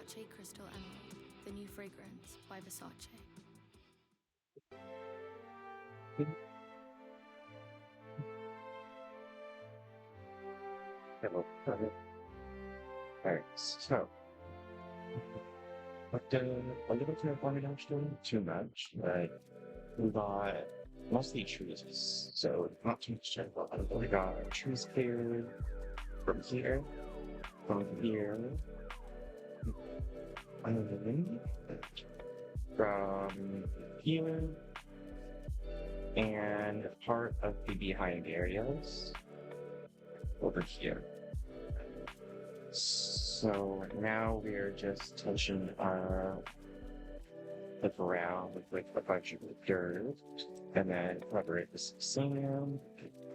Versace Crystal Emerald, the new fragrance by Versace. Hello. Alright, so what a little terraforming actually, too much. We got mostly trees, so not too much terraforming. We got trees cleared from here, and from here, and part of the behind areas over here. So now we're just touching the ground with a bunch of dirt, and then cover it with some sand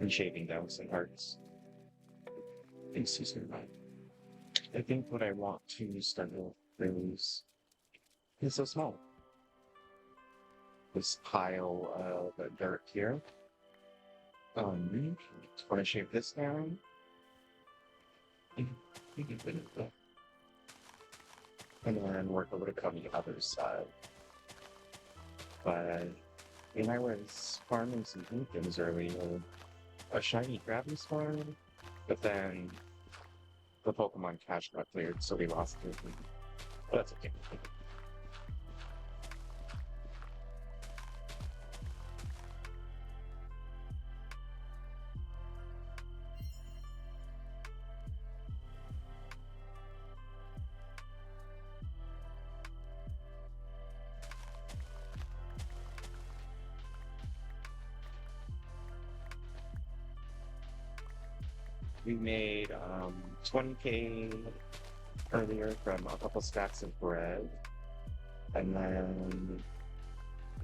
and shaving down some parts. Excuse me. I think what I want to start with is so small. This pile of dirt here. Just want to shave this down. And then work a little bit on the other side. But when I was farming some pumpkins earlier, a shiny crabby spawned, but then the Pokemon cache got cleared, so we lost it. But that's okay. We made 20K earlier from a couple stacks of bread, and then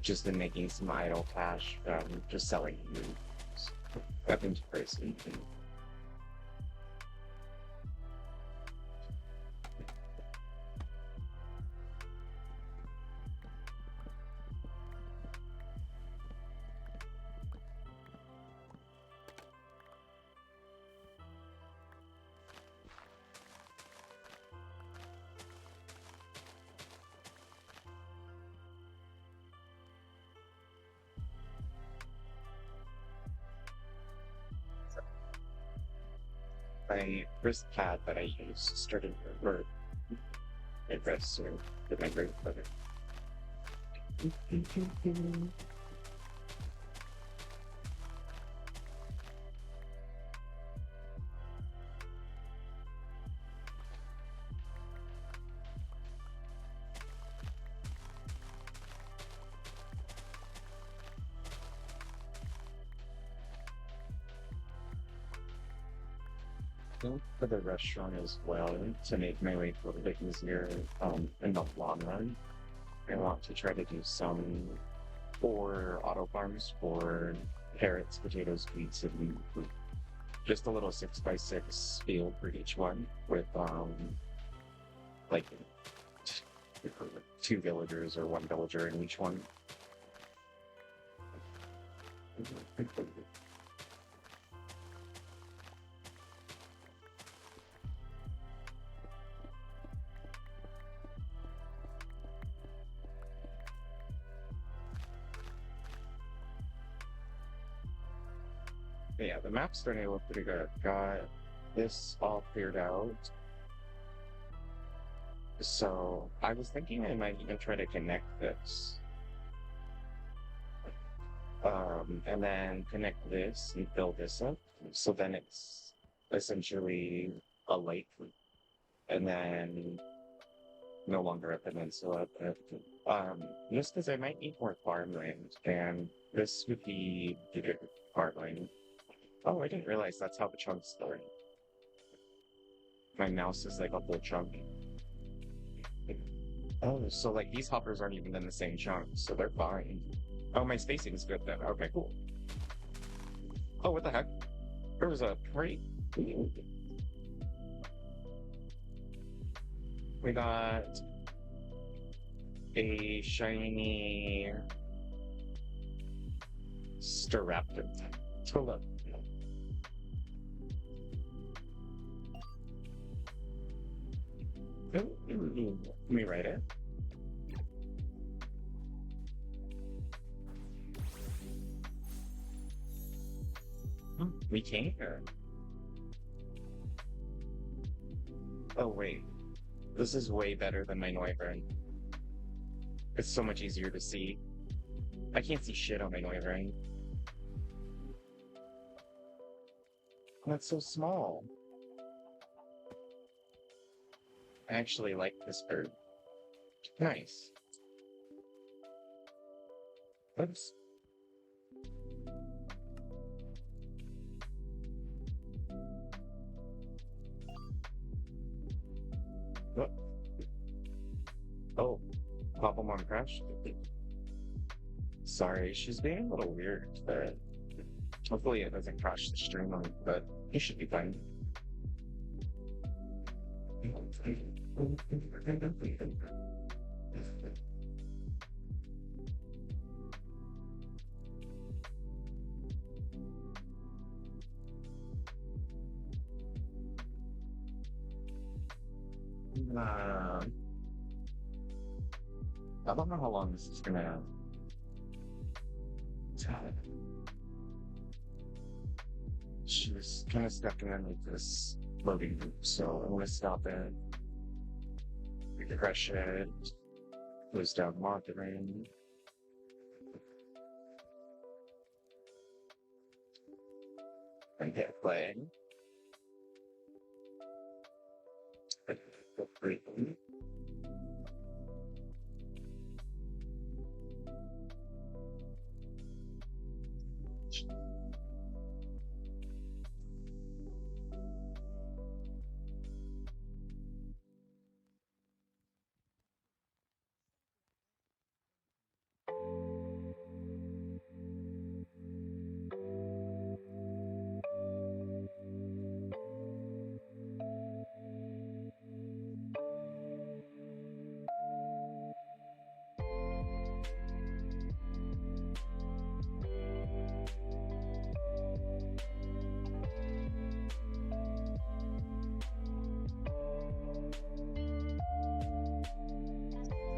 just been making some idle cash from just selling moves. Weapons pricing. My first pad that I used started or address or with my grandfather. For the restaurant as well to make my way a little bit easier in the long run. I want to try to do some for auto farms for carrots, potatoes, beets, and just a little 6x6 field for each one with like 2 villagers or 1 villager in each one. But yeah, the map's starting to look pretty good. Got this all cleared out. So I was thinking I might even try to connect this. And then connect this and fill this up. So then it's essentially a lake. And then no longer a peninsula. But, just because I might need more farmland. And this would be farmland. Oh, I didn't realize that's how the chunks start. My mouse is like a full chunk. Oh, so like these hoppers aren't even in the same chunk, so they're fine. Oh, my spacing is good then. Okay, cool. Oh, what the heck? There was a crate. We got a shiny Staraptor. Hold up. Let me write it. We can't. Oh wait, this is way better than my Noivern. It's so much easier to see. I can't see shit on my Noivern. That's so small. I actually like this bird. Nice. Oops. What? Oh, Cobblemon crashed. Sorry, she's being a little weird, but hopefully it doesn't crash the stream on, but you should be fine. I don't know how long this is gonna take. She's kind of stuck in like this loading loop, so I'm gonna stop it. Refresh it. Close down monitoring. And hit play.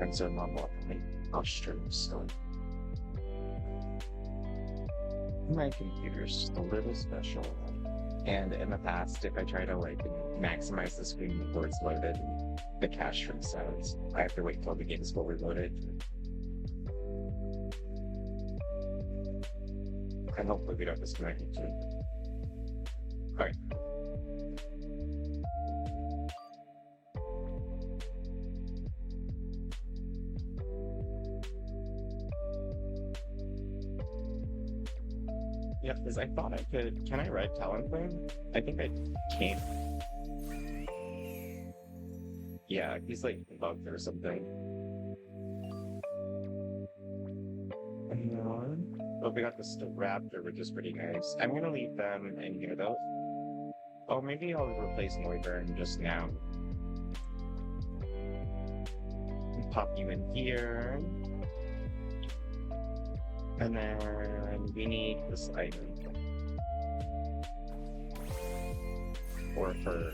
And so I'm unlocking off stream, so my computer's just a little special. And in the past, if I try to like maximize the screen before it's loaded, the cache resets. I have to wait till the game is fully loaded. And hopefully we don't disconnect it too. Alright. Yeah, because I thought I could. Can I ride Talonflame? I think I can't. Yeah, he's like bugged or something. Oh, we got this Raptor, which is pretty nice. I'm gonna leave them in here though. Oh, maybe I'll replace Noivern just now. Pop you in here. And then we need this item. Or her.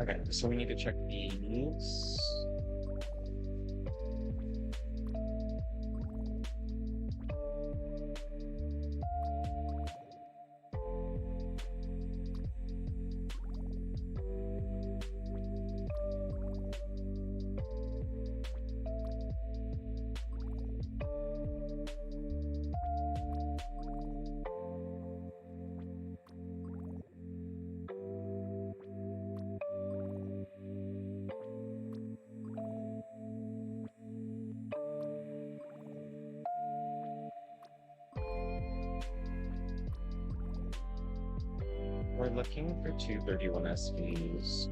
Okay, so we need to check these. We're looking for 231 SVs,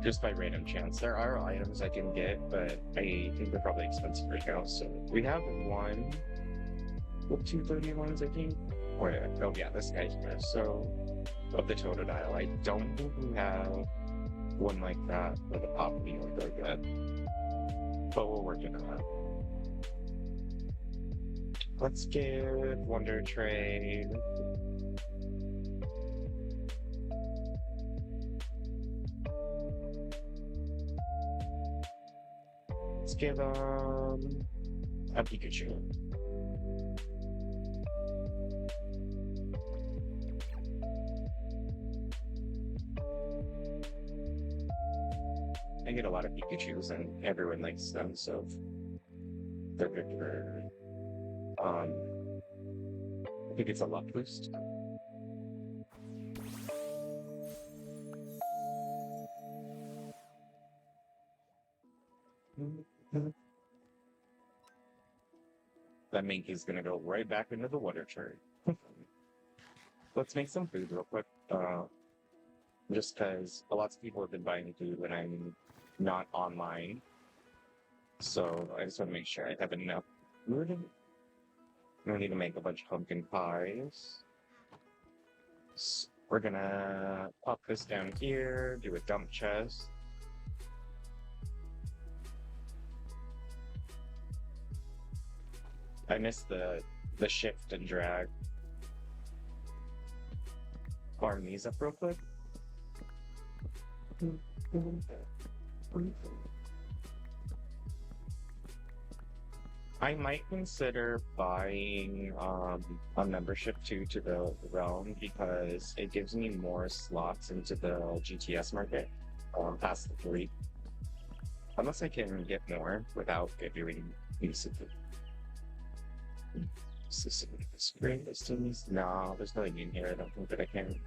just by random chance. There are items I can get, but I think they're probably expensive right now. So we have one with 231s, I think. Oh yeah, this guy here. So of the Totodile, I don't think we have one like that for the Pop Meal like that. but we're working on it. Let's give Wonder Trade. Let's give a Pikachu. I get a lot of Pikachus and everyone likes them, so they're good for I think it's a luck boost. That Minky's gonna go right back into the water tree. Let's make some food real quick. Just because lots of people have been buying food when I'm not online. So I just want to make sure I have enough food. I need to make a bunch of pumpkin pies. So we're gonna pop this down here, do a dump chest. I missed the shift and drag. Farm these up real quick. I might consider buying a membership to the realm because it gives me more slots into the GTS market past the 3. Unless I can get more without doing basically. No, there's nothing in here. I don't think that I can.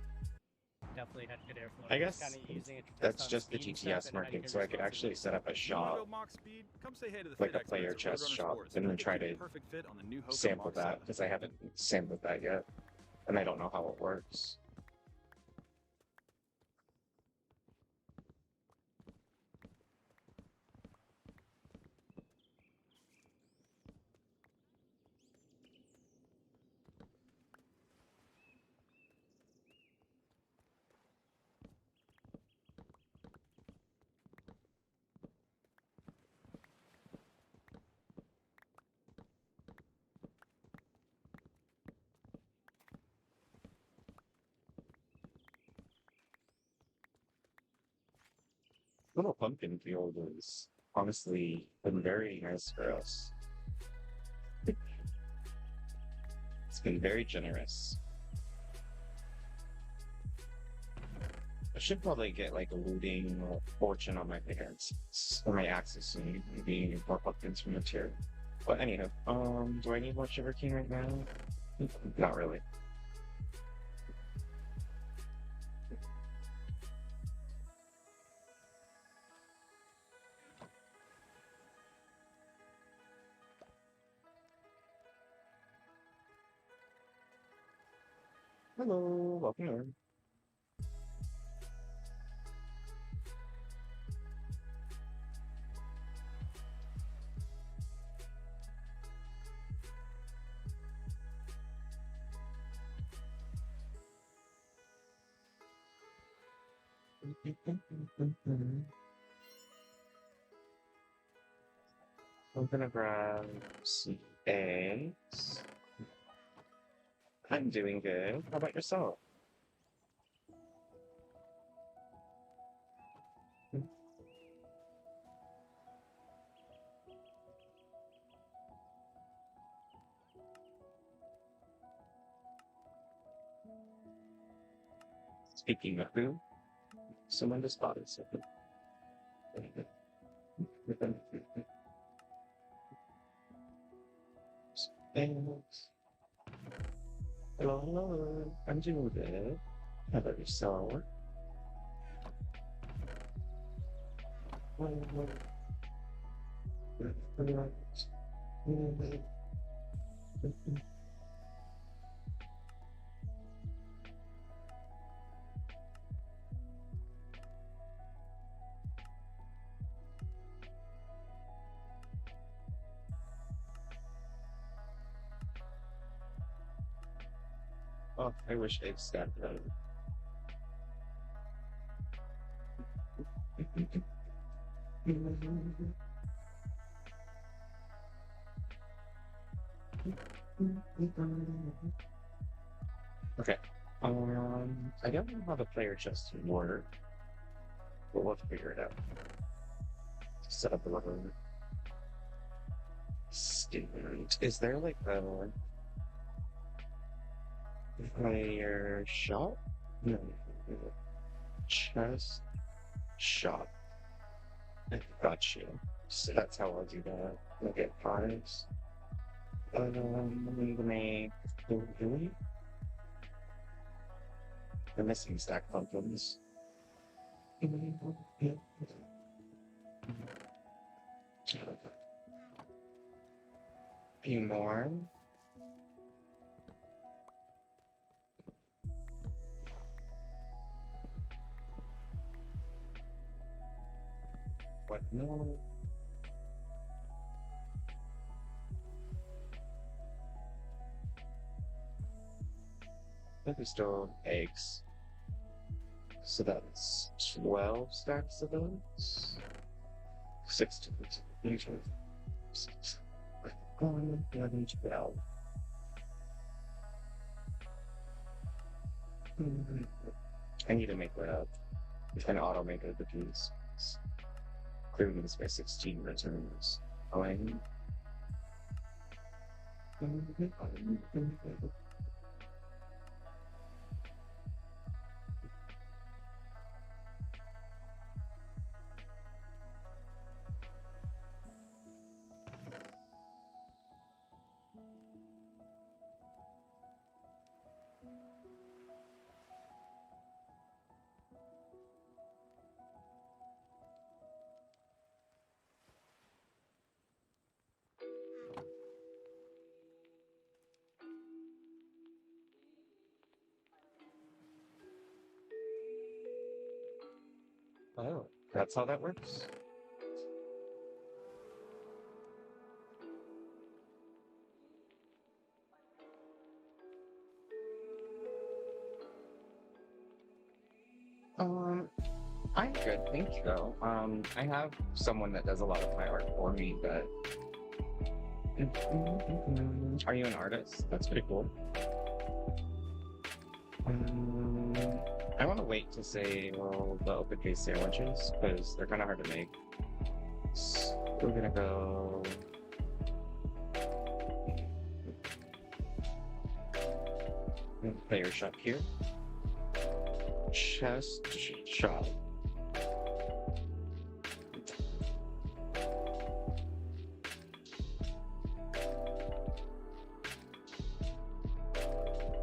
Definitely had good airflow. I guess Kinda using it to that's test on just the speed GTS stuff and how to market, get so I could actually set up a shop, like a player chest shop, and then try to sample that, because I haven't sampled that yet, and I don't know how it works. Little pumpkin field is honestly been very nice for us. It's been very generous. I should probably get like a looting fortune on my parents or my axes and maybe more pumpkins from the tier. But anyhow, do I need more sugarcane right now? Not really. Hello, welcome in. I'm gonna grab some eggs. I'm doing good. How about yourself? Speaking of food, someone just spotted something. Eggs. Hello, hello. I'm doing good. How about yourself? Oh, I wish eggs stacked better. Okay. I don't know how the player just work, but we'll figure it out. Set up a little student. Is there like a player shop? No. Chest shop. Got you. So that's how I'll do that. I'll get fives. I'm gonna make three. The missing stack pumpkins. Few more. What? No. I think there's still eggs. So that's 12 stacks of those. 16. 11, 12. I need to make an automated the piece. Clearing this by 16 returns. Oh, that's how that works? I'm good, thank you though. I have someone that does a lot of my art for me, but are you an artist? That's pretty cool. I want to wait to say, well, the open face sandwiches, because they're kind of hard to make. So we're gonna go. Player shop here. Chest shop.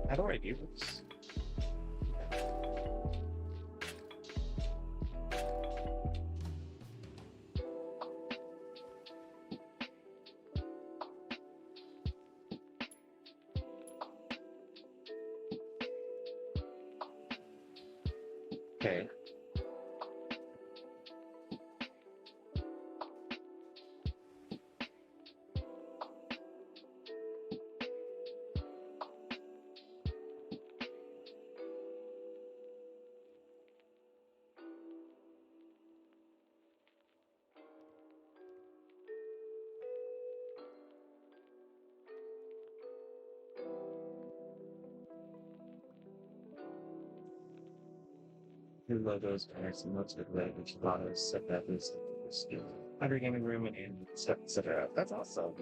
How do I do this? Okay. New logos, banners, and notes with language, mottos, set that list of skill. Under gaming room and etc. That's awesome.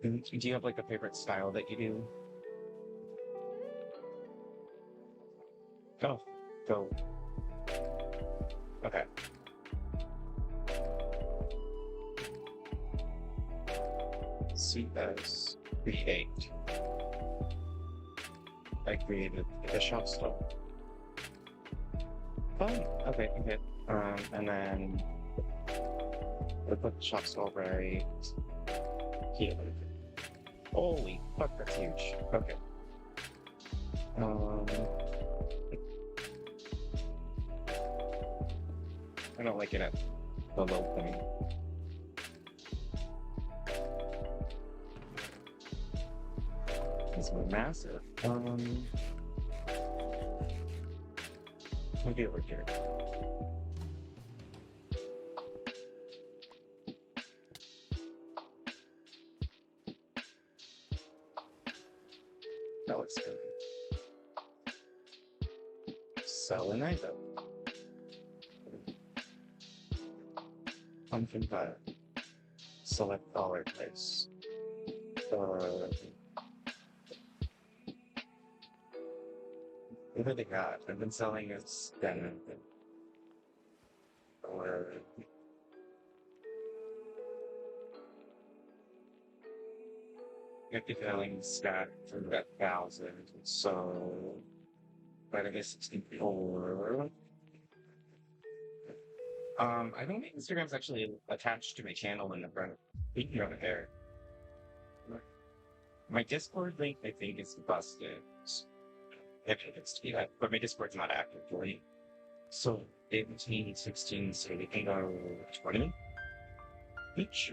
And do you have like a favorite style that you do? Go. Go. Okay. See as create. I created the shop stall. Fine. Okay, okay. And then we put the shop stall right here. Holy fuck, that's huge. Okay. I don't like it at the low point. It's massive. Maybe over here. that looks good. Sell an item. Pumpkin pie. Select dollar price. What do they got? I've been selling a stem. Or I'd selling stack for about 1,000. So, but I guess 64. I don't think Instagram's actually attached to my channel in the front. Speaking of it there. My Discord link, I think, is busted. If it's to be that, but my Discord's not active for you. So 18, 16, so we can go 20 each.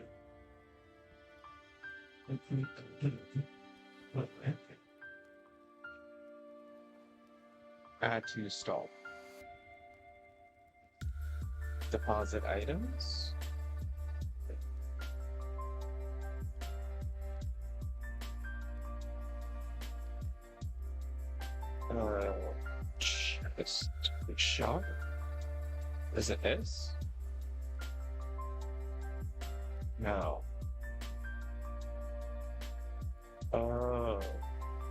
Add to stall. Deposit items. This shop? Is it this? No. Oh.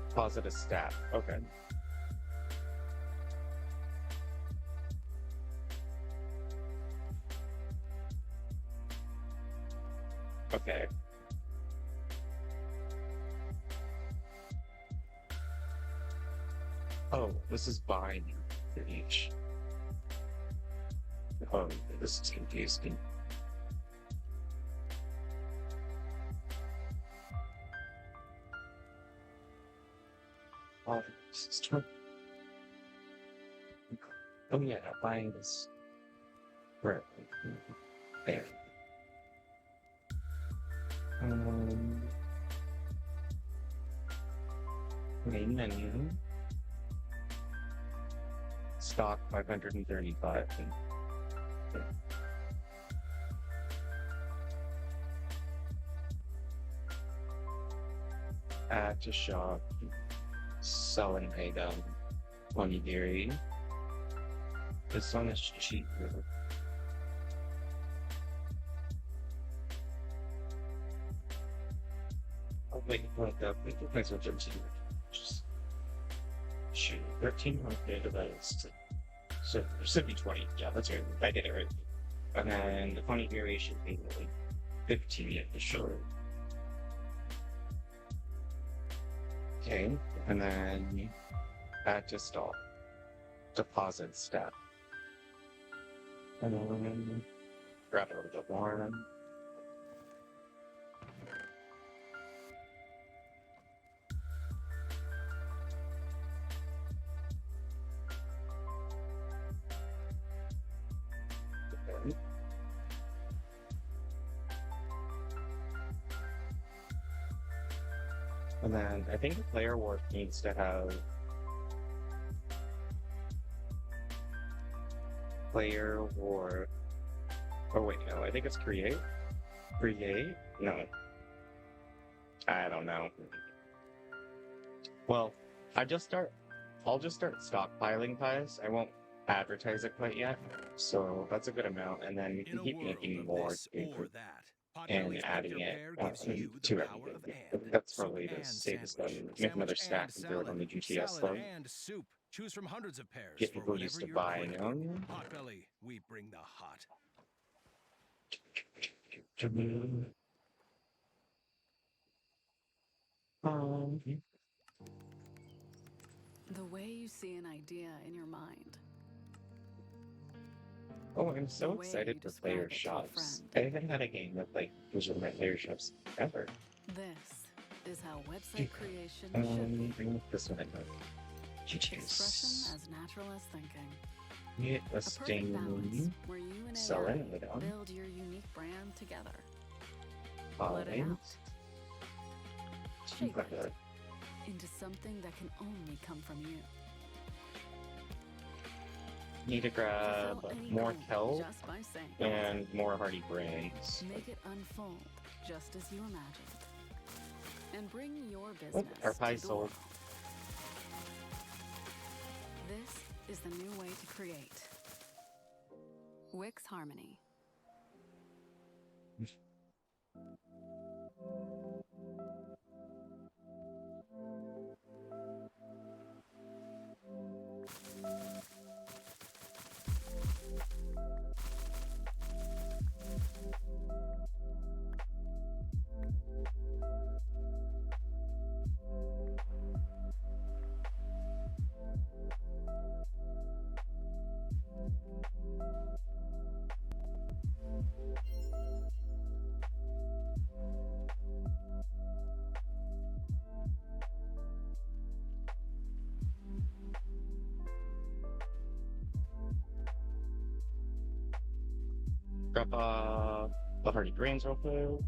Deposit a stat. Okay. Okay. Oh, this is buying for each. Oh, this is confusing. Oh, this is true. Oh yeah, buying this. Right. There. Main menu. Stock 535. Add to shop. Selling item. Onigiri. This one is cheaper. Oh wait, what the price of cheaper? Just shoot, 1300 device. So there should be 20. Yeah, that's right. I did it right. And then the funny variation should be like 15 for sure. Okay, and then add to stall. Deposit stat. And then grab it over the one. And then I think the player work needs to have player war. Oh wait, no, I think it's create. Create? No. I don't know. Well, I'll just start stockpiling pies. I won't advertise it quite yet. So that's a good amount, and then we can keep making more and adding it to everything. That's probably the safest way. Make another stack and throw it on the GTS though. Choose from hundreds of pairs. Get people used to buying them. Potbelly, we bring the hot. The way you see an idea in your mind. Oh, I'm so excited for player shops. I haven't had a game that was with my player shops ever. This is how website creation should be. This one I know. Expression as natural as thinking. Get a perfect balance where you and sell AI it on. build your unique brand together. Let it out. Shape it into something that can only come from you. Need to grab more kelp Just by saying. and more hardy brains. Make it unfold just as you imagined. And bring your Oh, business our pie to the sold. world. This is the new way to create. Wix Harmony. Grab the hardy grains real quick.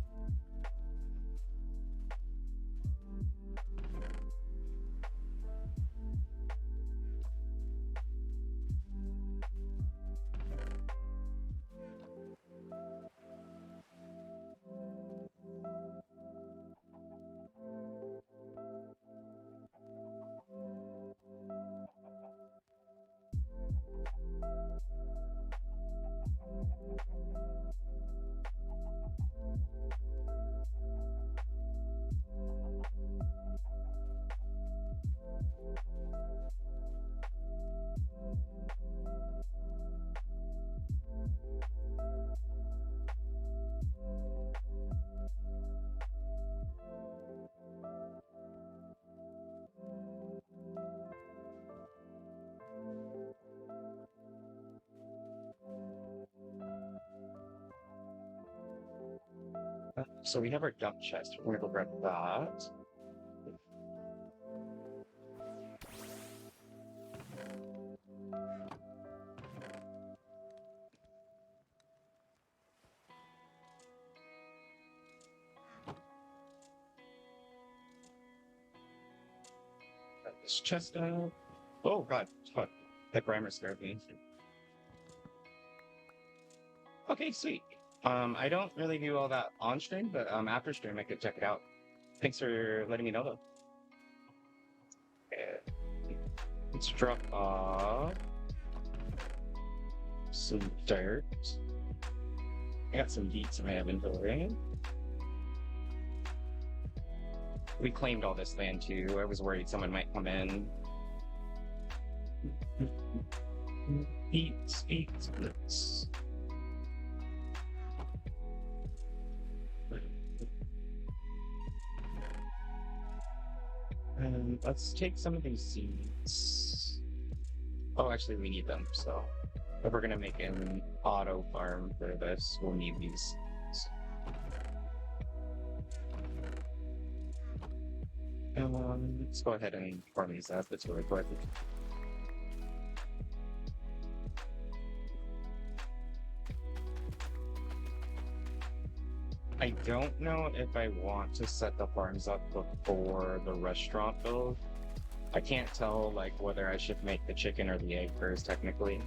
So we have our dump chest. We're gonna go grab that. Grab this chest out. Oh god, fuck. That grammar scared me. Okay, sweet. I don't really do all that on stream, but after stream I could check it out. Thanks for letting me know though. Okay. Let's drop off some dirt. I got some deets in my inventory. We claimed all this land too. I was worried someone might come in. Eat. Let's... let's take some of these seeds. Oh, actually, we need them. So, if we're gonna make an auto farm for this, we'll need these. Let's go ahead and farm these assets really quick. I don't know if I want to set the farms up before the restaurant build. I can't tell like whether I should make the chicken or the egg first technically.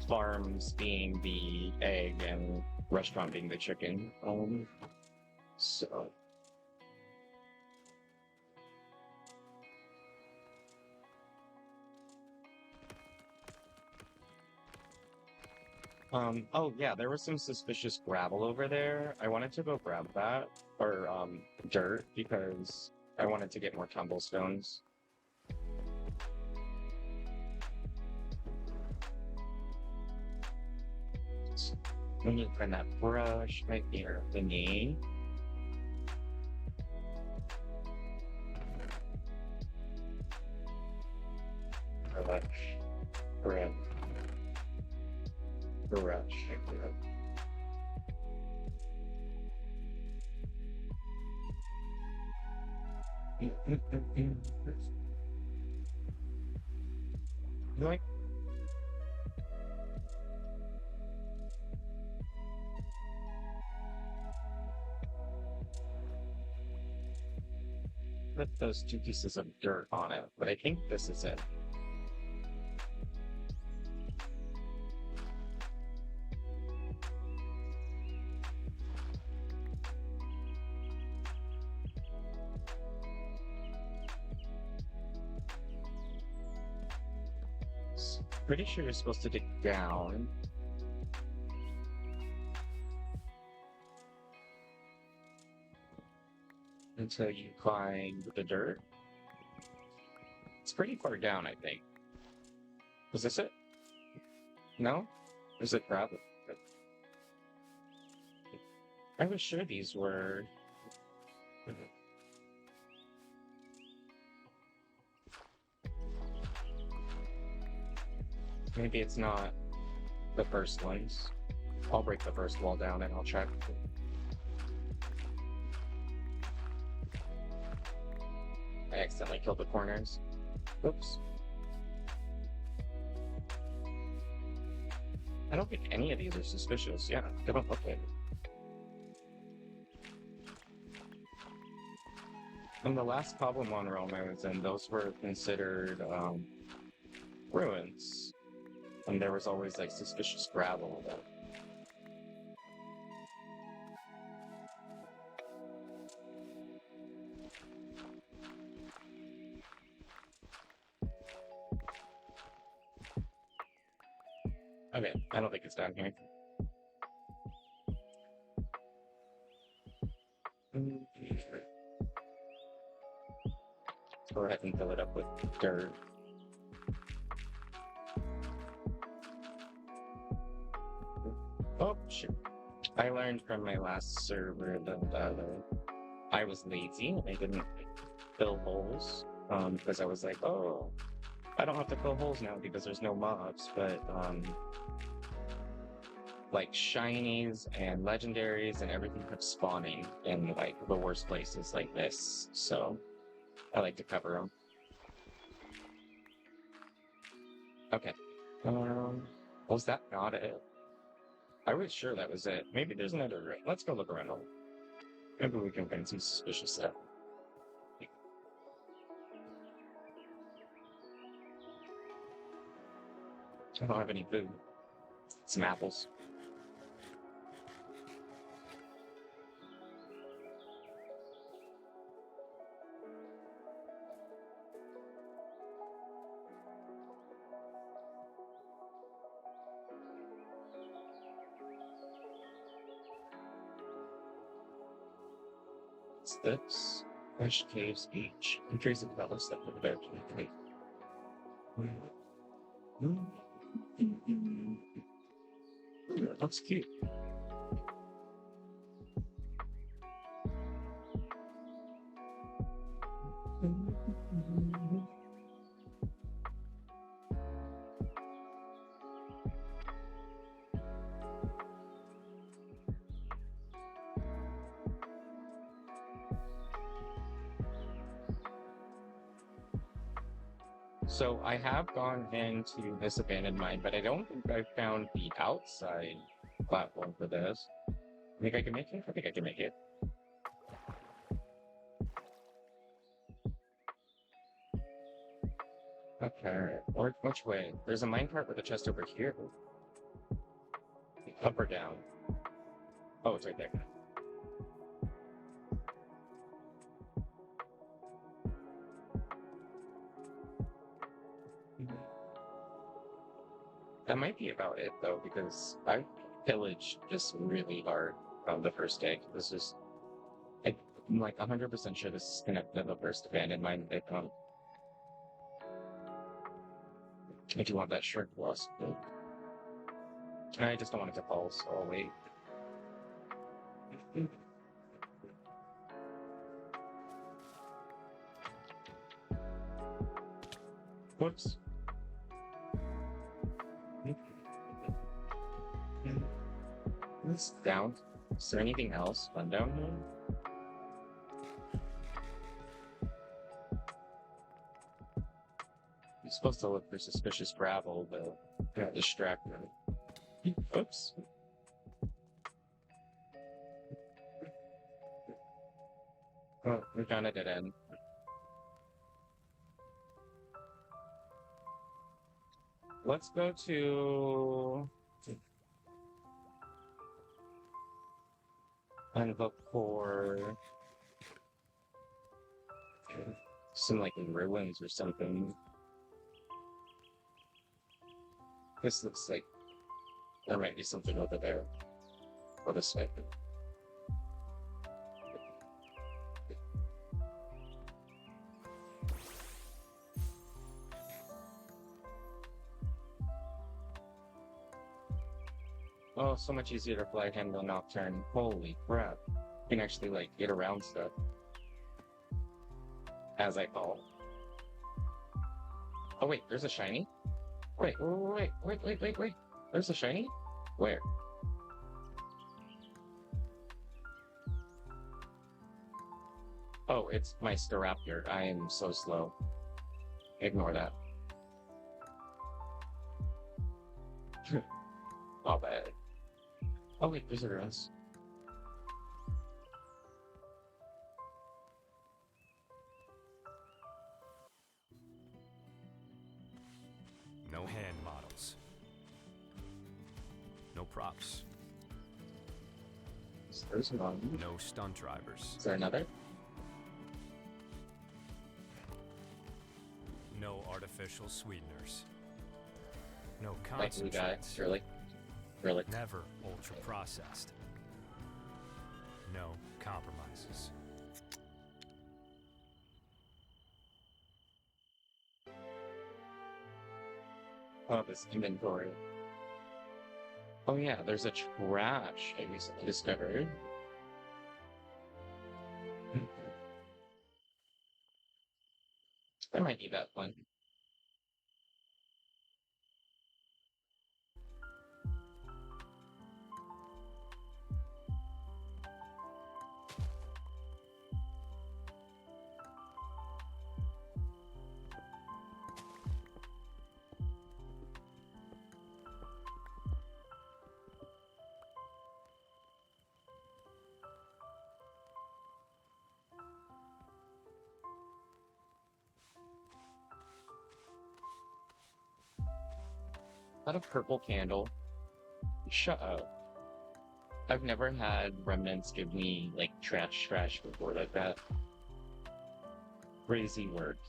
Farms being the egg and restaurant being the chicken. So oh yeah, there was some suspicious gravel over there. I wanted to go grab that, or dirt, because I wanted to get more tumblestones. We need to find that brush right here, thingy. Brush. Like, put those two pieces of dirt on it, but I think this is it. Pretty sure you're supposed to dig down. Until you find the dirt. It's pretty far down, I think. Was this it? No? Is it gravel? I was sure these were... Maybe it's not the first ones. I'll break the first wall down and I'll check. I accidentally killed the corners. Oops. I don't think any of these are suspicious. Yeah, they don't look like it. In the last Cobblemon realm I was in, those were considered ruins. And there was always like suspicious gravel about. Okay, I don't think it's down here. Go ahead and fill it up with dirt. Oh, shoot. I learned from my last server that I was lazy and I didn't fill holes. Because I was like, oh, I don't have to fill holes now because there's no mobs, but like shinies and legendaries and everything kept spawning in like the worst places like this, so I like to cover them. Okay. Was that not it? I was sure that was it. Maybe there's another room. Let's go look around. Maybe we can find some suspicious stuff. I don't have any food. Some apples. What's this? Fresh Caves Beach. Entries and developers that were there to make. That's cute. So I have gone into this abandoned mine, but I don't think I found the outside platform for this. I think I can make it? I think I can make it. Okay, or which way? There's a minecart with a chest over here. Up or down? Oh, it's right there. That might be about it, though, because I pillaged just really hard on the first day. This is... I'm like 100% sure this is connected to the first abandoned mine they found. I do want that shrimp lost. I just don't want it to fall, so I'll wait. Whoops. This down. Is there anything else fun down here? You're supposed to look for suspicious gravel, but got distracted. Oops. Oh, we found a dead end. Let's go to... and look for some like ruins or something. This looks like there might be something over there. Or this way. Oh, so much easier to fly handle Nocturne. Holy crap. You can actually, like, get around stuff. As I fall. Oh, wait, there's a shiny? Wait. There's a shiny? Where? Oh, it's my Staraptor. I am so slow. Ignore that. Oh, bad. Oh, wait, there's a grass. No hand models. No props. There's one. No stunt drivers. Is there another? No artificial sweeteners. No Like we got, concentrates. really. Never ultra processed. No compromises. Oh, this inventory. Oh yeah, there's a trash I recently discovered. I might need that one. Not a purple candle. Shut up. I've never had remnants give me, like, trash before like that. Crazy work.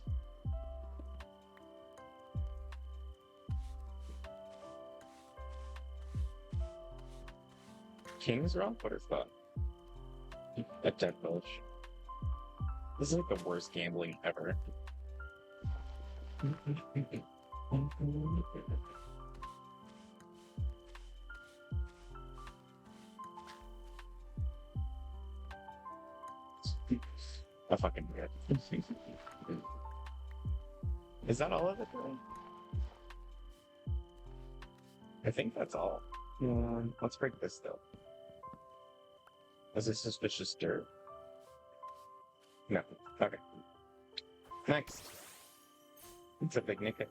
King's Rock? What is that? A dead village. This is like the worst gambling ever. I fucking weird. Is that all of it, though? I think that's all. Let's break this, though. Is this suspicious dirt? No. Okay. Next. It's a big nick.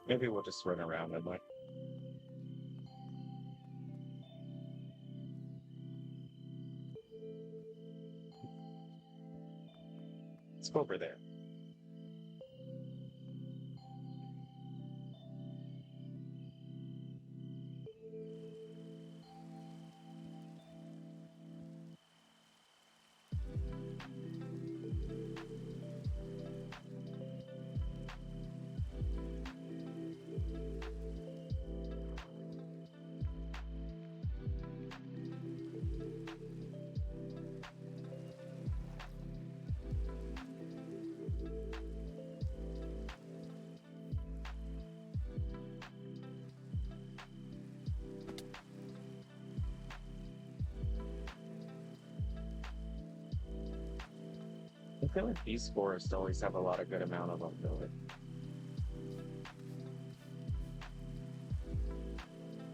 Maybe we'll just run around and like. Let's go over there. I feel like these forests always have a lot of good amount of them, though.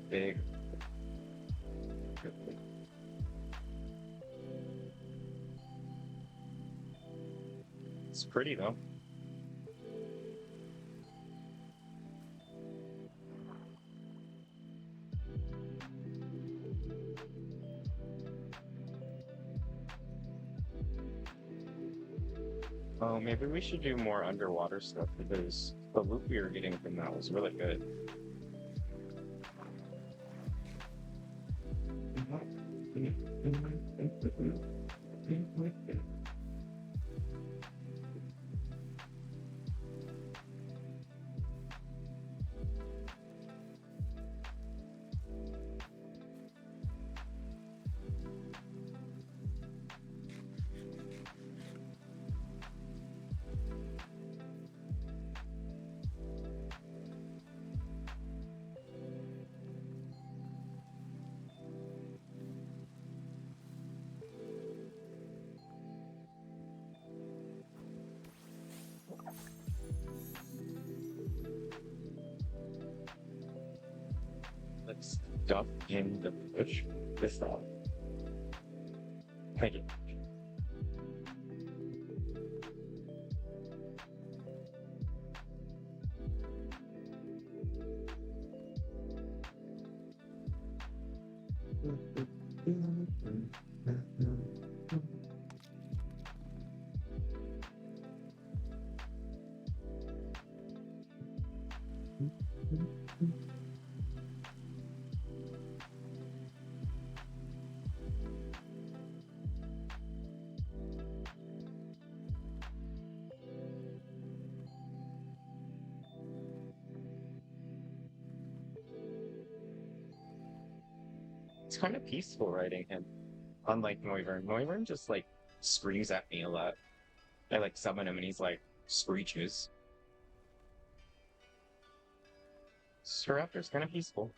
Big. It's pretty, though. Oh, maybe we should do more underwater stuff because the loot we were getting from that was really good. stuff in the bush. This stuff. Thank you. It's kind of peaceful riding him. Unlike Noivern. Noivern just like screams at me a lot. I like summon him and he's like screeches. Staraptor's kind of peaceful.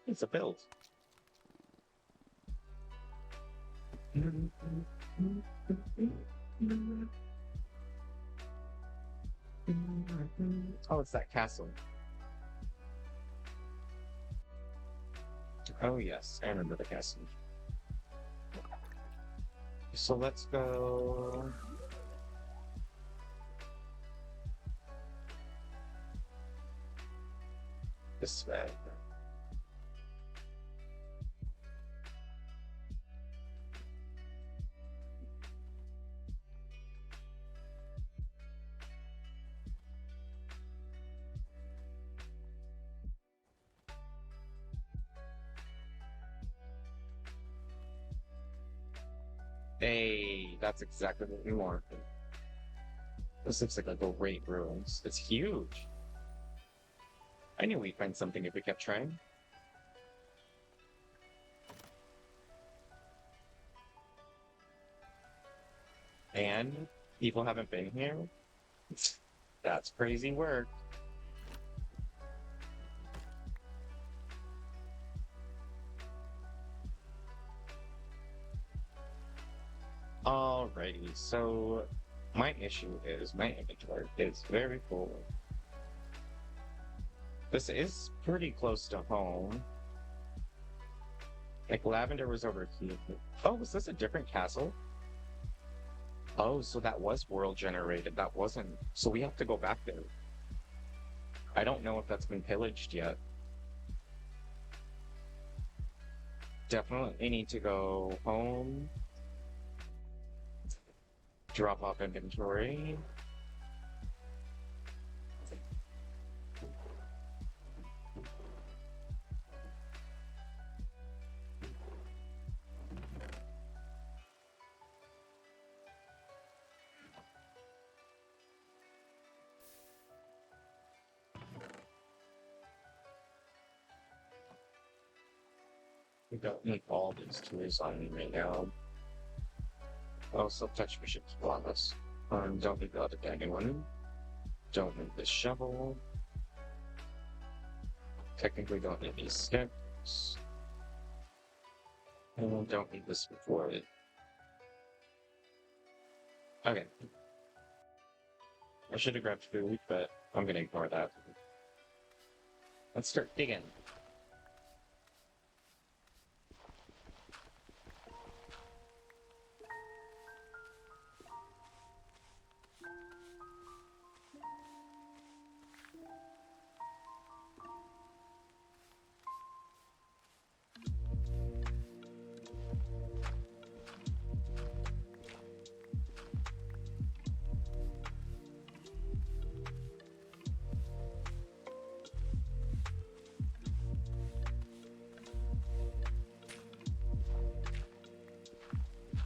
It's a build. Oh, it's that castle. Oh yes, I remember the castle. So let's go... this way. Hey, that's exactly what we want. This looks like a great ruins. It's huge. I knew we'd find something if we kept trying. And people haven't been here? That's crazy work. Alrighty, so my issue is my inventory is very full. This is pretty close to home. Like Lavender was over here. Oh, was this a different castle? Oh, so that was world generated. That wasn't. So we have to go back there. I don't know if that's been pillaged yet. Definitely need to go home. Drop off inventory. We don't need all these tools on me right now. Also, touch missions flawless. Don't need the other dragon one. Don't need the shovel. Technically, don't need these sticks. And don't need this before it. Okay. I should have grabbed food, but I'm gonna ignore that. Let's start digging.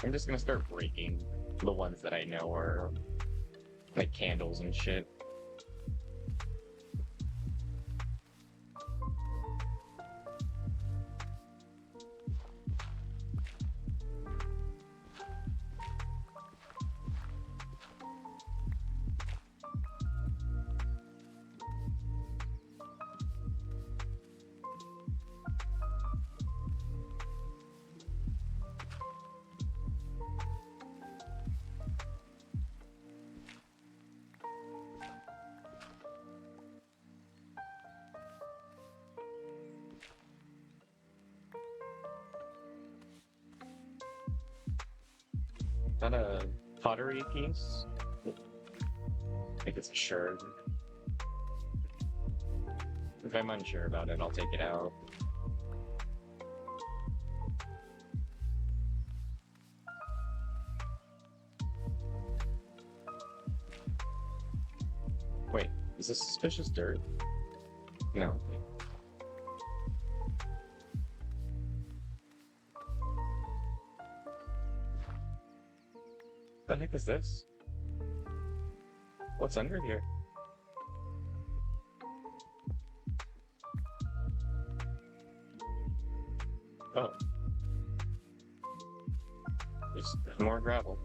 I'm just gonna start breaking the ones that I know are like candles and shit. that a pottery piece? I think it's a shard. If I'm unsure about it, I'll take it out. Wait, is this suspicious dirt? No. The heck is this? What's under here? Oh. There's more gravel.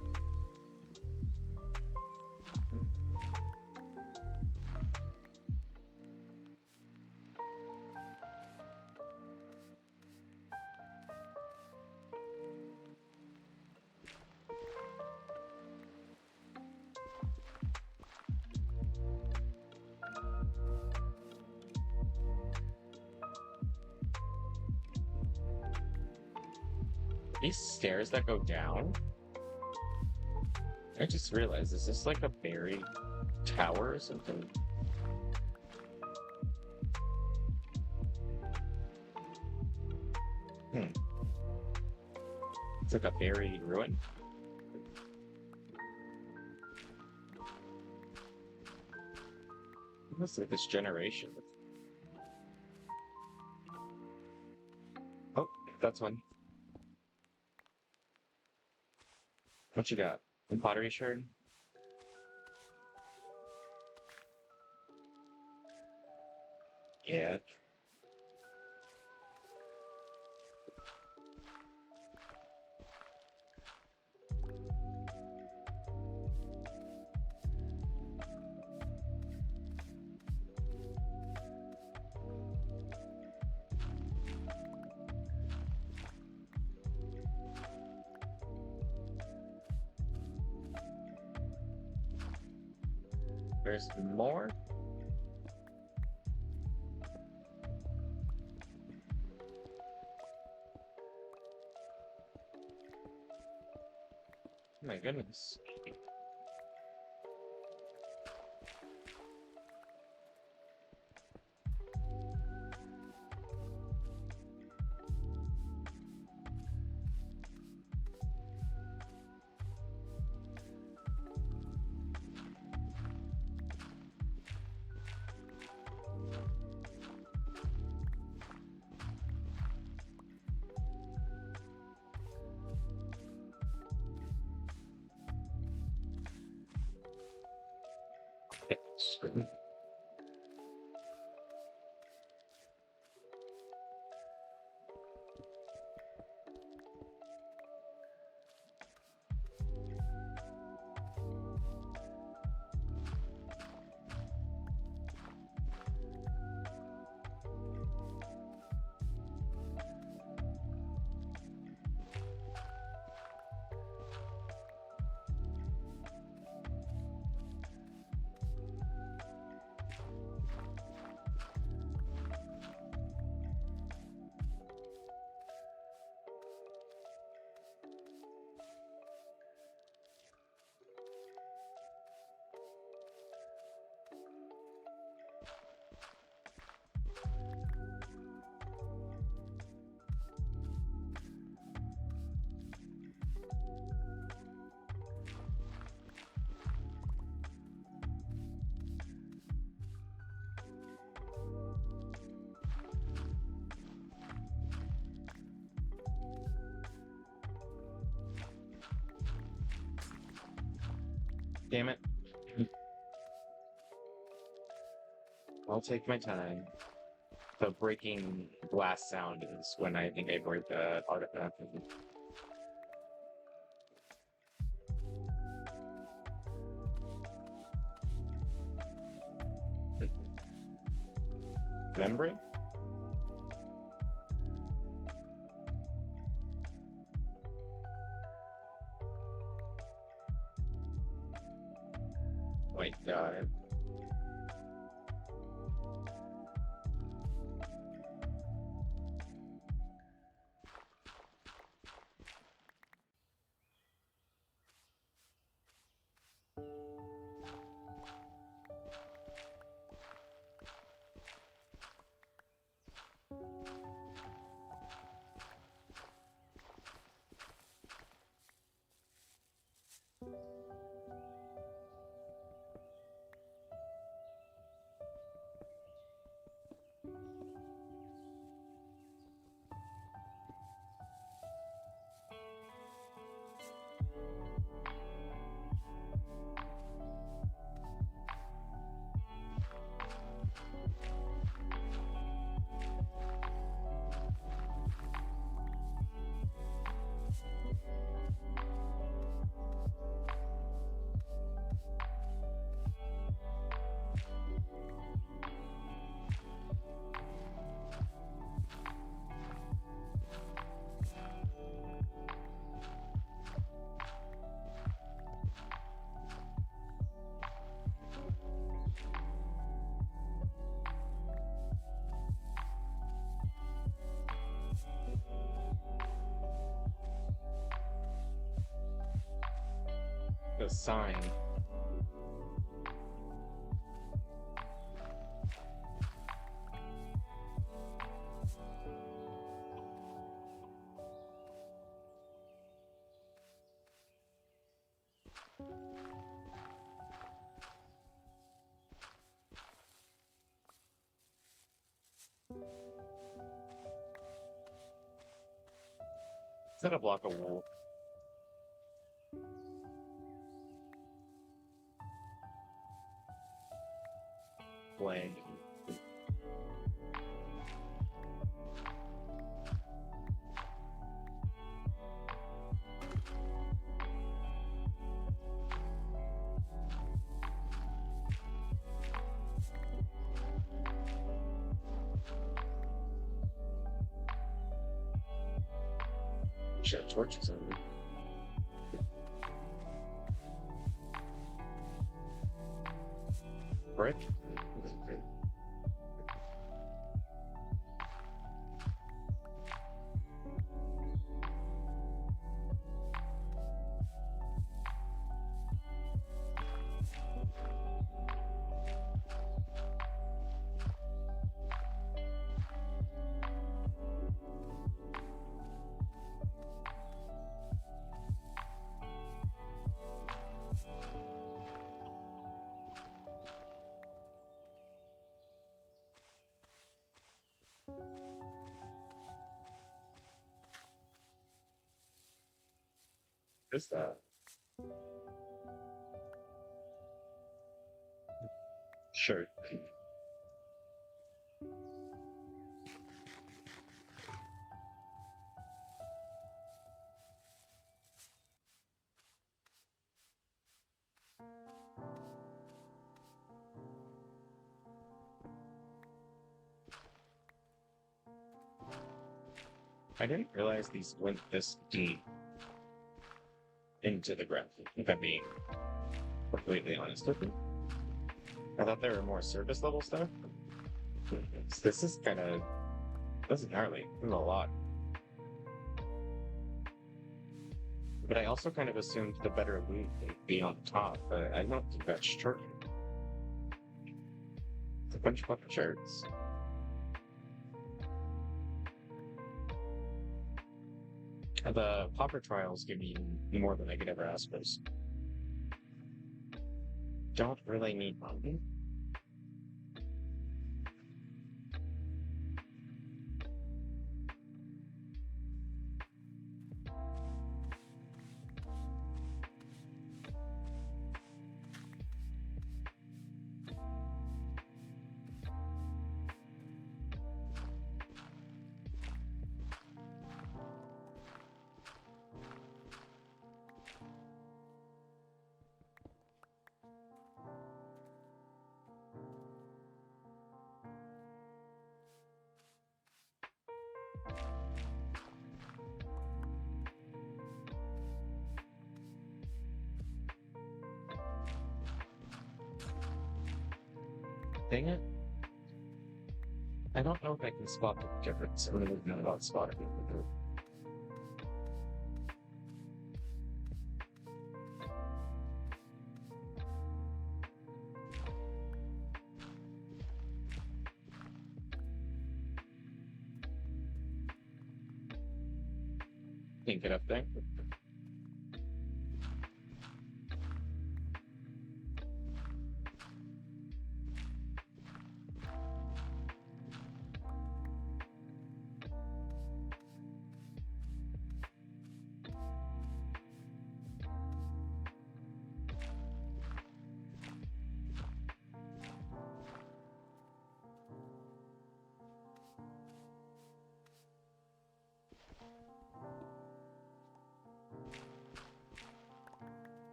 These stairs that go down? I just realized, is this like a buried tower or something? It's like a buried ruin. Looks like this generation. Oh, that's one. What you got? A pottery shard? Yeah. There's more? Oh my goodness. Damn it. I'll take my time. The breaking glass sound is when I think I break the artifact. Membrane? Wait, a sign. Is that a block of wool? Blank. Shit, torches on me. Brick? What is that? Shirt. I didn't realize these went this deep into the ground, if I'm being completely honest with you. I thought there were more surface level stuff. So this is kind of, this is gnarly. This is a lot. But I also kind of assumed the better loot would be on top, but I don't think that's true. It's a bunch of fucking shirts. The popper trials give you more than I could ever ask for. Don't really need money. Dang it. I don't know if I can spot the difference. I really know about spotting it. Can't get up there.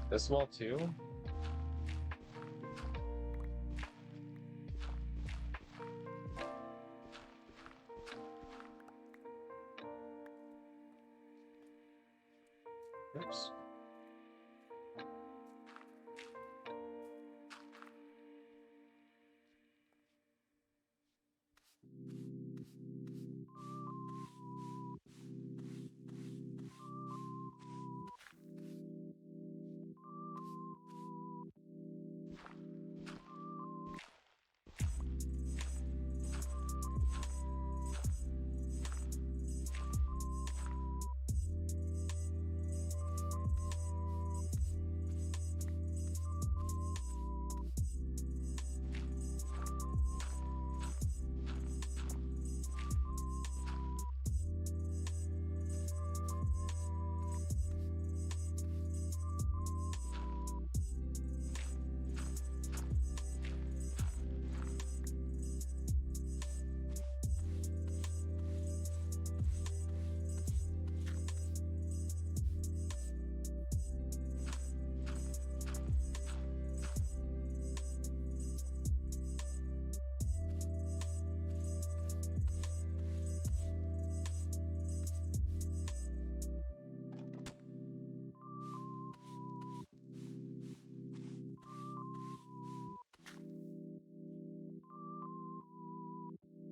This wall too? Oops.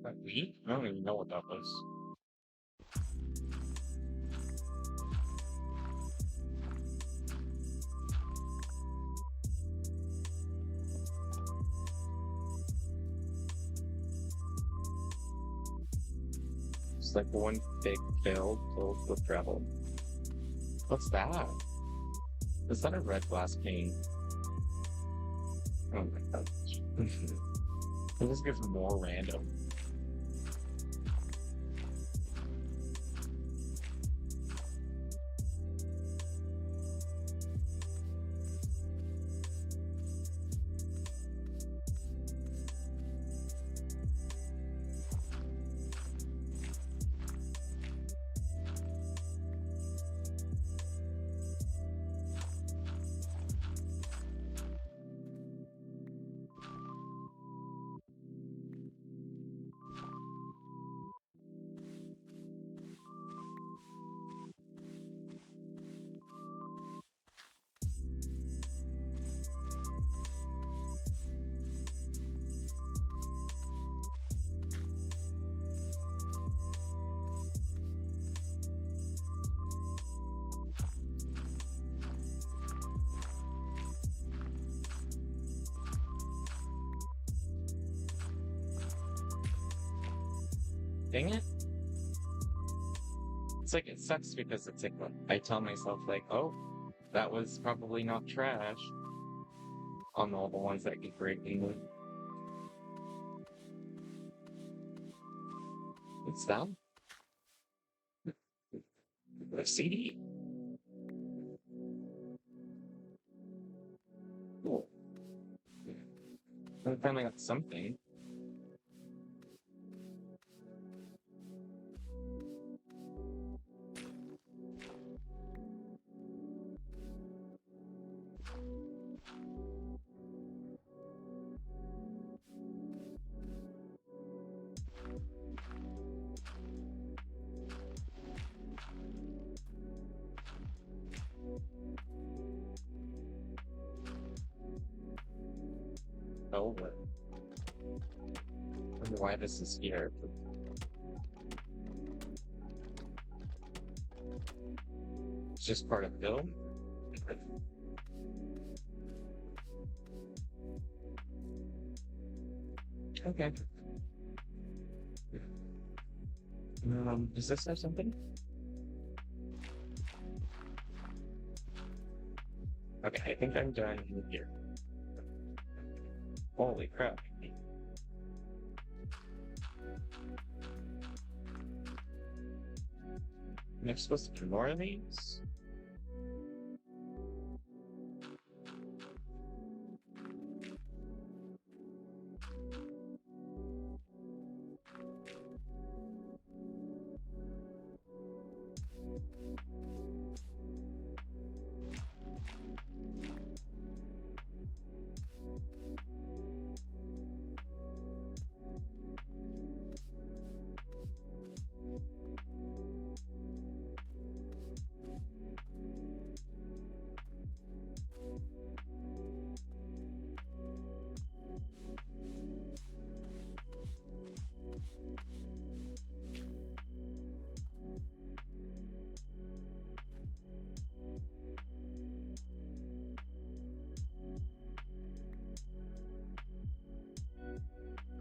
That weed? I don't even know what that was. It's like one big field filled with gravel. What's that? Is that a red glass pane? Oh my god. This gets more random. Dang it. It's like, it sucks because it's like, I tell myself like, oh, that was probably not trash on all the ones that keep breaking. What's that? A CD. Cool. I finally got something. Oh, but I wonder why this is here. It's just part of the film. Okay. Does this have something? Okay, I think I'm done here. Holy crap. Am I supposed to do more of these?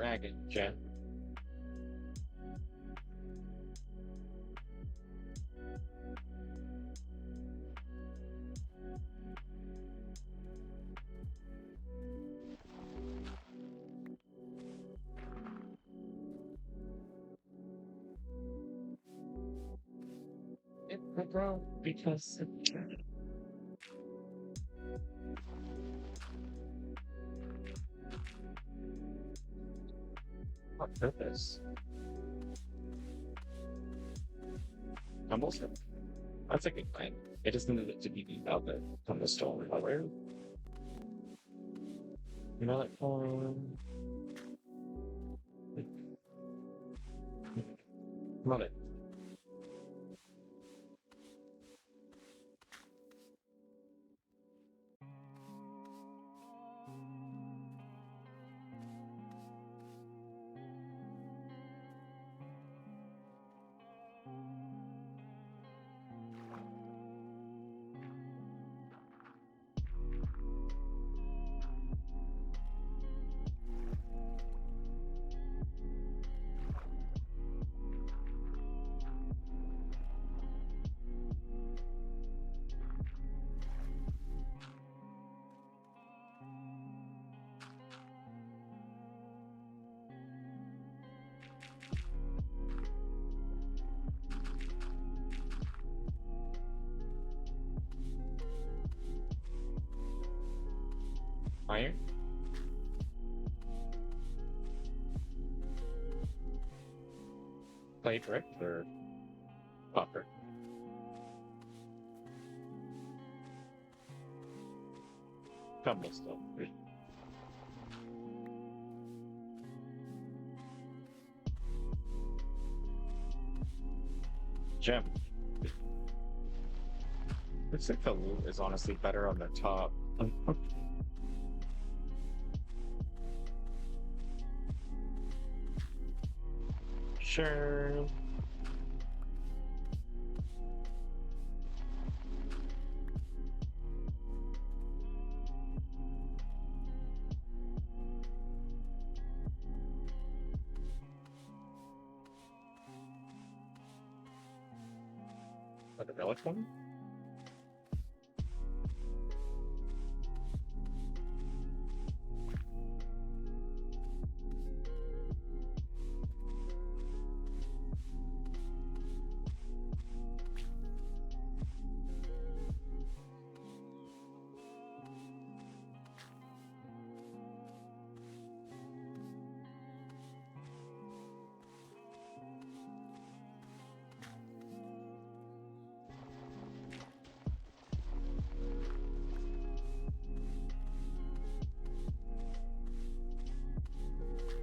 dragon, Jen. Bro, because what purpose? Almost. That's a good plan. It just needed it to be out there from the storm color. You know that poem? Love it. Iron? Plate, brick, or copper? Cobblestone. Gem. Looks like the loot is honestly better on the top. Sure. What, the relic one?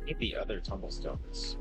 Need the other tumblestones.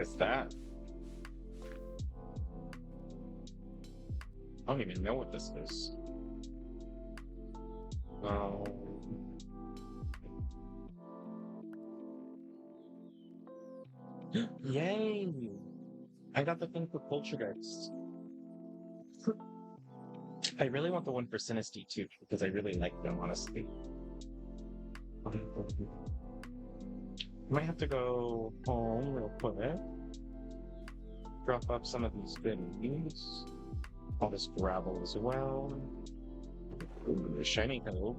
is that? I don't even know what this is. Yay! I got the thing for Poltergeist. I really want the one for Sinisty too, because I really like them, honestly. Might have to go home real quick. Drop off some of these things. All this gravel as well. Ooh, shiny hello.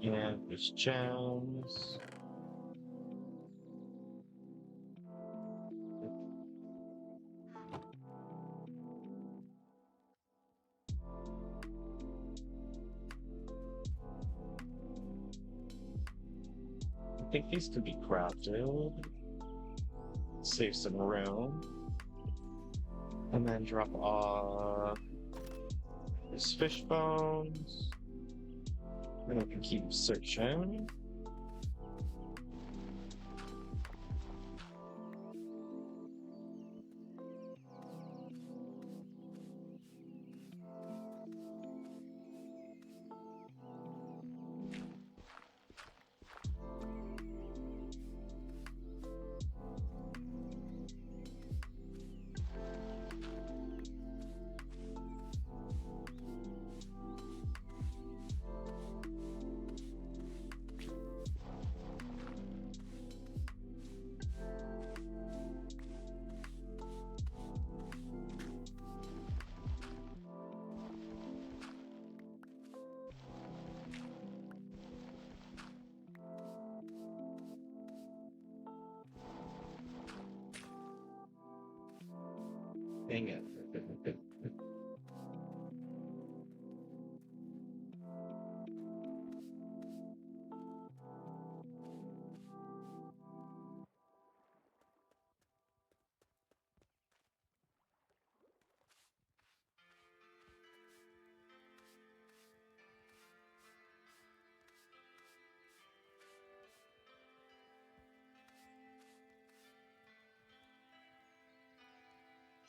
And there's gems. I think these could be crafted. Save some room. And then drop off these fish bones. And I can keep searching. Dang it.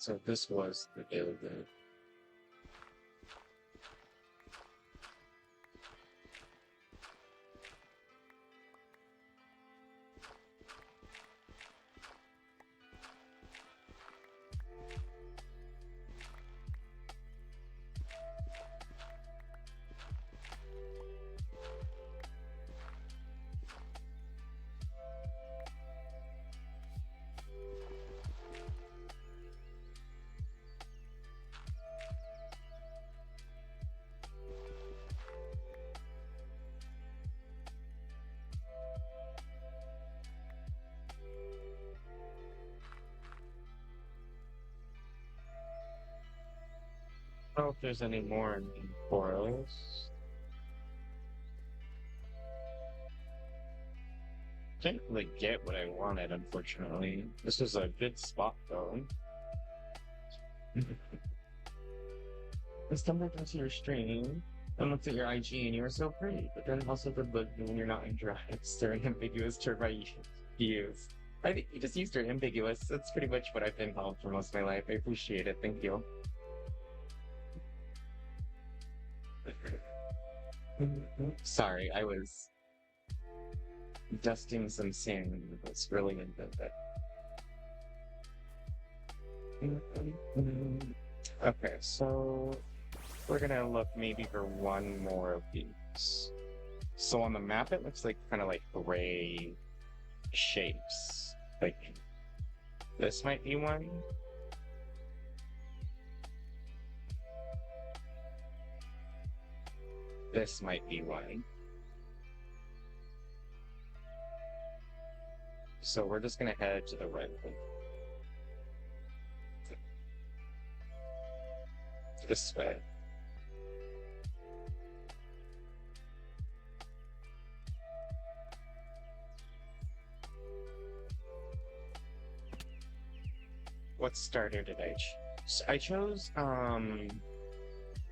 So this was the building. I don't know if there's any more in the forest. Didn't really get what I wanted, unfortunately. This was a good spot, though. I stumbled into your stream and looked at your IG, and you were so pretty, but then also good looking when you're not in drag, staring ambiguous term I use. I think you just used your ambiguous. That's pretty much what I've been called for most of my life. I appreciate it. Thank you. Sorry, I was dusting some sand. That's really into that. Okay, so we're gonna look maybe for one more of these. So on the map, it looks like kind of like gray shapes. Like this might be one. This might be one. So we're just gonna head to the red one. This way. What starter did I choose? I chose,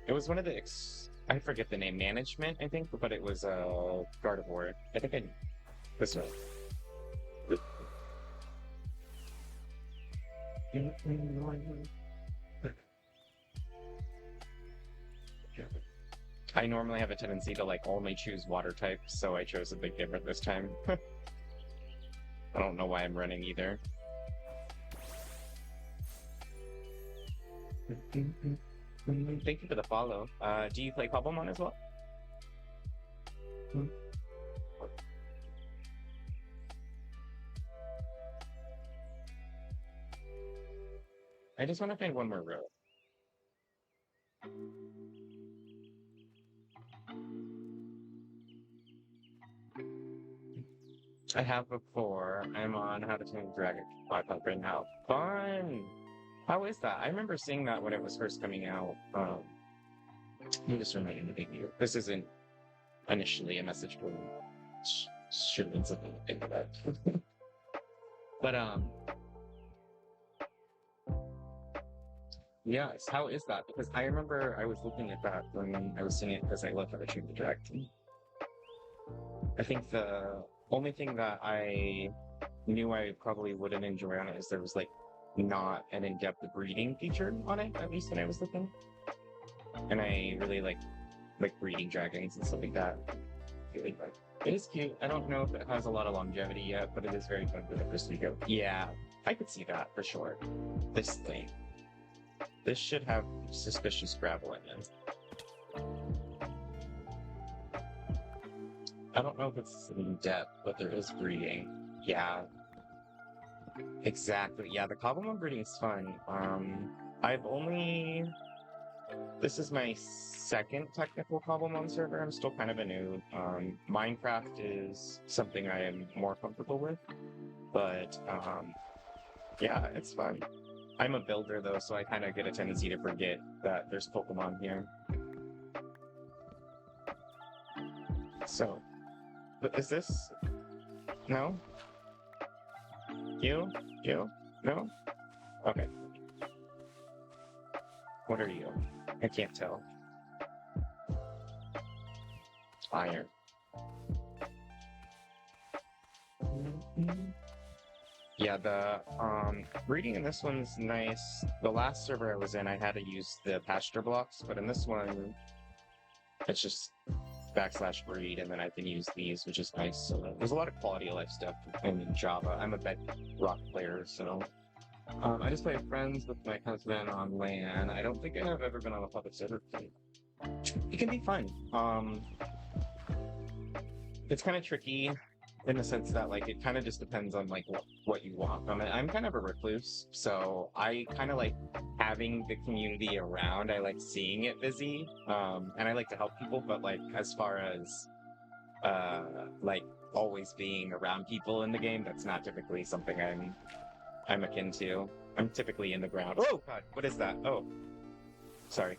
it was one of the I forget the name, management, I think, but it was Gardevoir. I think this one. I normally have a tendency to like only choose water types, so I chose a big different this time. I don't know why I'm running either. Thank you for the follow. Do you play Cobblemon as well? I just want to find one more row. I have before. I'm on How to Train a Dragon 500 now. Fun! How is that? I remember seeing that when it was first coming out. I'm just reminding you. This isn't initially a message for should mean something to think about. But yes, how is that? Because I remember I was looking at that when I was seeing it because I love How to Train the Dragon. I think the only thing that I knew I probably wouldn't enjoy on it is there was like not an in-depth breeding feature on it, at least when I was looking. And I really like breeding dragons and stuff like that. It is cute. I don't know if it has a lot of longevity yet, but it is very fun for the first week. Yeah, I could see that for sure. This thing. This should have suspicious gravel in it. I don't know if it's in depth, but there is breeding. Yeah. Exactly. Yeah, the Cobblemon breeding is fun. This is my second technical Cobblemon server. I'm still kind of a noob. Minecraft is something I am more comfortable with, but yeah, it's fun. I'm a builder though, so I kind of get a tendency to forget that there's Pokemon here. So, but is this? No? You? No? Okay. What are you? I can't tell. Iron. Yeah, the reading in this one's nice. The last server I was in, I had to use the pasture blocks, but in this one, it's just /breed, and then I can use these, which is nice. So there's a lot of quality of life stuff in Java. I'm a Bedrock player, so I just play with friends with my husband on LAN. I don't think I have ever been on a public server. It can be fun. It's kind of tricky in the sense that like it kind of just depends on like what you want from it. I'm kind of a recluse, so I kind of like having the community around. I like seeing it busy, and I like to help people. But like as far as like always being around people in the game, that's not typically something I'm akin to. I'm typically in the ground. Oh God, what is that? Oh, sorry.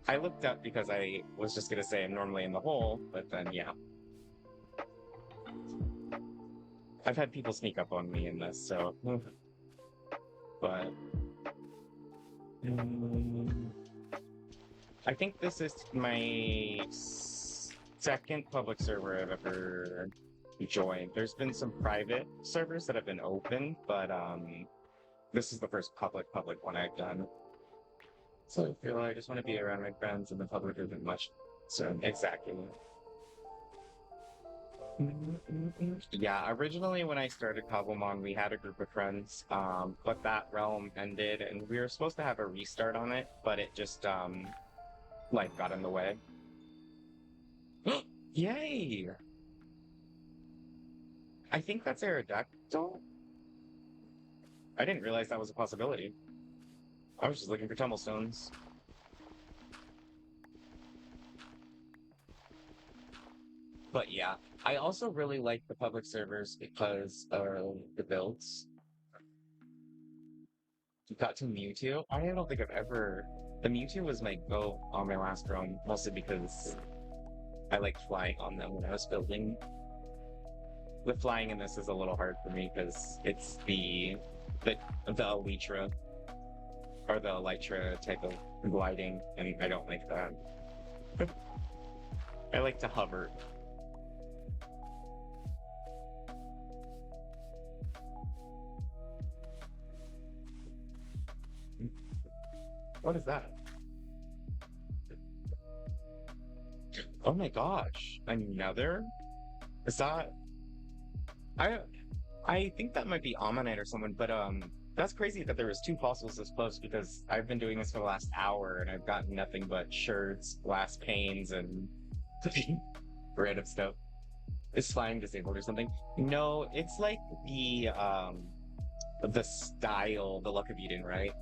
I looked up because I was just gonna say I'm normally in the hole, but then yeah. I've had people sneak up on me in this, so but I think this is my second public server I've ever joined. There's been some private servers that have been open, but this is the first public one I've done. So I feel like I just want to be around my friends, and the public isn't much. So exactly. Yeah, originally when I started Cobblemon, we had a group of friends, but that realm ended, and we were supposed to have a restart on it, but it just like got in the way. Yay! I think that's Aerodactyl. I didn't realize that was a possibility. I was just looking for tumblestones. But yeah, I also really like the public servers because of the builds. Got to Mewtwo. I don't think I've ever... The Mewtwo was my go on my last run, mostly because I like flying on them when I was building. The flying in this is a little hard for me because it's the Elytra. or the elytra type of gliding, and I don't like that. I like to hover. What is that? Oh my gosh, another? Is that... I think that might be Ammonite or someone, but that's crazy that there was 2 fossils this close because I've been doing this for the last hour and I've gotten nothing but sherds, glass panes, and random stuff. Is flying disabled or something? No, it's like the style, the Luck of Eden, right?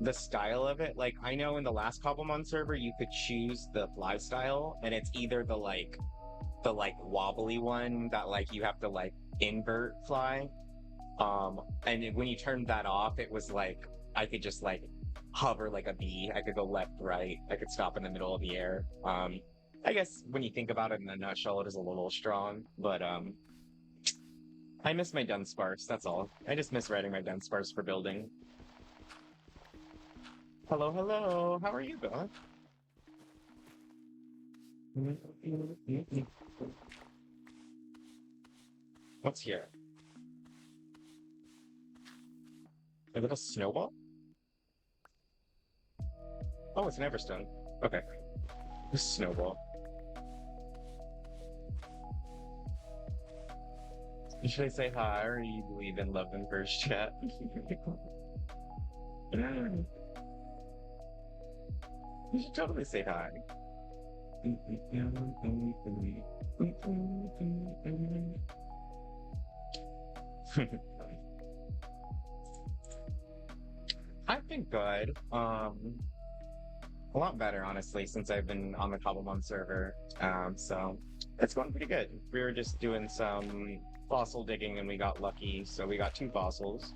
The style of it, like I know in the last Cobblemon server you could choose the fly style, and it's either the wobbly one that like you have to like invert fly. And when you turned that off, it was like I could just like hover like a bee. I could go left, right. I could stop in the middle of the air. I guess when you think about it in a nutshell, it is a little strong, but I miss my Dunsparce, that's all. I just miss riding my Dunsparce for building. Hello, hello. How are you, Bella? What's here? A little snowball? Oh, it's an Everstone. Okay. Snowball. Should I say hi, or you believe in love and first chat? You should totally say hi. I've been good. A lot better, honestly, since I've been on the Cobblemon server. So it's going pretty good. We were just doing some fossil digging and we got lucky, so we got 2 fossils.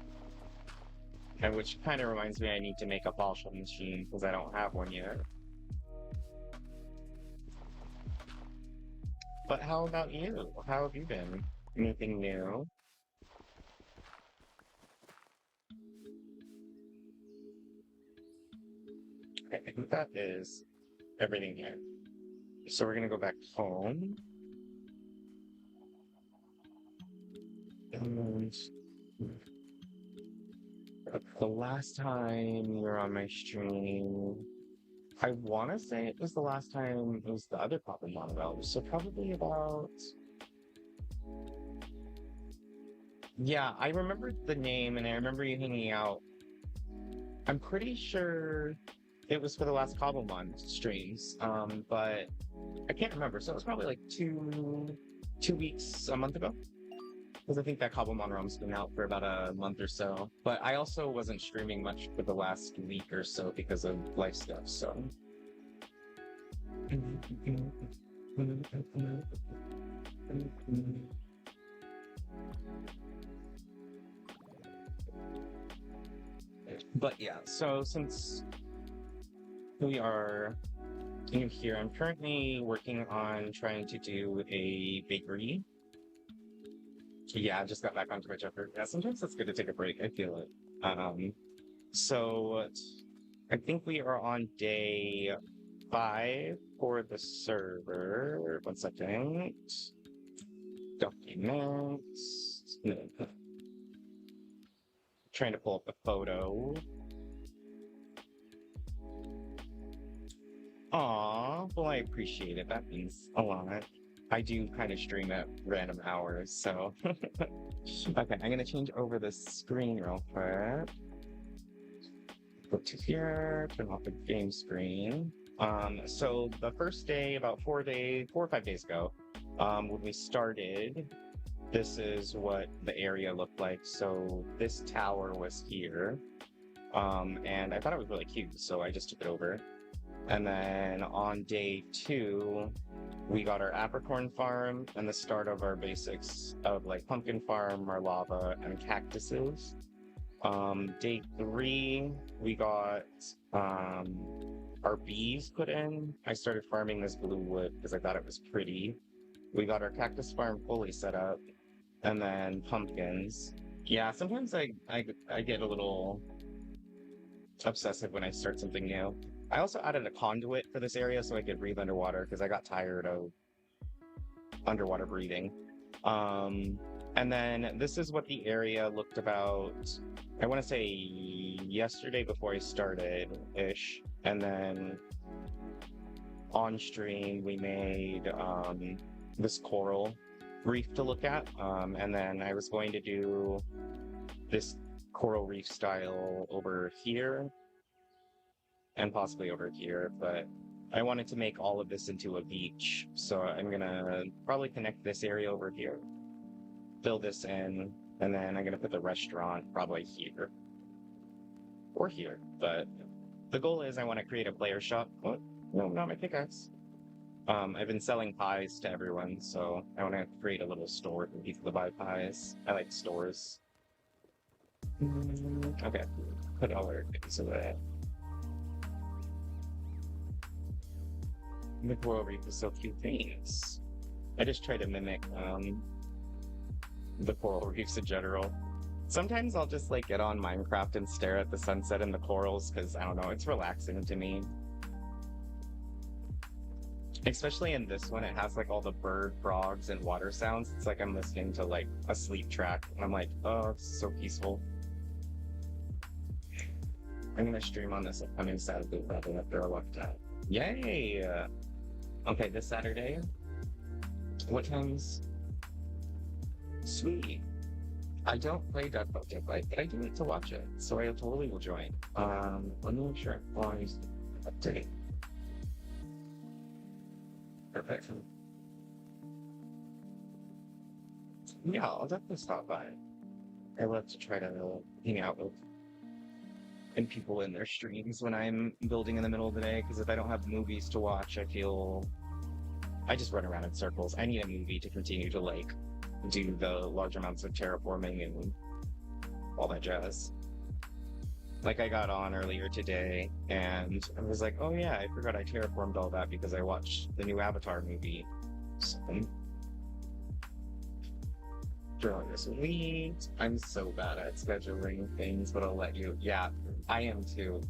And which kind of reminds me I need to make a fossil machine, because I don't have one yet. But how about you? How have you been? Anything new? I think that is everything here. So we're gonna go back home. And the last time you were on my stream, I want to say it was the last time it was the other Cobblemon realm, so probably about... Yeah, I remember the name and I remember you hanging out. I'm pretty sure it was for the last Cobblemon streams, but I can't remember, so it was probably like 2 weeks, a month ago. Because I think that Cobblemon realm's been out for about a month or so. But I also wasn't streaming much for the last week or so because of life stuff, so... But yeah, so since we are new here, I'm currently working on trying to do a bakery. Yeah, I just got back onto my chapter. Yeah, sometimes it's good to take a break. I feel it. So I think we are on day 5 for the server. 1 second. Documents. No. Trying to pull up a photo. Aw, well, I appreciate it. That means a lot. I do kind of stream at random hours, so... Okay, I'm gonna change over the screen real quick. Go to here, turn off the game screen. So the first day, about 4 or 5 days ago, when we started, this is what the area looked like. So this tower was here, and I thought it was really cute, so I just took it over. And then on day 2, we got our apricorn farm and the start of our basics of like pumpkin farm, our lava, and cactuses. Day 3, we got our bees put in. I started farming this blue wood because I thought it was pretty. We got our cactus farm fully set up, and then pumpkins. Yeah, sometimes I get a little obsessive when I start something new. I also added a conduit for this area so I could breathe underwater because I got tired of underwater breathing. And then this is what the area looked about, I want to say yesterday before I started-ish. And then on stream, we made this coral reef to look at. And then I was going to do this coral reef style over here and possibly over here, but I wanted to make all of this into a beach. So I'm gonna probably connect this area over here, fill this in, and then I'm gonna put the restaurant probably here or here. But the goal is I want to create a player shop. Oh, no, not my pickaxe. I've been selling pies to everyone, so I want to create a little store for people to buy pies. I like stores. Okay, put all our things away. The coral reef is so cute. Thanks. I just try to mimic the coral reefs in general. Sometimes I'll just like get on Minecraft and stare at the sunset and the corals because I don't know, it's relaxing to me. Especially in this one, it has like all the bird, frogs, and water sounds. It's like I'm listening to like a sleep track. And I'm like, oh, it's so peaceful. I'm gonna stream on this upcoming Saturday probably after a long time. Yay! Okay, this Saturday. What times? Sweet. I don't play Dead by Daylight, but I do like to watch it, so I totally will join. Let me make sure I always update. Perfect. Yeah, I'll definitely stop by. I love to try to hang out with and people in their streams when I'm building in the middle of the day, because if I don't have movies to watch, I just run around in circles. I need a movie to continue to like do the large amounts of terraforming and all that jazz. Like I got on earlier today and I was like, oh yeah, I forgot I terraformed all that because I watched the new Avatar movie. So, sweet. I'm so bad at scheduling things, but I'll let you. Yeah, I am too.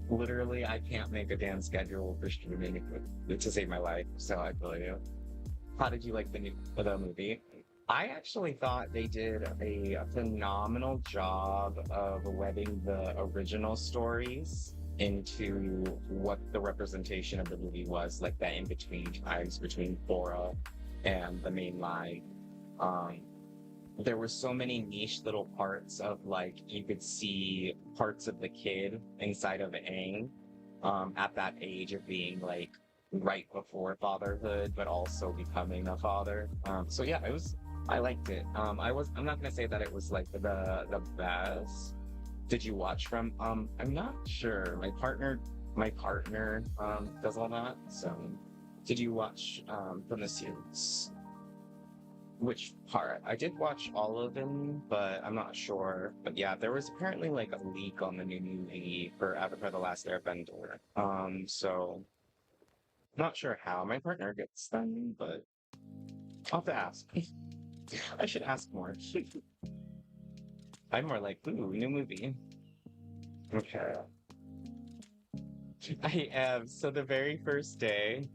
Literally, I can't make a damn schedule for streaming to save my life, so I feel you. How did you like the movie? I actually thought they did a phenomenal job of wedding the original stories into what the representation of the movie was, like that in-between times between Korra and the main line. There were so many niche little parts of like, you could see parts of the kid inside of Aang at that age of being like right before fatherhood, but also becoming a father. So yeah, I liked it. I'm not gonna say that it was like the best. Did you watch from? I'm not sure. My partner does all that. So, did you watch from the series? Which part? I did watch all of them, but I'm not sure. But yeah, there was apparently like a leak on the new movie for Avatar: The Last Airbender. So not sure how my partner gets them, but I'll have to ask. I should ask more. I'm more like, ooh, new movie. Okay. I am. So the very first day,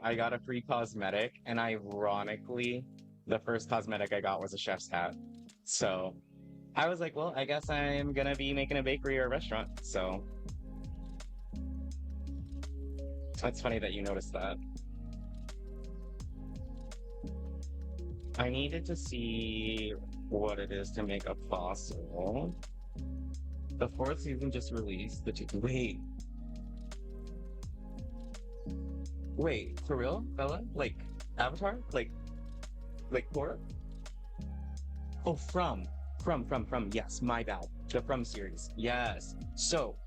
I got a free cosmetic, and ironically, the first cosmetic I got was a chef's hat. So I was like, well, I guess I'm gonna be making a bakery or a restaurant. So it's funny that you noticed that. I needed to see what it is to make a fossil. The 4th season just released. Wait, for real, Bella? Like Avatar? Like Korra? Oh, from. Yes, my bad. The From series. Yes. So,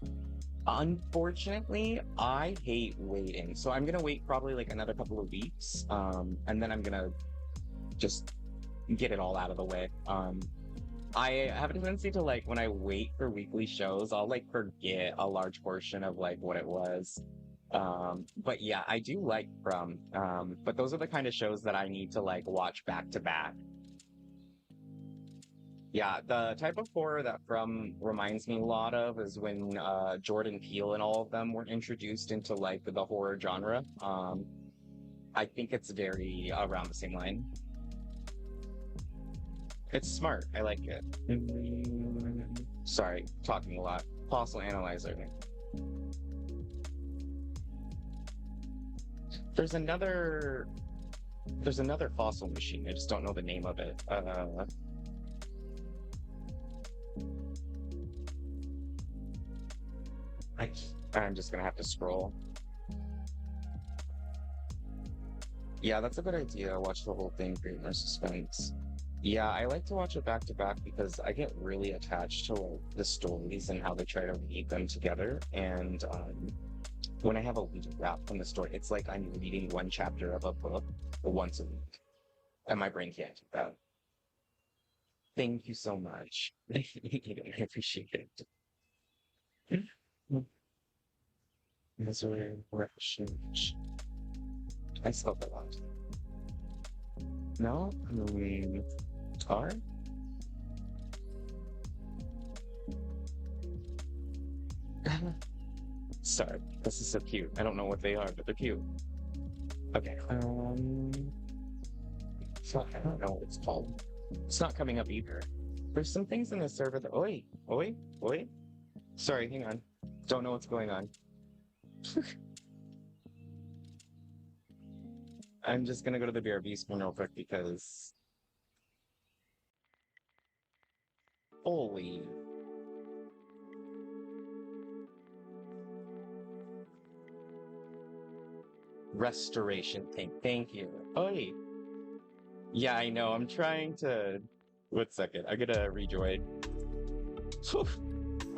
unfortunately, I hate waiting. So I'm gonna wait probably like another couple of weeks, and then I'm gonna just get it all out of the way. I have a tendency to like, when I wait for weekly shows, I'll like forget a large portion of like what it was. But yeah, I do like From, but those are the kind of shows that I need to like watch back to back. Yeah, the type of horror that From reminds me a lot of is when Jordan Peele and all of them were introduced into like the horror genre. I think it's very around the same line. It's smart. I like it. Sorry, talking a lot. Fossil analyzer. There's another fossil machine. I just don't know the name of it. I'm just gonna have to scroll. Yeah, that's a good idea. Watch the whole thing, create more suspense. Yeah, I like to watch it back to back because I get really attached to like the stories and how they try to weave them together. And when I have a week wrap from the story, it's like I'm reading one chapter of a book once a week, and my brain can't do that. Thank you so much. I appreciate it. Missouri Refuge. I spelled that wrong. No? Tar? Sorry, this is so cute. I don't know what they are, but they're cute. Okay. I don't know what it's called. It's not coming up either. There's some things in the server that. Oi! Oi! Oi! Sorry, hang on. Don't know what's going on. I'm just gonna go to the BRB spawn real quick because. Holy. Restoration thing. Thank you. Oi! Yeah, I know. I'm trying to. One second. I gotta rejoin.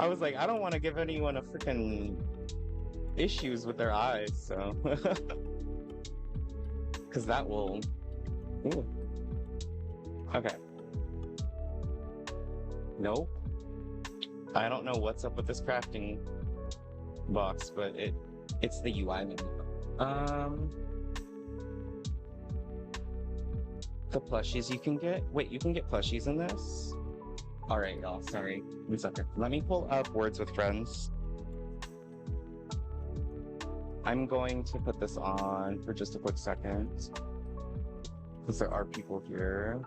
I was like, I don't want to give anyone a freaking issues with their eyes, so. Because that will. Ooh. Okay. Nope. I don't know what's up with this crafting box, but it's the UI menu. The plushies you can get. Wait, you can get plushies in this? All right, y'all. Sorry. One second. Let me pull up Words with Friends. I'm going to put this on for just a quick second because there are people here.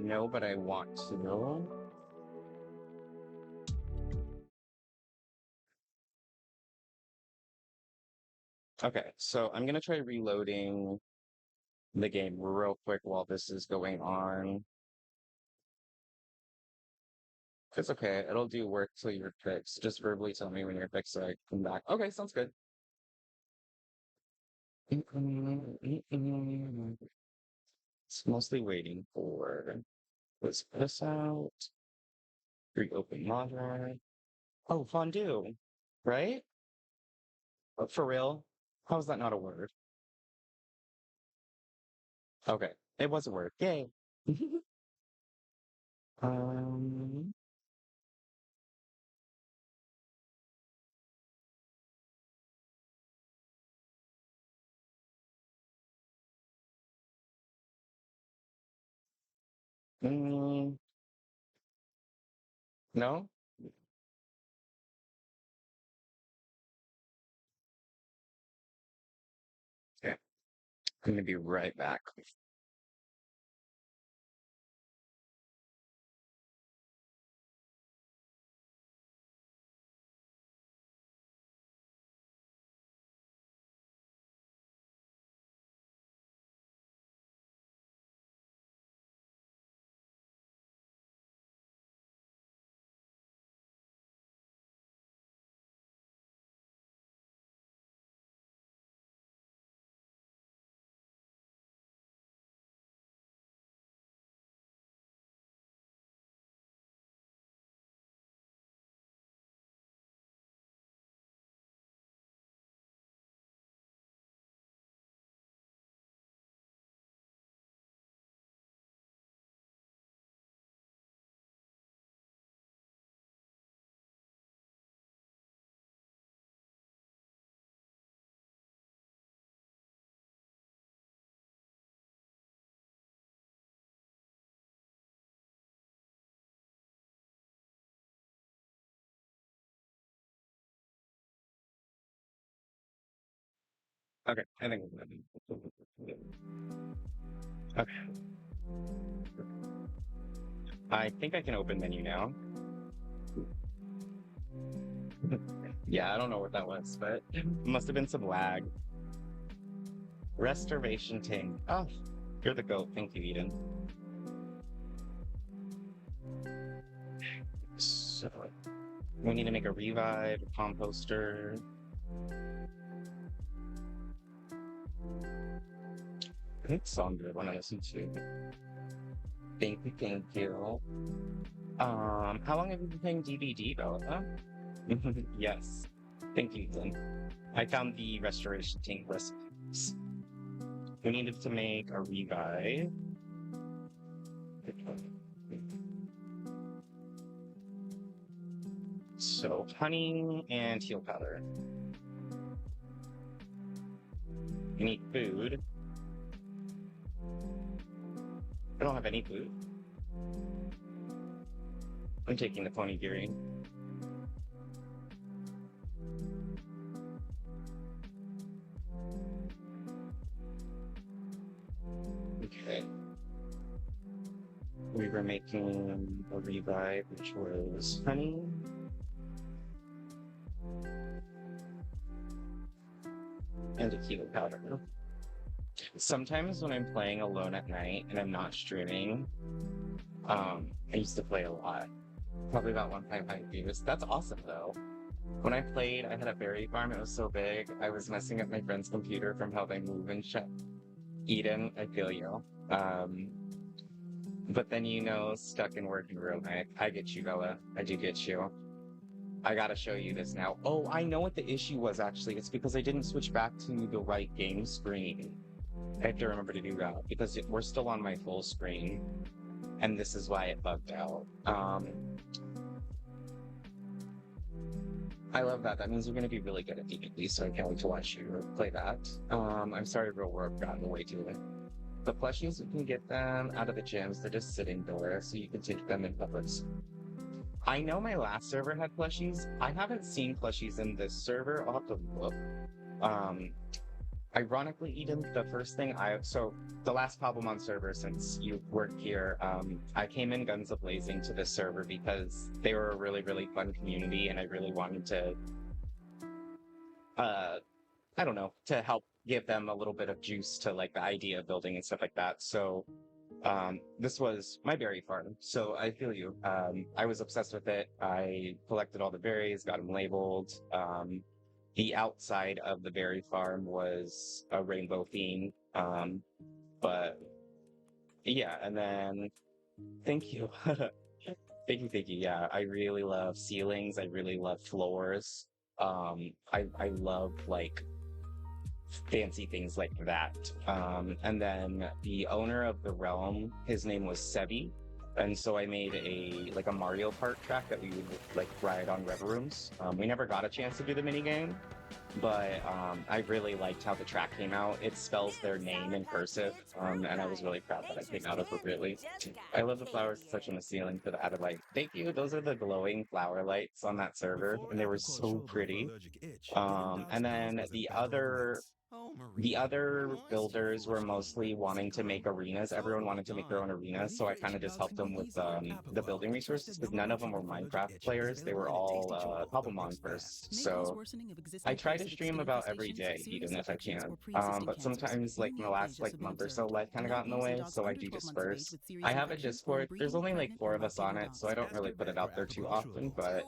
No, but I want to. Okay, so I'm gonna try reloading the game real quick while this is going on. It's okay, it'll do work till you're fixed. Just verbally tell me when you're fixed so I can come back. Okay, sounds good. It's mostly waiting for. Let's put this out. Reopen modern. Oh, fondue, right? For real? How is that not a word? Okay, it was a word. Yay. um. mm, no. Okay, I'm gonna be right back. Okay, I think we're good. Okay. I think I can open menu now. Yeah, I don't know what that was, but it must have been some lag. Restoration tank. Oh, you're the goat. Thank you, Eden. So, we need to make a revive, a composter. I think song good when I listen to. Thank you, thank you. How long have you been playing DVD, Bella? Yes. Thank you, Ethan. I found the restoration tank recipes. We needed to make a revive. So, honey and heal powder. We need food. I don't have any food. I'm taking the pony gearing. Okay. We were making a revive, which was honey. And a heal powder. Sometimes when I'm playing alone at night and I'm not streaming, I used to play a lot. Probably about 1.5 views. That's awesome though. When I played, I had a berry farm. It was so big. I was messing up my friend's computer from how they move and shit. Eden, I feel you. But then, you know, stuck in work and real life. I get you, Bella. I do get you. I gotta show you this now. Oh, I know what the issue was actually. It's because I didn't switch back to the right game screen. I have to remember to do that because we're still on my full screen. And this is why it bugged out. I love that. That means we're going to be really good at DPD, so I can't wait to watch you play that. I'm sorry real work got in the way too late. The plushies, you can get them out of the gyms. They're just sitting there, so you can take them in Publix. I know my last server had plushies. I haven't seen plushies in this server. I'll have to look. Ironically, Eden, the first thing so the last Cobblemon server since you worked here, I came in guns a-blazing to this server because they were a really, really fun community and I really wanted to, I don't know, to help give them a little bit of juice to like the idea of building and stuff like that. So this was my berry farm, so I feel you. I was obsessed with it. I collected all the berries, got them labeled. The outside of the berry farm was a rainbow theme. But yeah, and then thank you. Thank you. Yeah, I really love ceilings. I really love floors. I love like fancy things like that. And then the owner of the realm, his name was Sebi. And so I made a Mario Kart track that we would like ride on Rev Rooms. We never got a chance to do the minigame, but I really liked how the track came out. It spells their name in cursive, and I was really proud that it came out appropriately. I love the flowers touching the ceiling for the added light. Thank you. Those are the glowing flower lights on that server, and they were so pretty. And then the other builders were mostly wanting to make arenas. Everyone wanted to make their own arenas, so I kind of just helped them with the building resources, because none of them were Minecraft players. They were all Cobblemon first. So I try to stream about every day, even if I can. But sometimes, like in the last month or so, life kind of got in the way, so I do disperse. I have a Discord. There's only 4 of us on it, so I don't really put it out there too often, but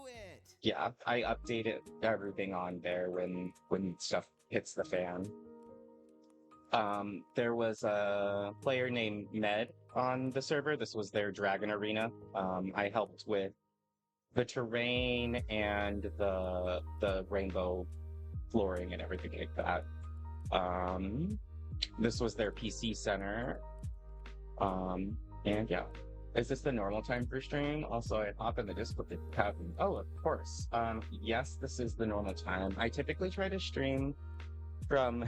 yeah, I update everything on there when stuff hits the fan. There was a player named Med on the server. This was their Dragon Arena. I helped with the terrain and the rainbow flooring and everything like that. This was their PC center. And yeah. Is this the normal time for stream? Also, I hop in the Discord to have... Oh, of course. Yes, this is the normal time. I typically try to stream from...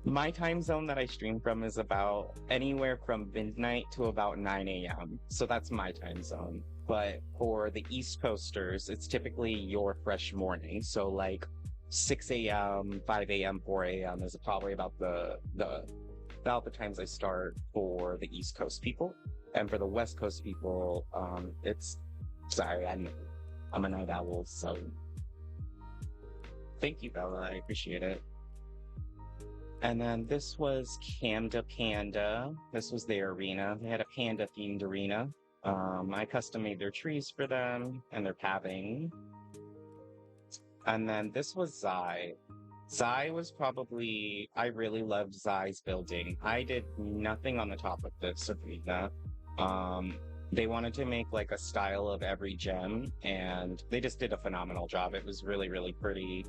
My time zone that I stream from is about anywhere from midnight to about 9 a.m. So that's my time zone. But for the East Coasters, it's typically your fresh morning. So 6 a.m., 5 a.m., 4 a.m. is probably about the times I start for the East Coast people. And for the West Coast people, it's sorry, I'm a night owl, so thank you, Bella. I appreciate it. And then this was Camda Panda. This was their arena. They had a panda themed arena. I custom made their trees for them and their pathing. And then this was Zai. Zai was probably, I really loved Zai's building. I did nothing on the top of this arena. They wanted to make like a style of every gem, and they just did a phenomenal job. It was really, really pretty.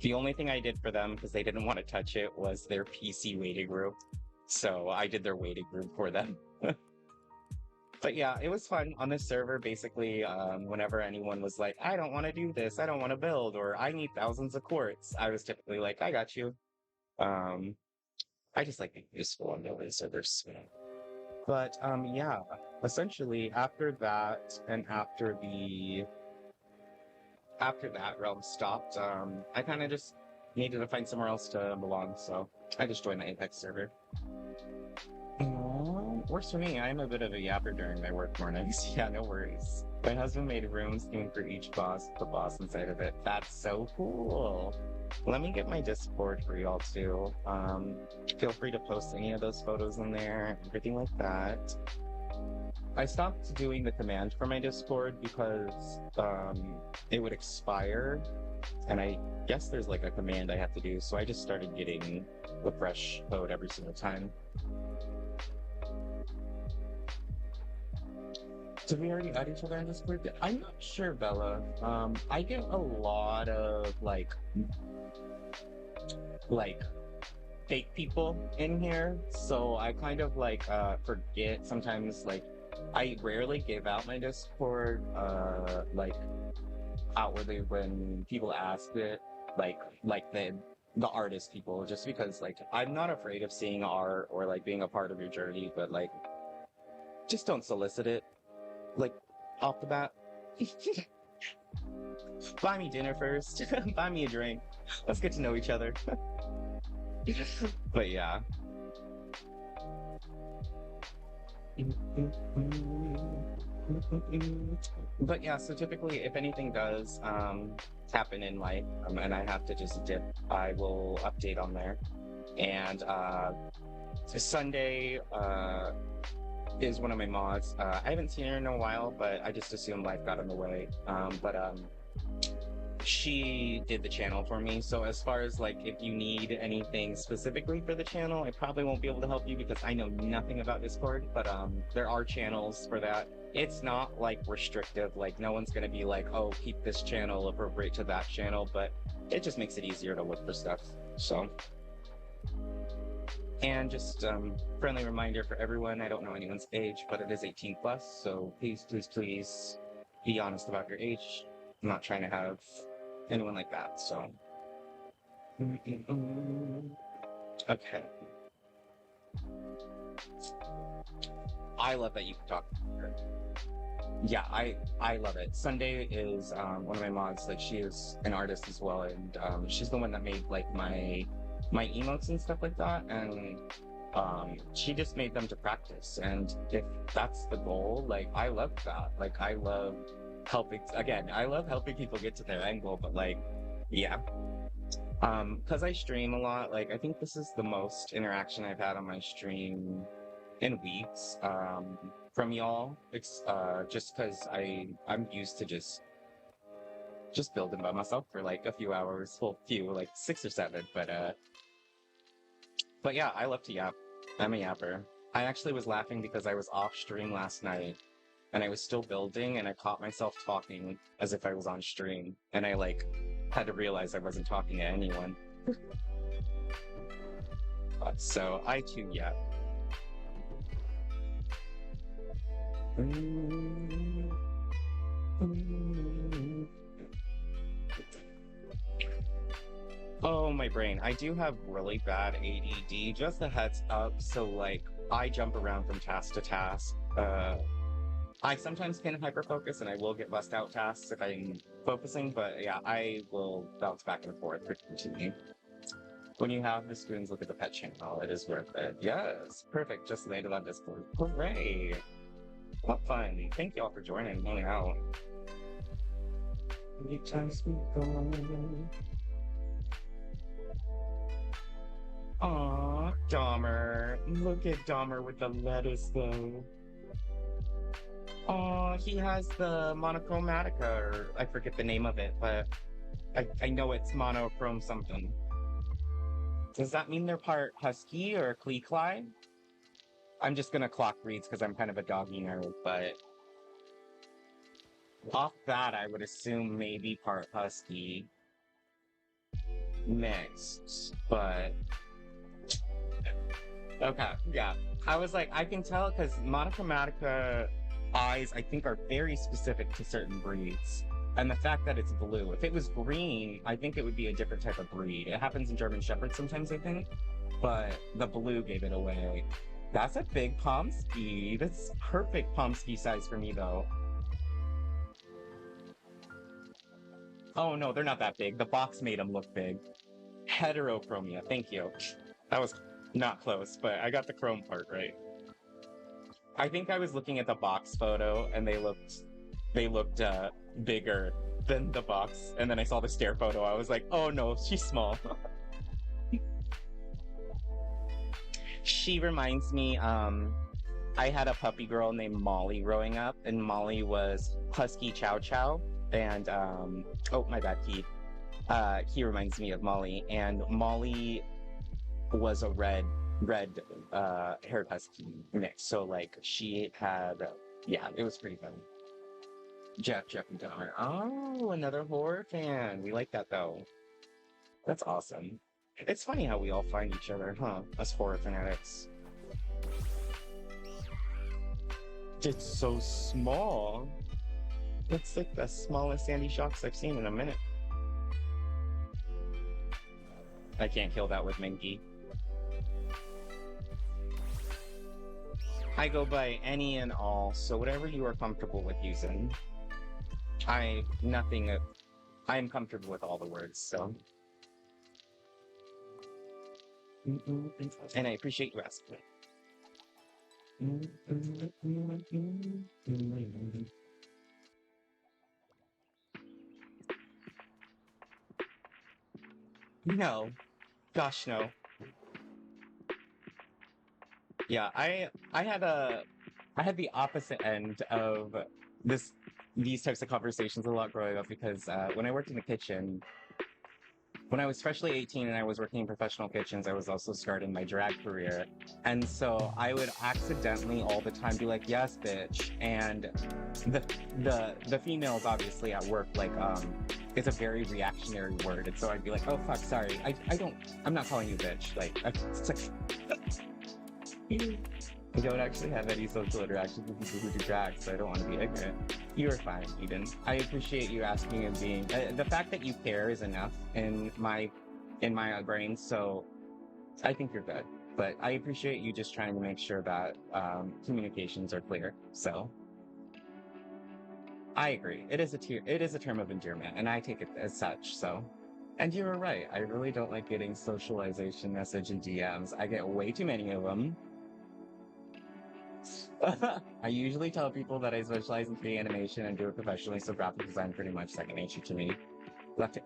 The only thing I did for them, because they didn't want to touch it, was their PC waiting room. So I did their waiting room for them. But yeah, it was fun on this server. Basically, whenever anyone was like, I don't want to do this, I don't want to build, or I need thousands of quartz, I was typically like, I got you. I just like being useful on the servers. But yeah, essentially after that and after that realm stopped, I kind of just needed to find somewhere else to belong, so I just joined the Apex server. Works for me. I'm a bit of a yapper during my work mornings. Yeah, no worries. My husband made rooms themed for each boss, the boss inside of it. That's so cool. Let me get my Discord for y'all too. Feel free to post any of those photos in there, everything like that. I stopped doing the command for my Discord because it would expire, and I guess there's like a command I have to do, so I just started getting the fresh code every single time. Did we already add each other on Discord? I'm not sure, Bella. I get a lot of like fake people in here, so I kind of like forget sometimes. Like I rarely give out my Discord like outwardly when people ask it, like the artist people, just because like I'm not afraid of seeing art or like being a part of your journey, but like just don't solicit it like off the bat. Buy me dinner first. Buy me a drink. Let's get to know each other. But yeah. But yeah, so typically if anything does happen in life and I have to just dip, I will update on there. And Sunday is one of my mods. I haven't seen her in a while, but I just assumed life got in the way. She did the channel for me, so as far as like if you need anything specifically for the channel, I probably won't be able to help you because I know nothing about Discord, but there are channels for that. It's not like restrictive, like no one's gonna be like, oh, keep this channel appropriate to that channel, but it just makes it easier to look for stuff. So, and just friendly reminder for everyone, I don't know anyone's age, but it is 18 plus, so please be honest about your age. I'm not trying to have anyone like that, so. Okay. I love that you can talk to her. Yeah, I love it. Sunday is one of my mods. Like, she is an artist as well, and she's the one that made like my emotes and stuff like that, and she just made them to practice. And if that's the goal, like I love that. Like I love helping people get to their end goal, but like, yeah. Because I stream a lot, like I think this is the most interaction I've had on my stream in weeks from y'all. It's just because I'm used to just building by myself for like a few hours, like 6 or 7, but yeah, I love to yap. I'm a yapper. I actually was laughing because I was off stream last night and I was still building and I caught myself talking as if I was on stream, and I like had to realize I wasn't talking to anyone. So I too yap. Oh, my brain. I do have really bad ADD, just a heads up. So like I jump around from task to task. I sometimes can hyper-focus and I will get bust out tasks if I'm focusing, but yeah, I will bounce back and forth between. When you have the spoons, look at the pet channel. It is worth it. Yes, perfect. Just landed on Discord. Hooray! What fun. Thank y'all for joining, hanging out. Aww, Dahmer. Look at Dahmer with the lettuce, though. Aw, he has the monochromatica, or I forget the name of it, but I know it's monochrome something. Does that mean they're part husky or Klee-Kly? I'm just gonna clock breeds because I'm kind of a doggy nerd, but off that I would assume maybe part husky mixed, but okay, yeah. I was like, I can tell because monochromatica eyes, I think, are very specific to certain breeds. And the fact that it's blue, if it was green, I think it would be a different type of breed. It happens in German Shepherds sometimes, I think, but the blue gave it away. That's a big Pomsky. That's perfect Pomsky size for me, though. Oh no, they're not that big. The box made them look big. Heterochromia, thank you. That was not close, but I got the chrome part right. I think I was looking at the box photo and they looked bigger than the box, and then I saw the stare photo. I was like, oh no, she's small. She reminds me, I had a puppy girl named Molly growing up, and Molly was Husky Chow Chow, and oh my bad, he reminds me of Molly, and Molly was a red haired husky mix, so like she had, yeah, it was pretty funny. Jeff and Dahmer. Oh, another horror fan. We like that though. That's awesome. It's funny how we all find each other, huh? Us horror fanatics. It's so small. It's like the smallest Sandy Shocks I've seen in a minute. I can't kill that with Minky. I go by any and all, so whatever you are comfortable with using. I'm comfortable with all the words, so. And I appreciate you asking. No. Gosh, no. Yeah, I had the opposite end of these types of conversations a lot growing up because when I worked in the kitchen, when I was freshly 18 and I was working in professional kitchens, I was also starting my drag career. And so I would accidentally all the time be like, yes, bitch. And the females obviously at work, like, it's a very reactionary word. And so I'd be like, oh, fuck, sorry. I'm not calling you bitch. Like, it's like, I don't actually have any social interactions with people who do drag, so I don't want to be ignorant. You're fine, Eden. I appreciate you asking and being. The fact that you care is enough in my brain, so I think you're good. But I appreciate you just trying to make sure that communications are clear. So I agree. It is a term of endearment, and I take it as such. So, and you were right. I really don't like getting socialization message and DMs. I get way too many of them. I usually tell people that I specialize in 3D animation and do it professionally, so graphic design pretty much second nature to me.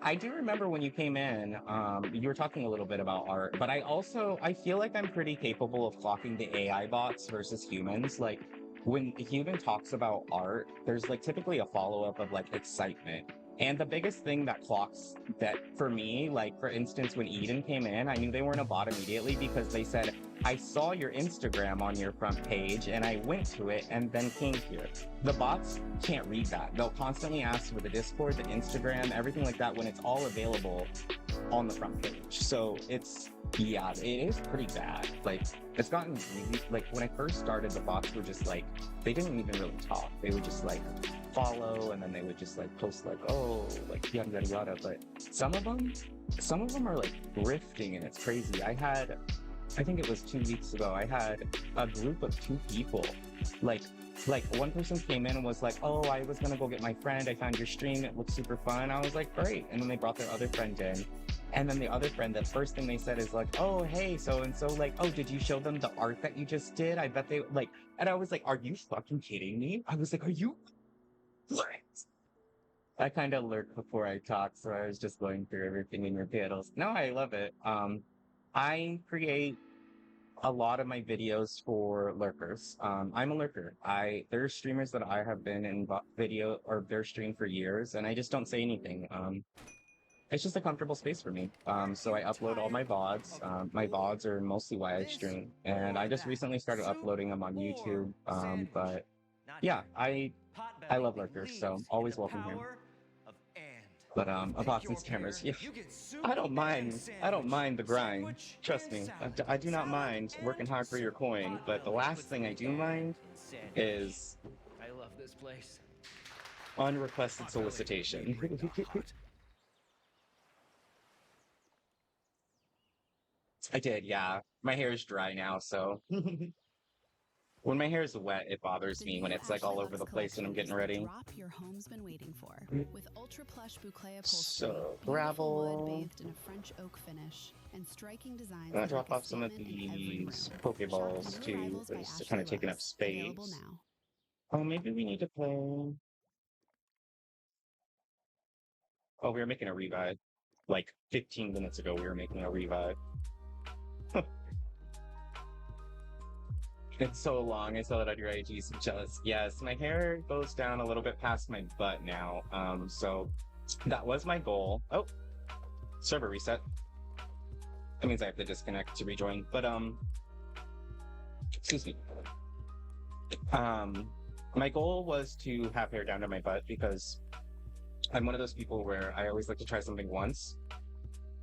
I do remember when you came in, you were talking a little bit about art, but I feel like I'm pretty capable of clocking the AI bots versus humans. Like, when a human talks about art, there's like typically a follow-up of like excitement. And the biggest thing that clocks that for me, like for instance, when Eden came in, I knew they weren't a bot immediately because they said, I saw your Instagram on your front page and I went to it and then came here. The bots can't read that. They'll constantly ask for the Discord, the Instagram, everything like that when it's all available on the front page. So it's, yeah, it is pretty bad. Like, it's gotten really, like when I first started, the bots were just like, they didn't even really talk. They would just like follow and then they would just like post like, oh, like yada yada yada. But some of them are like grifting and it's crazy. I think it was 2 weeks ago, I had a group of 2 people like like one person came in and was like, oh, I was gonna go get my friend, I found your stream, it looks super fun. I was like, great. And then they brought their other friend in. And then the other friend, the first thing they said is like, oh, hey, so and so, like, oh, did you show them the art that you just did? I bet they like, and I was like, are you fucking kidding me? I was like, are you? I kind of lurked before I talked, so I was just going through everything in your panels. No, I love it. I create a lot of my videos for lurkers. I'm a lurker. There's streamers that I have been in video or their stream for years, and I just don't say anything. It's just a comfortable space for me. So I upload all my VODs. My VODs are mostly why I stream, and I just recently started uploading them on YouTube. But yeah, I love lurkers, so always welcome here. But Aboxing's cameras, yeah, I don't mind the grind. Trust me, I do not mind working hard for your coin. But the last thing I do mind is I love this place. unrequested solicitation. I did, yeah. My hair is dry now, so when my hair is wet, it bothers me when it's like all over the place and I'm getting ready. Drop your home's been waiting for with ultra plush boucle upholstery, So beautiful gravel. wood bathed in a French oak finish, and striking designs. I'm gonna that drop make a off some of statement in every these room. Pokeballs Shop too, New Arrivals by because they're Ashley kind of taking up Lewis, space. available now. Oh, maybe we need to play. Oh, we were making a revive. Like 15 minutes ago, we were making a revive. It's so long. I saw that on your IG. So jealous. Yes, my hair goes down a little bit past my butt now. So that was my goal. Oh, server reset. That means I have to disconnect to rejoin. But excuse me. My goal was to have hair down to my butt because I'm one of those people where I always like to try something once.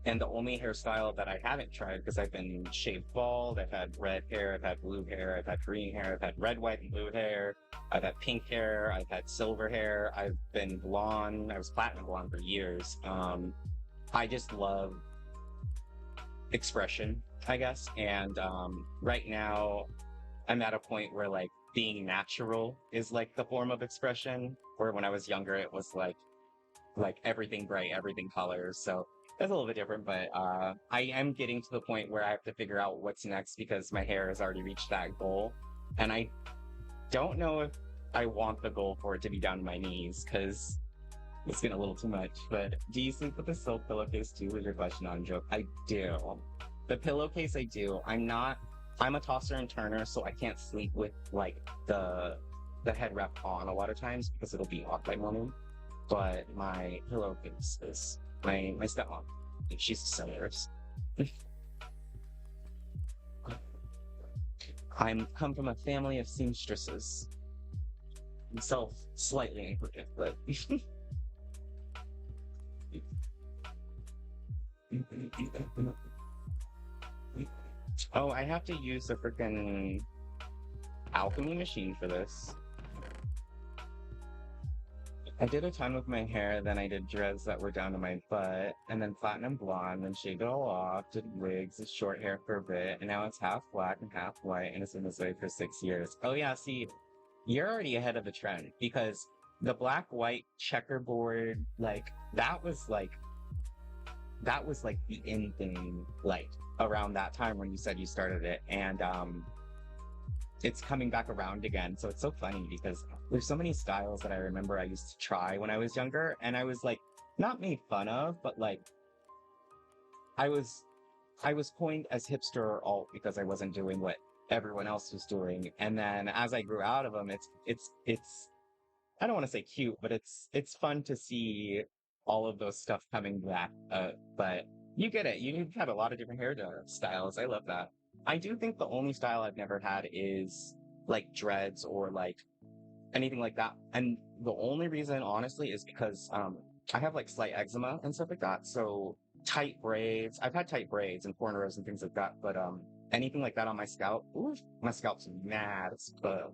And the only hairstyle that I haven't tried, because I've been shaved bald, I've had red hair, I've had blue hair, I've had green hair, I've had red, white, and blue hair, I've had pink hair, I've had silver hair, I've been blonde, I was platinum blonde for years. I just love expression, I guess. And right now, I'm at a point where like being natural is like the form of expression, where when I was younger, it was like everything bright, everything colors. So that's a little bit different, but I am getting to the point where I have to figure out what's next because my hair has already reached that goal. And I don't know if I want the goal for it to be down to my knees because it's getting a little too much. But do you sleep with a silk pillowcase too? Was your question on joke? I do. The pillowcase I do. I'm a tosser and turner, so I can't sleep with like the head wrap on a lot of times because it'll be off by morning. But my pillowcase is my stepmom. She's a seamstress. I come from a family of seamstresses. Myself slightly included, but oh, I have to use the freaking alchemy machine for this. I did a ton with my hair, then I did dreads that were down to my butt, and then platinum blonde, then shaved it all off, did wigs, and short hair for a bit, and now it's half black and half white, and it's been this way for 6 years. Oh yeah, see, you're already ahead of the trend, because the black-white checkerboard, like, that was like the in thing, like, around that time when you said you started it, and it's coming back around again. So it's so funny because there's so many styles that I remember I used to try when I was younger, and I was like not made fun of, but like I was coined as hipster or alt because I wasn't doing what everyone else was doing. And then as I grew out of them, it's I don't want to say cute, but it's fun to see all of those stuff coming back. But you get it. You've had a lot of different hair styles. I love that. I do think the only style I've never had is like dreads or like anything like that. And the only reason, honestly, is because I have like slight eczema and stuff like that. So tight braids, I've had tight braids and cornrows and things like that. But anything like that on my scalp, ooh, my scalp's mad as fuck.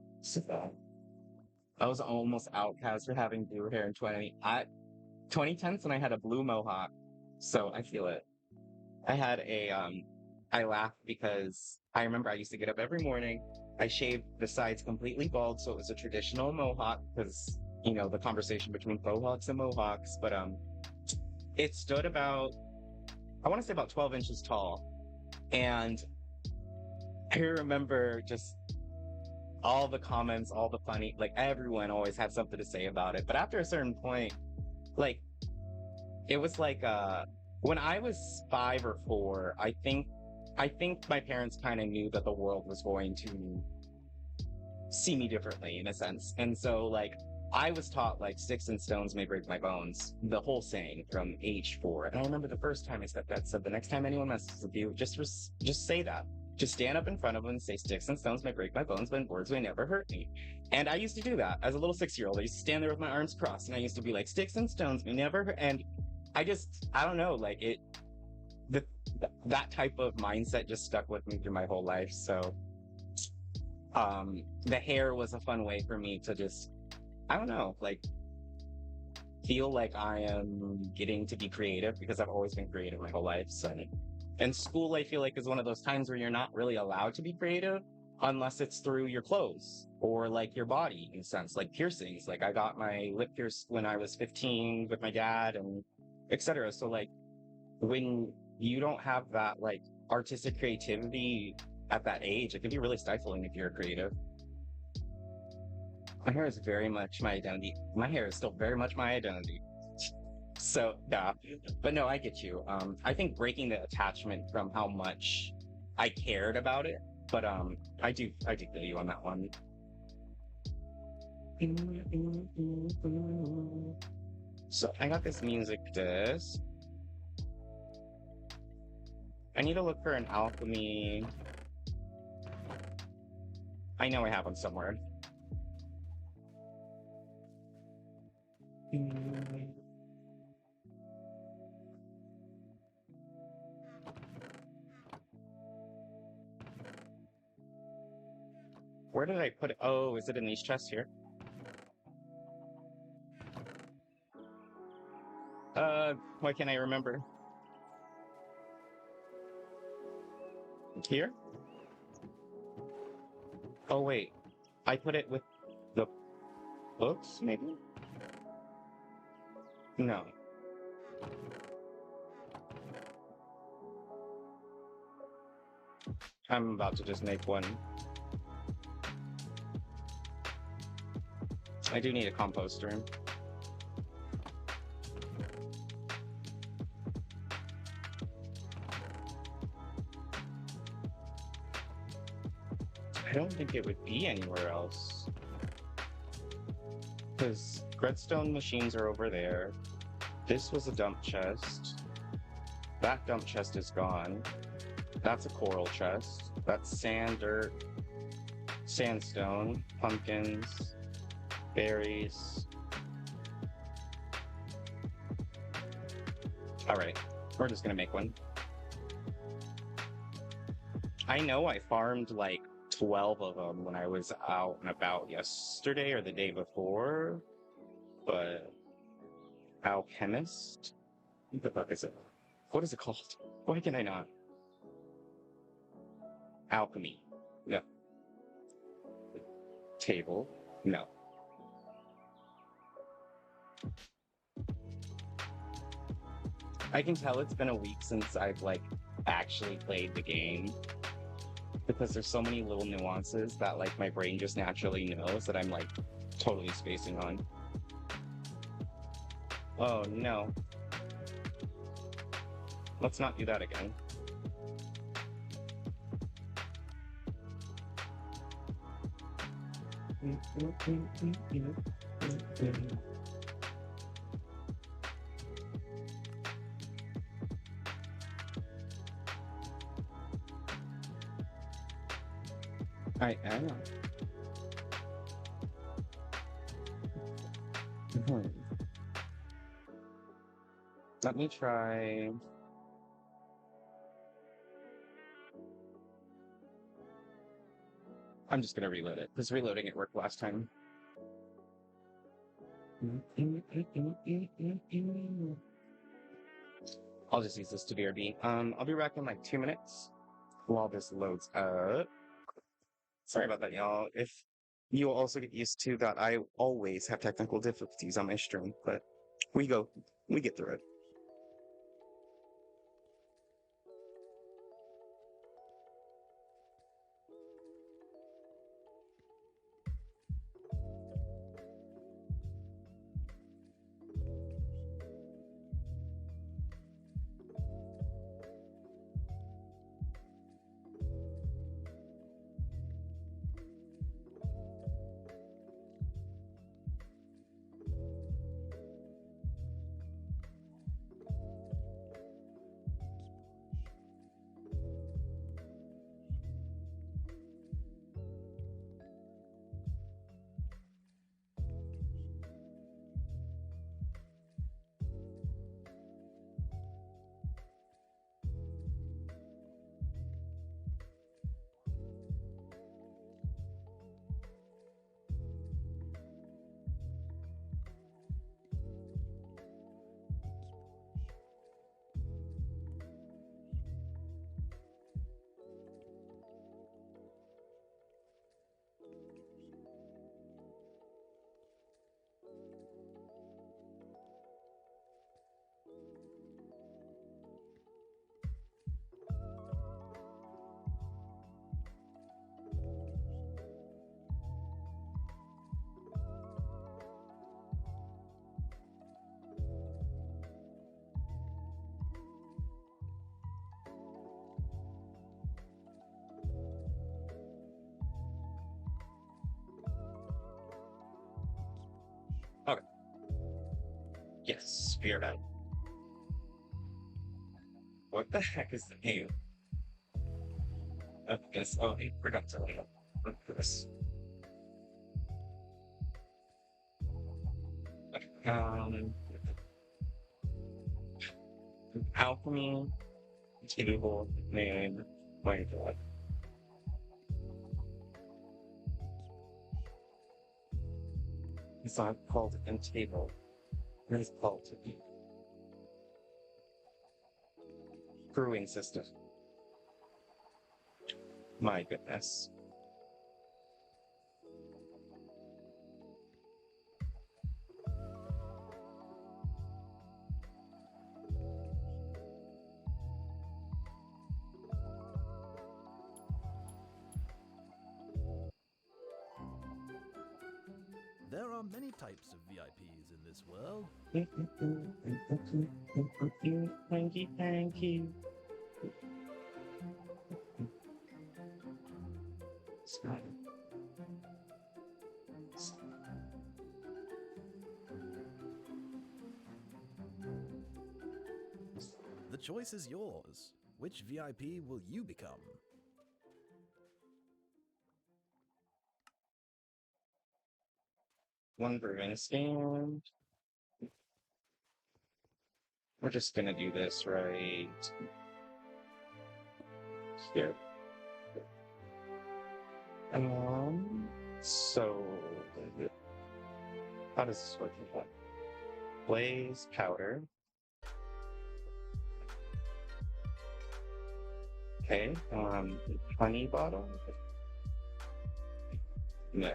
I was almost outcast for having blue hair in 2010s, and I had a blue mohawk. So I feel it. I had I laughed because I remember I used to get up every morning I shaved the sides completely bald, so it was a traditional mohawk because, you know, the conversation between faux hawks and mohawks. But it stood about, I want to say about 12 inches tall. And I remember just all the comments, all the funny, like everyone always had something to say about it. But after a certain point, like, it was like when I was 5 or 4, I think my parents kind of knew that the world was going to see me differently in a sense. And so like I was taught like sticks and stones may break my bones, the whole saying from age 4. And I remember the first time I said that, said the next time anyone messes with you, just say that. Just stand up in front of them and say sticks and stones may break my bones, but words may never hurt me. And I used to do that as a little 6-year-old. I used to stand there with my arms crossed and I used to be like, sticks and stones may never hurt. And I don't know, like that type of mindset just stuck with me through my whole life. So the hair was a fun way for me to just, I don't know, like feel like I am getting to be creative because I've always been creative my whole life. So, and school, I feel like, is one of those times where you're not really allowed to be creative unless it's through your clothes or like your body in a sense, like piercings. Like I got my lip pierced when I was 15 with my dad and etc. So like when you don't have that like artistic creativity at that age, it can be really stifling if you're a creative. My hair is very much my identity. My hair is still very much my identity. So yeah, but no, I get you. I think breaking the attachment from how much I cared about it, but I do feel you on that one. So I got this music disc. I need to look for an alchemy. I know I have them somewhere. Where did I put it? Oh, is it in these chests here? Why can't I remember? Here? Oh, wait. I put it with the books, maybe? No. I'm about to just make one. I do need a composter. I don't think it would be anywhere else. Because redstone machines are over there. This was a dump chest. That dump chest is gone. That's a coral chest. That's sand, dirt, sandstone, pumpkins, berries. Alright, we're just gonna make one. I know I farmed like 12 of them when I was out and about yesterday or the day before, but alchemist? What the fuck is it? What is it called? Why can I not? Alchemy. No. Table. No. I can tell it's been a week since I've like actually played the game because there's so many little nuances that like my brain just naturally knows that I'm like totally spacing on. Oh no. Let's not do that again. I am. Let me try. I'm just gonna reload it, because reloading it worked last time. I'll just use this to BRB. I'll be back in like 2 minutes while this loads up. Sorry about that, y'all. If you will also get used to that, I always have technical difficulties on my stream, but we get through it. Okay. Yes, we are done. What the heck is the name of this? Oh, I forgot to look for this. Alchemy table name. My God. It's not called a table. It is called a brewing system. My goodness. There are many types of VIPs in this world. Thank you. The choice is yours. Which VIP will you become? One brewing stand. We're just gonna do this right here. So how does this work? Blaze powder. Okay, honey bottle. No,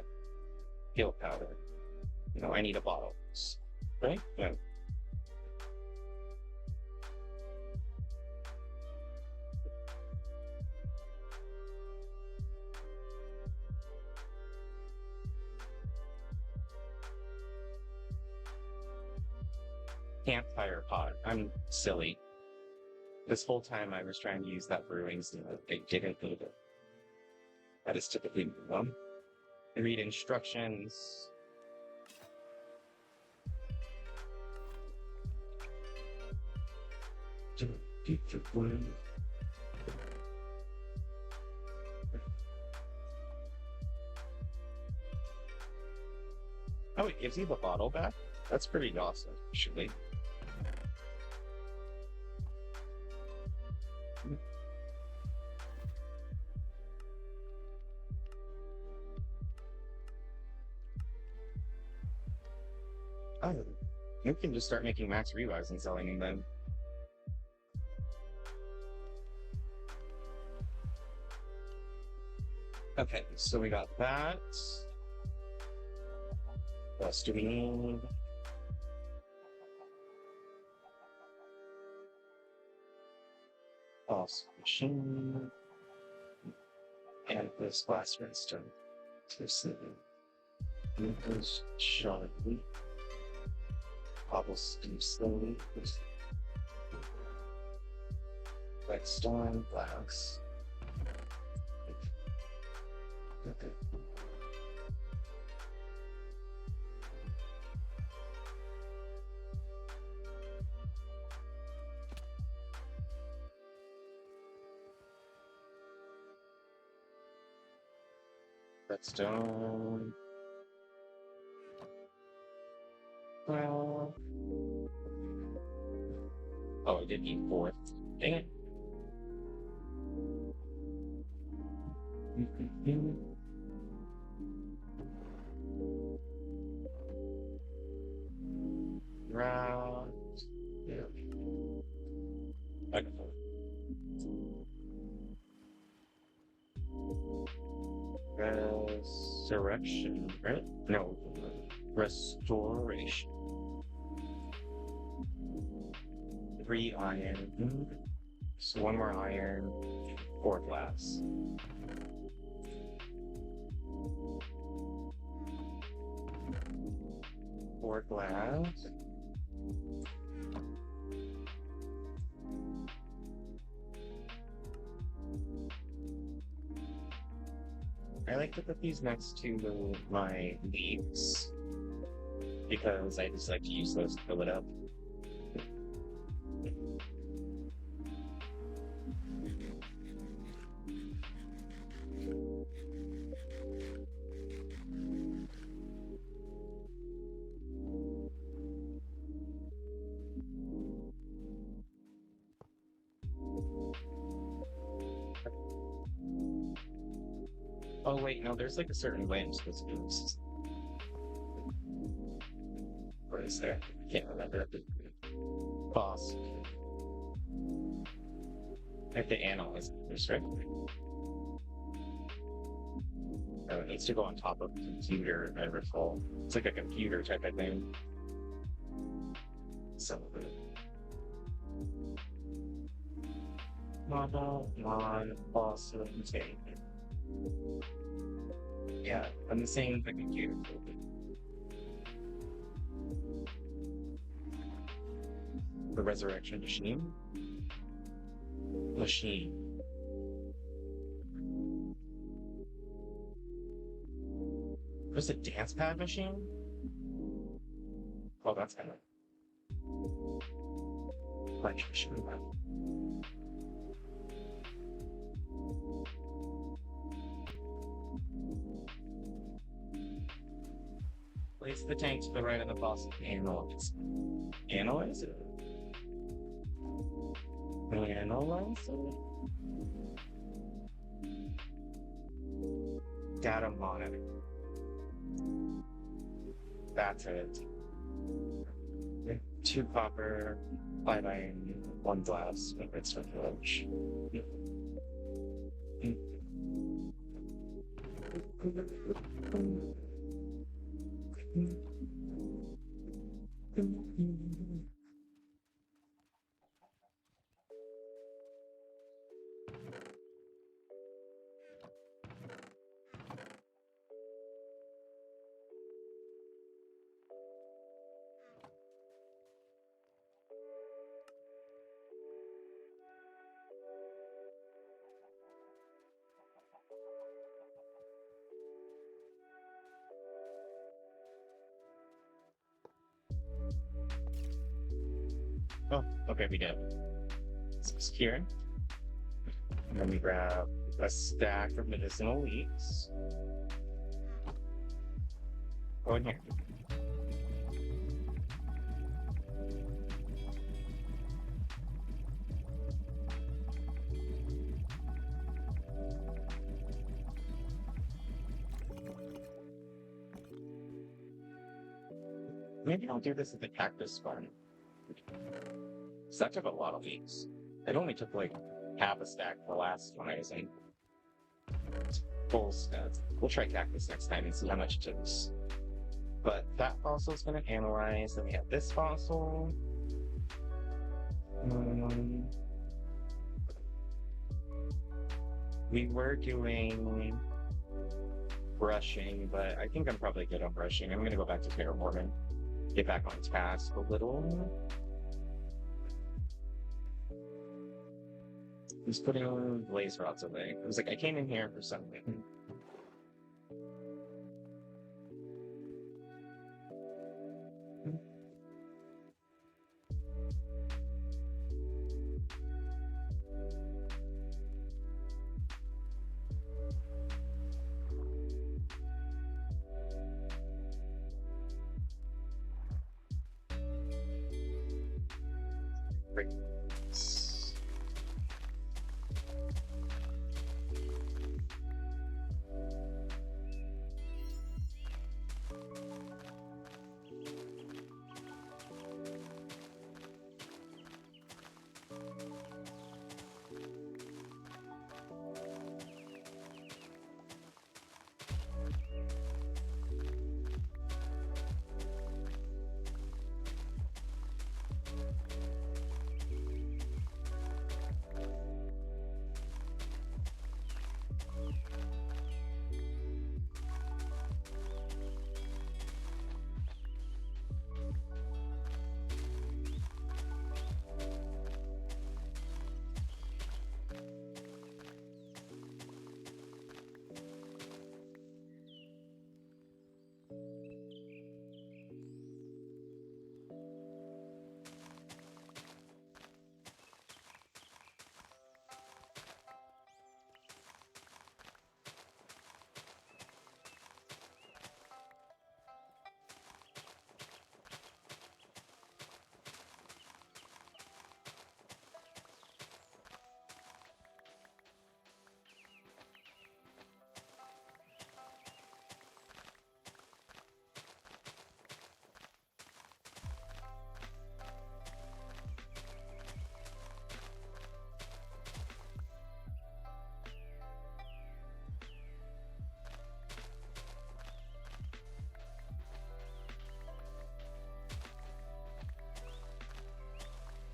peel powder. No, I need a bottle, right? No. Campfire pot. I'm silly. This whole time I was trying to use that brewing stand. I didn't need it. That is typically them. Read instructions. Oh, it gives you the bottle back? That's pretty awesome, actually. Oh, you can just start making max revives and selling them then. Okay, so we got that. What else do we need? Awesome machine. And this glass redstone. This is sharply. Cobblestone slowly. Redstone, glass. Okay. Redstone. Well. Oh, I did need 4. Dang it. Round. Yeah. Okay. Resurrection, right? No. Restoration. 3 iron. So 1 more iron, 4 glass. Four glass. I like to put these next to my leaves because I just like to use those to fill it up. Oh wait, no, there's like a certain way I'm supposed to do this. What is there? I can't remember. Boss. I have to analyze this, right? Oh, it needs to go on top of the computer, if I recall. It's like a computer type of thing. Some of it. Model, boss, okay. Yeah, I'm the same with the computer. The resurrection machine? Machine. There's a dance pad machine? Oh, that's kind of... Punch machine. Place the tank to the right of the boss. Analyze. Analyze it? Analyze it? Data monitor. That's it. 2 copper, 5 iron, 1 glass, and redstone village. Oh, okay, we did. It's here. And then we grab a stack of medicinal leaves. Go in here. Maybe I'll do this at the cactus farm. So that took a lot of leaves. It only took like half a stack the last one I was in. full step. We'll try cactus next time and see how much it does. But that fossil is going to analyze. Then we have this fossil. We were doing brushing, but I think I'm probably good on brushing. I'm going to go back to terraforming. Get back on task a little. Just putting blaze rods away. It was like I came in here for something. Great.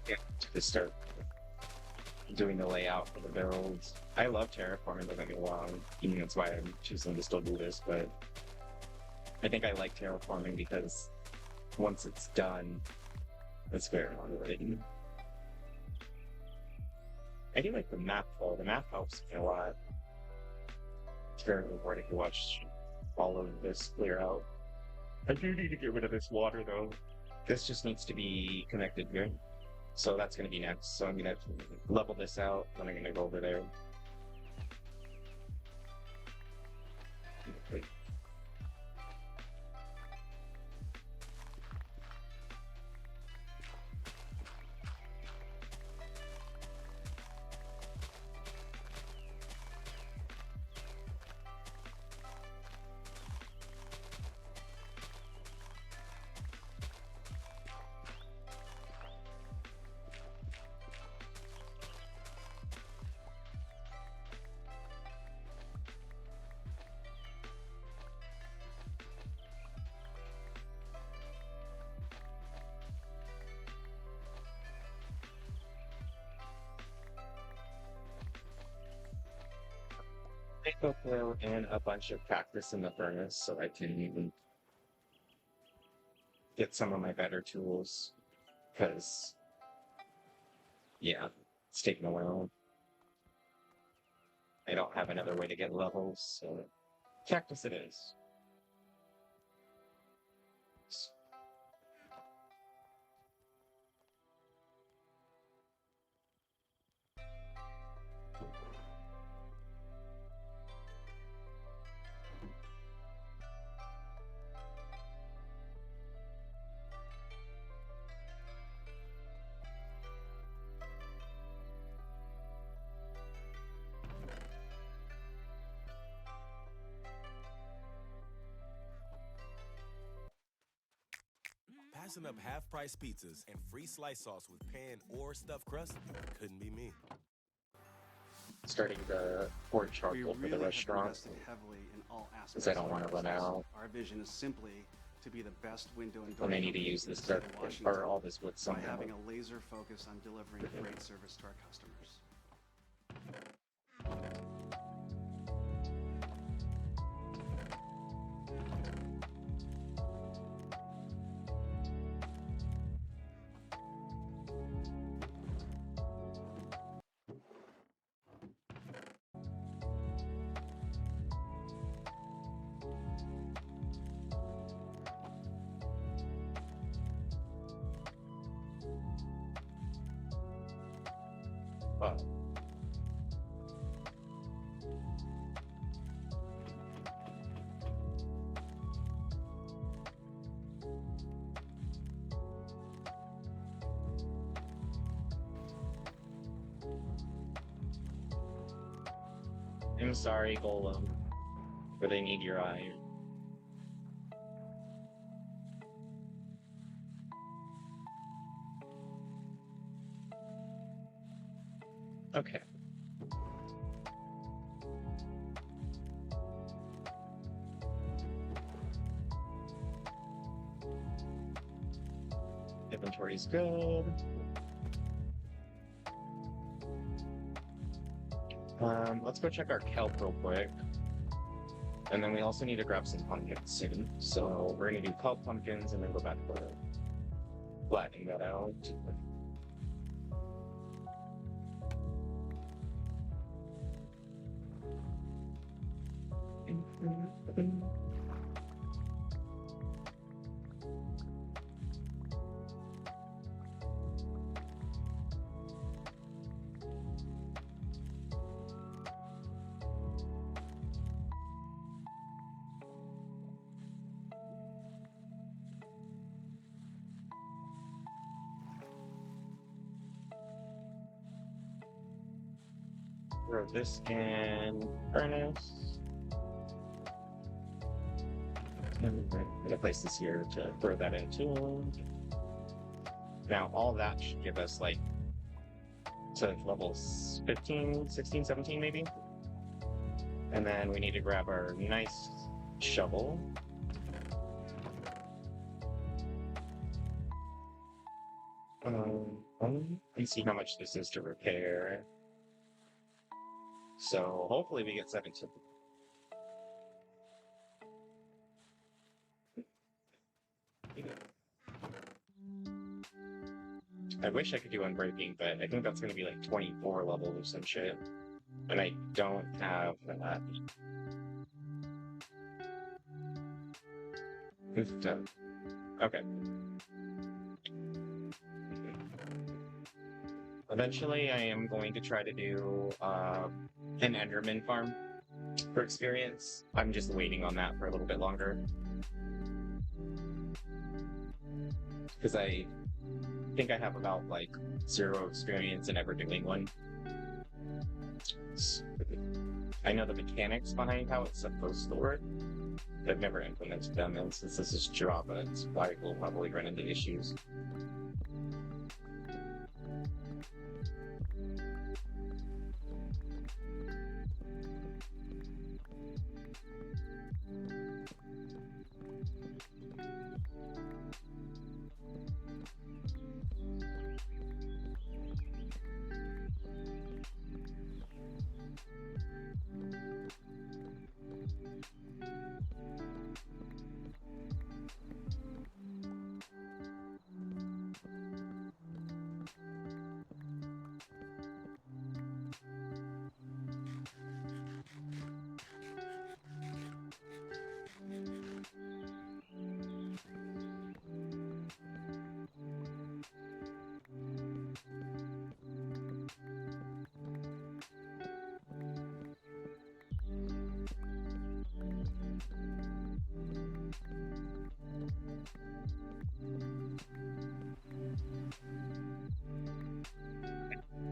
Yeah, to start doing the layout for the builds. I love terraforming, don't get me wrong. Even that's why I'm choosing to still do this, but I think I like terraforming because once it's done, it's very motivating. I do like the map though. The map helps me a lot. It's very rewarding to watch all of this clear out. I do need to get rid of this water though. This just needs to be connected here. So that's going to be next. So I'm going to level this out, then I'm going to go over there. I will throw in a bunch of cactus in the furnace so I can even get some of my better tools. Because, yeah, it's taking a while. I don't have another way to get levels, so cactus it is. Passing up half-price pizzas and free slice sauce with pan or stuffed crust couldn't be me. starting to pour We charcoal for really the have restaurant. invested heavily in all aspects Because I don't of want our to run business. out. Our vision is simply to be the best window and door When I need to company use in this the state of dark Washington or all this wood by somehow. having a laser focus on delivering great service to our customers. Wow. I'm sorry, Golem, but they need your eye. Okay. Inventory's good. Let's go check our kelp real quick. And then we also need to grab some pumpkins soon. So we're gonna do kelp pumpkins and then go back to flattening that out. Throw this in furnace. And we're gonna place this here to throw that into. Now all that should give us like to levels 15, 16, 17 maybe. And then we need to grab our nice shovel. And see how much this is to repair. So hopefully we get 17. I wish I could do unbreaking, but I think that's going to be like 24 level or some shit. And I don't have that. Okay. Eventually, I am going to try to do an Enderman farm for experience. I'm just waiting on that for a little bit longer. Because I think I have about like 0 experience in ever doing one. I know the mechanics behind how it's supposed to work. I've never implemented them, and since this is Java, it's why we'll probably run into issues.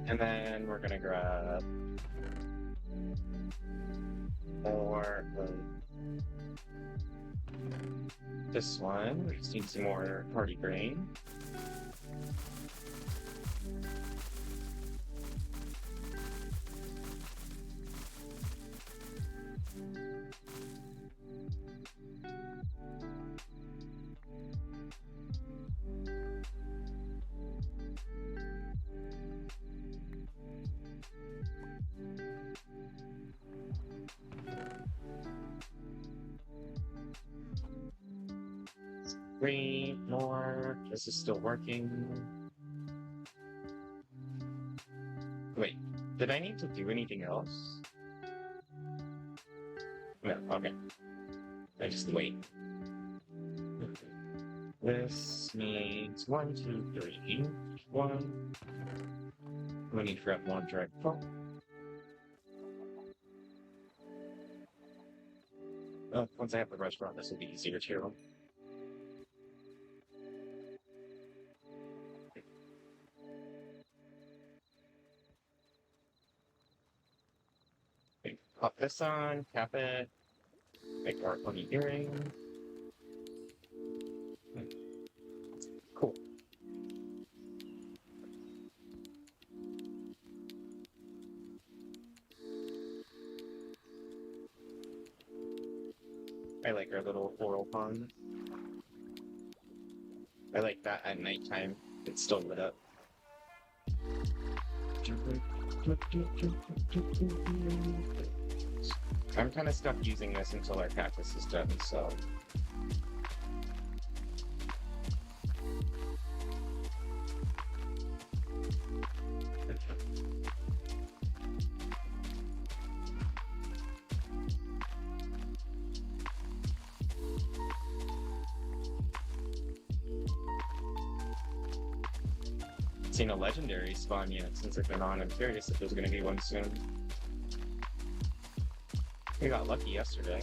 And then we're gonna grab more of this one. We just need some more party grain. Three more. This is still working. Wait, did I need to do anything else? No, okay. I just wait. This needs 1, 2, 3. 1. We need to grab one drag phone. Once I have the restaurant, this will be easier too. Okay, pop this on, cap it, make our funny earring. Cool. I like our little oral pond. I like that at nighttime. It's still lit up. I'm kind of stuck using this until our cactus is done, so. Seen a legendary spawn yet since I've been on. I'm curious if there's going to be one soon. We got lucky yesterday.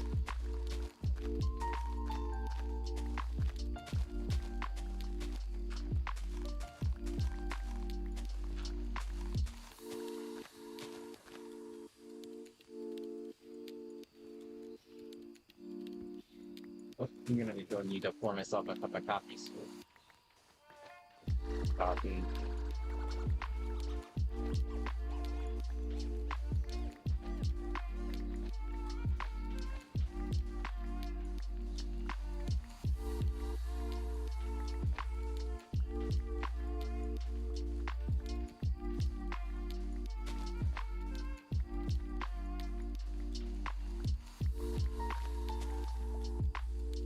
Oh, I'm gonna go need to pour myself a cup of coffee soon. Coffee.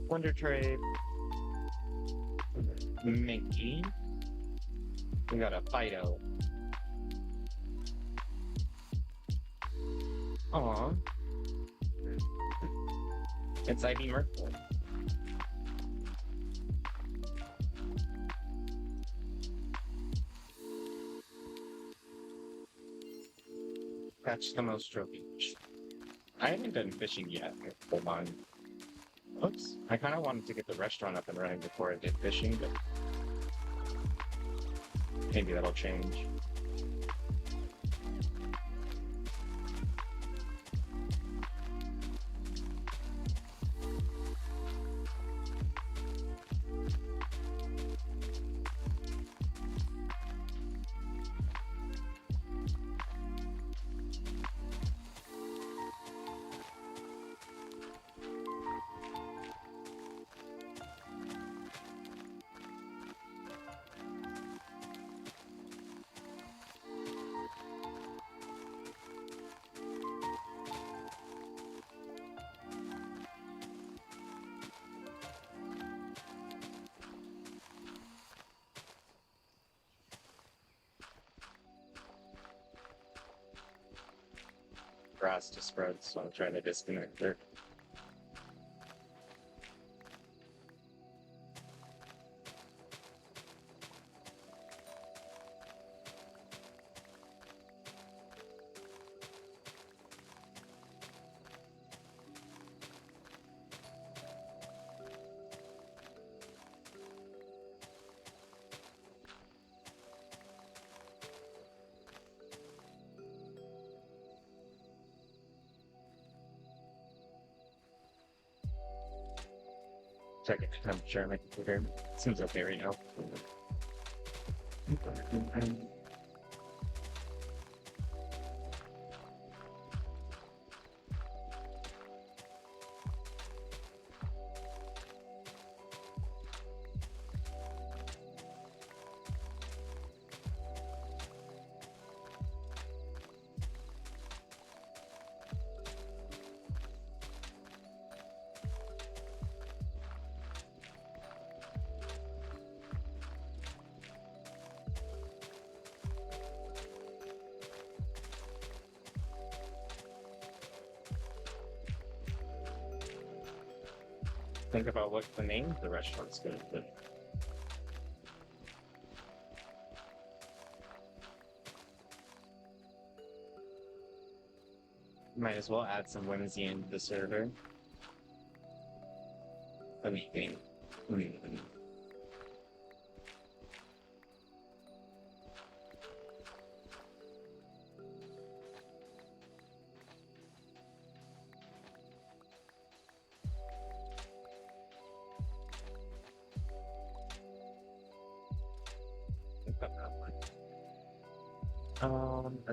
Wonder Trade. Mickey. We got a Fido. Aw. It's Ivy Merkle. Catch the most trophies. I haven't done fishing yet. Hold on. Oops. I kind of wanted to get the restaurant up and running before I did fishing, but maybe that'll change. Grass to spread, so I'm trying to disconnect her. Check it. I'm sure my computer seems okay right now. think about what the name of the restaurant's going to be. Might as well add some whimsy into the server. Let me think.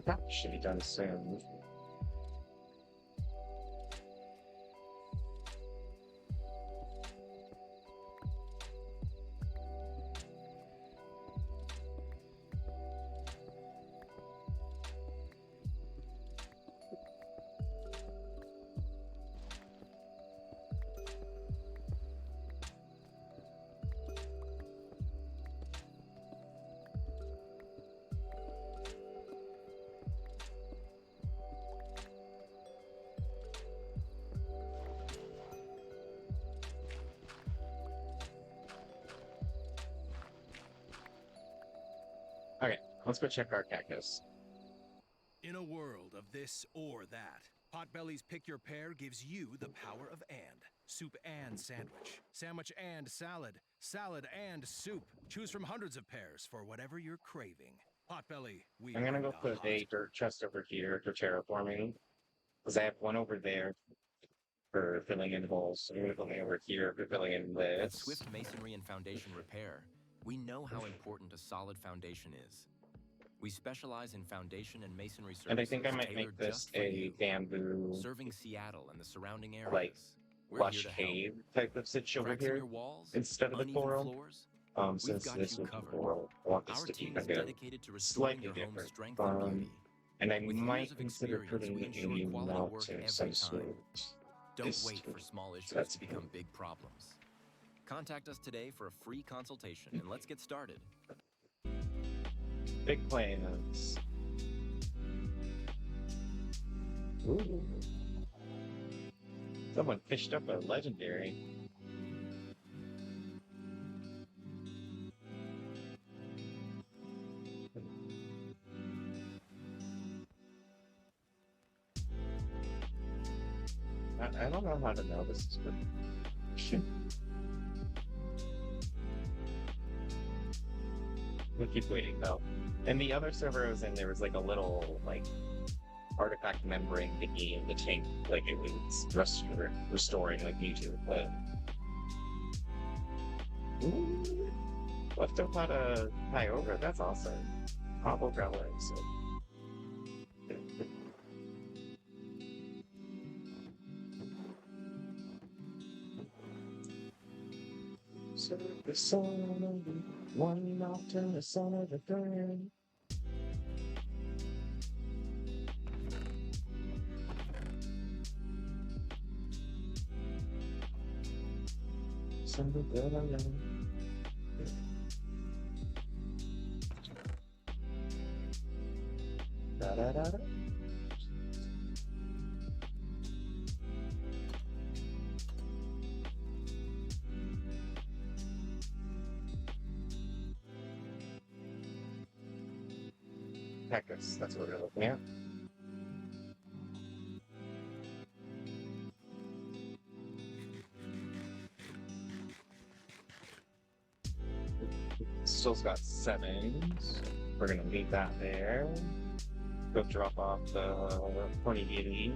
That should be done soon. Okay, let's go check our cactus. In a world of this or that, Potbelly's Pick Your Pair gives you the power of and. Soup and sandwich. Sandwich and salad. Salad and soup. Choose from hundreds of pairs for whatever you're craving. Potbelly, we I'm gonna bring go the put hot. a dirt chest over here for terraforming. Because I have one over there for filling in holes. I'm gonna put one over here for filling in At this. Swift Masonry and Foundation Repair, we know how important a solid foundation is. We specialize in foundation and masonry services. And I think I might make tailored this just for a you. bamboo, Serving Seattle and the surrounding areas. like, We're lush here to help. cave type of sitch over Cracks in here your walls, instead of the uneven coral. floors. Since got this you would be covered. coral, I want this Our to be team kind is of dedicated to restoring slightly your home's different. strength and beauty. And I With years might of consider experience, we putting ensure a quality mount work of every some time. sort. Don't This wait too. for small issues That's to become big problems. Contact us today for a free consultation and let's get started. Big plans. Ooh. Someone fished up a legendary. I don't know how to know this is good. We'll keep waiting though. In the other server I was in, there was like a little like artifact membrane thingy in the tank, like it was restoring like YouTube, but ooh, left up out of Kyogre, that's awesome. Combo relics. So the son of the one mountain, the son of the third. Son of the da da da da. Cactus, that's what we're looking at. Still's got 7. We're gonna leave that there. Go drop off the pony beauty.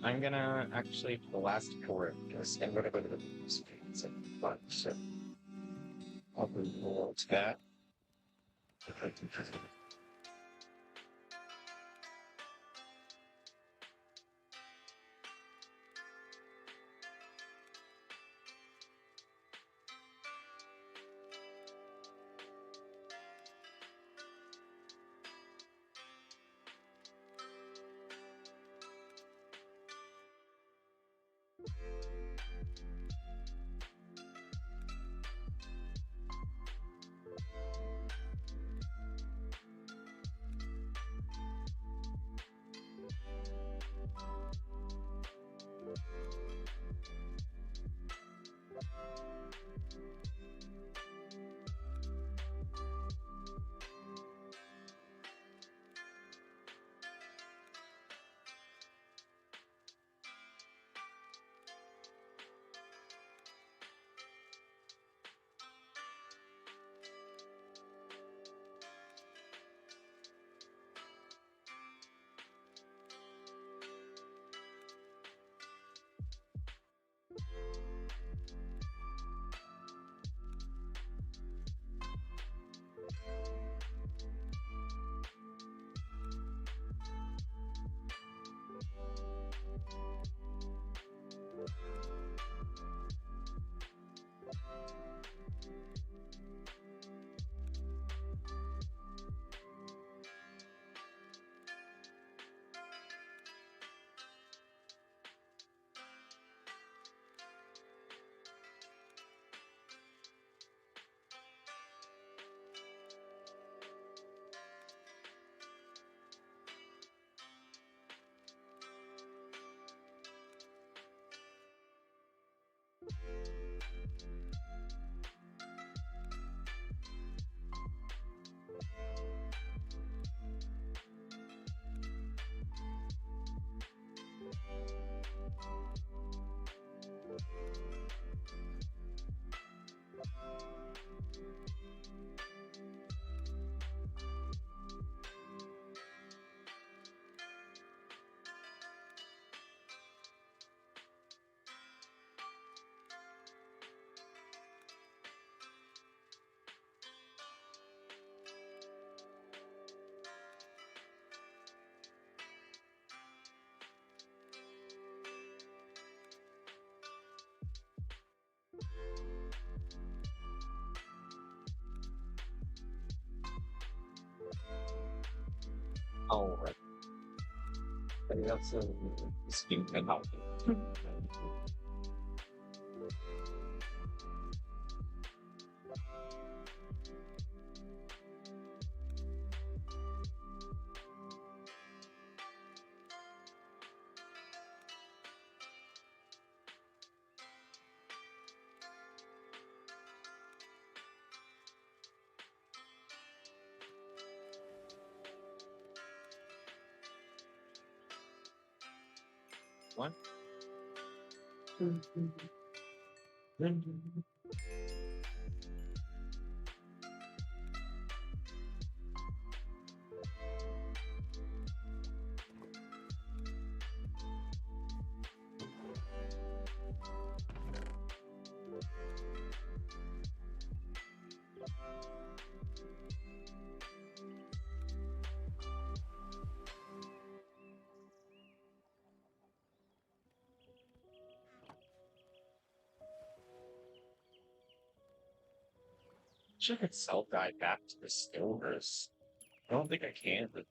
I'm gonna actually, for the last 4 of this, I'm gonna go to the screens and bunch, so I'll move forward to that. Oh, right. That's a scheme about it. One. Should I could sell guy back to the stores. I don't think I can, but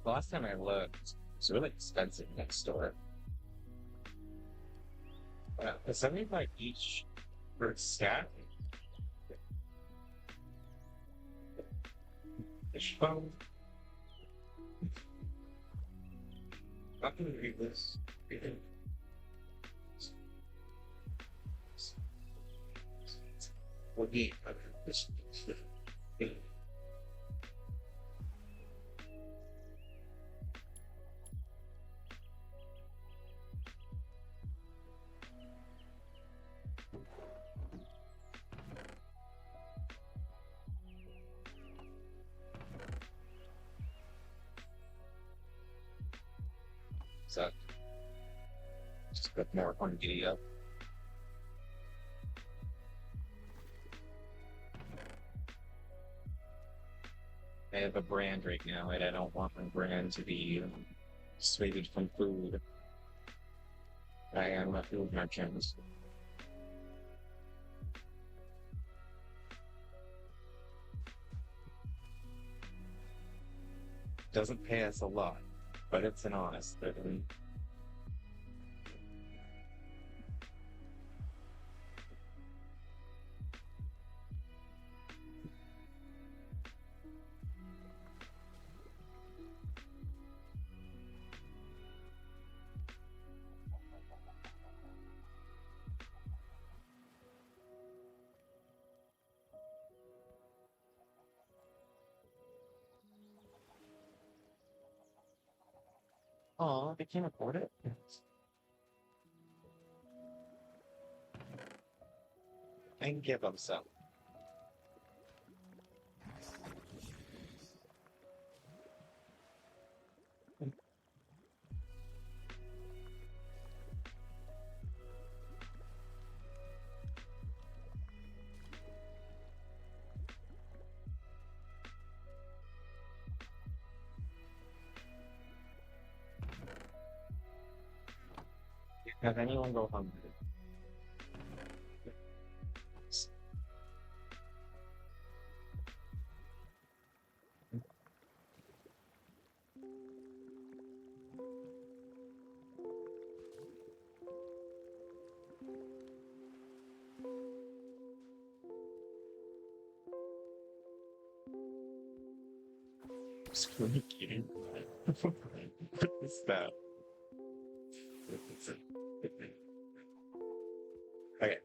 the last time I looked, it's really expensive next store. Is something like each per stack? Fishbone? Not gonna read this. What do you this? So, just put more quantity up. I have a brand right now, and I don't want my brand to be dissuaded from food. I am a food merchant. Doesn't pay us a lot, but it's an honest living. Aw, they can't afford it. I can give them some. Have anyone go hungry? Squeaky. What is that? Okay,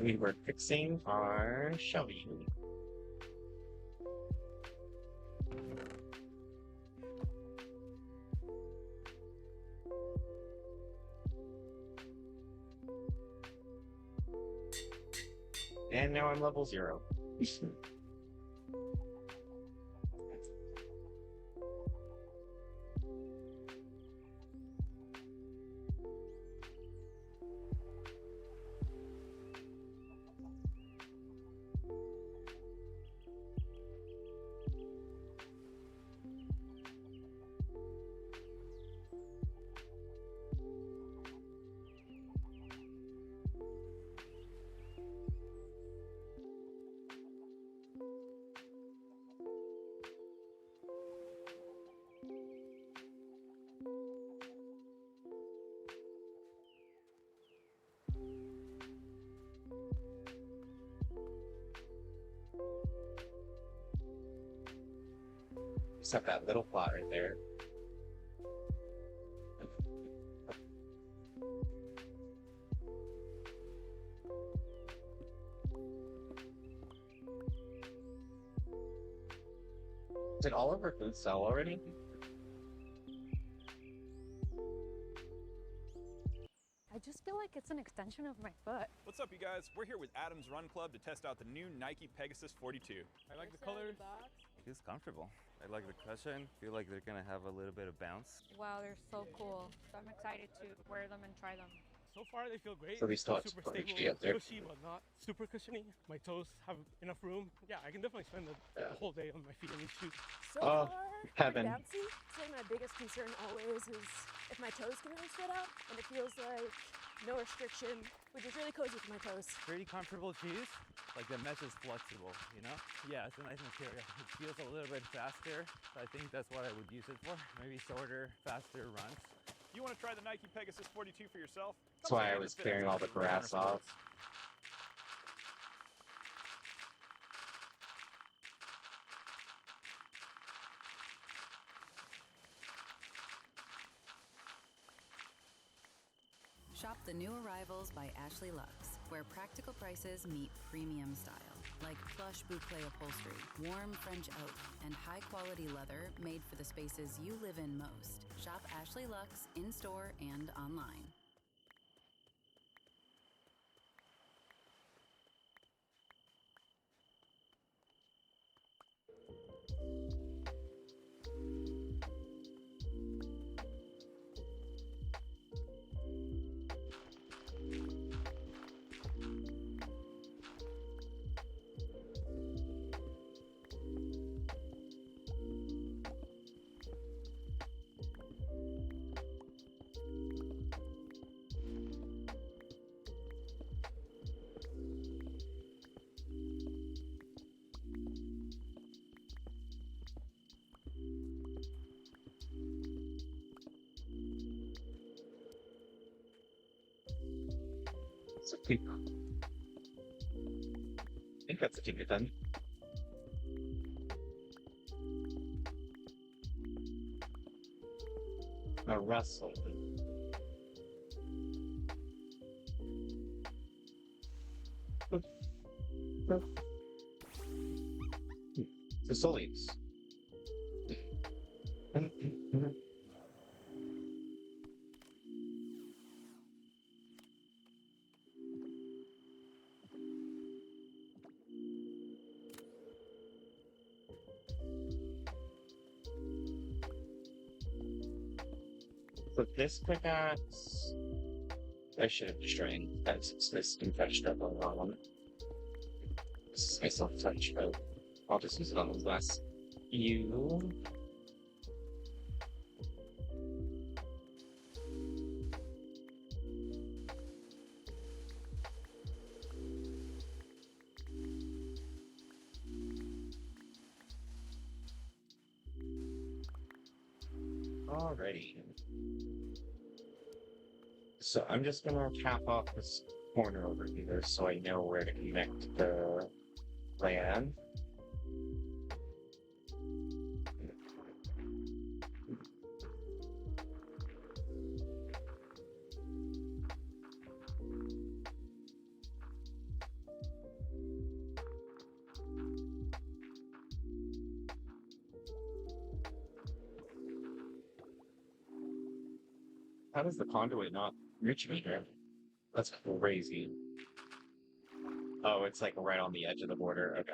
we were fixing our shelving. And now I'm level 0. Except that little plot right there. Did all of our food sell already? I just feel like it's an extension of my foot. What's up, you guys? We're here with Adam's Run Club to test out the new Nike Pegasus 42. I like the colors. Feels comfortable. I like the cushion. Feel like they're gonna have a little bit of bounce. Wow, they're so cool. So I'm excited to wear them and try them. So far, they feel great. So these thoughts Super are stable, up there. cushy, but not super cushiony. My toes have enough room. Yeah, I can definitely spend the whole day on my feet in these shoes. So far, heaven. bouncy. I'd say my biggest concern always is if my toes can really spread out, and it feels like no restriction, which is really cozy for my toes. Pretty comfortable shoes. Like the mesh is flexible, you know? Yeah, it's a nice material. It feels a little bit faster. So I think that's what I would use it for. Maybe shorter, faster runs. You want to try the Nike Pegasus 42 for yourself? That's why I was clearing all the grass off. Shop the new arrivals by Ashley Lux, where practical prices meet premium style. Like plush boucle upholstery, warm French oak, and high-quality leather made for the spaces you live in most. Shop Ashley Lux in-store and online. So keep. I think that's keep it done. A wrestle. The solids. With this pickaxe, I should have destroyed that since this infection up on the wrong one. This is my self-touch, but I'll just use it on the last. You. Alrighty. So I'm just gonna cap off this corner over here so I know where to connect the LAN. How does the conduit not reach me here? That's crazy. Oh, it's like right on the edge of the border. Okay.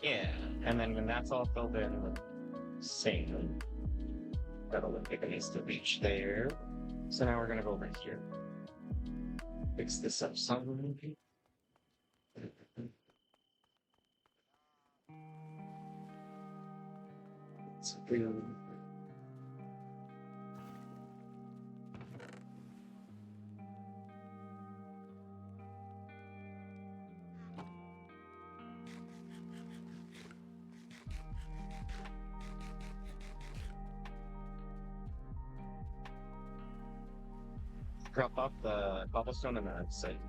Yeah, and then when that's all filled in with sand, that'll take us to reach there. So now we're gonna go over here. Fix this up some. It's real. Drop off the cobblestone and the site.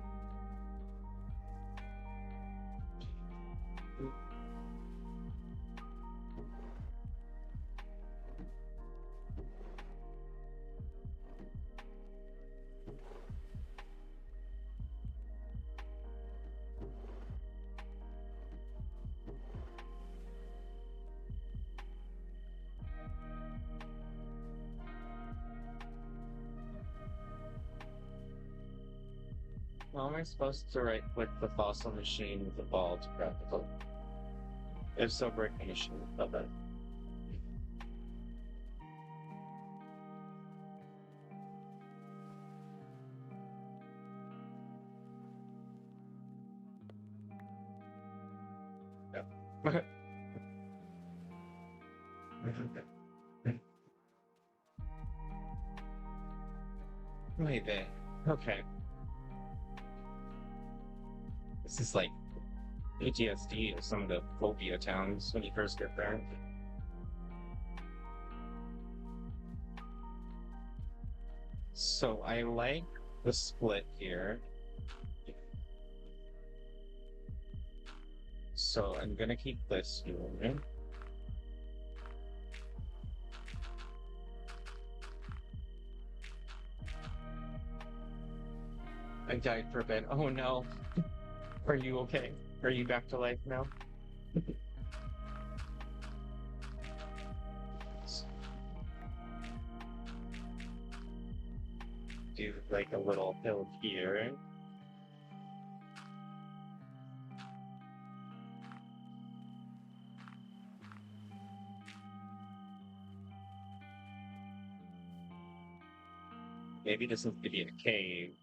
How am I supposed to right-click the fossil machine with the ball to practical? If so, break the machine. Okay. Yeah. Wait there. Okay. This is like PTSD of some of the phobia towns when you first get there. So I like the split here. So I'm gonna keep this going. I died for a bit. Oh no. Are you okay? Are you back to life now? Do like a little hill here. Maybe this needs to be a cave.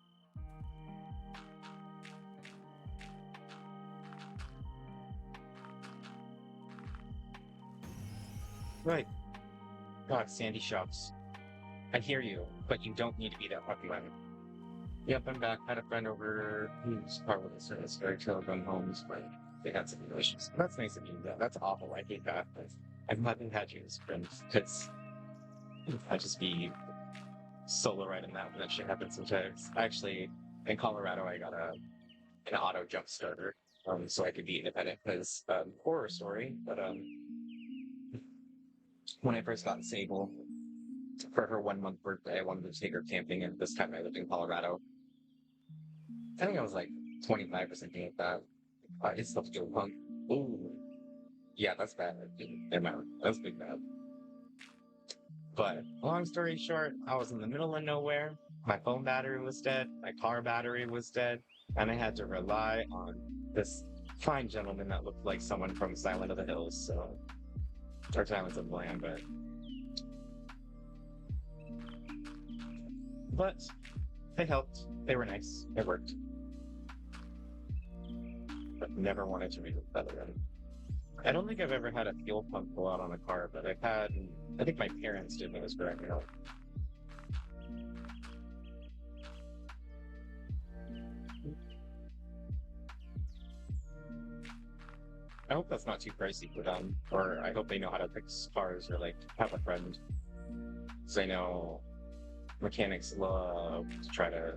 Right. God, Sandy shouts. I hear you, but you don't need to be that fucking loud. Yep, I'm back. Had a friend over who's part of the service for Telegram homes, but they had some issues. That's nice of you. That's awful. I hate that. I haven't had you as friends because I'd just be solo riding that when that shit happens sometimes. Actually, in Colorado, I got an auto jump starter, so I could be independent. Because horror story, but when I first got Sable for her 1 month birthday, I wanted to take her camping, and this time I lived in Colorado. I think I was like 25 or something like that. It's still fuel pump. Ooh, yeah, that's bad. That's big bad. But long story short, I was in the middle of nowhere. My phone battery was dead. My car battery was dead, and I had to rely on this fine gentleman that looked like someone from Silent of the Hills. So, or Silence of the Lamb, but they helped. They were nice. It worked. But never wanted to read a feather in. I don't think I've ever had a fuel pump go out on a car, but I think my parents did when I was growing up. I hope that's not too pricey for them, or I hope they know how to fix cars, or like have a friend. Because I know mechanics love to try to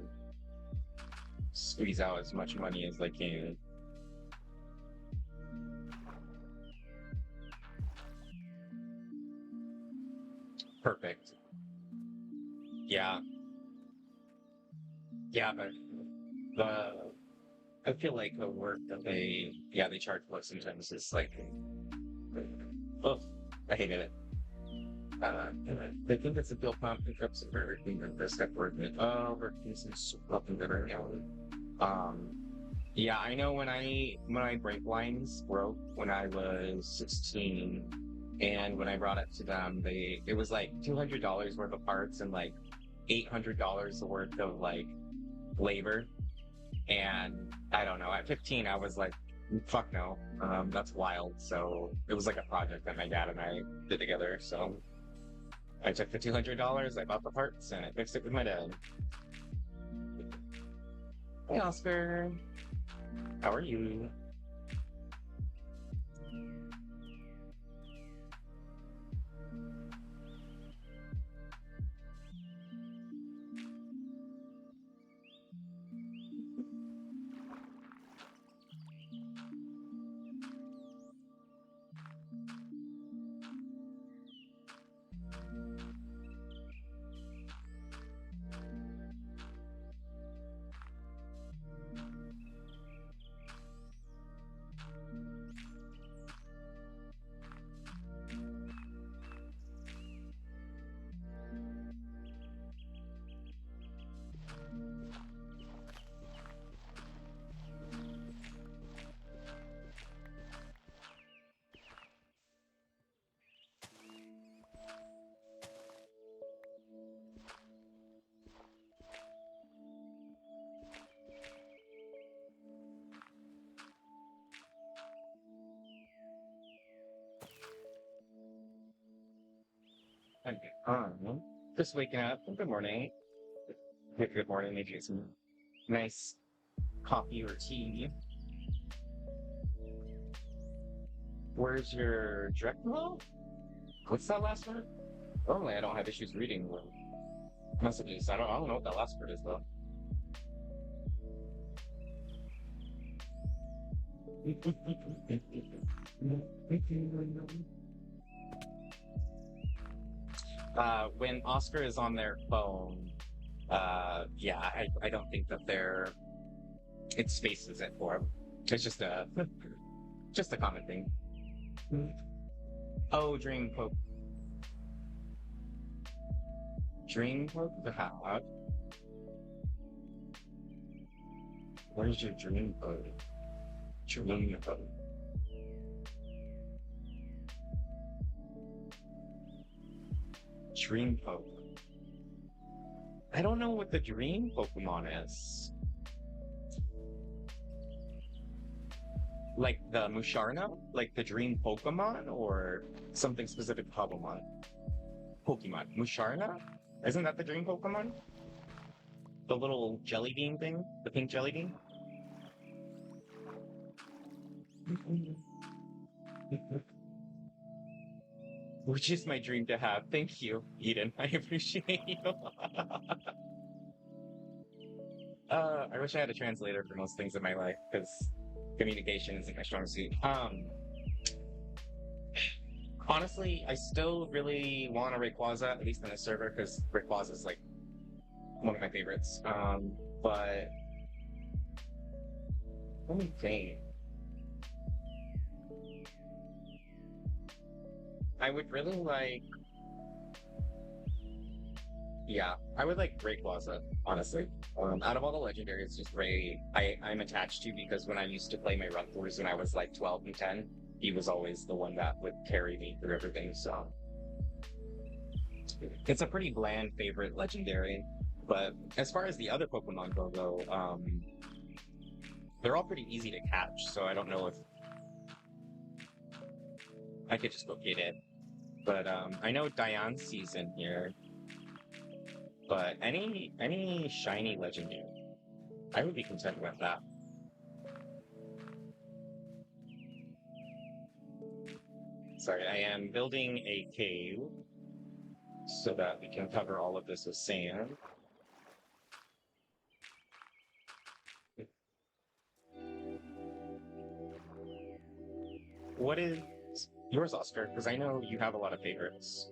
squeeze out as much money as they can. Perfect. Yeah. Yeah, but I feel like the work that they charge for sometimes is like, oh, I hated it. I think it's a bill pump pickups and everything and this stuff working. Oh, we're using up and better now. Yeah, I know when my brake lines broke when I was 16, and when I brought it to them, it was like $200 worth of parts and like $800 worth of like labor. And I don't know, at 15 I was like, fuck no, that's wild. So it was like a project that my dad and I did together. So I took the $200, I bought the parts, and I fixed it with my dad. Hey Oscar, how are you? Just waking up. Good morning. Good morning. Maybe some nice coffee or tea. Where's your direct mail? What's that last word? Normally I don't have issues reading messages. I don't know what that last word is though. When Oscar is on their phone, yeah, I don't think that it spaces it for him. It's just a common thing. Oh, Dream Poke. Dream Poke the hat. Where's your Dream Poke? Dream Poke. Dream Poke. I don't know what the Dream Pokemon is. Like the Musharna? Like the Dream Pokemon? Or something specific Cobblemon? Pokemon. Musharna? Isn't that the Dream Pokemon? The little jelly bean thing? The pink jelly bean? Which is my dream to have. Thank you, Eden. I appreciate you. I wish I had a translator for most things in my life, because communication isn't my strong suit. Honestly, I still really want a Rayquaza, at least in a server, because Rayquaza is like one of my favorites. But let me think. I would really like... Yeah, I would like Rayquaza, honestly. Out of all the legendaries, just Ray, I'm attached to, because when I used to play my run throughs when I was like 12 and 10, he was always the one that would carry me through everything, so... It's a pretty bland favorite legendary, but as far as the other Pokemon go, though, they're all pretty easy to catch, so I don't know if I could just go get it. But I know Diance's in here. But any shiny legendary, I would be content with that. Sorry, I am building a cave so that we can cover all of this with sand. What is yours, Oscar? Because I know you have a lot of favorites.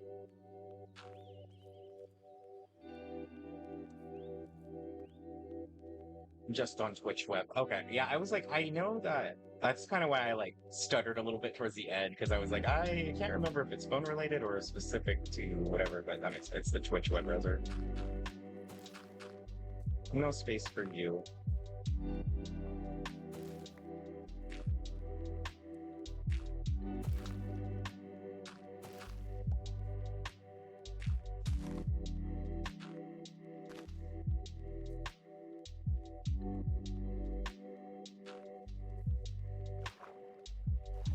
Just on Twitch web. Okay, yeah, I was like, I know that. That's kind of why I like stuttered a little bit towards the end, because I was like, I can't remember if it's phone related or specific to whatever, but that makes sense. It's the Twitch web browser. No space for you.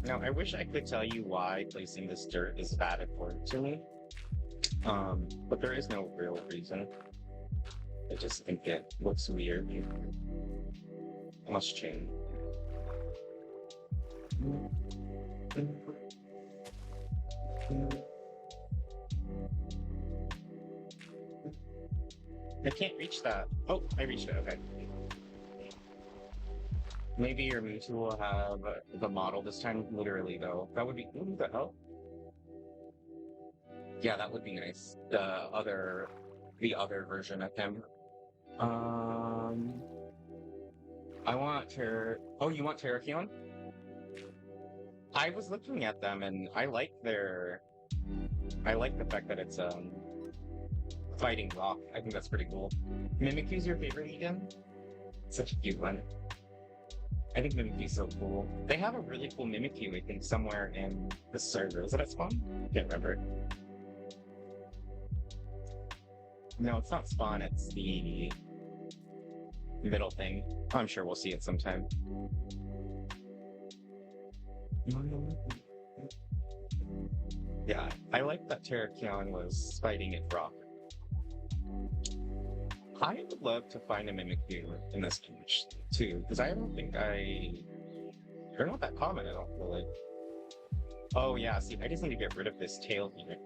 Now, I wish I could tell you why placing this dirt is bad important to me. But there is no real reason. I just think it looks weird. I must change. I can't reach that. Oh, I reached it, okay. Maybe your Mewtwo will have the model this time, literally, though. That would be... Ooh, the hell? Yeah, that would be nice. The other version of him. I want Oh, you want Terraforming? I was looking at them, and I like the fact that it's, fighting rock. I think that's pretty cool. Mimikyu's your favorite again? Such a cute one. I think Mimikyu's so cool. They have a really cool Mimikyu, I think, somewhere in the server. Is it at spawn? Can't remember. No, it's not spawn, it's the middle thing. I'm sure we'll see it sometime. Yeah, I like that Terraforming was fighting it rock. I would love to find a Mimikyu in this image too, because I don't think they're not that common, I don't feel like. Oh yeah, see, I just need to get rid of this tail here.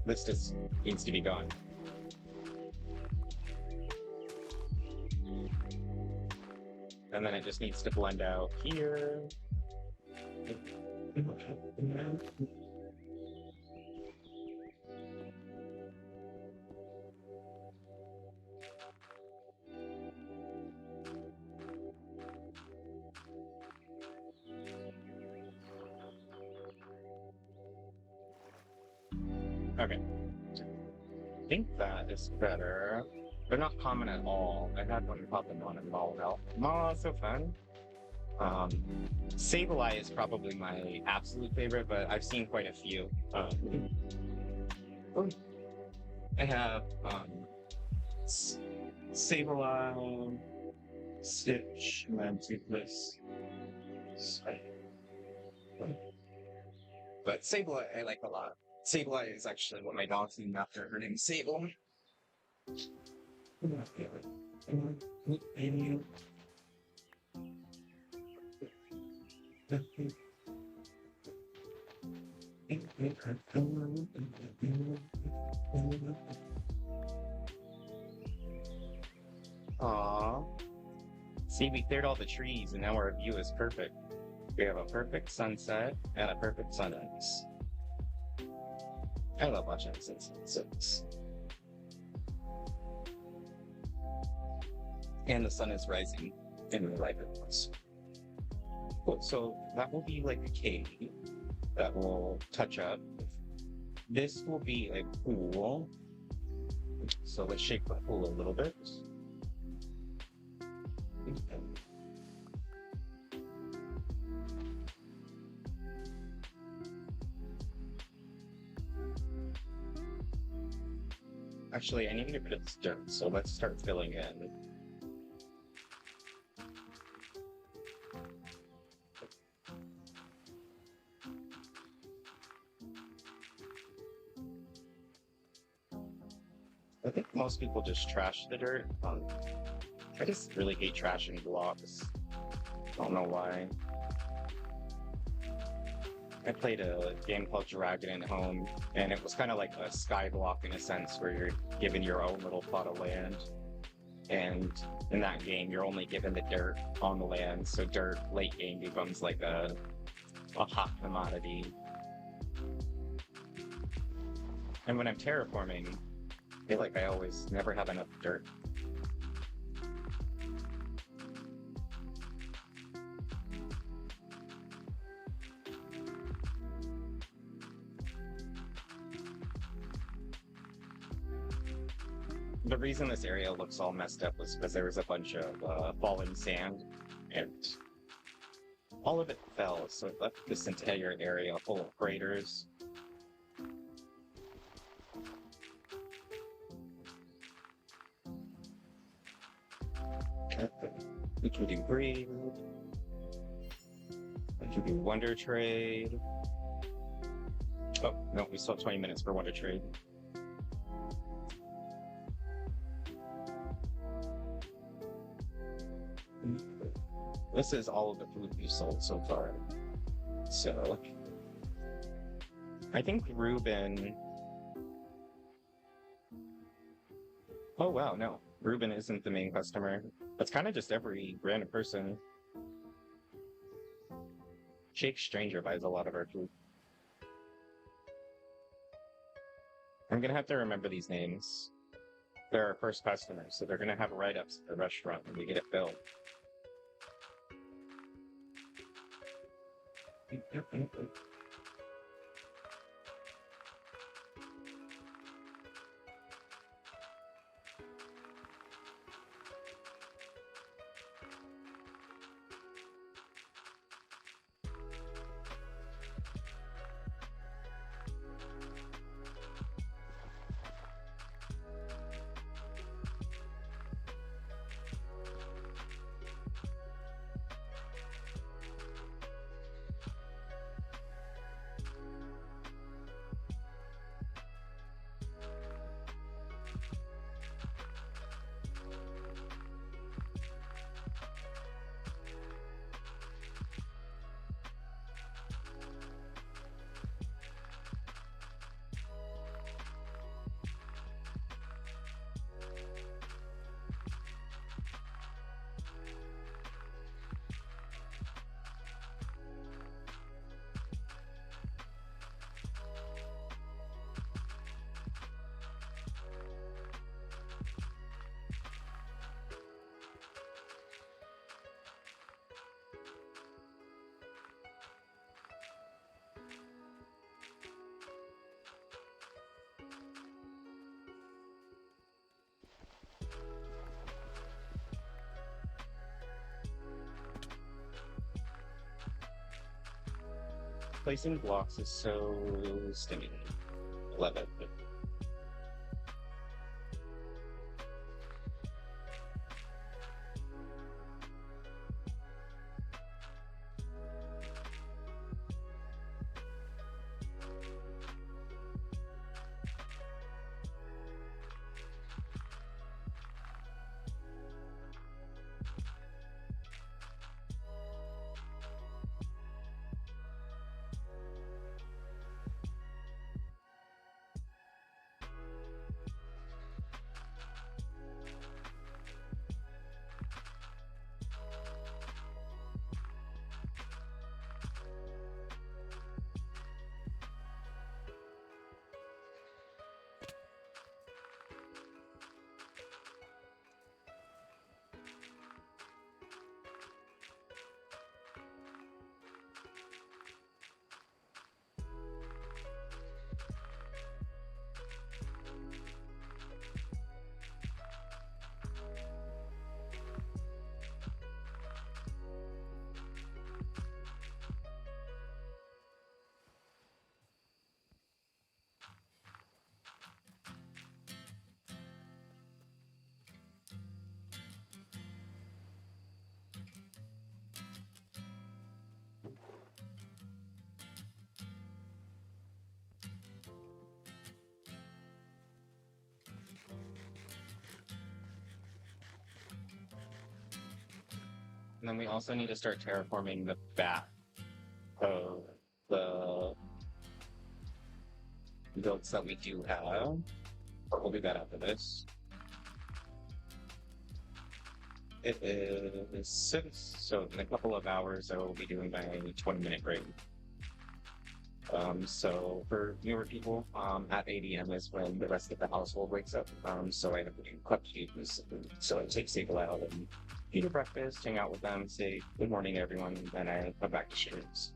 This just needs to be gone. And then it just needs to blend out here. Okay. I think that is better. They're not common at all. I had one Cobblemon and Malwell. Malwell's so fun. Sableye is probably my absolute favorite, but I've seen quite a few. I have Sableye, Stitch, and then Bliss. But Sableye I like a lot. Sableye is actually what my dog's named after. Her name's Sable. Aww. See, we cleared all the trees and now our view is perfect. We have a perfect sunset and a perfect sunrise. I love watching sunsets. And the sun is rising in real life, of course. Cool. So that will be like a cave that will touch up. This will be a pool. So let's shake the pool a little bit. Actually, I need to get rid of this dirt, so let's start filling in. I think most people just trash the dirt. I just really hate trashing blocks. I don't know why. I played a game called Dragon at Home, and it was kind of like a sky block in a sense, where you're given your own little plot of land. And in that game, you're only given the dirt on the land, so dirt late game becomes like a hot commodity. And when I'm terraforming, I feel like I always never have enough dirt. The reason this area looks all messed up was because there was a bunch of fallen sand, and all of it fell, so it left this entire area full of craters. Including breathe. We can do Wonder Trade. Oh, no, we still have 20 minutes for Wonder Trade. This is all of the food we've sold so far. So, I think Ruben... Oh wow, no. Ruben isn't the main customer. That's kind of just every random person. Jake Stranger buys a lot of our food. I'm gonna have to remember these names. They're our first customers, so they're gonna have write-ups at the restaurant when we get it filled. Placing blocks is so stimulating. Love it. And then we also need to start terraforming the back of the builds that we do have. But we'll do that after this. It is 6, so in a couple of hours I will be doing my 20-minute break. So for newer people, at 8 a.m. is when the rest of the household wakes up. So I have to do cupcakes. So I take Sable out and eat a breakfast, hang out with them, say good morning to everyone, and then I come back to streams.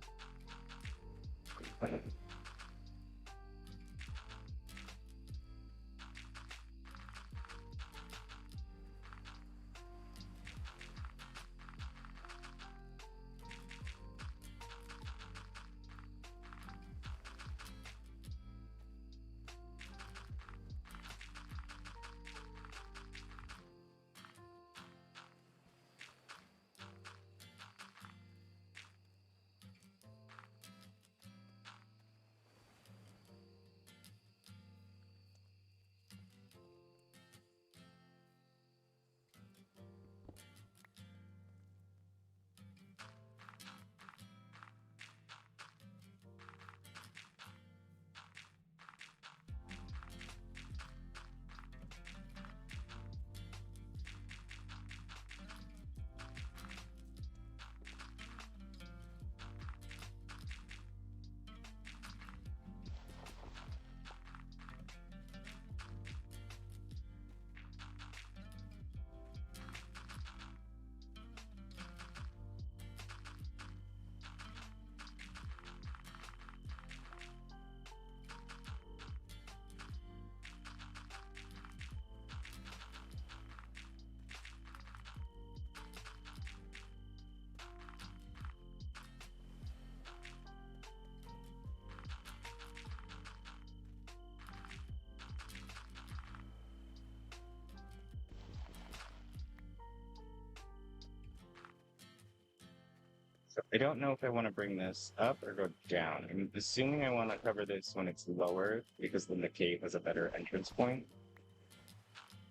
I don't know if I want to bring this up or go down. I'm assuming I want to cover this when it's lower because then the cave has a better entrance point.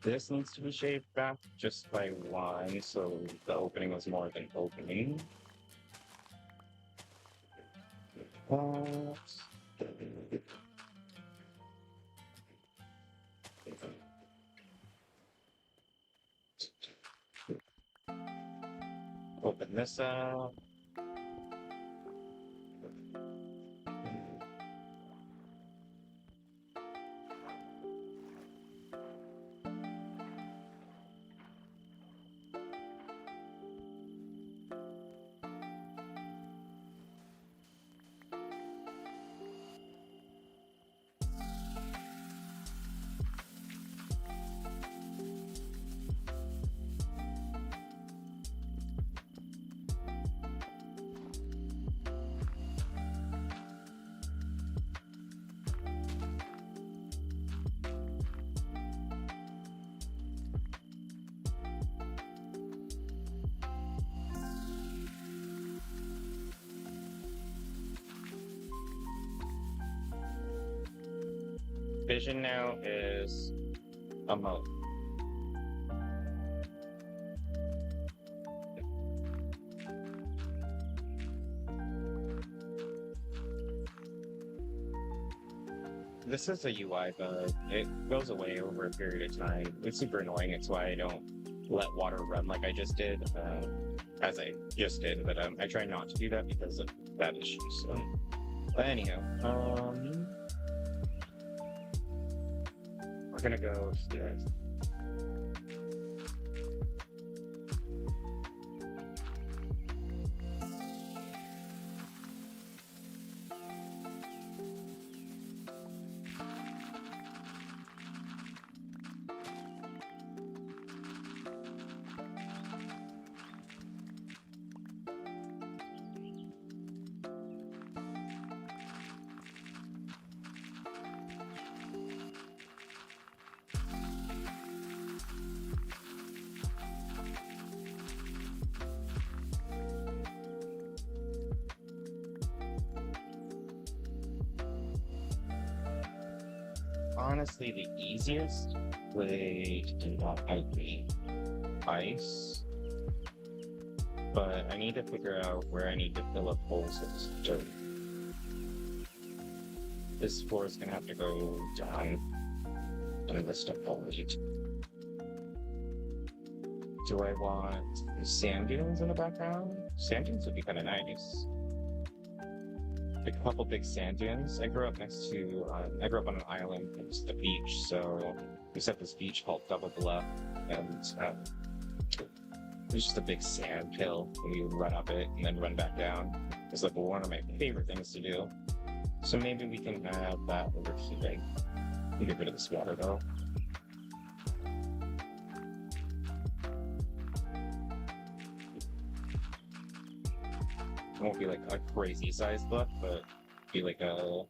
This needs to be shaved back just by one, so the opening was more than opening. Open this up. Vision now is a mode. This is a UI bug. It goes away over a period of time. It's super annoying. It's why I don't let water run like I just did, but I try not to do that because of that issue. So, but anyhow, we're gonna go here. Honestly, the easiest way to do that might be ice, but I need to figure out where I need to fill up holes with this dirt. This floor is gonna have to go down and the stuff already. Do I want sand dunes in the background? Sand dunes would be kind of nice. A couple big sand dunes. I grew up on an island next to the beach, so we set this beach called Double Bluff, and there's just a big sand hill, and we would run up it and then run back down. It's like one of my favorite things to do. So maybe we can have that over here. Get rid of this water though. It won't be like a crazy sized book, but be like the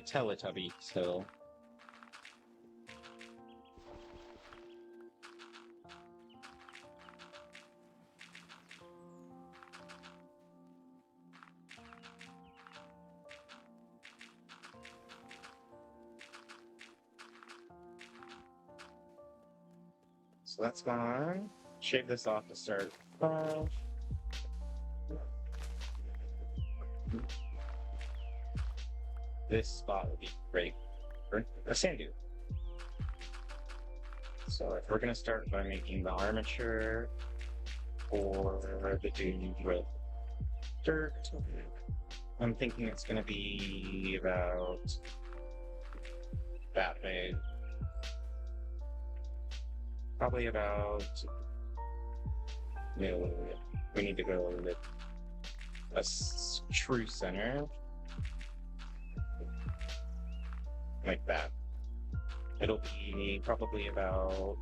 Teletubby hill. So that's gone. Shave this off to start. This spot would be great for a sand dune. So if we're gonna start by making the armature for the dune with dirt, I'm thinking it's gonna be about that big. Probably about, we need to go with a true center. Like that. It'll be probably about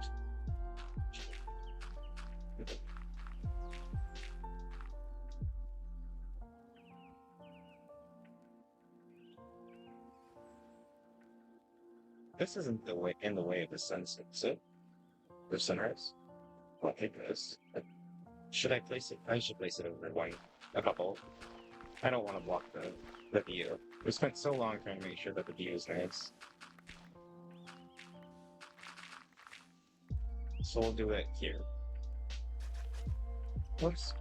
this isn't in the way of the sunset, is it? The sunrise? Well, I think this. Should I place it? I should place it over one, a couple. I don't want to block the view. We spent so long trying to make sure that the view is nice. So we'll do it here. Whoops.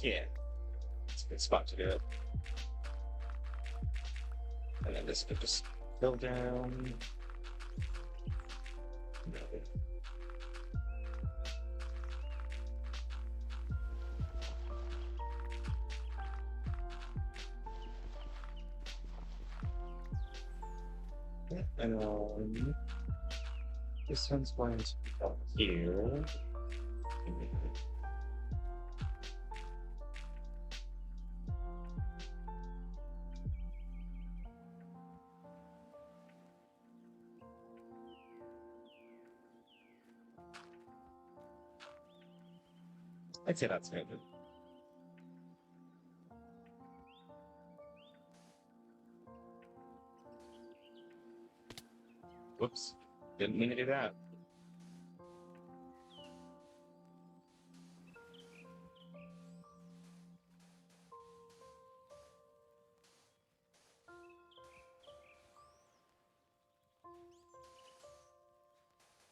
Yeah, it's a good spot to do it. And then this could just fill down. And this one's going to be up here. I'd say that's good. Whoops. Didn't mean to do that.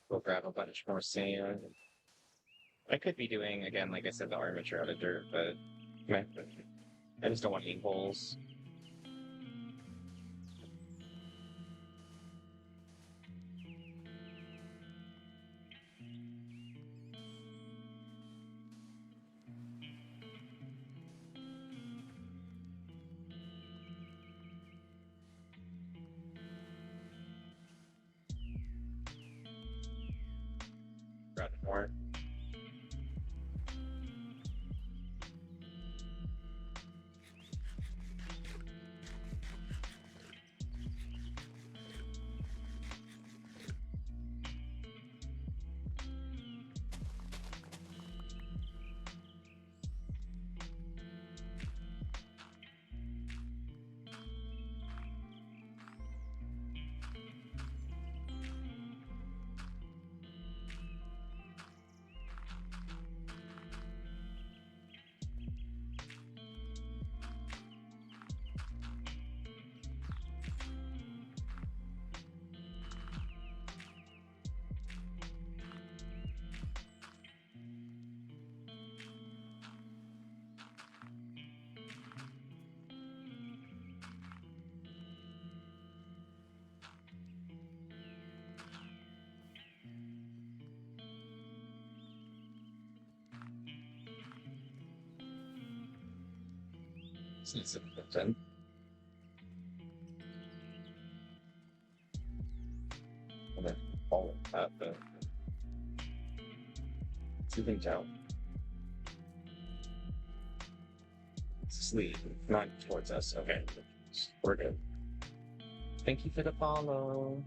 We'll grab a bunch more sand. I could be doing, again, like I said, the armature out of dirt, but meh, I just don't want any holes. Grab more. Since it's done. And then all of that, but sleeping down. Sleep, not towards us. Okay, we're good. Thank you for the follow.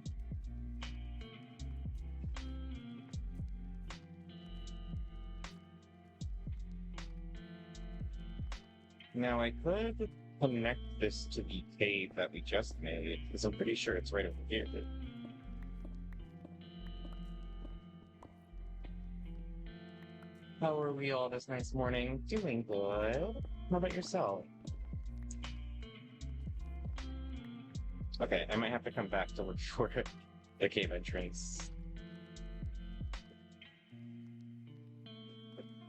Now I could connect this to the cave that we just made, because I'm pretty sure it's right over here. How are we all this nice morning? Doing good. How about yourself? Okay, I might have to come back to look for the cave entrance.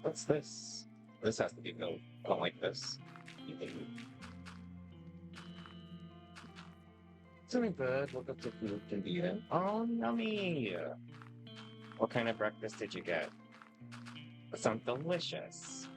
What's this? This has to be built. I don't like this. Doing good. Woke up to food and eating. Oh, yummy! What kind of breakfast did you get? That sounds delicious.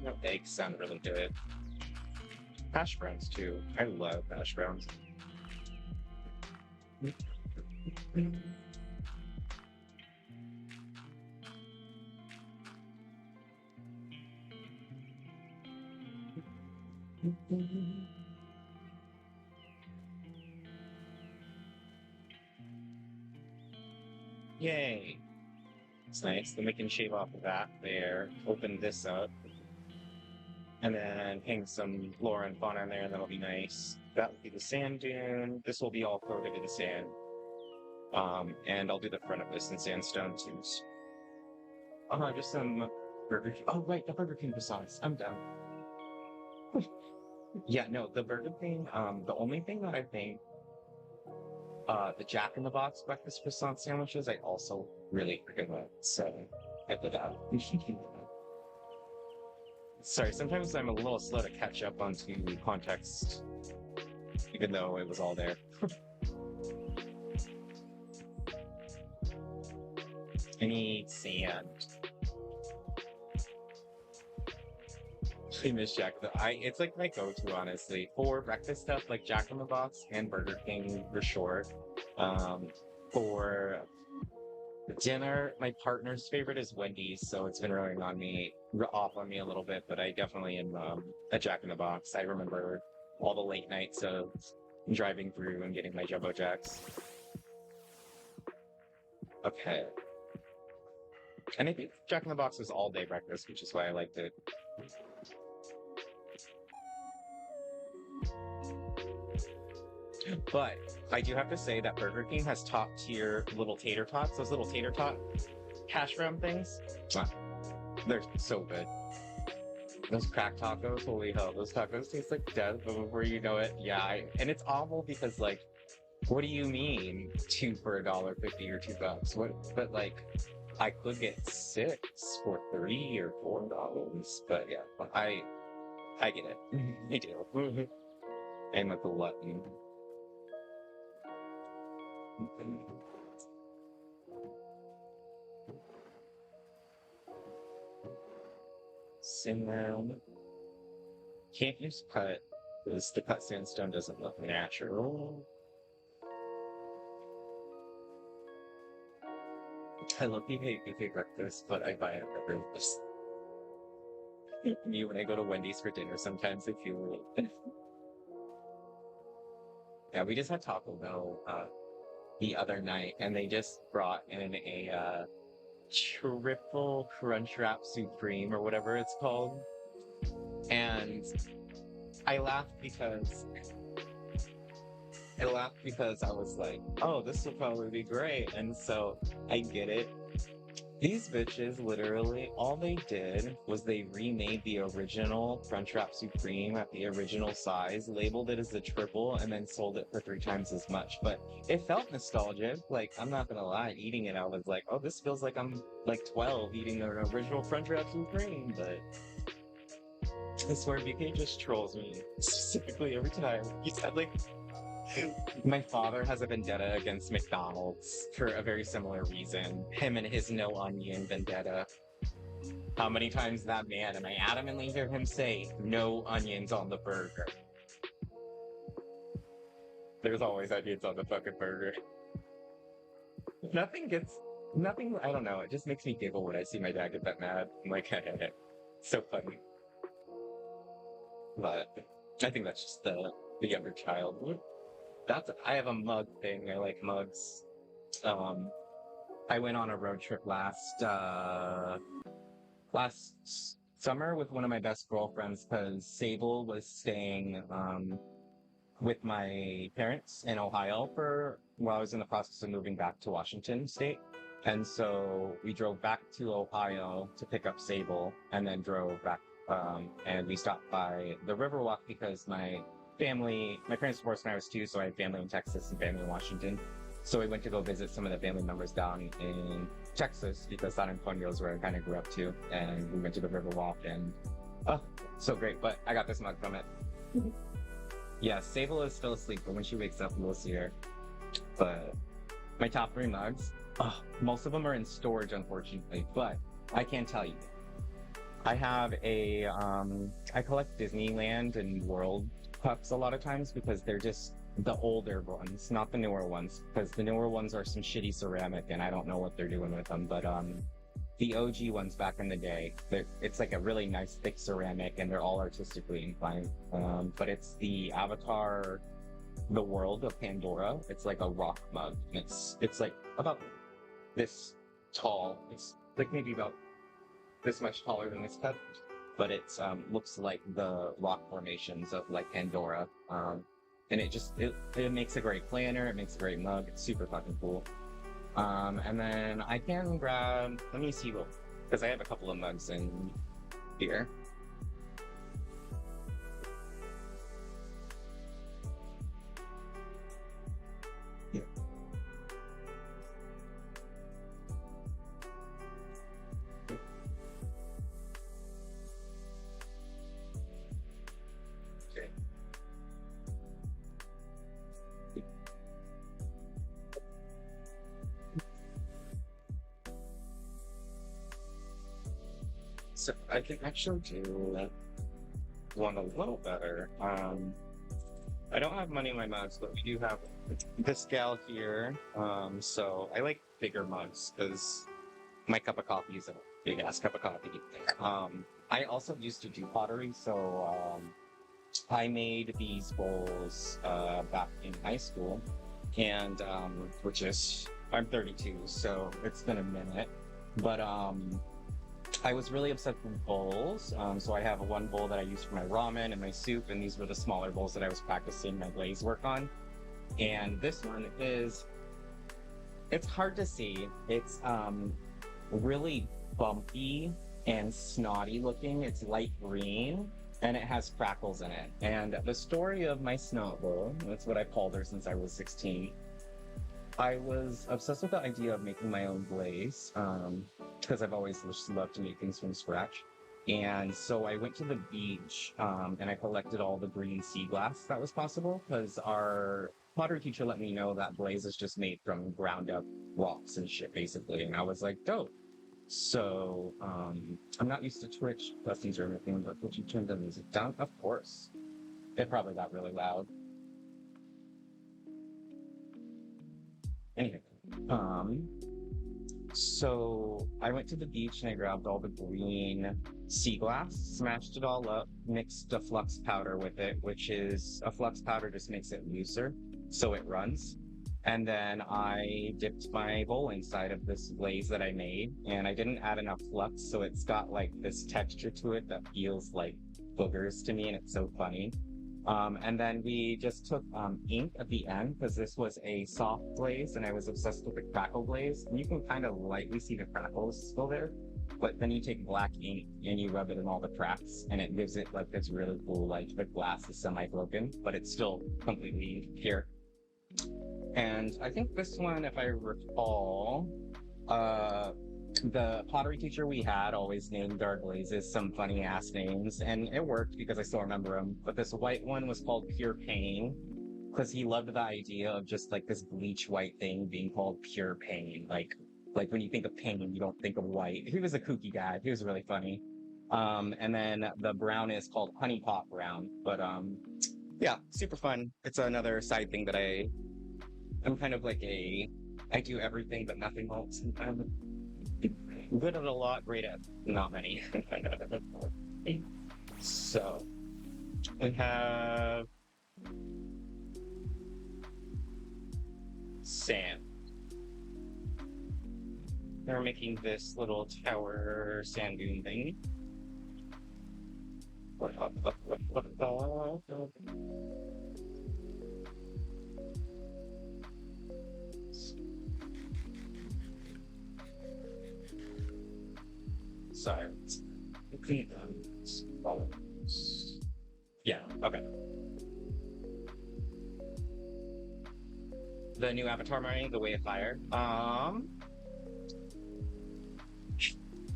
No, eggs sound really good. Hash browns too. I love hash browns. Yay! It's nice. Then we can shave off that there, open this up, and then hang some flora and fauna in there, and that'll be nice. That will be the sand dune. This will be all coated in sand. And I'll do the front of this in sandstone too. Just some Burger King. Oh, right, the Burger King croissants. I'm done. Yeah, no, the Burger King, the only thing that I think, the Jack in the Box breakfast croissant sandwiches, I also really freaking love. So, I put that. Sorry, sometimes I'm a little slow to catch up onto context, even though it was all there. I need sand. I miss Jack. It's like my go-to, honestly. For breakfast stuff, like Jack in the Box and Burger King for sure. For dinner, my partner's favorite is Wendy's, so it's been rolling off on me a little bit, but I definitely am a Jack in the Box. I remember all the late nights of driving through and getting my Jumbo Jacks. Okay. And I think Jack in the Box was all day breakfast, which is why I liked it. But I do have to say that Burger King has top tier little tater tots, those little tater tot hash brown things. They're so good. Those crack tacos, holy hell, those tacos taste like death, but before you know it, yeah. And it's awful because, like, what do you mean 2 for $1.50 or $2? What? But like, I could get 6 for $3 or $4, but yeah, I get it. I do. I'm a glutton. Simround. Can't use cut because the cut sandstone doesn't look natural. I love buffet breakfast, but I buy it for breakfast. Me, when I go to Wendy's for dinner, sometimes I feel it. Yeah, we just had Taco Bell the other night, and they just brought in a triple Crunchwrap Supreme or whatever it's called. And I laughed because I was like, oh, this will probably be great. And so I get it. These bitches, literally, all they did was they remade the original Crunchwrap Supreme at the original size, labeled it as a triple, and then sold it for 3 times as much. But it felt nostalgic. Like, I'm not gonna lie, eating it, I was like, oh, this feels like I'm like 12 eating an original Crunchwrap Supreme. But I swear, BK just trolls me specifically every time. He said, like, my father has a vendetta against McDonald's for a very similar reason. Him and his no onion vendetta. How many times that man, and I adamantly hear him say, no onions on the burger. There's always onions on the fucking burger. Nothing, I don't know, it just makes me giggle when I see my dad get that mad. I'm like, so funny. But I think that's just the younger child. I have a mug thing. I like mugs. I went on a road trip last summer with one of my best girlfriends because Sable was staying with my parents in Ohio while I was in the process of moving back to Washington State. And so we drove back to Ohio to pick up Sable and then drove back and we stopped by the Riverwalk because my parents divorced when I was 2, so I had family in Texas and family in Washington. So we went to go visit some of the family members down in Texas because San Antonio is where I kind of grew up too. And we went to the Riverwalk and, oh, so great. But I got this mug from it. Yeah, Sable is still asleep, but when she wakes up, we'll see her. But my top 3 mugs, most of them are in storage, unfortunately, but I can tell you. I have I collect Disneyland and World cups a lot of times because they're just the older ones, not the newer ones, because the newer ones are some shitty ceramic and I don't know what they're doing with them. But the OG ones back in the day. It's like a really nice thick ceramic, and they're all artistically inclined. But it's the Avatar, the World of Pandora. It's like a rock mug. It's like about this tall. It's like maybe about this much taller than this cup, but it's looks like the rock formations of like Pandora. And it makes a great planner. It makes a great mug. It's super fucking cool. And then I can grab, let me see, because I have a couple of mugs in here. Yeah. Okay. So I can actually do one a little better. I don't have money in my mugs, but we do have this gal here. So I like bigger mugs because my cup of coffee is a big ass cup of coffee. I also used to do pottery, so I made these bowls back in high school, and I'm 32, so it's been a minute, but I was really obsessed with bowls, so I have one bowl that I use for my ramen and my soup, and these were the smaller bowls that I was practicing my glaze work on. And this one it's hard to see. It's really bumpy and snotty looking. It's light green, and it has crackles in it. And the story of my snot bowl, that's what I've called her since I was 16, I was obsessed with the idea of making my own glaze, because I've always just loved to make things from scratch. And so I went to the beach, and I collected all the green sea glass that was possible, because our pottery teacher let me know that glaze is just made from ground up rocks and shit, basically. And I was like, dope. So, I'm not used to Twitch blessings or anything, but would you turn the music down? Of course. It probably got really loud. Anyway, so I went to the beach and I grabbed all the green sea glass, smashed it all up, mixed a flux powder with it, which is a flux powder just makes it looser, so it runs. And then I dipped my bowl inside of this glaze that I made, and I didn't add enough flux, so it's got like this texture to it that feels like boogers to me, and it's so funny. And then we just took ink at the end, because this was a soft glaze, and I was obsessed with the crackle glaze. And you can kind of lightly see the crackles still there, but then you take black ink and you rub it in all the cracks, and it gives it like this really cool, like the glass is semi-broken, but it's still completely pure. And I think this one, if I recall, the pottery teacher we had always named our glazes some funny ass names, and it worked because I still remember them. But this white one was called Pure Pain, because he loved the idea of just like this bleach white thing being called pure pain. Like when you think of pain, you don't think of white. He was a kooky guy. He was really funny. And then the brown is called Honey Pot Brown. But yeah, super fun. It's another side thing that I'm kind of like I do everything but nothing else. I'm good at a lot, great at not many. So we have sand. We're making this little tower sand dune thing. Sorry. Yeah, okay. The new Avatar Marine, The Way of Fire.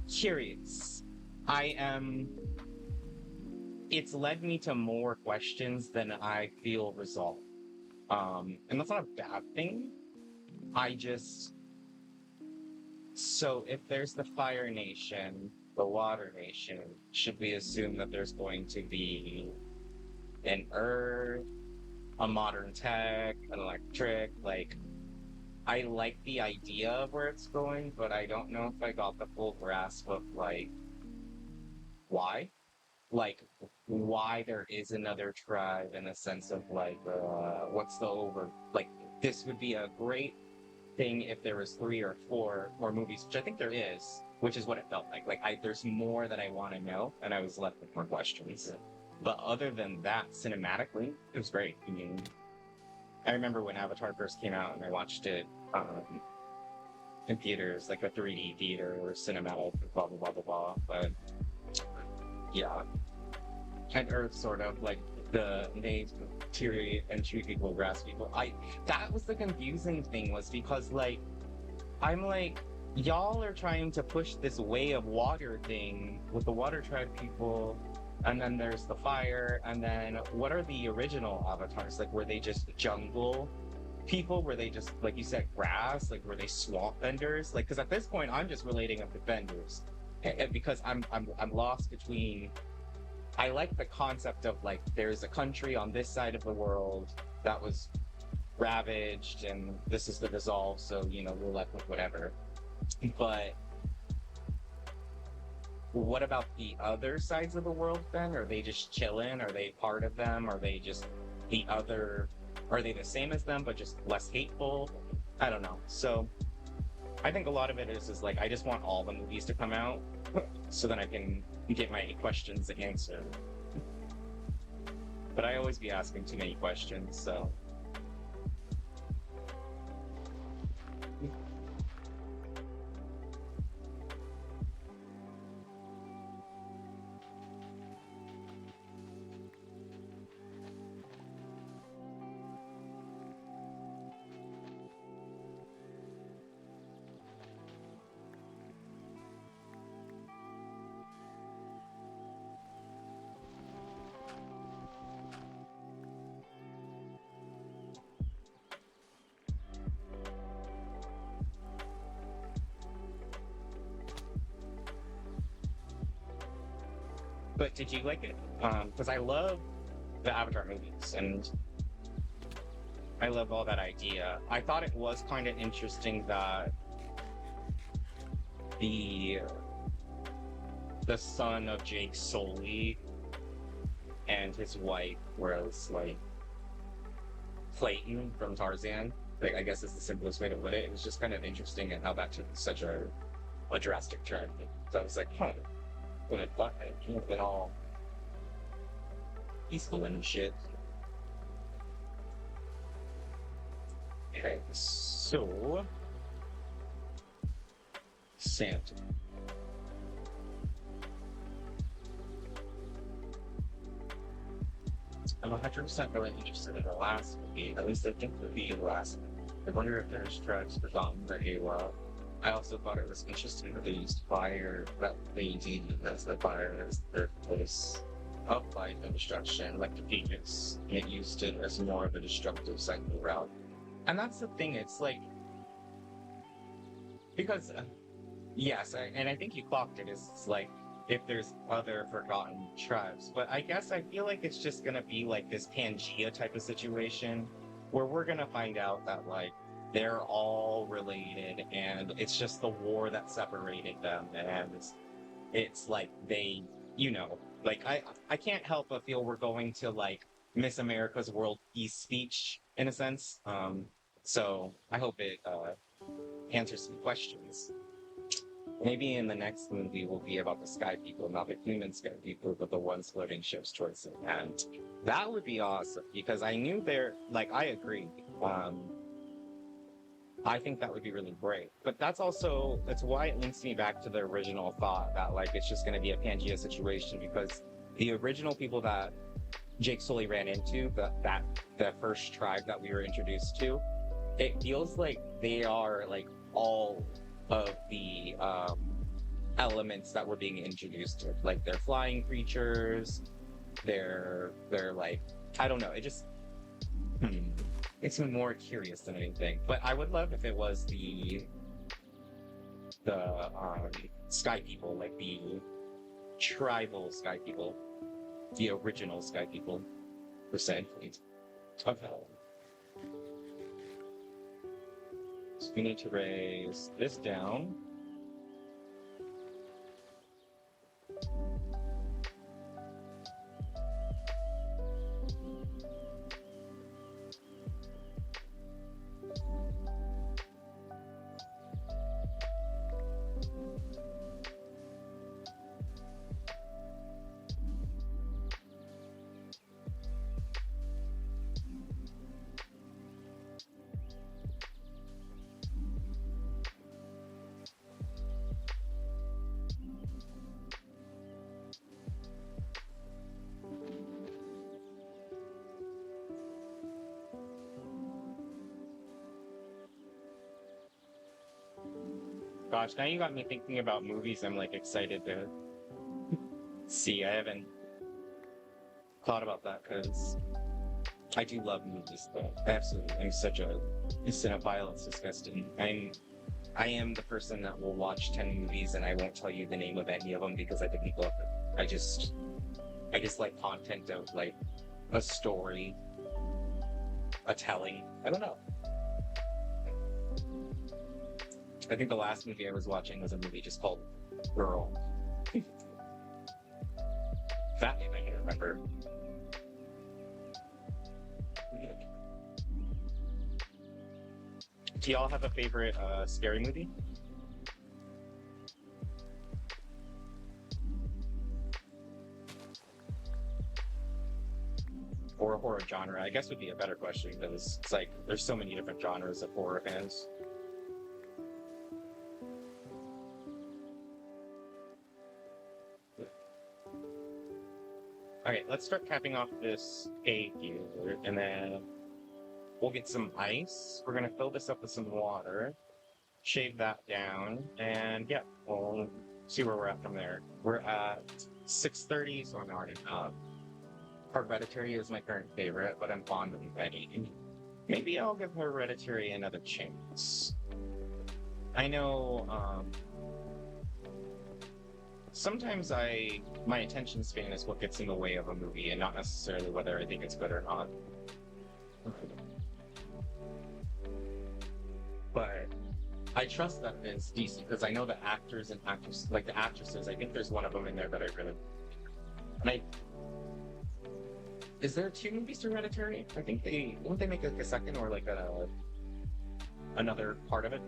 Curious. It's led me to more questions than I feel resolved. And that's not a bad thing. So if there's the Fire Nation, the Water Nation, should we assume that there's going to be an Earth, a modern tech, an electric, like, I like the idea of where it's going, but I don't know if I got the full grasp of like why. Like why there is another tribe in a sense of like what's the over like this would be a great thing if there was 3 or 4 more movies, which I think there is, which is what it felt like. Like there's more that I want to know, and I was left with more questions. But other than that, cinematically, it was great. I mean, I remember when Avatar first came out, and I watched it in theaters, like a 3D theater or cinematic, blah blah blah blah blah. But yeah, and Earth sort of like the native and tree people, grass people. That was the confusing thing, was because like I'm like, y'all are trying to push this way of water thing with the water tribe people, and then there's the fire, and then what are the original avatars? Like, were they just jungle people? Were they just, like you said, grass? Like, were they swamp benders? Like, because at this point, I'm just relating them to benders, because I'm lost between. I like the concept of like there's a country on this side of the world that was ravaged, and this is the resolve. So we're left with whatever. But what about the other sides of the world then? Are they just chilling? Are they part of them? Are they just the other? Are they the same as them but just less hateful? I don't know. So I think a lot of it is like I just want all the movies to come out so then I can get my questions answered. But I always be asking too many questions, so. But did you like it? Because I love the Avatar movies, and I love all that idea. I thought it was kind of interesting that the son of Jake Sully and his wife was like Clayton from Tarzan. Like, I guess is the simplest way to put it. It was just kind of interesting and how that took such a drastic turn. So I was like, huh. When it can't have been all peaceful and shit. Okay, so Santa. I'm 100% really interested in the last movie. At least I think it would be the last one. I wonder if there's tribes forgotten that I also thought it was interesting that they used fire, that they did as the fire as their place of life and destruction, like the Phoenix. It used it as more of a destructive cycle route. And that's the thing, it's like, because, yes, and I think you clocked it, it's like, if there's other forgotten tribes. But I guess I feel like it's just gonna be like this Pangea type of situation, where we're gonna find out that, like, they're all related, and it's just the war that separated them, and it's like they, like I can't help but feel we're going to like Miss America's World Peace speech in a sense. So I hope it answers some questions. Maybe in the next movie will be about the sky people, not the human sky people, but the ones floating ships towards it, and that would be awesome because I knew I agree. I think that would be really great. But that's why it links me back to the original thought that like it's just going to be a Pangea situation, because the original people that Jake Sully ran into, the first tribe that we were introduced to, it feels like they are like all of the elements that were being introduced to. Like they're flying creatures, they're like, I don't know, it just it's more curious than anything. But I would love if it was the sky people, like the tribal sky people, the original sky people, per se. Okay. we need to raise this down. Gosh, now you got me thinking about movies I'm like excited to see. I haven't thought about that because I do love movies though. Absolutely. I'm such a cinephile, it's disgusting. I am the person that will watch 10 movies and I won't tell you the name of any of them because I didn't look. I just like content of like a story, a telling. I don't know. I think the last movie I was watching was a movie just called Girl. That name I can remember. Do y'all have a favorite scary movie? Or a horror genre, I guess would be a better question because it's like there's so many different genres of horror fans. Okay, let's start capping off this cake here, and then we'll get some ice. We're gonna fill this up with some water, shave that down, and yeah, we'll see where we're at from there. We're at 6:30, so I'm already up. Hereditary is my current favorite, but I'm fond of Betty. Maybe I'll give Hereditary another chance. I know, sometimes my attention span is what gets in the way of a movie and not necessarily whether I think it's good or not. But I trust that it's decent because I know the actors and actresses, like the actresses, I think there's one of them in there that I really... And is there 2 movies to Hereditary? I think won't they make like a second or like another part of it?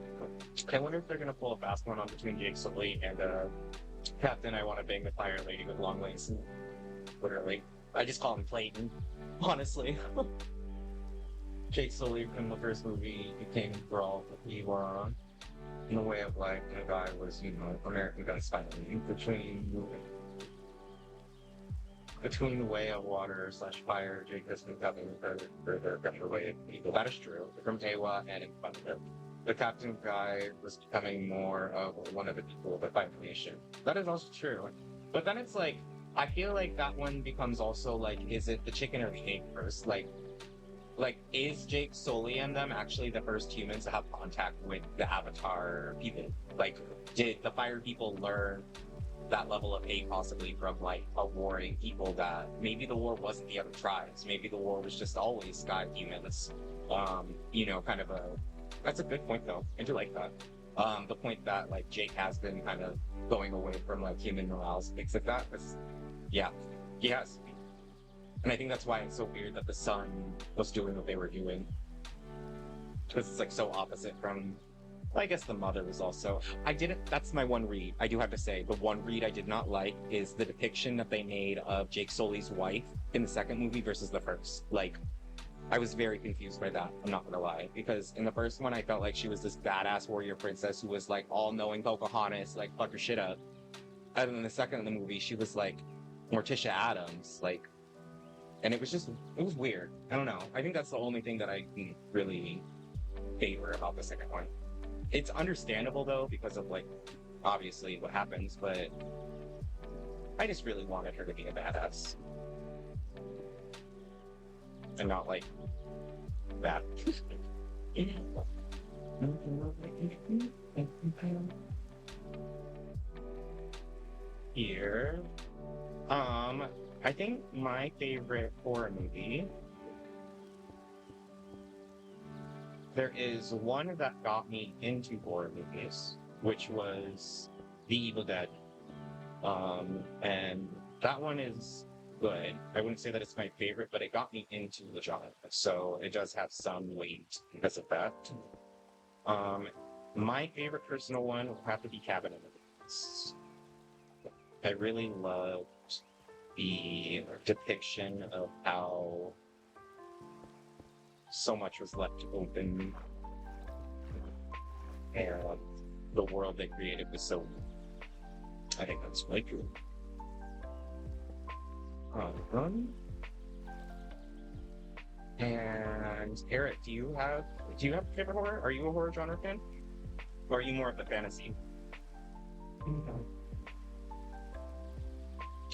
I wonder if they're gonna pull a fast one on between Jake Sully and Captain I Want to Bang the Fire Lady with long legs. Literally. I just call him Clayton, honestly. Jake Sully from the first movie became Brawl that we were on. In the Way of Life, and the guy was, American Guns fighting between the way of water / fire. Jake has been coming further from the way of people. That is true. From Awa and in front of him. The captain guy was becoming more of one of the people that fight the nation. That is also true. But then it's like, I feel like that one becomes also like, is it the chicken or the egg first? Like is Jake Sully and them actually the first humans to have contact with the Avatar people? Like, did the fire people learn that level of hate possibly from like a warring people that maybe the war wasn't the other tribes? Maybe the war was just always sky humans. Kind of that's a good point though. I do like that. The point that like Jake has been kind of going away from like human morals, things like that. Yeah, he has. And I think that's why it's so weird that the son was doing what they were doing. Because it's like so opposite from, I guess the mother was also. That's my one read. I do have to say, the one read I did not like is the depiction that they made of Jake Sully's wife in the second movie versus the first. Like, I was very confused by that, I'm not gonna lie. Because in the first one, I felt like she was this badass warrior princess who was like all-knowing Pocahontas, like fuck her shit up. And then in the second of the movie, she was like Morticia Addams, like, and it was weird. I don't know. I think that's the only thing that I can really favor about the second one. It's understandable though, because of like, obviously what happens, but I just really wanted her to be a badass. And not like that. Here. I think my favorite horror movie there is one that got me into horror movies, which was The Evil Dead. And that one is good. I wouldn't say that it's my favorite, but it got me into the genre. So it does have some weight because of that. My favorite personal one would have to be Cabin in the Woods. I really loved the depiction of how so much was left open, and the world they created was so. I think that's really cool. And Eric, do you have a favorite horror? Are you a horror genre fan, or are you more of the fantasy?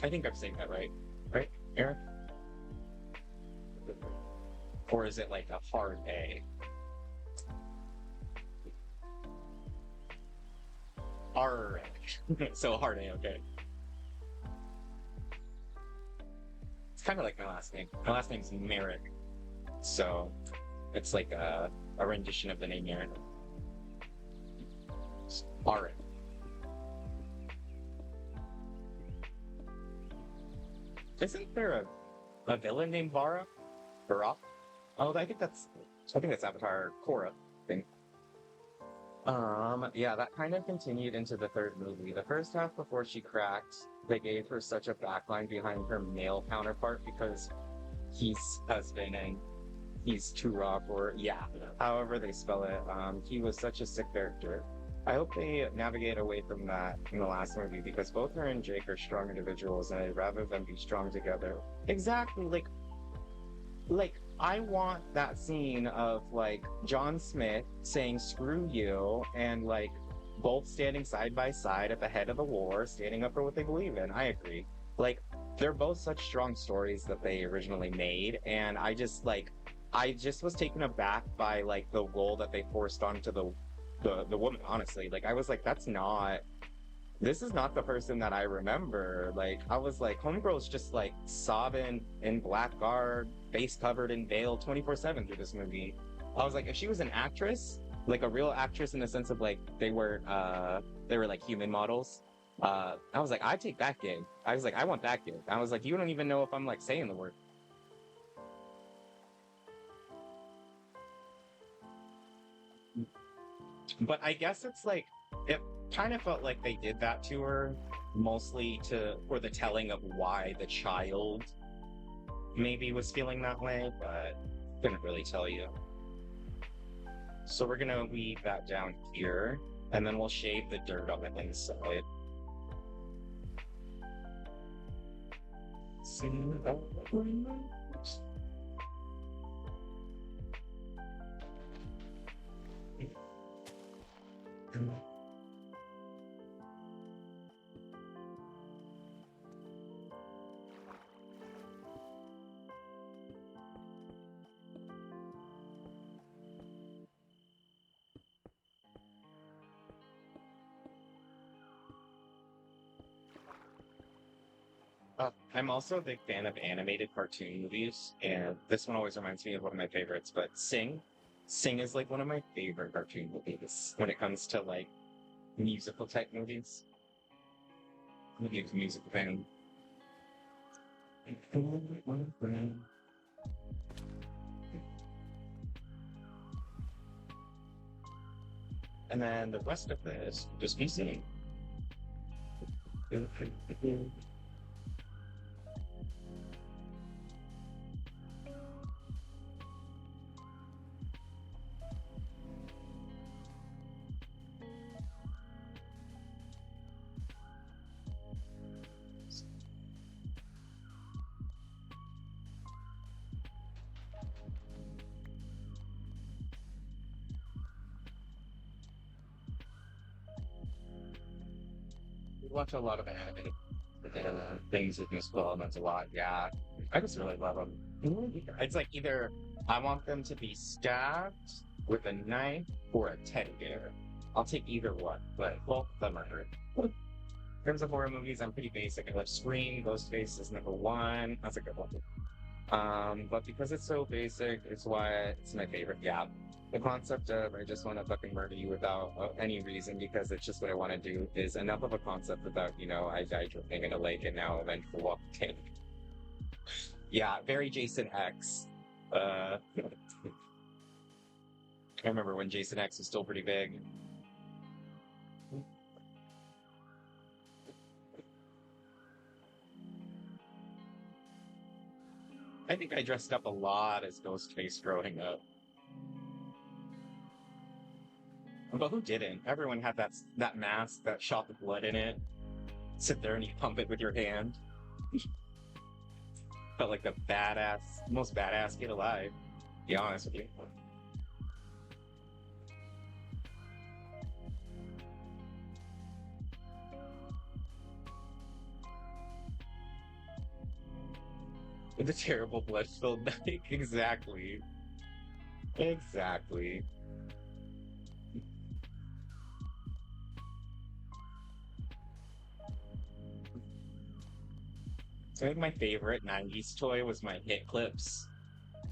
I think I'm saying that right, Eric? Or is it like a hard A? So hard A, okay. It's kind of like my last name. My last name's Merrick, so it's like a rendition of the name Merrick. Alright. Isn't there a villain named Vara? Bara? Oh, I think that's Avatar Korra thing. Yeah, that kind of continued into the third movie. The first half, before she cracked, they gave her such a backline behind her male counterpart because he's husband and he's Turok, or yeah, however they spell it. He was such a sick character. I hope they navigate away from that in the last movie because both her and Jake are strong individuals, and I'd rather them be strong together. Exactly, like I want that scene of like John Smith saying "screw you" and like both standing side by side at the head of the war, standing up for what they believe in. I agree. Like they're both such strong stories that they originally made, and I just was taken aback by like the role that they forced onto the woman. Honestly, like I was like, this is not the person that I remember. Like I was like, homegirl's just like sobbing in black garb, face covered in veil 24/7 through this movie. I was like, if she was an actress, like a real actress in the sense of like they were like human models, I was like, I'd take that gig. I was like, I want that gig. I was like, you don't even know if I'm like saying the word. But I guess it's like, it kind of felt like they did that to her mostly for the telling of why the child maybe was feeling that way, but couldn't really tell you. So we're gonna leave that down here, and then we'll shave the dirt on the inside. I'm also a big fan of animated cartoon movies, and this one always reminds me of one of my favorites, but Sing is like one of my favorite cartoon movies when it comes to like musical type movies. I'm a big musical fan. And then the rest of this just be singing. Watch a lot of animated things with Miss Cobblemon a lot. Yeah, I just really love them. It's like either I want them to be stabbed with a knife or a teddy bear. I'll take either one, but both of them are great. In terms of horror movies, I'm pretty basic. I love Scream. Ghostface is #1. That's a good one. But because it's so basic, it's why it's my favorite. Yeah, The concept of I just want to fucking murder you without any reason because it's just what I want to do is enough of a concept without, you know, I died drowning in a lake and now eventually walking. Yeah, very Jason X. I remember when Jason X was still pretty big. I think I dressed up a lot as Ghostface growing up. But who didn't? Everyone had that mask that shot the blood in it. Sit there and you pump it with your hand. Felt like the most badass kid alive. To be honest with you. With a terrible blood-filled night. Exactly. Exactly. I think my favorite 90s toy was my hit clips.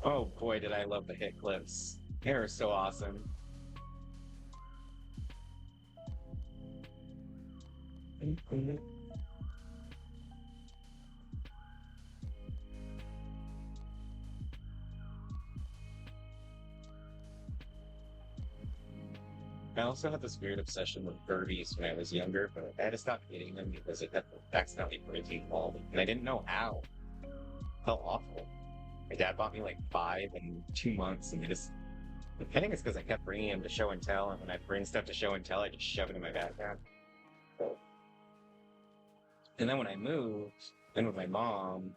Oh boy, did I love the hit clips. They were so awesome. I also had this weird obsession with Furbies when I was younger, but I had to stop getting them because it kept accidentally breaking all of them, and I didn't know how. It felt awful. My dad bought me like 5 in 2 months, and I think it's because I kept bringing him to show and tell, and when I bring stuff to show and tell, I just shove it in my backpack. And then when I moved in with my mom,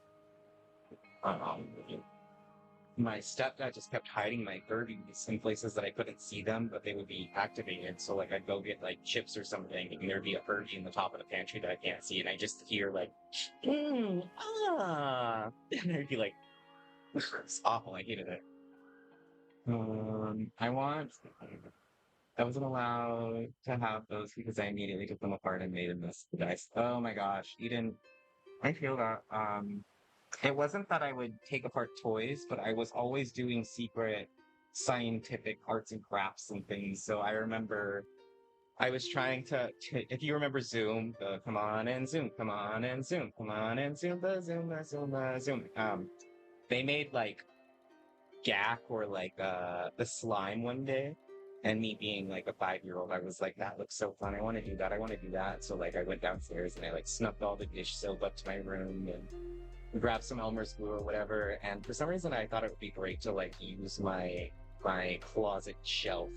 my stepdad just kept hiding my Furbies in places that I couldn't see them, but they would be activated. So like I'd go get like chips or something, and there'd be a Furby in the top of the pantry that I can't see, and I just hear like, and I'd be like, it's awful. I hated it. I wasn't allowed to have those because I immediately took them apart and made a mess of the dice. Oh my gosh, Eden, I feel that. It wasn't that I would take apart toys, but I was always doing secret scientific arts and crafts and things. So I remember I was trying to if you remember Zoom, come on and Zoom, come on and Zoom, come on and Zoom, Zoom. They made like GAC or like the slime one day. And me being like a 5-year-old, I was like, that looks so fun. I want to do that. I want to do that. So like I went downstairs and I like snuck all the dish soap up to my room and grabbed some Elmer's glue or whatever. And for some reason, I thought it would be great to like use my closet shelf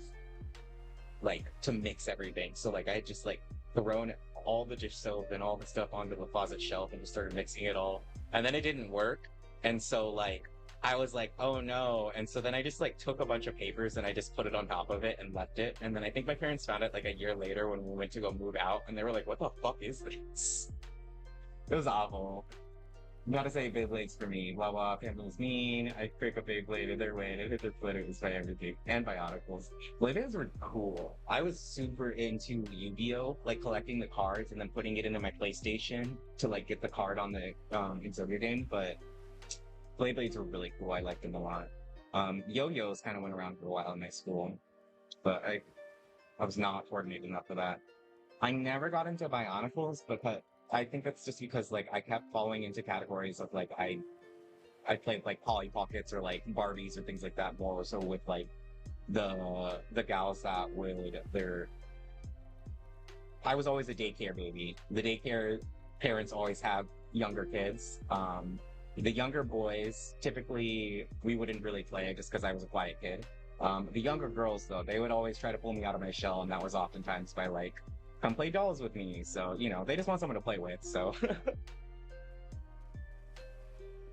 like to mix everything. So like I had just like thrown all the dish soap and all the stuff onto the closet shelf and just started mixing it all. And then it didn't work. And so like I was like, oh no. And so then I just like took a bunch of papers and I just put it on top of it and left it. And then I think my parents found it like a year later when we went to go move out and they were like, what the fuck is this? It was awful. Gotta say Beyblades for me. Blah blah, Pimbles mean. I pick a Beyblade either way and it hit the flitters by everything. And Bionicles. Beyblades were cool. I was super into Yu-Gi-Oh! Like collecting the cards and then putting it into my PlayStation to like get the card on the Exodia game, but Beyblades were really cool. I liked them a lot. Yo-Yos kind of went around for a while in my school, but I was not coordinated enough for that. I never got into Bionicles because I think that's just because like I kept falling into categories of like I played like Polly Pockets or like Barbies or things like that more so with like the gals that would I was always a daycare baby. The daycare parents always have younger kids. The younger boys, typically, we wouldn't really play just because I was a quiet kid. The younger girls, though, they would always try to pull me out of my shell, and that was oftentimes by, like, come play dolls with me. So, you know, they just want someone to play with, so.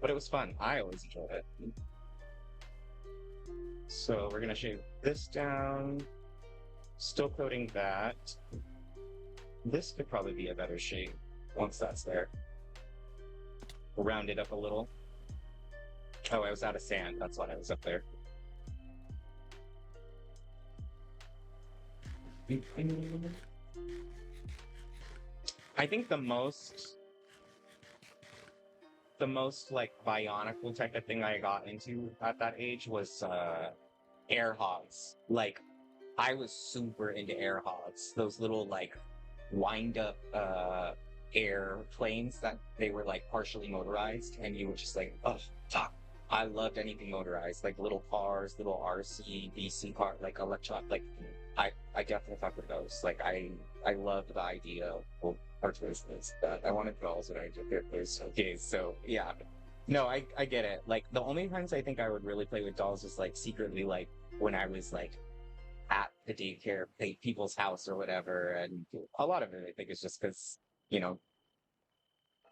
But it was fun. I always enjoyed it. So we're gonna shave this down. Still coating that. This could probably be a better shape once that's there. Round it up a little. Oh, I was out of sand. That's why I was up there. I think the most like bionicle type of thing I got into at that age was air hogs. Like, I was super into air hogs. Those little, like, wind-up airplanes that they were, like, partially motorized, and you were just like, oh, fuck. I loved anything motorized, like little cars, little RC, DC car, like electronic, like, I definitely fuck with those. Like, I loved the idea of art business. I wanted dolls when I did it. Okay, so, yeah. No, I get it. Like, the only times I think I would really play with dolls was, like, secretly, like, when I was, like, at the daycare, people's house or whatever, and a lot of it, I think, is just because, you know,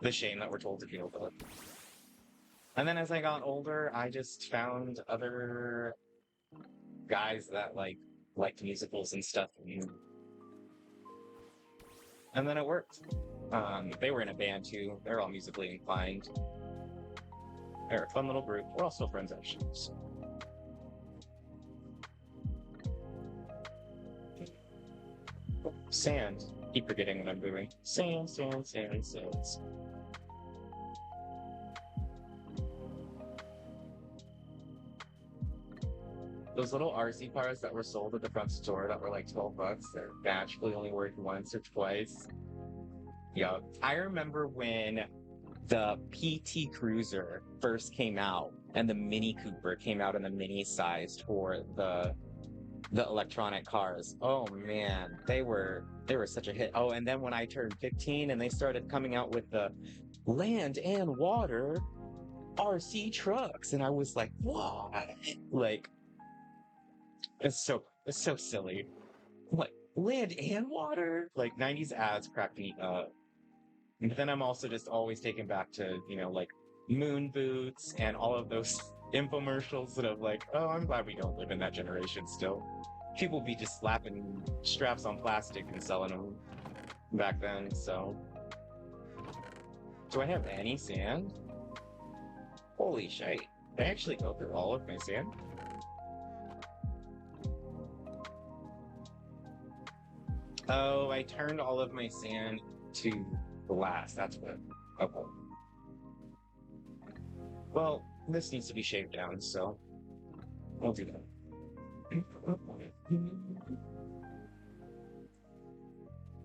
the shame that we're told to deal with. And then as I got older, I just found other guys that, like, liked musicals and stuff. And then it worked. They were in a band, too. They're all musically inclined. They're a fun little group. We're all still friends, actually. So. Sand. Keep forgetting what I'm doing. Sand, sand, sand, sand. Those little RC cars that were sold at the front store that were like $12, they're magically only worth once or twice. Yeah. I remember when the PT Cruiser first came out and the Mini Cooper came out in the mini sized for the electronic cars. Oh man, they were such a hit. Oh, and then when I turned 15 and they started coming out with the land and water RC trucks, and I was like, whoa, like, it's so silly. Like, land and water? Like, 90s ads cracked me up. But then I'm also just always taken back to, you know, like, moon boots and all of those infomercials that I'm like, oh, I'm glad we don't live in that generation still. People be just slapping straps on plastic and selling them back then, so. Do I have any sand? Holy shit. Did I actually go through all of my sand? Oh, I turned all of my sand to glass. That's what. Okay. Well, this needs to be shaved down, so I'll do that.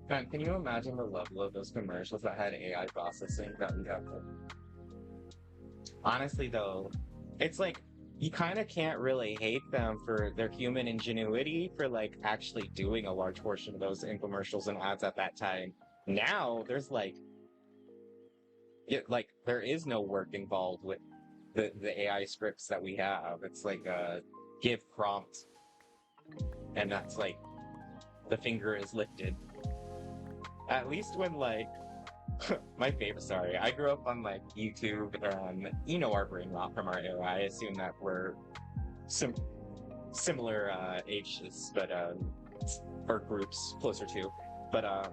God, can you imagine the level of those commercials that had AI processing that we have? Honestly, though, it's like you kind of can't really hate them for their human ingenuity for like actually doing a large portion of those infomercials and ads at that time. Now there's like there is no work involved with the AI scripts that we have. It's like a give prompt, and that's like the finger is lifted. At least when like my favorite. Sorry, I grew up on like YouTube. You know our brain rot from our era. I assume that we're similar ages, but or groups closer to. But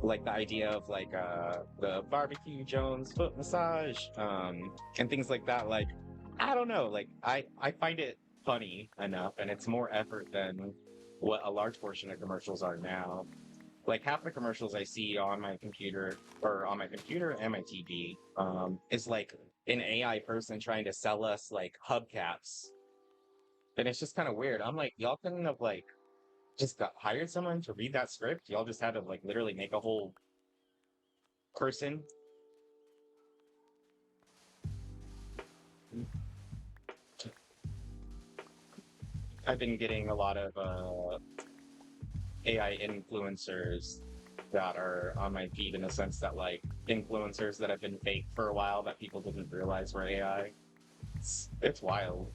like the idea of like the barbecue Jones foot massage, and things like that. Like I don't know. Like I find it funny enough, and it's more effort than what a large portion of commercials are now. Like half the commercials I see on my computer and my TV is like an AI person trying to sell us like hubcaps. And it's just kind of weird. I'm like, y'all couldn't have like just hired someone to read that script? Y'all just had to like literally make a whole person. I've been getting a lot of AI influencers that are on my feed in the sense that like influencers that have been fake for a while that people didn't realize were AI. It's wild.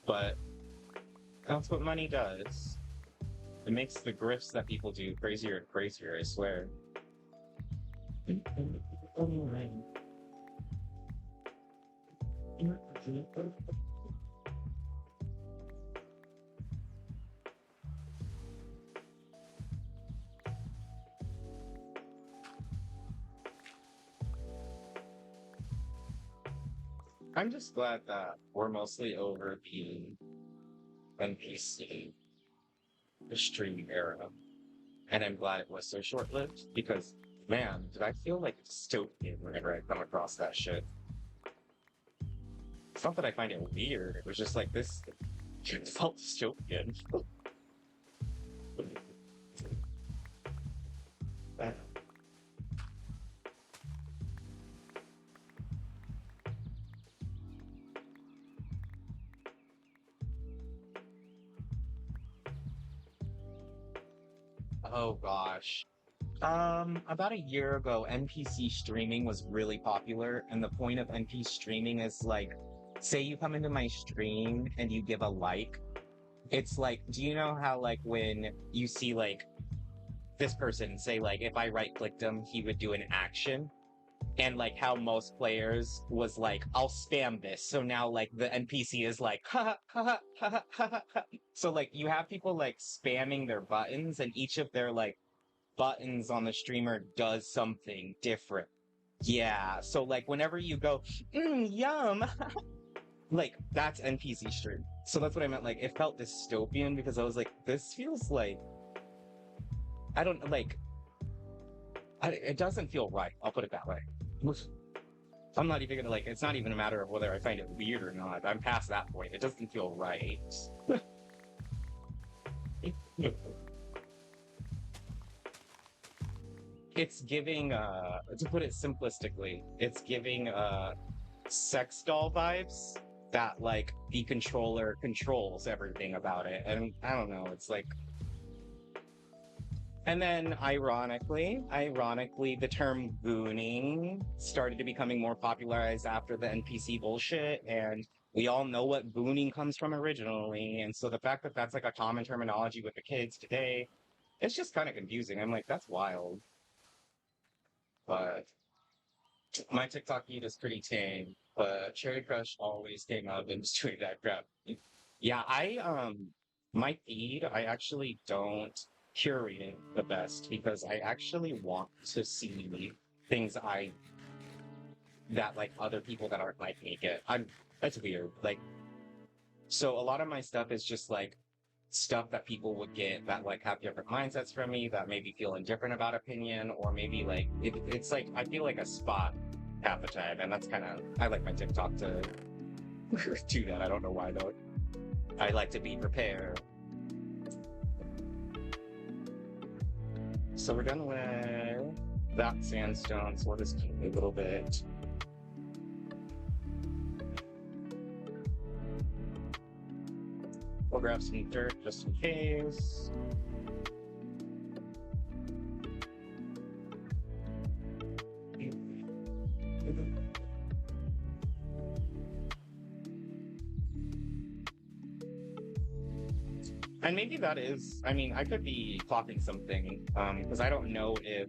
But that's what money does. It makes the grifts that people do crazier and crazier, I swear. I'm just glad that we're mostly over the NPC stream era. And I'm glad it was so short-lived, because, man, did I feel like dystopian whenever I come across that shit. It's not that I find it weird. It was just like this. It felt dystopian. Oh gosh. About a year ago, NPC streaming was really popular, and the point of NPC streaming is like, say you come into my stream and you give a like, it's like, do you know how like when you see like this person, say like if I right clicked him, he would do an action? And like how most players was like, I'll spam this. So now like the NPC is like, ha ha ha ha ha ha ha. So like you have people like spamming their buttons, and each of their like buttons on the streamer does something different. Yeah, so like whenever you go, yum, like that's NPC stream. So that's what I meant. Like it felt dystopian because I was like, this feels like, I don't like, it doesn't feel right. I'll put it that way. I'm not even gonna like, it's not even a matter of whether I find it weird or not. I'm past that point. It doesn't feel right. It's giving, to put it simplistically, it's giving sex doll vibes that like the controller controls everything about it. And I don't know, it's like, and then ironically, the term gooning started to becoming more popularized after the NPC bullshit, and we all know what gooning comes from originally, and so the fact that that's like a common terminology with the kids today, it's just kind of confusing. I'm like, that's wild. But my TikTok feed is pretty tame, but Cherry Crush always came up and was doing that crap. Yeah, my feed, I actually don't curate it the best because I actually want to see things that like other people that aren't like me get. That's weird. Like, so a lot of my stuff is just like stuff that people would get that like have different mindsets from me, that maybe feel indifferent about opinion, or maybe like it's like I feel like a spot half the time, and that's kind of, I like my TikTok to do that. I don't know why though. I like to be prepared. So we're done with that sandstone, so we'll just keep a little bit. We'll grab some dirt just in case. And maybe that is, I mean, I could be clocking something, because I don't know if,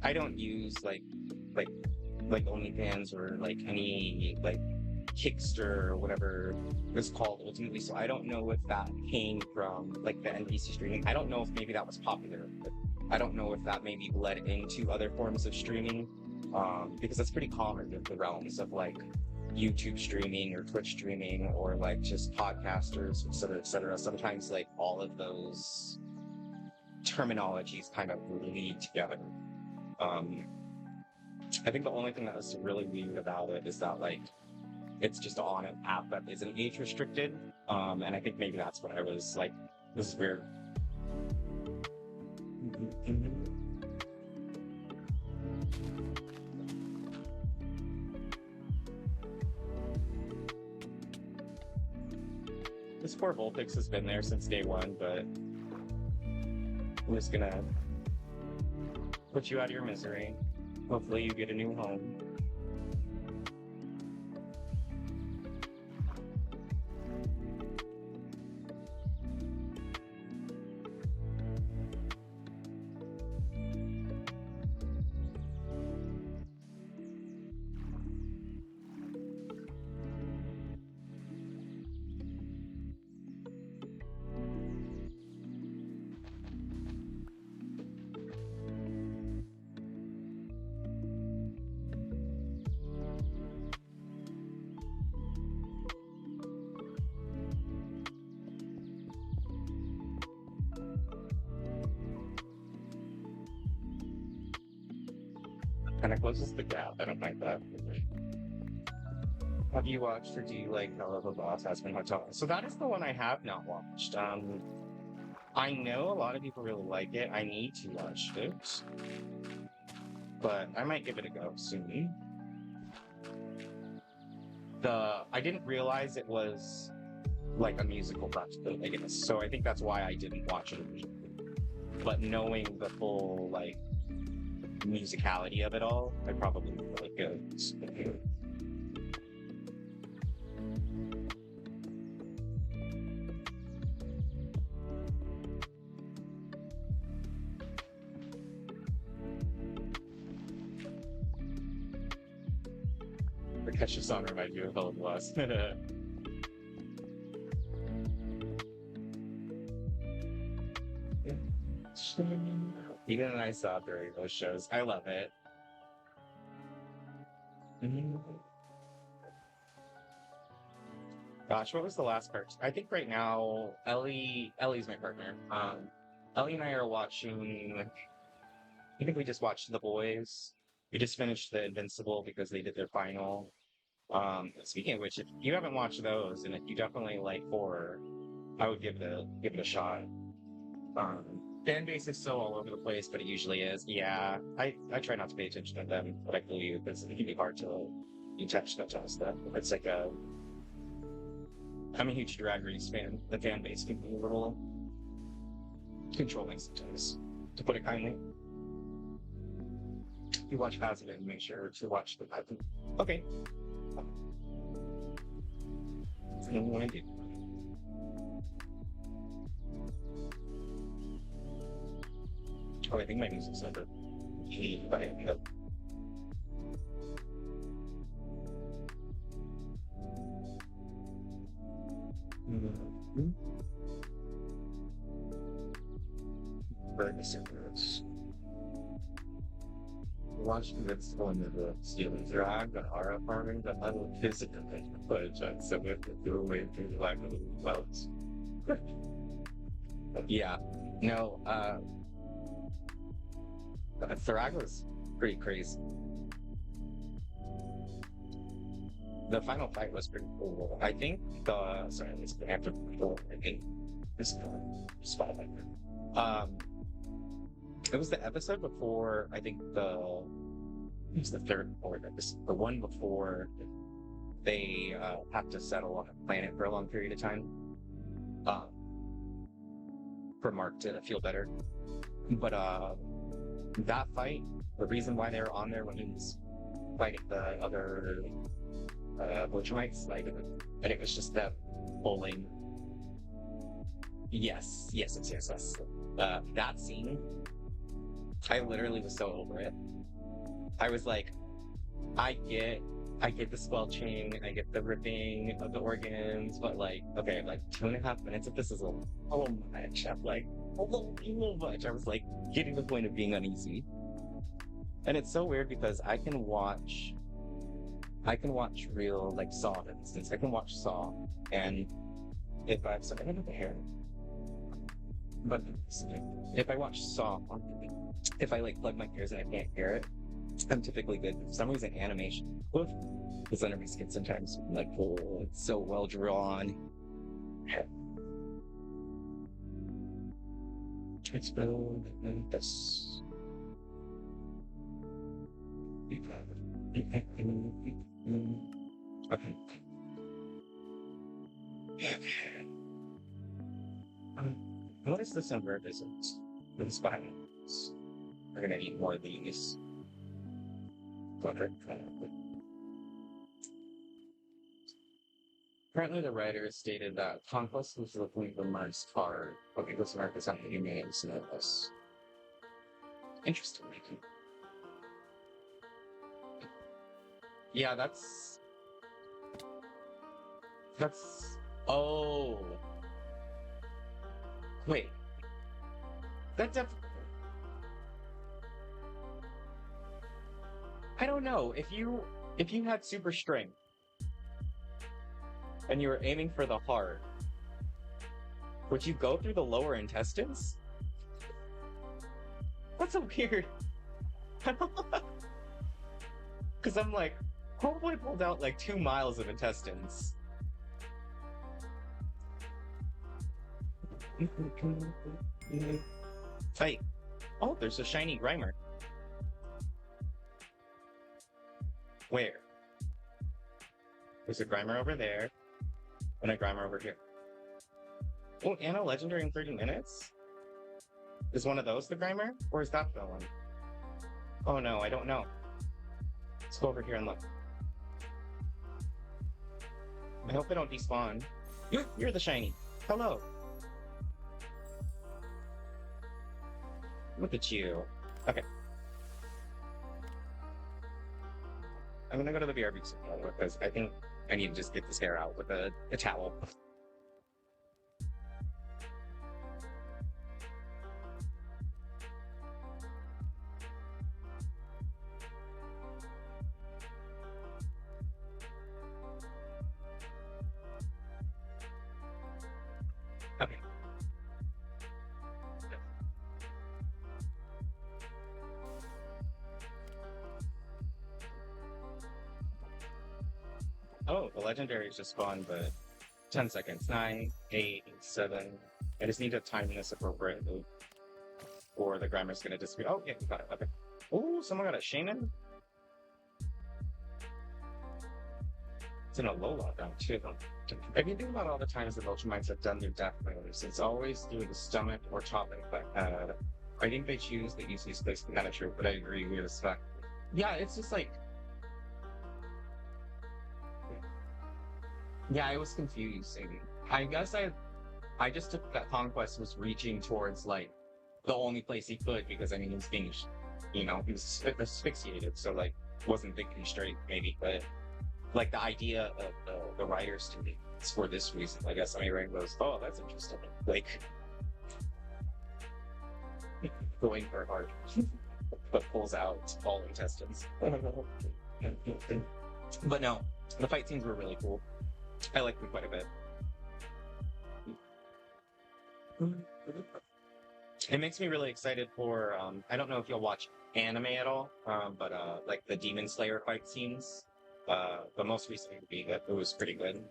I don't use like OnlyFans or like any like Kickster or whatever it's called ultimately, so I don't know if that came from like the NPC streaming. I don't know if maybe that was popular, but I don't know if that maybe bled into other forms of streaming, because that's pretty common in the realms of like YouTube streaming or Twitch streaming or like just podcasters, etc., etc. Sometimes like all of those terminologies kind of bleed together. I think the only thing that was really weird about it is that like it's just on an app that isn't age restricted, and I think maybe that's what I was like, this is weird. This poor Vulpix has been there since day one, but I'm just gonna put you out of your misery. Hopefully you get a new home. Kind of closes the gap. I don't like that. Have you watched or do you like Hell of a Boss Has Been Hotel? So that is the one I have not watched. I know a lot of people really like it. I need to watch it. But I might give it a go soon. I didn't realize it was like a musical practically, I guess. So I think that's why I didn't watch it originally. But knowing the full like musicality of it all, I probably would like it. The Kesha song reminds you of Hell of a Boss. Even when I saw during those shows, I love it. Gosh, what was the last part? I think right now, Ellie's my partner. Ellie and I are watching, I think we just watched The Boys. We just finished The Invincible because they did their final. Speaking of which, if you haven't watched those, and if you definitely like horror, I would give it a shot. Fan base is so all over the place, but it usually is. Yeah, I try not to pay attention to them, but I believe because it can be hard to attach that to stuff. It's like I'm a huge Drag Race fan. The fan base can be a little controlling sometimes, to put it kindly. If you watch Positive, make sure to watch the Positive. Okay. That's what I want to do. Oh, I think my music's under G, but I think that. Very serious. Watching this one of the stealing drag on horror farming, but I will visit the footage on some of the doorway through the lack of the clouds. Yeah, no, Thrag was pretty crazy. The final fight was pretty cool. I think sorry, let's after I think this spot. It was the episode before, I think it was the third or the one before they have to settle on a planet for a long period of time. For Mark to feel better. But that fight, the reason why they were on there when he was fighting the other Butchmites, like, and it was just them pulling. Yes. That scene, I literally was so over it. I was like, I get the squelching, I get the ripping of the organs, but like, okay, like 2.5 minutes of this is a little much. I'm like, a little much. I was like getting to the point of being uneasy. And it's so weird because I can watch real, like Saw, for instance. I can watch Saw, and if I have hair, but if I watch Saw, if I like plug my ears and I can't hear it, I'm typically good. For some reason, animation, because under my skin sometimes, like, oh, it's so well drawn. It's built and this. Okay. What is this number? Is it? This behind us. We're gonna need more of these. Apparently, the writer stated that Conquest was looking for Mark's card. Okay, this Mark is something you may have seen this. Interesting. Yeah, that's. Oh. Wait. I don't know. If you had super strength and you were aiming for the heart, would you go through the lower intestines? That's so weird. Because I'm like, Homeboy pulled out like 2 miles of intestines. Fight. Oh, there's a shiny Grimer. Where? There's a Grimer over there, and a Grimer over here. Oh, and a legendary in 30 minutes? Is one of those the Grimer? Or is that the one? Oh no, I don't know. Let's go over here and look. I hope they don't despawn. You're the shiny. Hello. Look at you. Okay. I'm gonna go to the BRB soon because I think I need to just get this hair out with a towel. Okay. Oh, the legendary just spawned, but 10 seconds. 9, 8, 7. I just need to time this appropriately, or the Grimer's gonna disappear. Oh, yeah, you got it. Okay. Oh, someone got a Shaman? It's in a low lockdown, too. If you think about all the times that Ultraminds have done their death moves, it's always through the stomach or top of the head. I think they choose the easiest place to penetrate, but I agree with this fact. Yeah, it's just like... Yeah, I was confused. I guess I just took that Conquest was reaching towards, like, the only place he could, because, I mean, he was being, you know, he was asphyxiated, so, like, wasn't thinking straight, maybe, but, like, the idea of the writers to me is for this reason. I guess somebody goes, oh, that's interesting. Like, going for hard, but pulls out all intestines. But no, the fight scenes were really cool. I liked them quite a bit. It makes me really excited for, I don't know if you'll watch anime at all, but like the Demon Slayer fight scenes, the most recent movie, that it was pretty good.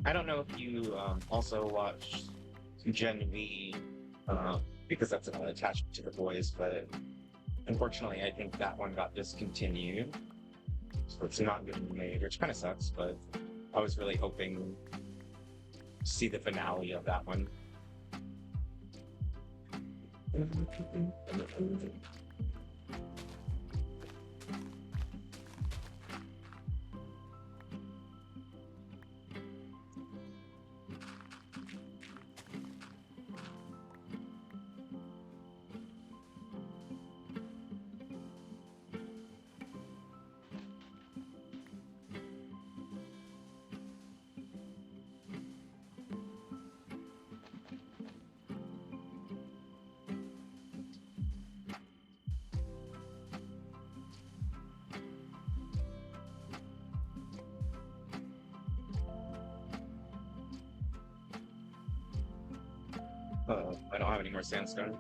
I don't know if you also watched Gen V, because that's another attachment to the boys, but unfortunately I think that one got discontinued, so it's not getting made, which kind of sucks, but I was really hoping to see the finale of that one. I don't have any more sandstone.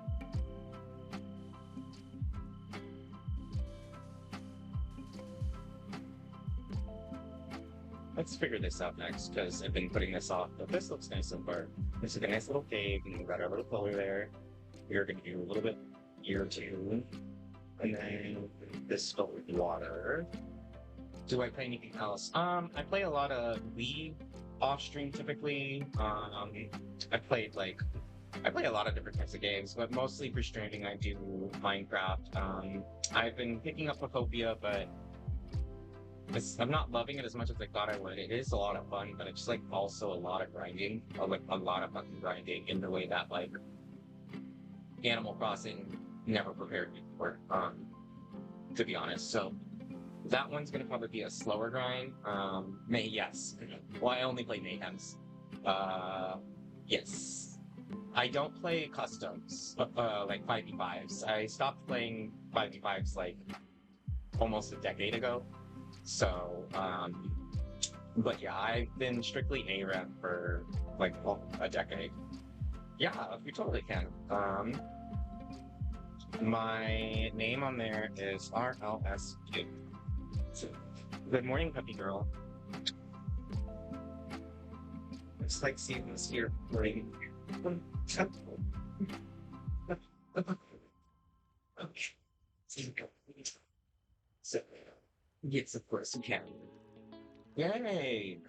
Let's figure this out next, because I've been putting this off, but this looks nice so far. This is a nice little cave, and we've got our little color there. We're going to do a little bit here too. And then this filled with water. Do I play anything else? I play a lot of Wii off stream typically. I played like I play a lot of different types of games, but mostly for streaming I do Minecraft. I've been picking up Photopia, but I'm not loving it as much as I thought I would. It is a lot of fun, but it's like also a lot of grinding, like a lot of fucking grinding in the way that like Animal Crossing never prepared me for, to be honest. So that one's gonna probably be a slower grind. Yes. Well, I only play Mayhems. Yes. I don't play customs, like 5v5s. I stopped playing 5v5s like almost a decade ago. So, but yeah, I've been strictly ARAM for like a decade. Yeah, you totally can. My name on there is RLSQ. So, good morning, puppy girl. It's like seeing this here ring. So, yes, of course you can. Yay!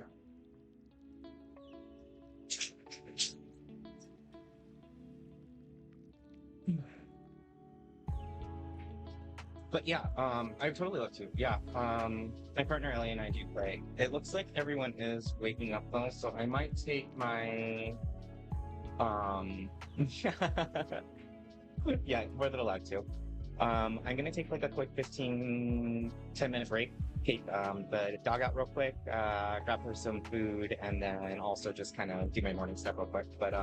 But yeah, I'd totally love to. Yeah, my partner Ellie and I do play. It looks like everyone is waking up though, so I might take my, yeah, more than allowed to. I'm gonna take like a quick 10 minute break, take the dog out real quick, grab her some food, and then also just kind of do my morning stuff real quick. But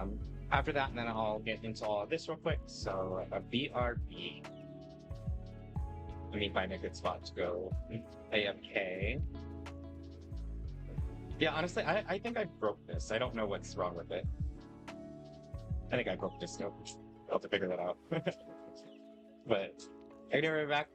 after that, then I'll get into all of this real quick. So BRB. Let me find a good spot to go. AFK. Yeah, honestly, I think I broke this. I don't know what's wrong with it. I think I broke this note. I'll have to figure that out. But I can be right back.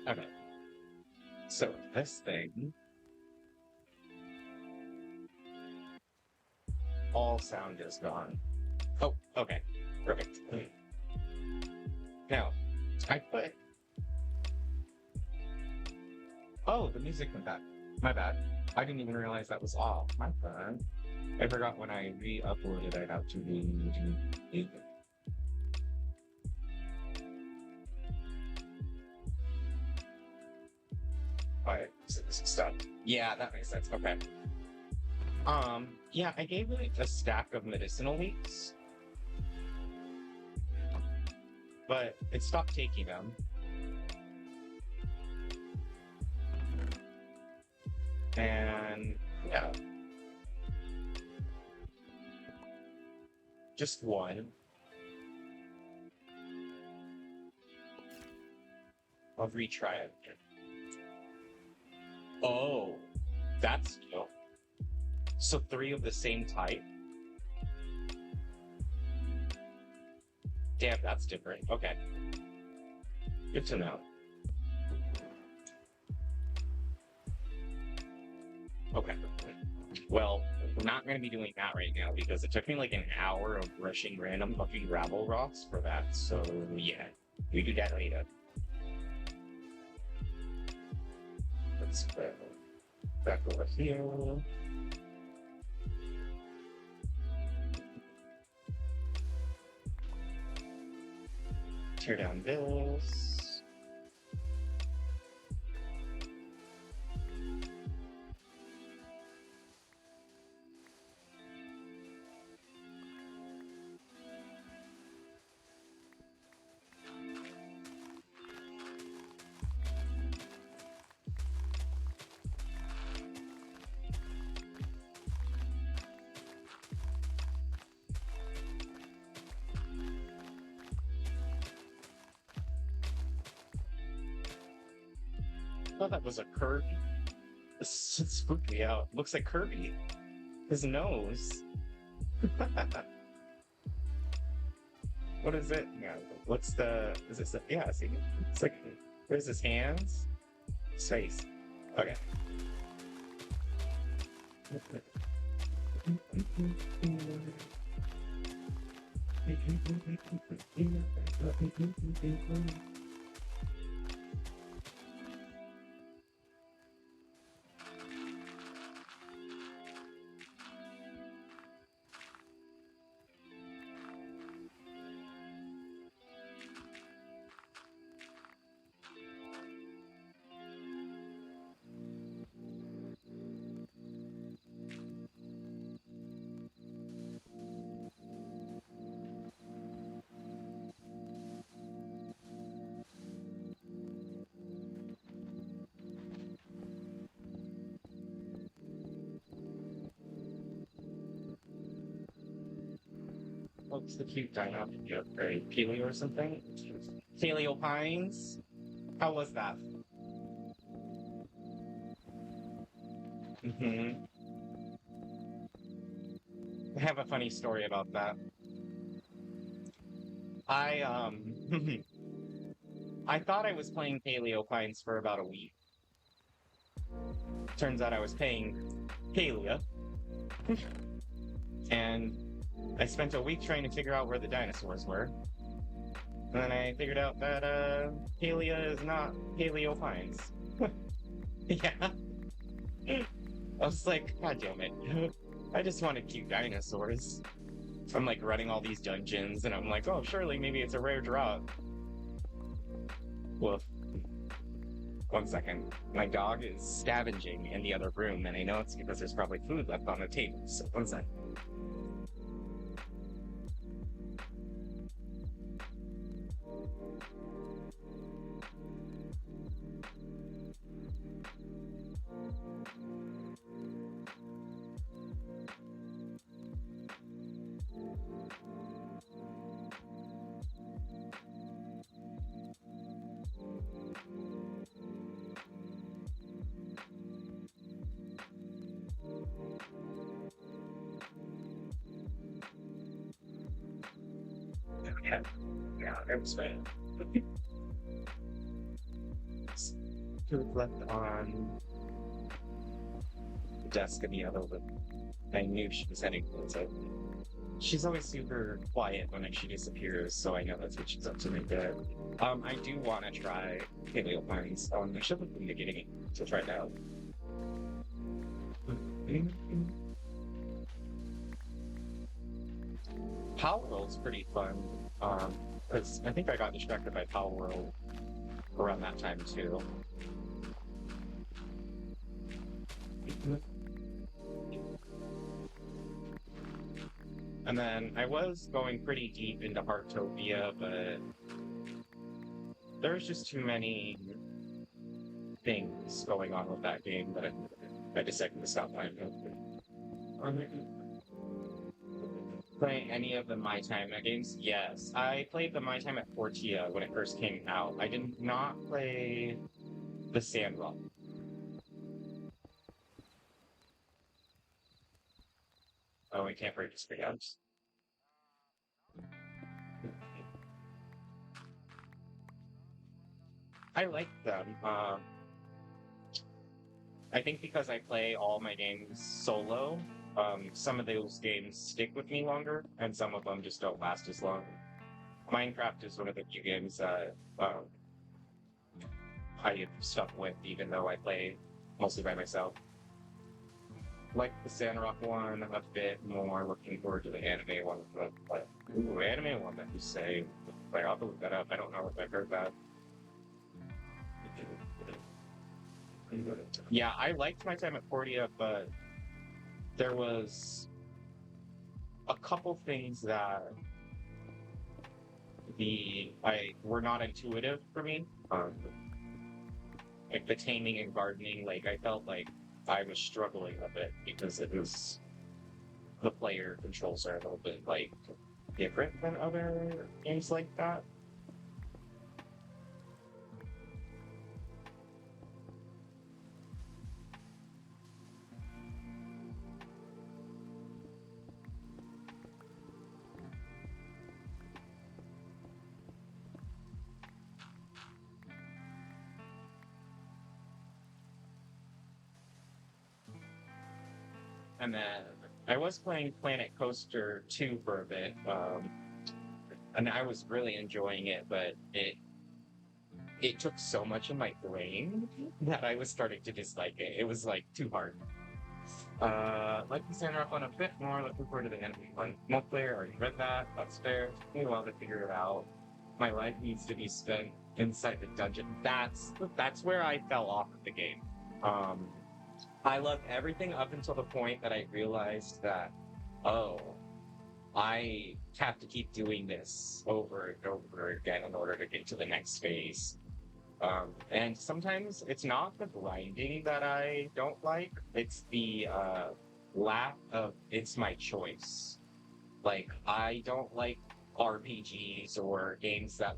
Okay. So this thing, all sound is gone. Oh, okay. Perfect. Now, I put... Oh, the music went back. My bad. I didn't even realize that was off. My bad. I forgot when I re-uploaded it out to the... Alright, so this is stuff. Yeah, that makes sense. Okay. Yeah, I gave it a stack of medicinal leaves, but it stopped taking them. And yeah, just one. I'll retry it. Oh, that's new. So 3 of the same type. Damn, that's different. Okay. Good to know. Okay. Well, we're not going to be doing that right now because it took me like an hour of rushing random fucking gravel rocks for that. So yeah, we do that later. Let's go back over here. Tear down this. thought that was a Kirby. This spooked me out. Looks like Kirby. His nose. What is it? Yeah. What's the? Is this? Yeah. See, it's like. Where's his hands? His face. Okay. What's the cute dino? Paleo or something? Paleo Pines? How was that? I have a funny story about that. I I thought I was playing Paleo Pines for about a week. Turns out I was playing Palea. And I spent a week trying to figure out where the dinosaurs were. And then I figured out that Palea is not Paleo Pines. Yeah. I was like, God damn it. I just wanted cute dinosaurs. I'm like running all these dungeons and I'm like, oh, surely maybe it's a rare drop. Woof. 1 second. My dog is scavenging in the other room and I know it's because there's probably food left on the table. So 1 second. Yeah, it was fine. Left on the desk of the other one. I knew she was heading towards it. She's always super quiet when she disappears, so I know that's what she's up to right there. I do want to try Paleo Pines. I should look into getting it to try it out. Power World's pretty fun, because I think I got distracted by Power World around that time too. And then I was going pretty deep into Heartopia, but there's just too many things going on with that game that I decided to stop playing. Play any of the My Time games? Yes. I played the My Time at Portia when it first came out. I did not play the Sandrock. Oh, we can't break his pickups. I like them. I think because I play all my games solo, some of those games stick with me longer, and some of them just don't last as long. Minecraft is one of the few games that I stuck with, even though I play mostly by myself. Like the Sandrock one a bit more, looking forward to the anime one. But anime one that you say, I'll have to look that up. I don't know if I've heard that. Yeah, I liked My Time at Portia, but there was a couple things that were not intuitive for me. Like the taming and gardening, like I felt like I was struggling a bit because it was the player controls are a little bit like different than other games like that. and then I was playing Planet Coaster 2 for a bit, and I was really enjoying it, but it took so much of my brain that I was starting to dislike it. It was like too hard. Like to stand up on a bit more, looking forward to the enemy one. Multiplayer, already read that, that's fair. Took me a while to figure it out. My life needs to be spent inside the dungeon. That's where I fell off of the game. I loved everything up until the point that I realized that, oh, I have to keep doing this over and over again in order to get to the next phase. And sometimes it's not the grinding that I don't like, it's the lack of it's my choice. Like, I don't like RPGs or games that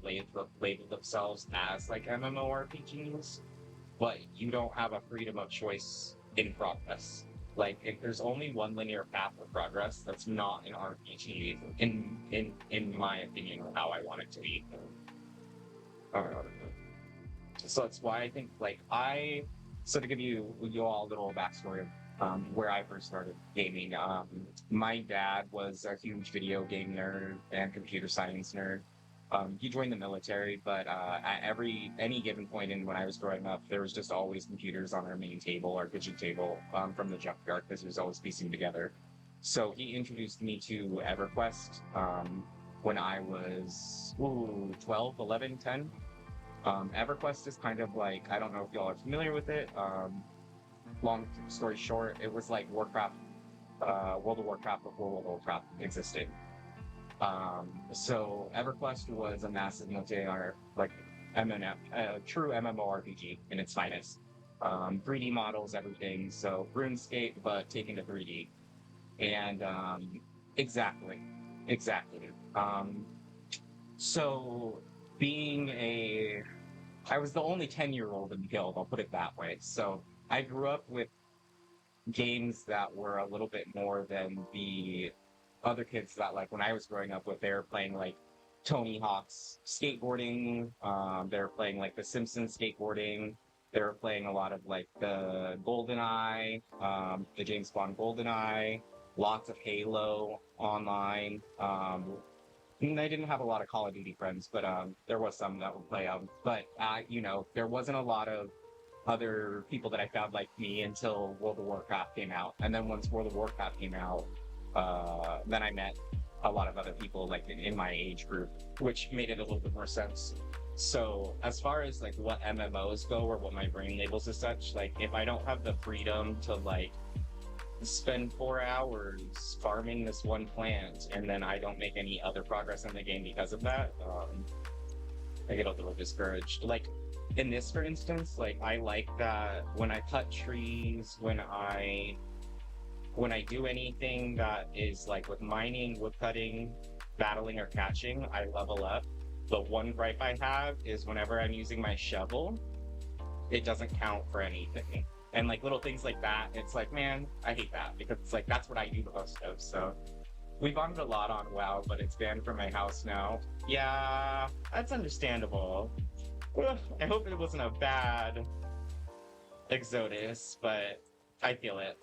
label themselves as like MMORPGs, but you don't have a freedom of choice in progress. Like, if there's only one linear path of progress, that's not an RPG in my opinion, or how I want it to be. So that's why I think, like, so to give you all a little backstory of where I first started gaming, my dad was a huge video game nerd and computer science nerd. He joined the military, but at any given point in when I was growing up, there was just always computers on our main table, our kitchen table, from the junkyard, because it was always piecing together. So he introduced me to EverQuest when I was 12, 11, 10. EverQuest is kind of like, I don't know if y'all are familiar with it. Long story short, it was like Warcraft, World of Warcraft before World of Warcraft existed. So EverQuest was a massive multi-player, like true MMORPG in its finest. 3D models, everything. So RuneScape, but taken to 3D. And exactly. So I was the only 10-year-old in the guild, I'll put it that way. So I grew up with games that were a little bit more than the other kids that, like, when I was growing up with, they were playing like Tony Hawk's skateboarding, they were playing like the Simpsons skateboarding, they were playing a lot of like the GoldenEye, the James Bond GoldenEye, lots of Halo online. And I didn't have a lot of Call of Duty friends, but there was some that would play but there wasn't a lot of other people that I found like me until World of Warcraft came out. And then once World of Warcraft came out, then I met a lot of other people like in my age group, which made it a little bit more sense. So as far as like what MMOs go, or what my brain labels as such, like if I don't have the freedom to like spend 4 hours farming this one plant and then I don't make any other progress in the game because of that, I get a little discouraged. Like in this, for instance, like I like that when I cut trees, when I do anything that is like with mining, wood cutting, battling, or catching, I level up. The one gripe I have is whenever I'm using my shovel, it doesn't count for anything. And like little things like that, it's like, man, I hate that, because it's like that's what I do the most of. So we bonded a lot on WoW, but it's banned from my house now. Yeah, that's understandable. Well, I hope it wasn't a bad exodus, but I feel it.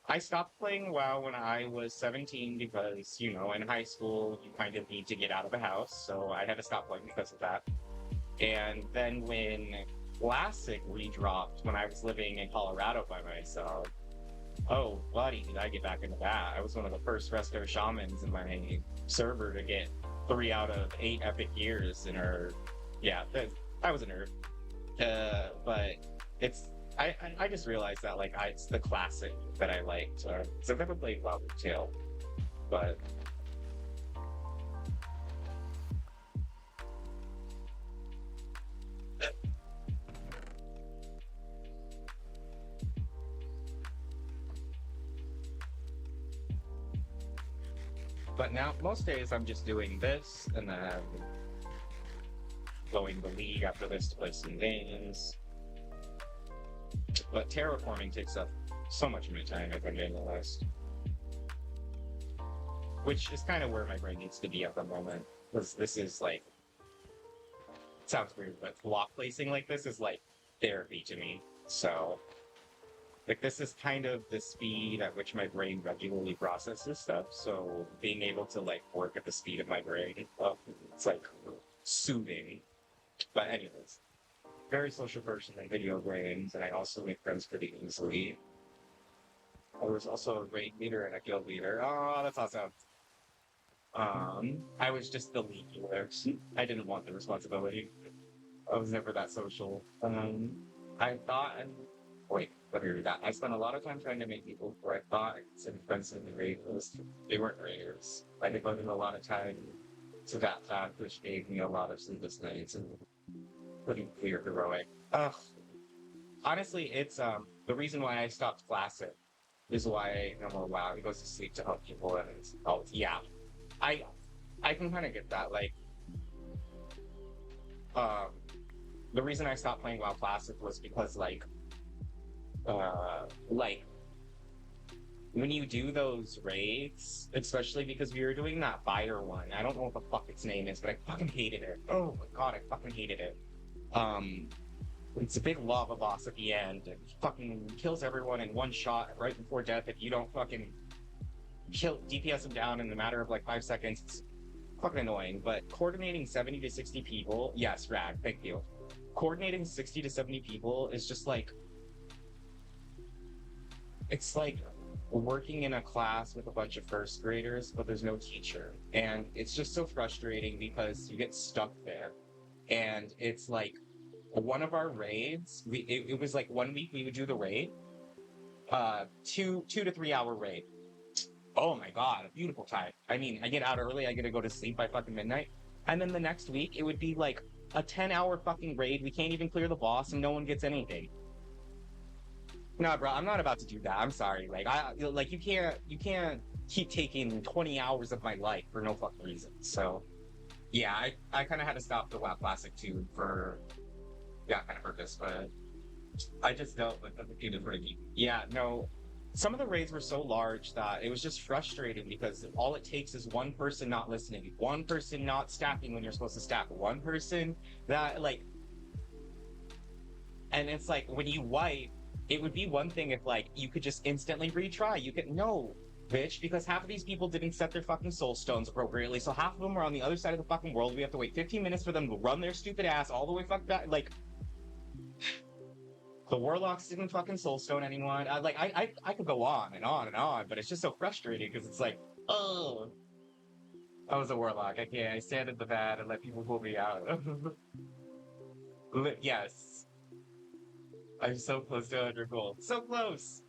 I stopped playing WoW when I was 17 because, in high school, you kind of need to get out of the house, so I had to stop playing because of that. And then when Classic redropped, when I was living in Colorado by myself, oh, buddy, did I get back into that. I was one of the first Resto Shamans in my server to get 3 out of 8 epic years, I was a nerd. But I just realized that it's the Classic that I liked. So I've never played WoW too, but now most days I'm just doing this and then going to League after this to play some games. But terraforming takes up so much of my time, if I'm being honest. Which is kind of where my brain needs to be at the moment. Because this is like, it sounds weird, but block placing like this is like therapy to me. So Like, this is kind of the speed at which my brain regularly processes stuff. So being able to like work at the speed of my brain, it's like soothing. But anyways, very social person in video games, and I also make friends pretty easily. I was also a raid leader and a guild leader. Oh, that's awesome. I was just the lead leader. I didn't want the responsibility. I was never that social. I thought, wait, let me read that. I spent a lot of time trying to make people who I thought I considered friends in the raid list. They weren't raiders. I devoted a lot of time to that fact, which gave me a lot of sleepless nights and pretty clear heroic. Honestly, it's the reason why I stopped Classic is why I'm a WoW. He goes to sleep to help people, and it's, oh yeah, I can kind of get that. Like, the reason I stopped playing WoW Classic was because like when you do those raids, especially because we were doing that fire one. I don't know what the fuck its name is, but I fucking hated it. Oh my god, I fucking hated it. It's a big lava boss at the end, and he fucking kills everyone in one shot right before death if you don't fucking DPS him down in a matter of like 5 seconds. It's fucking annoying, but coordinating 70 to 60 people, yes, rad, thank you. Coordinating 60 to 70 people is just like, it's like working in a class with a bunch of first graders, but there's no teacher. And it's just so frustrating because you get stuck there. And it's like, one of our raids, it was like 1 week we would do the raid, 2 to 3 hour raid. Oh my god, a beautiful time. I mean, I get out early, I get to go to sleep by fucking midnight. And then the next week, it would be like a 10-hour fucking raid. We can't even clear the boss and no one gets anything. Nah, bro, I'm not about to do that. I'm sorry. Like, you can't keep taking 20 hours of my life for no fucking reason. So, yeah, I kind of had to stop the WoW Classic too for that kind of purpose, but I just dealt with other people pretty. Yeah, no. Some of the raids were so large that it was just frustrating because all it takes is one person not listening, one person not stacking when you're supposed to stack, one person that, like... And it's like, when you wipe, it would be one thing if, like, you could just instantly retry. You could... No, bitch, because half of these people didn't set their fucking soul stones appropriately, so half of them were on the other side of the fucking world. We have to wait 15 minutes for them to run their stupid ass all the way fuck back, like... The Warlocks didn't fucking soulstone anyone. I could go on and on and on, but it's just so frustrating because it's like, oh, I was a Warlock. I can't. I stand at the bat and let people pull me out. Yes. I'm so close to 100 gold. So close!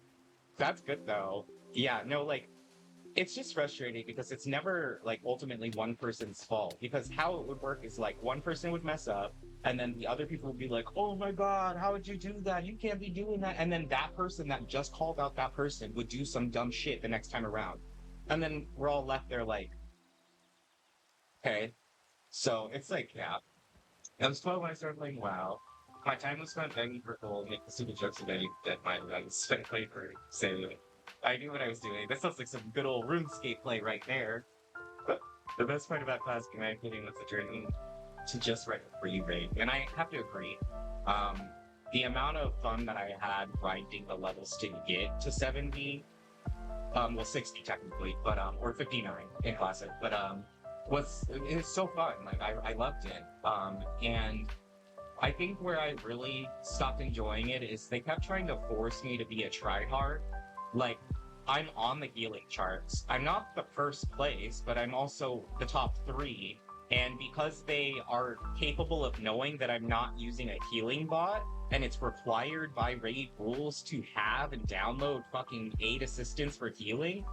That's good, though. Yeah, no, like, it's just frustrating because it's never, like, ultimately one person's fault. Because how it would work is, like, one person would mess up, and then the other people would be like, oh my god, how would you do that? You can't be doing that. And then that person that just called out that person would do some dumb shit the next time around. And then we're all left there like, okay. So it's like, yeah. I was 12 when I started playing WoW. My time was spent begging for gold, making stupid jokes about that my spent play for saving. I knew what I was doing. That sounds like some good old RuneScape play right there. But the best part about Classic, in my opinion, was the journey to just write a free raid. And I have to agree. The amount of fun that I had grinding the levels to get to 70, well, 60 technically, but, or 59 in Classic, but, it's so fun. Like, I loved it. And I think where I really stopped enjoying it is they kept trying to force me to be a tryhard. Like, I'm on the healing charts. I'm not the first place, but I'm also the top 3. And because they are capable of knowing that I'm not using a healing bot, and it's required by raid rules to have and download fucking aid assistance for healing,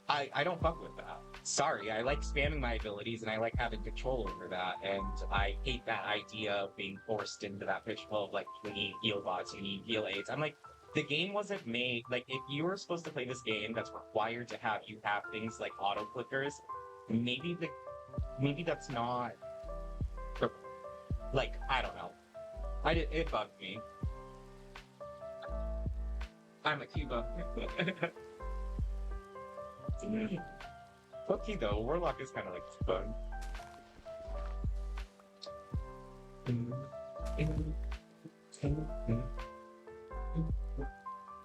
I don't fuck with that. Sorry, I like spamming my abilities and I like having control over that, and I hate that idea of being forced into that pitfall of like, you need heal bots, you need heal aids. I'm like, the game wasn't made, like, if you were supposed to play this game that's required to have you have things like auto clickers, maybe that's not, like, I don't know. It bugged me. I'm a Cuba. Okay though, Warlock is kind of like fun.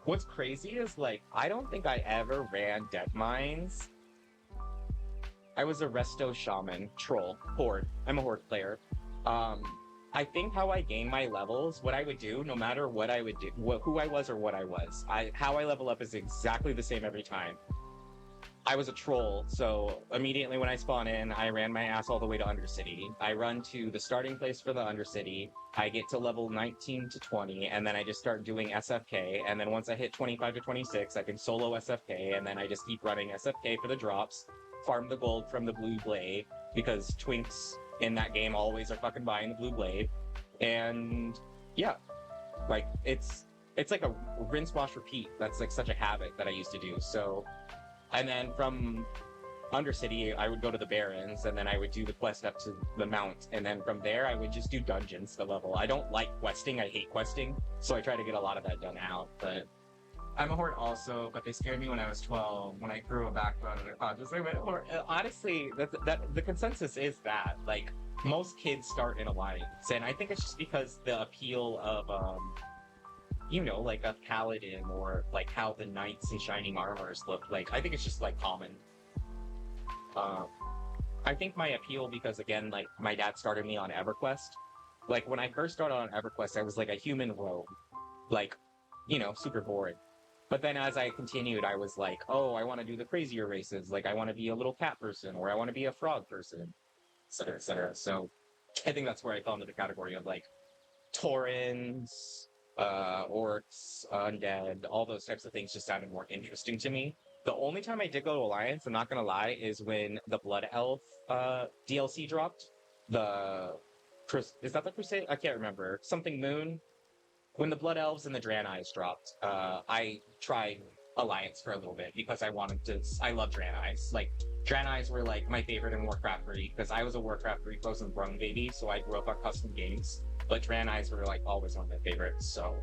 What's crazy is, like, I don't think I ever ran Dead Mines. I was a Resto Shaman, Troll, Horde. I'm a Horde player. I think how I gain my levels, what I would do, no matter what I would do, who I was or what I was, how I level up is exactly the same every time. I was a troll, so immediately when I spawn in, I ran my ass all the way to Undercity. I run to the starting place for the Undercity. I get to level 19 to 20, and then I just start doing SFK, and then once I hit 25 to 26, I can solo SFK, and then I just keep running SFK for the drops, farm the gold from the blue blade, because twinks in that game always are fucking buying the blue blade, and yeah, like, it's like a rinse, wash, repeat. That's like such a habit that I used to do, so... And then from Undercity, I would go to the Barrens, and then I would do the quest up to the Mount, and then from there, I would just do dungeons to level. I don't like questing, I hate questing, so I try to get a lot of that done out, but... I'm a Horde also, but they scared me when I was 12, when I grew a backbone and I just went Horde. Honestly, the consensus is that, like, most kids start in Alliance, and I think it's just because the appeal of, you know, like a paladin or like how the knights in shining armors look like. I think it's just like common. I think my appeal, because again, like my dad started me on EverQuest. Like when I first started on EverQuest, I was like a human rogue, like, you know, super boring. But then as I continued, I was like, oh, I want to do the crazier races. Like I want to be a little cat person, or I want to be a frog person, et cetera, et cetera. So I think that's where I fell into the category of like Taurens, orcs, undead, all those types of things just sounded more interesting to me. The only time I did go to Alliance, I'm not gonna lie, is when the Blood Elf DLC dropped. Is that the Crusade? I can't remember. Something Moon. When the Blood Elves and the Draenei's dropped, I tried Alliance for a little bit because I love Draenei's. Like, Draenei's were like my favorite in Warcraft 3 because I was a Warcraft 3 frozen throne baby, so I grew up on custom games. But Draenei's were like always one of my favorites, so...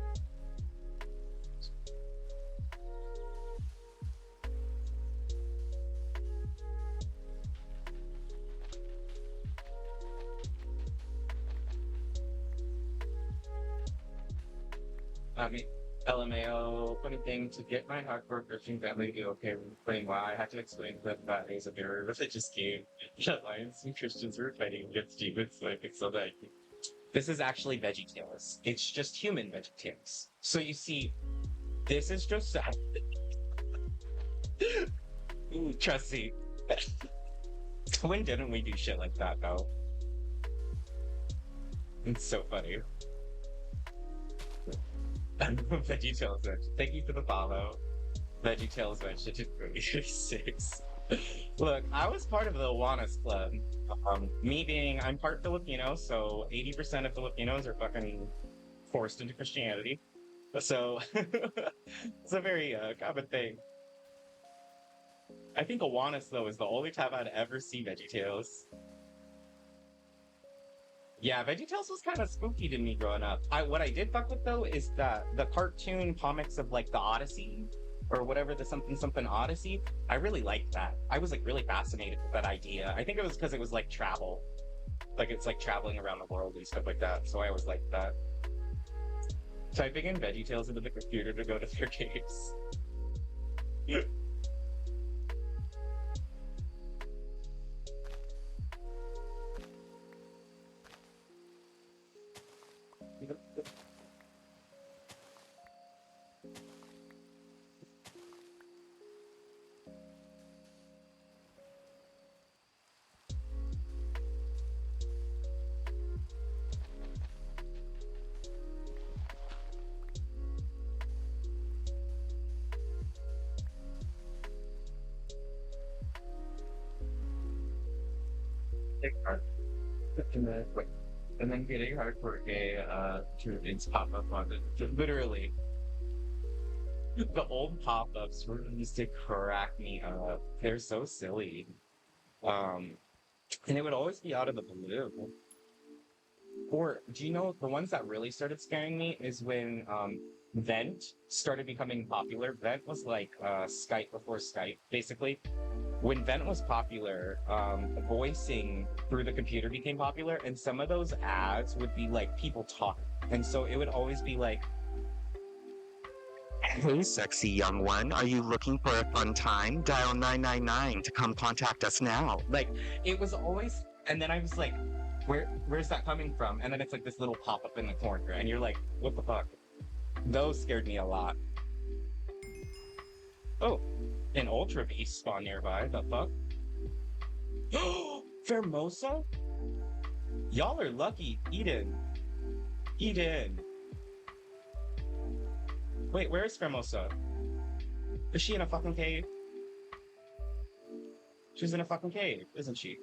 I mean, LMAO, funny thing, to get my hardcore Christian family to be okay with playing WoW, I had to explain that that is a very religious game. Alliance and Christians were fighting against demons, so I think so that this is actually VeggieTales. It's just human VeggieTales. So you see, this is just... Ooh, trusty. When didn't we do shit like that, though? It's so funny. VeggieTales Veg. Thank you for the follow. VeggieTales Veg, 36. Look, I was part of the Awanas Club. Me being, I'm part Filipino, so 80% of Filipinos are fucking forced into Christianity. So, it's a very common thing. I think Awanas, though, is the only time I'd ever see VeggieTales. Yeah, VeggieTales was kind of spooky to me growing up. What I did fuck with, though, is that the cartoon comics of, like, the Odyssey, or whatever, the something Odyssey, I really liked that. I was, like, really fascinated with that idea. I think it was because it was, like, travel. Like, it's, like, traveling around the world and stuff like that, so I always liked that. Typing in VeggieTales into the computer to go to their games. And then getting hardcore gay tunes pop up on it. Literally. The old pop-ups were used to crack me up. They're so silly. And it would always be out of the blue. Or, do you know, the ones that really started scaring me is when Vent started becoming popular. Vent was like Skype before Skype, basically. When Vent was popular, voicing through the computer became popular, and some of those ads would be like people talking. And so it would always be like, Hey, sexy young one, are you looking for a fun time? Dial 999 to come contact us now. Like, it was always, and then I was like, where's that coming from? And then it's like this little pop-up in the corner, and you're like, what the fuck? Those scared me a lot. Oh, an Ultra Beast spawn nearby, the fuck? Fermosa? Y'all are lucky. Eden. Eden. Wait, where's Fermosa? Is she in a fucking cave? She's in a fucking cave, isn't she?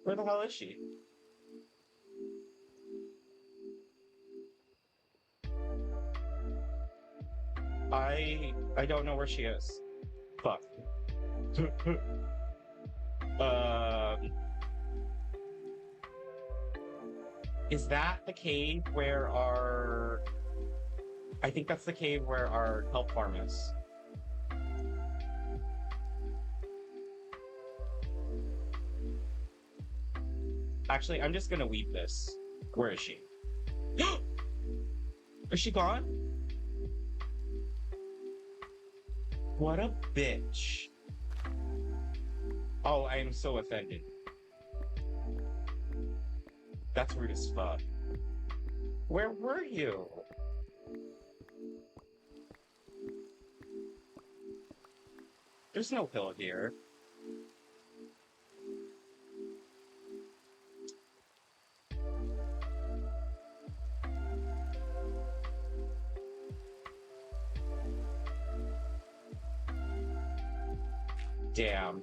Where the hell is she? I don't know where she is. Fuck. Is that the cave where our... I think that's the cave where our kelp farm is. Actually, I'm just gonna weep this. Where is she? Is she gone? What a bitch. Oh, I am so offended. That's rude as fuck. Where were you? There's no pill here. Damn.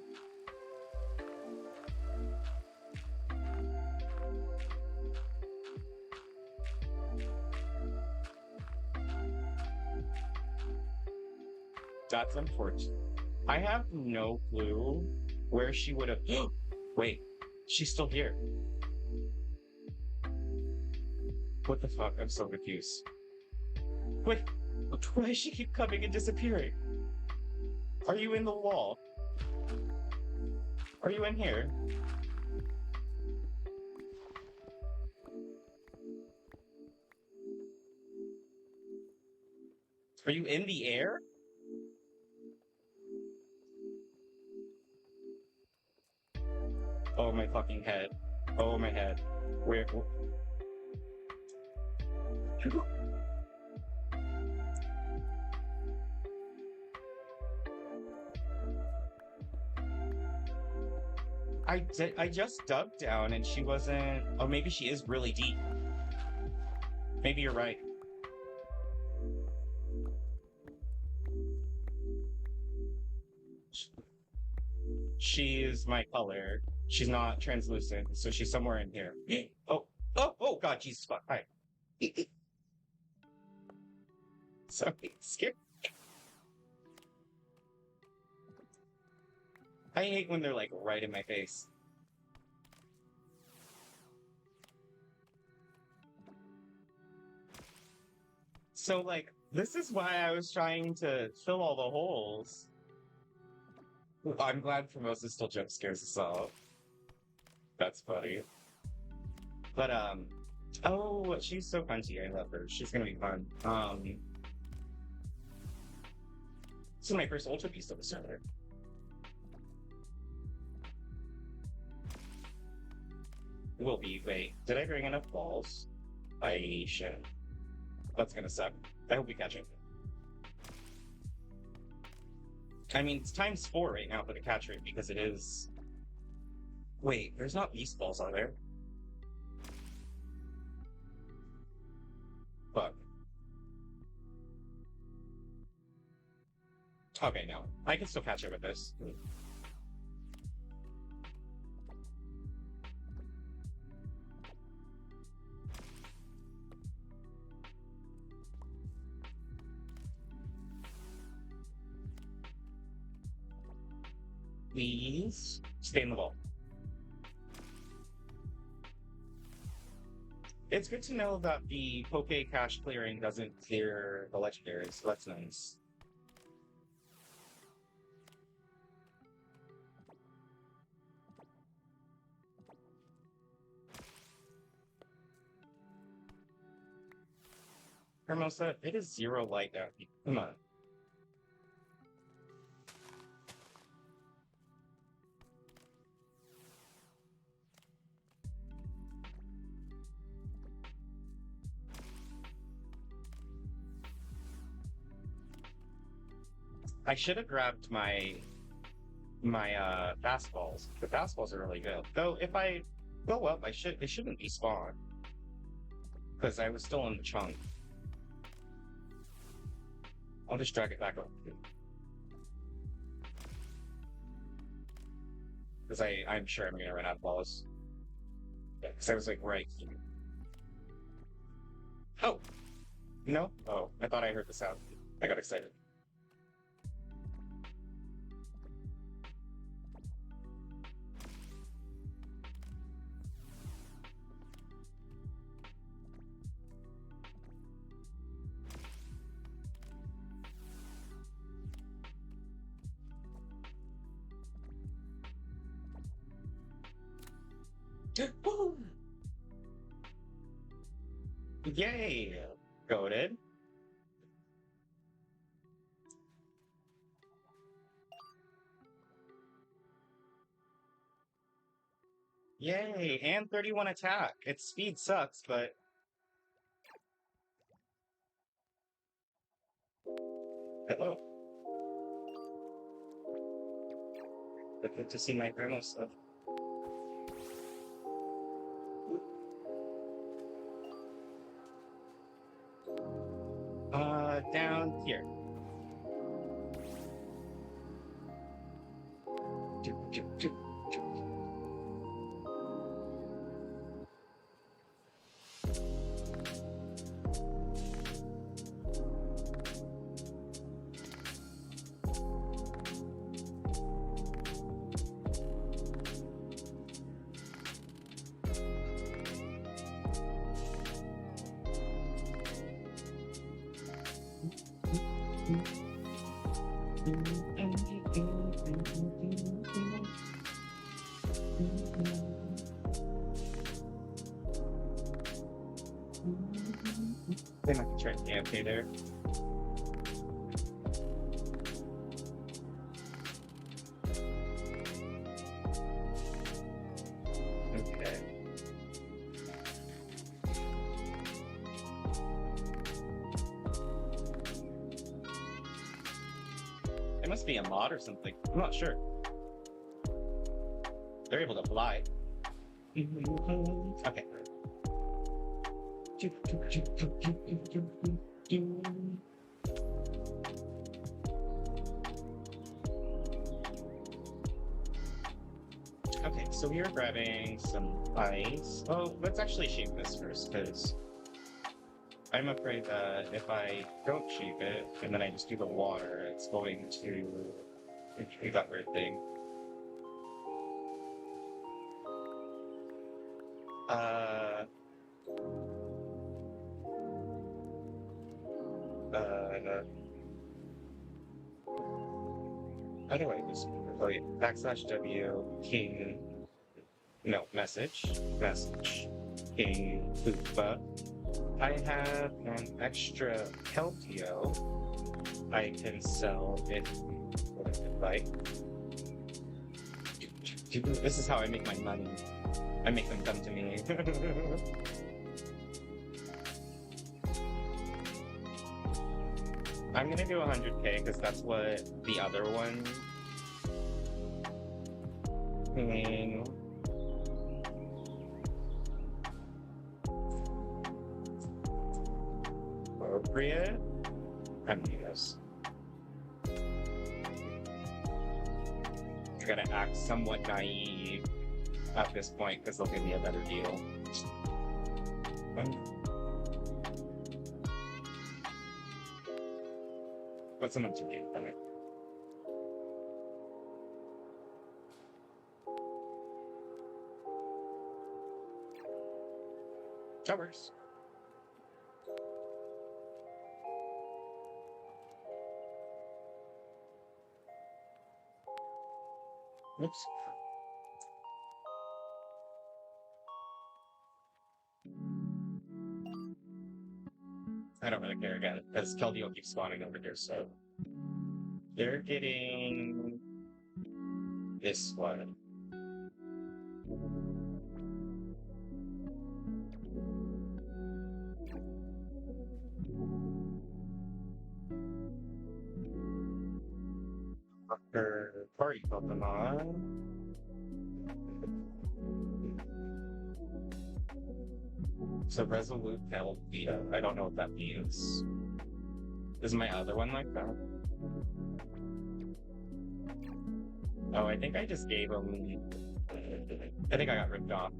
That's unfortunate. I have no clue where she would have... Wait, she's still here. What the fuck? I'm so confused. Wait, why does she keep coming and disappearing? Are you in the wall? Are you in here? Are you in the air? Oh, my fucking head. Oh, my head. Where? I just dug down and she wasn't... Oh, maybe she is really deep. Maybe you're right. She's my color. She's not translucent, so she's somewhere in here. Oh, God, Jesus fuck. Hi. Sorry, scared. I hate when they're, like, right in my face. So, like, this is why I was trying to fill all the holes. I'm glad Formosa still jump scares us all. That's funny. But, oh, she's so punchy. I love her. She's gonna be fun. This is my first Ultra Beast of the server. Will be. Wait, did I bring enough balls? I should. That's gonna suck. I hope we catch it. I mean, it's ×4 right now for the catch rate because it is... Wait, there's not beast balls, are there? Fuck. Okay, no. I can still catch it with this. Please stay in the ball. It's good to know that the Poke cache clearing doesn't clear the legendaries, so that's nice. Hermosa, it is 0 light down here. Come on. I should have grabbed my fastballs. The fastballs are really good. Though if I go up, it shouldn't be spawned. Because I was still in the chunk. I'll just drag it back up. Because I'm sure I'm gonna run out of balls. Because I was like right here. Oh! No? Oh, I thought I heard the sound. I got excited. Yay! Goated. Yay! And 31 attack. Its speed sucks, but... Hello. Good to see my grandma stuff. Down here. Then I can try to okay there. Okay. It must be a mod or something. I'm not sure. They're able to fly. Okay. Okay, so we are grabbing some ice. Oh, let's actually shape this first, because I'm afraid that if I don't shape it, and then I just do the water, it's going to do that weird thing. How do I just, oh yeah, \W, king, no, message, king, Lupa. I have an extra Keltio I can sell if like. This is how I make my money. I make them come to me. I'm gonna do 100k because that's what the other one. Appropriate. I mean, yes. I gotta act somewhat naive at this point because they'll give me a better deal. What's someone to do? Towers. Oops. I don't really care again, because Keldeo keeps spawning over here, so... They're getting... this one. After party Pokemon. So Resolute held Vita. I don't know what that means. Is my other one like that? Oh, I think I just gave him... I think I got ripped off.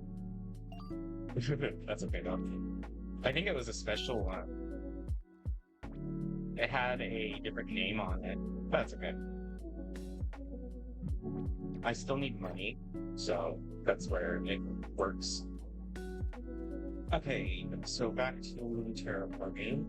That's okay though. I think it was a special one. It had a different name on it. That's okay. I still need money, so that's where it works. Okay, so back to Terraforming.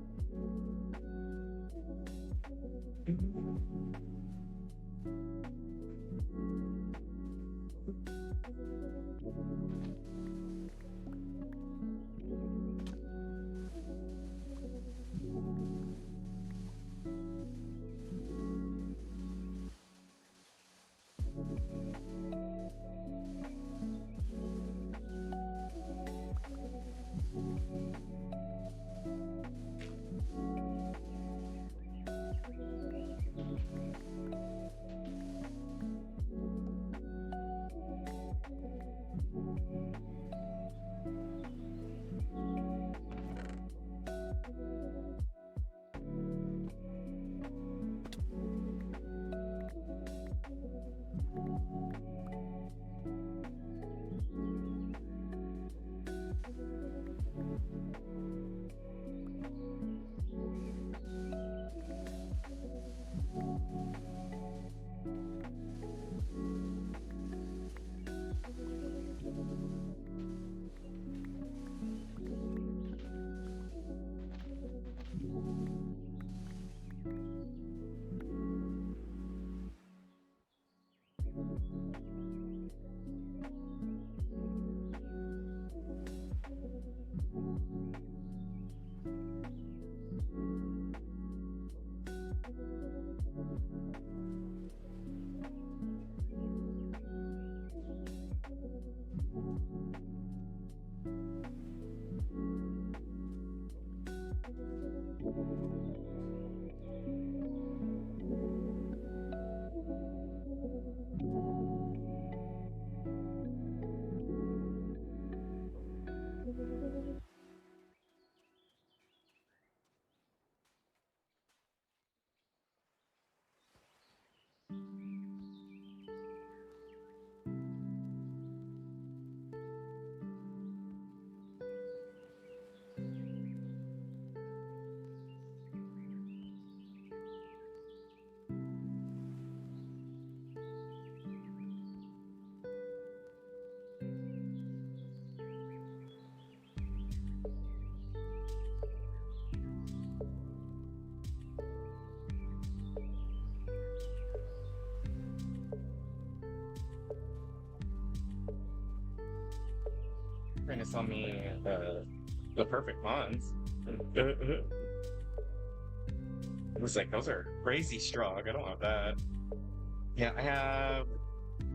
Trying to sell me the perfect ones. It was like, those are crazy strong. I don't want that. Yeah, I have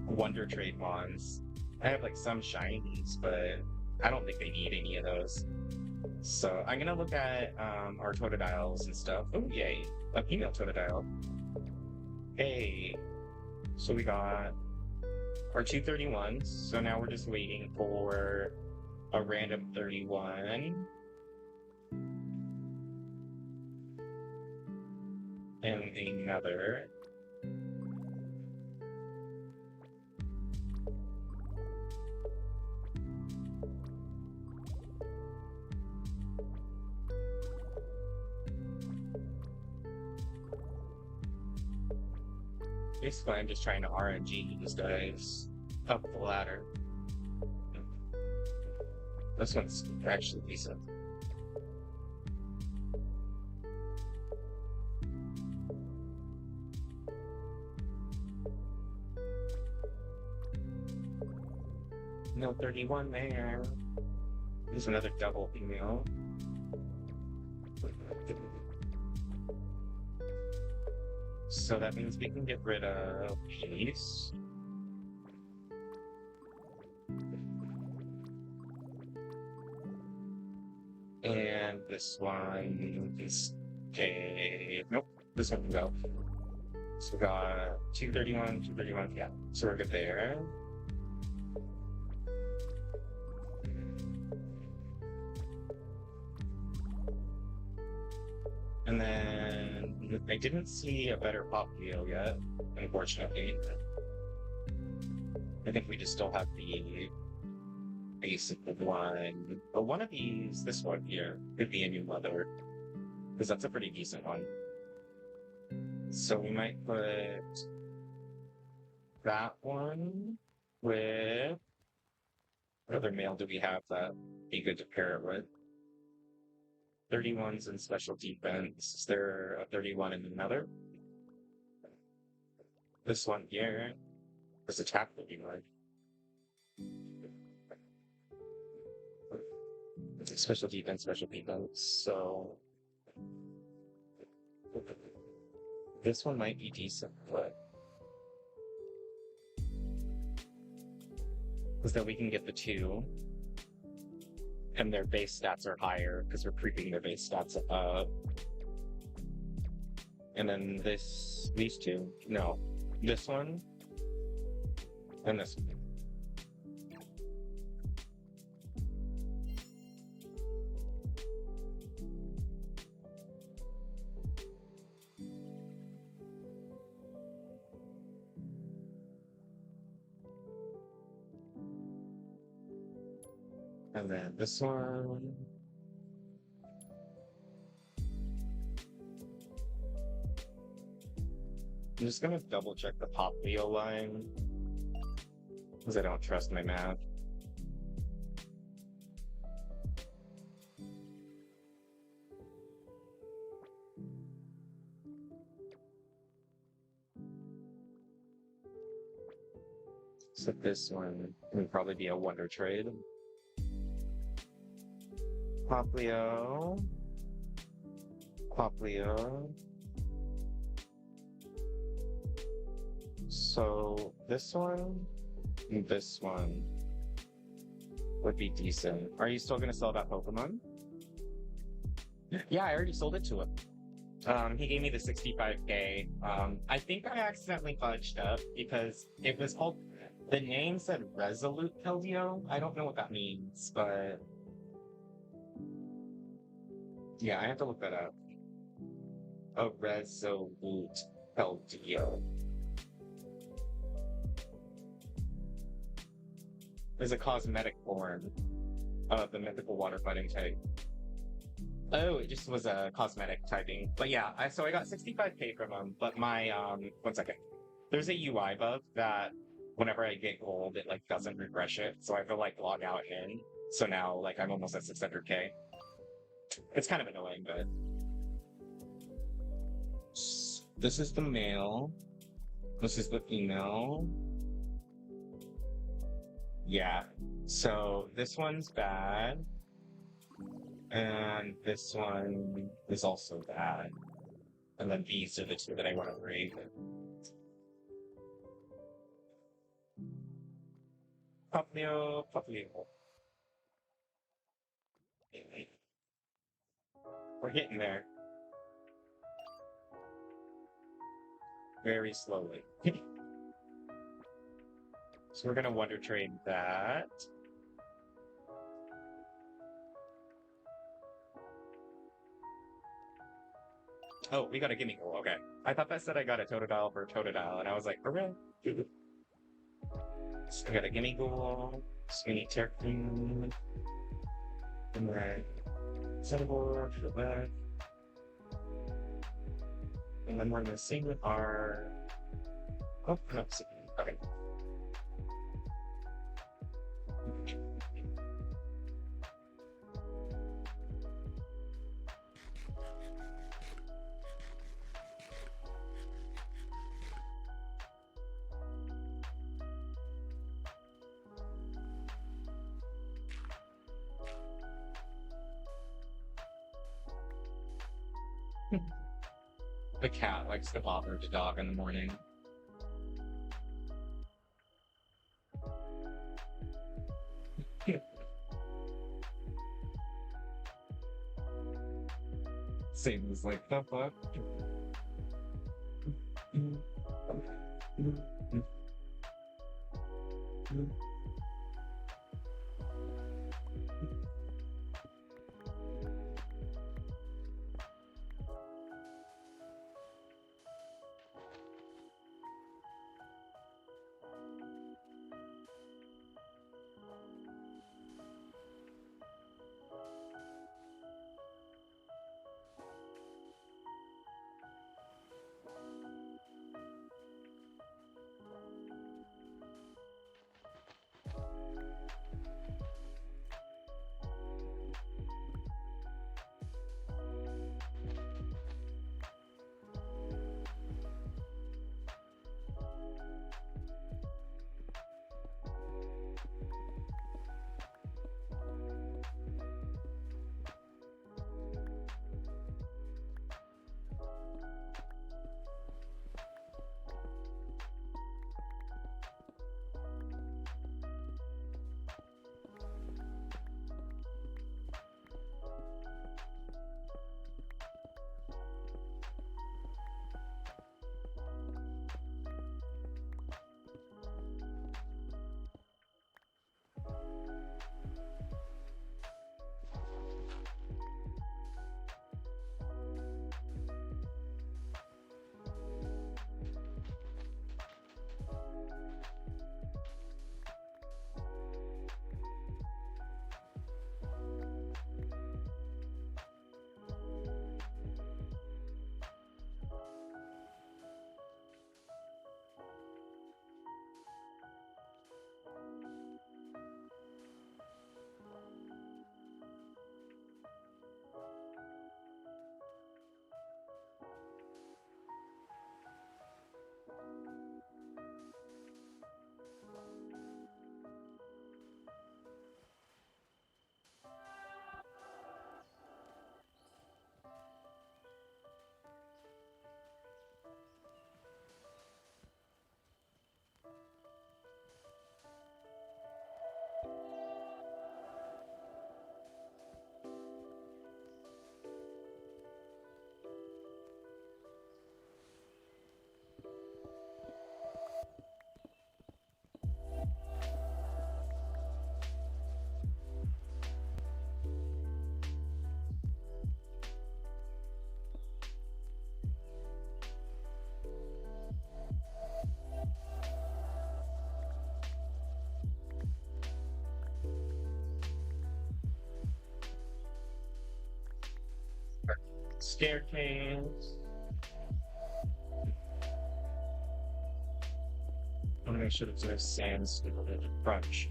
Wonder Trade Mons. I have like some shinies, but I don't think they need any of those. So I'm gonna look at our Totodiles and stuff. Oh yay, a female Totodile. Hey, so we got our 231s. So now we're just waiting for a random 31. And another. Basically, I'm just trying to RNG these guys up the ladder. This one's actually decent. No 31 there. There's another double female. So that means we can get rid of these. And this one is okay. Nope, this one can go. So we got 231, 231, yeah. So we're good there. And then I didn't see a better pop deal yet, unfortunately. I think we just still have the basic one. But one of these, this one here, could be a new leather. Because that's a pretty decent one. So we might put that one with... What other mail do we have that be good to pair it with? 31's in special defense. Is there a 31 in another? This one here is attack 31. Special defense, so this one might be decent, but because then we can get the 2, and their base stats are higher because we're creeping their base stats up. And then these 2, no, this one, and this one. And then this one. I'm just gonna double check the pop wheel line because I don't trust my math. So this one would probably be a wonder trade. Poplio. So this one and this one would be decent. Are you still gonna sell that Pokemon? Yeah, I already sold it to him. He gave me the 65K. I think I accidentally fudged up because it was called, the name said Resolute Keldeo. I don't know what that means, but yeah, I have to look that up. A Resolute Keldeo. There's a cosmetic form of the mythical water fighting type. Oh, it just was a cosmetic typing. But yeah, so I got 65K from him, but my, one second. There's a UI bug that whenever I get gold, it like doesn't refresh it. So I have to like log out and in. So now like I'm almost at 600K. It's kind of annoying, but this is the male. This is the female. Yeah. So this one's bad. And this one is also bad. And then these are the 2 that I want to break. Poplio. We're getting there. Very slowly. So we're gonna wonder trade that. Oh, we got a gimme goal. Okay. I thought that said I got a Totodile for a Totodile, and I was like, hooray. So I got a gimme goal. So we need Terraforming. And then Centerboard for the back. And then we're missing our. Oh, no, okay. The cat likes to bother the dog in the morning. Same as like the fuck. Staircase. I want to make sure that there's sand still in the crunch.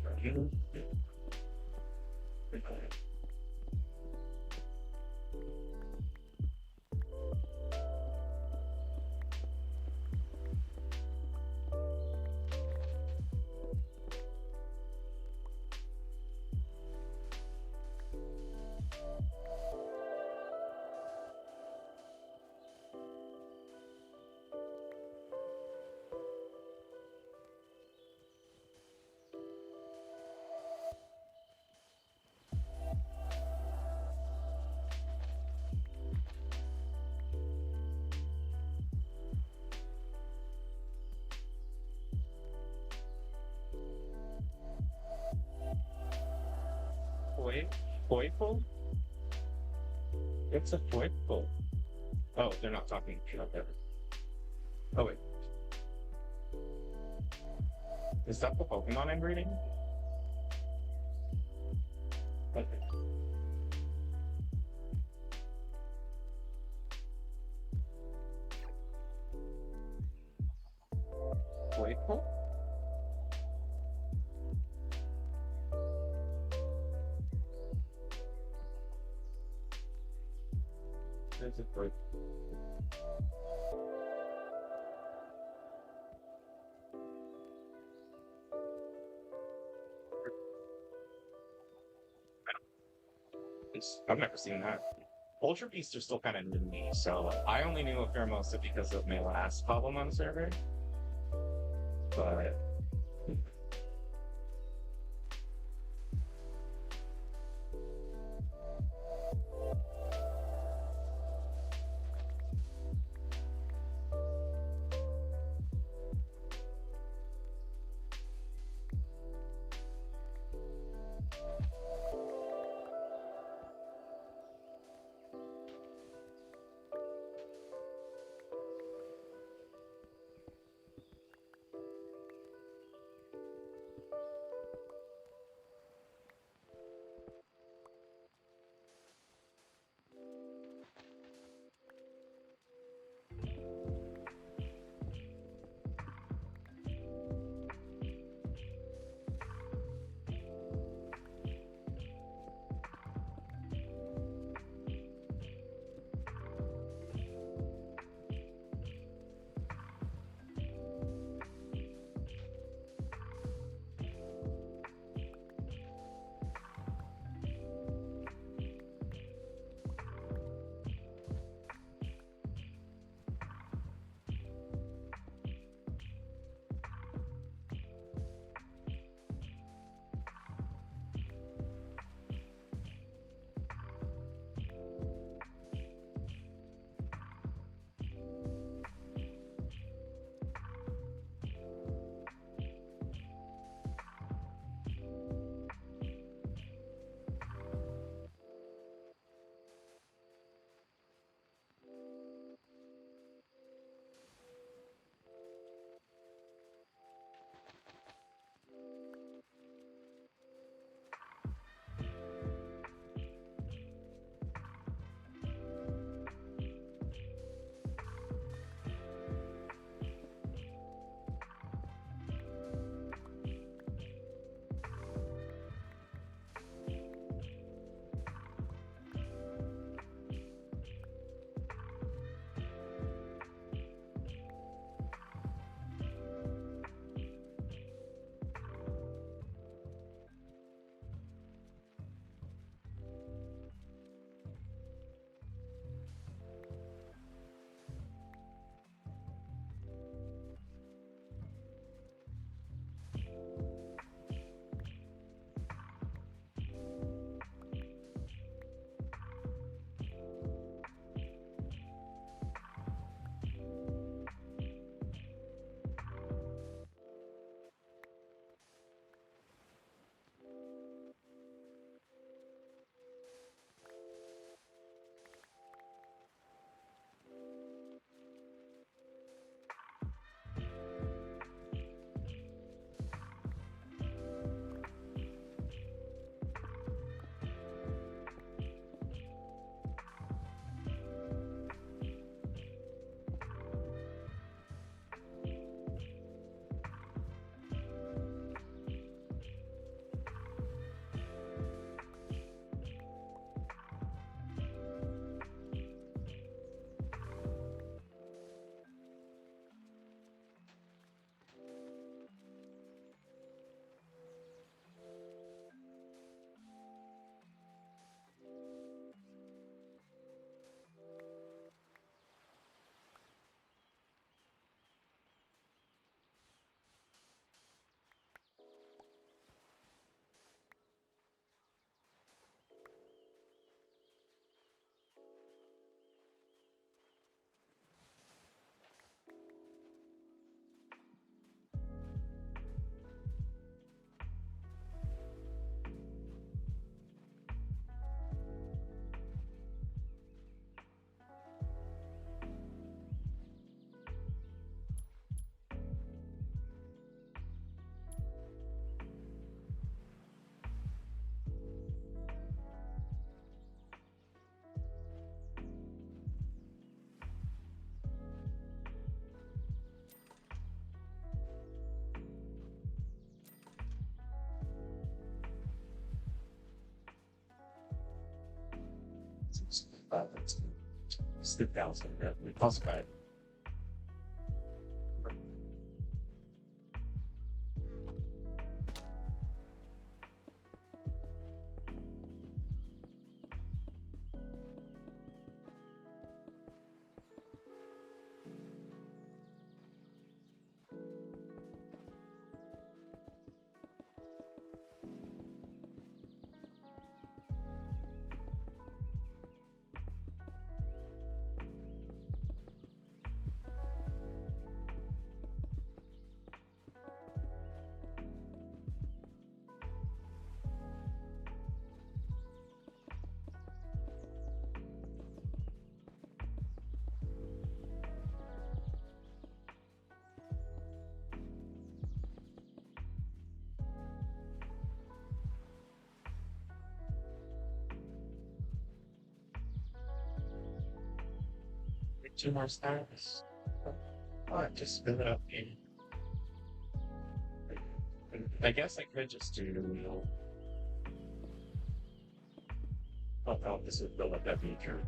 Foible? It's a foible. Oh, they're not talking about that. Oh, wait. Is that the Pokemon I'm reading? Okay. Foible? There's a bird. I've never seen that. Ultra Beasts are still kind of new to me, so I only knew of Pheromosa because of my last Cobblemon server. But Step down some bit. We possibly. 2 more stacks. Just fill it up in. I guess I could just do. Oh no, this would fill up that feature.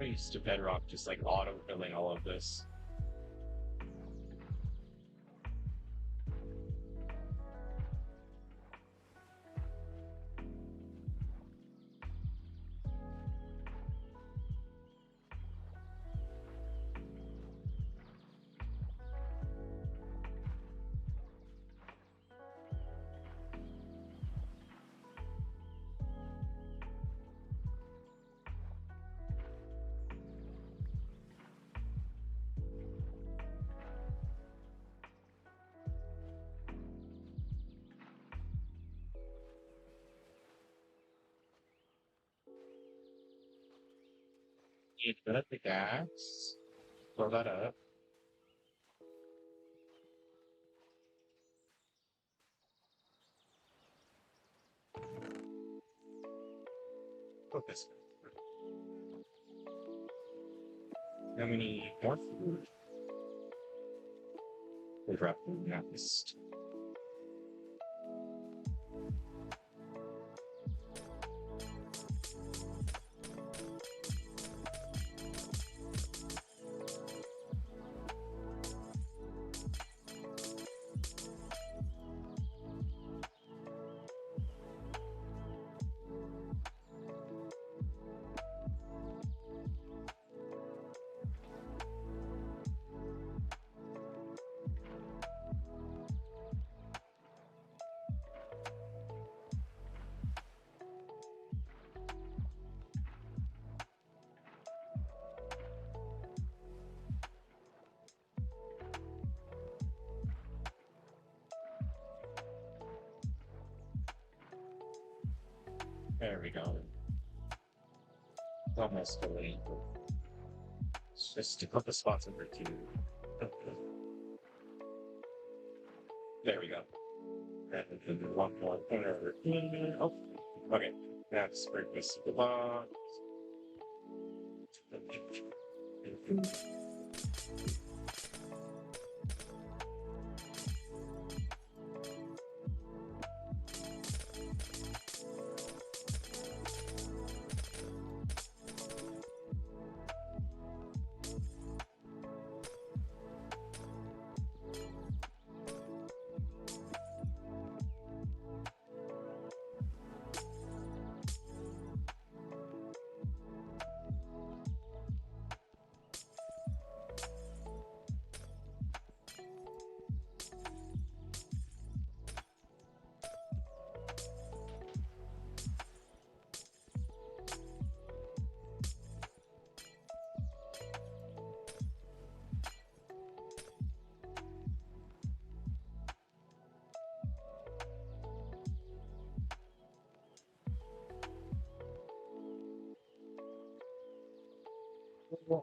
I used to Bedrock just like auto-filling all of this. You put up the gas, fill that up. Put this. Then we need more food. We drop the next. There we go. Almost fully. Just to put the spots over to. There we go. And then one more corner. Oh, okay. Now just break this to the box.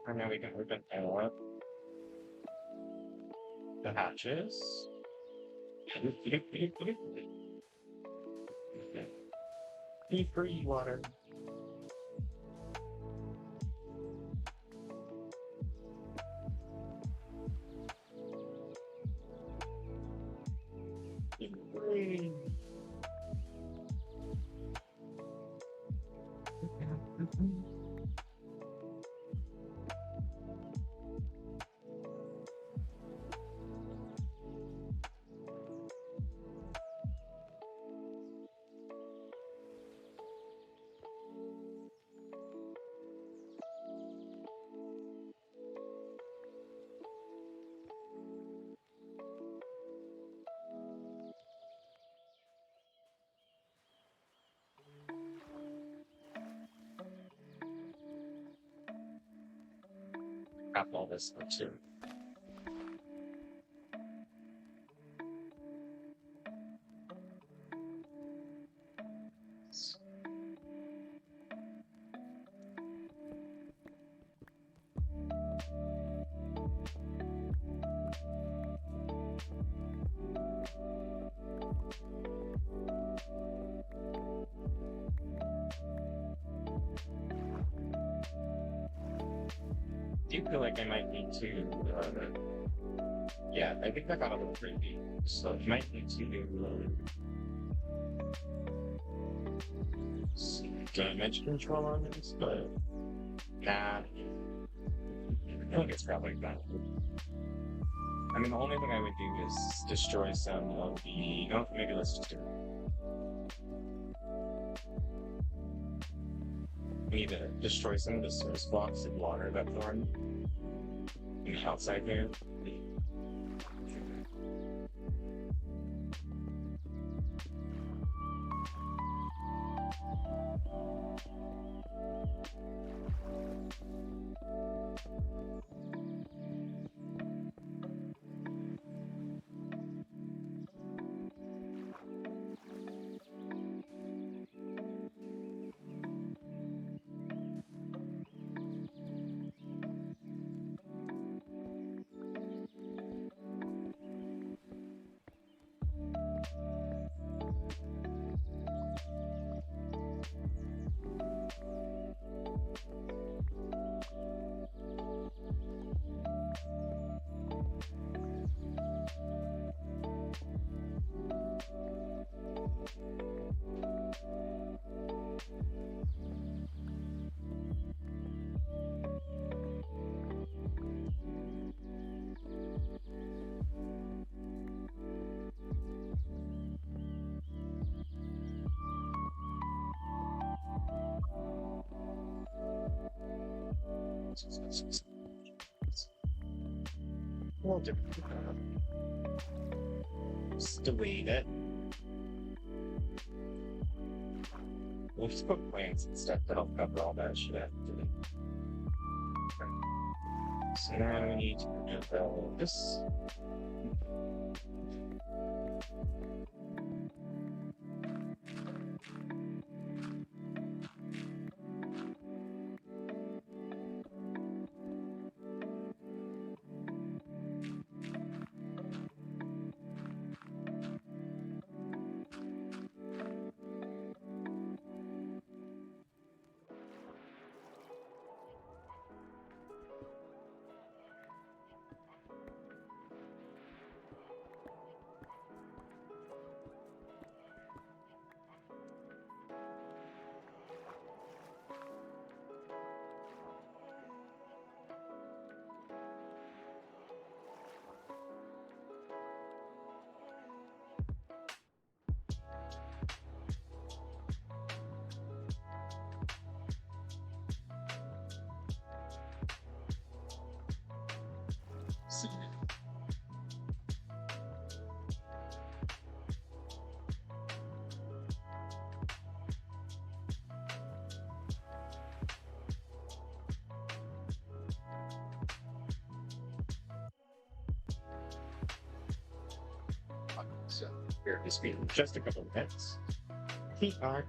And now we can open up the hatches. Be free water. Be free. Cap all this up too. Do you feel like I might need to, yeah, I think that got a little creepy, so I might need to some damage control on this, but nah, I think it's probably fine. I mean, the only thing I would do is destroy some of the, no, maybe let's just do it. We need to destroy some of the source blocks and water that thorn on the outside there. Well, just delete it. We'll just put plants and stuff to help cover all that shit after. So now we need to develop this. So here, this be just a couple of minutes. Feet are.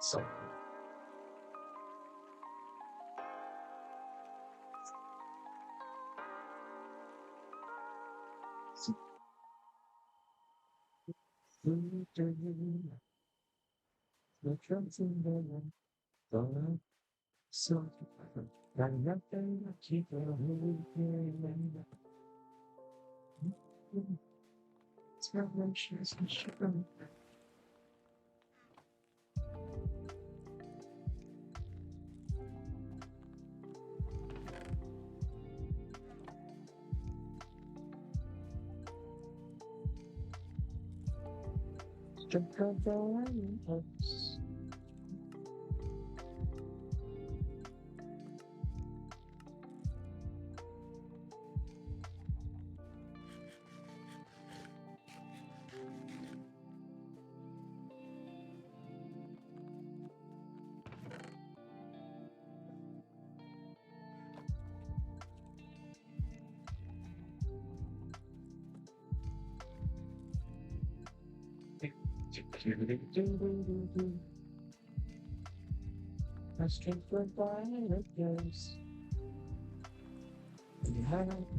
So. So, I straight for fires. You have a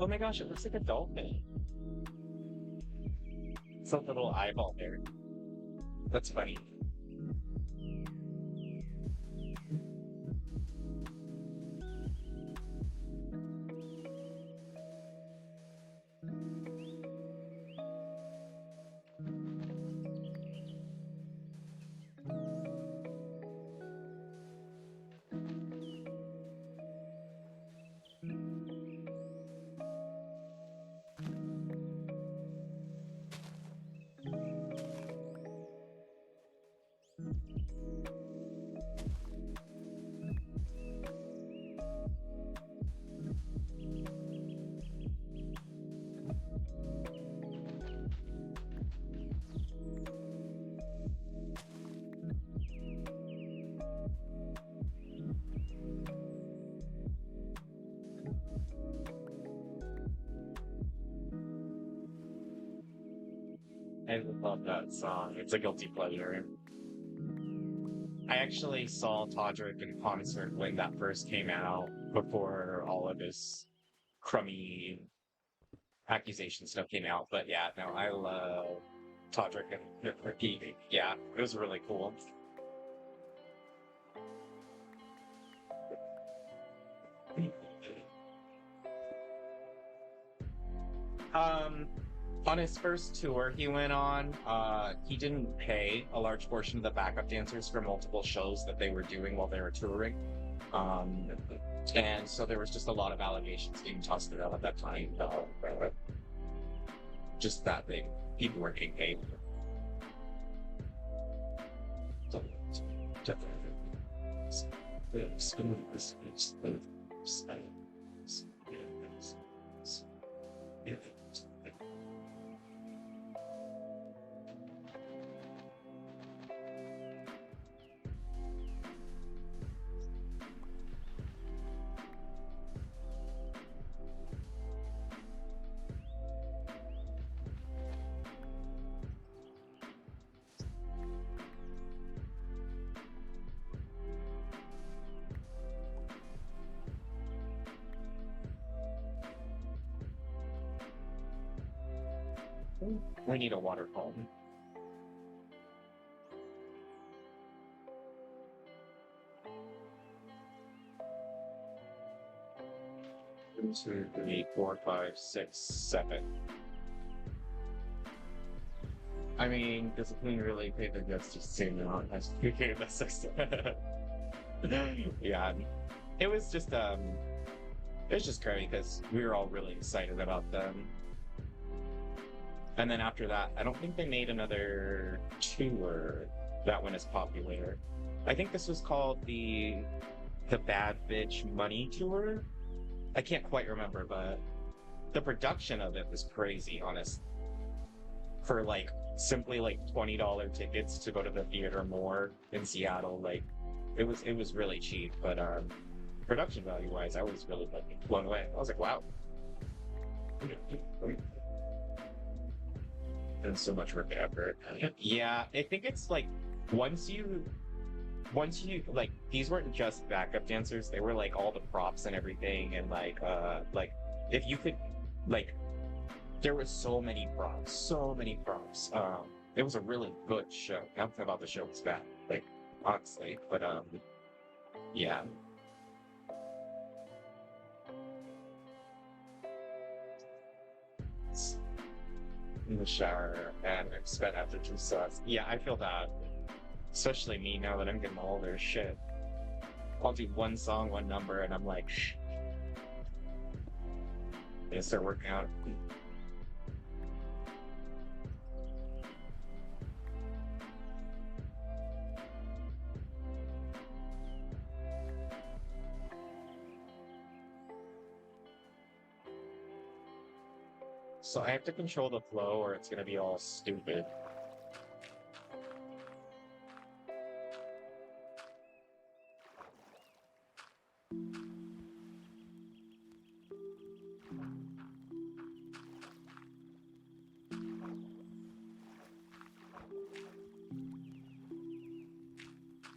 Oh my gosh, it looks like a dolphin. It's a little eyeball there. That's funny. I love that song. It's a guilty pleasure. I actually saw Todrick in concert when that first came out, before all of his crummy accusation stuff came out. But yeah, no, I love Todrick and Ricky. Yeah, it was really cool. On his first tour he went on, he didn't pay a large portion of the backup dancers for multiple shows that they were doing while they were touring. And so there was just a lot of allegations being tossed around at that time. Just that people weren't getting paid. We need a water fountain. One, two, three, 4, 5, 6, 7. I mean, does the queen really pay the justice to not as okay, that's yeah. It was just great because we were all really excited about them. And then after that, I don't think they made another tour that went as popular. I think this was called the Bad Bitch Money Tour. I can't quite remember, but the production of it was crazy, honest. For like simply like $20 tickets to go to the theater more in Seattle, like it was really cheap. But production value wise, I was really like blown away. I was like, wow. And so much work effort. Yeah, I think it's like once you like, these weren't just backup dancers, they were like all the props and everything, and like if you could, like, there was so many props. It was a really good show. Nothing about the show was bad, like, honestly, but yeah. In the shower and spent after 2 sets. Yeah, I feel that. Especially me now that I'm getting older. Shit. I'll do one song, one number, and I'm like, I start working out. So I have to control the flow or it's gonna be all stupid.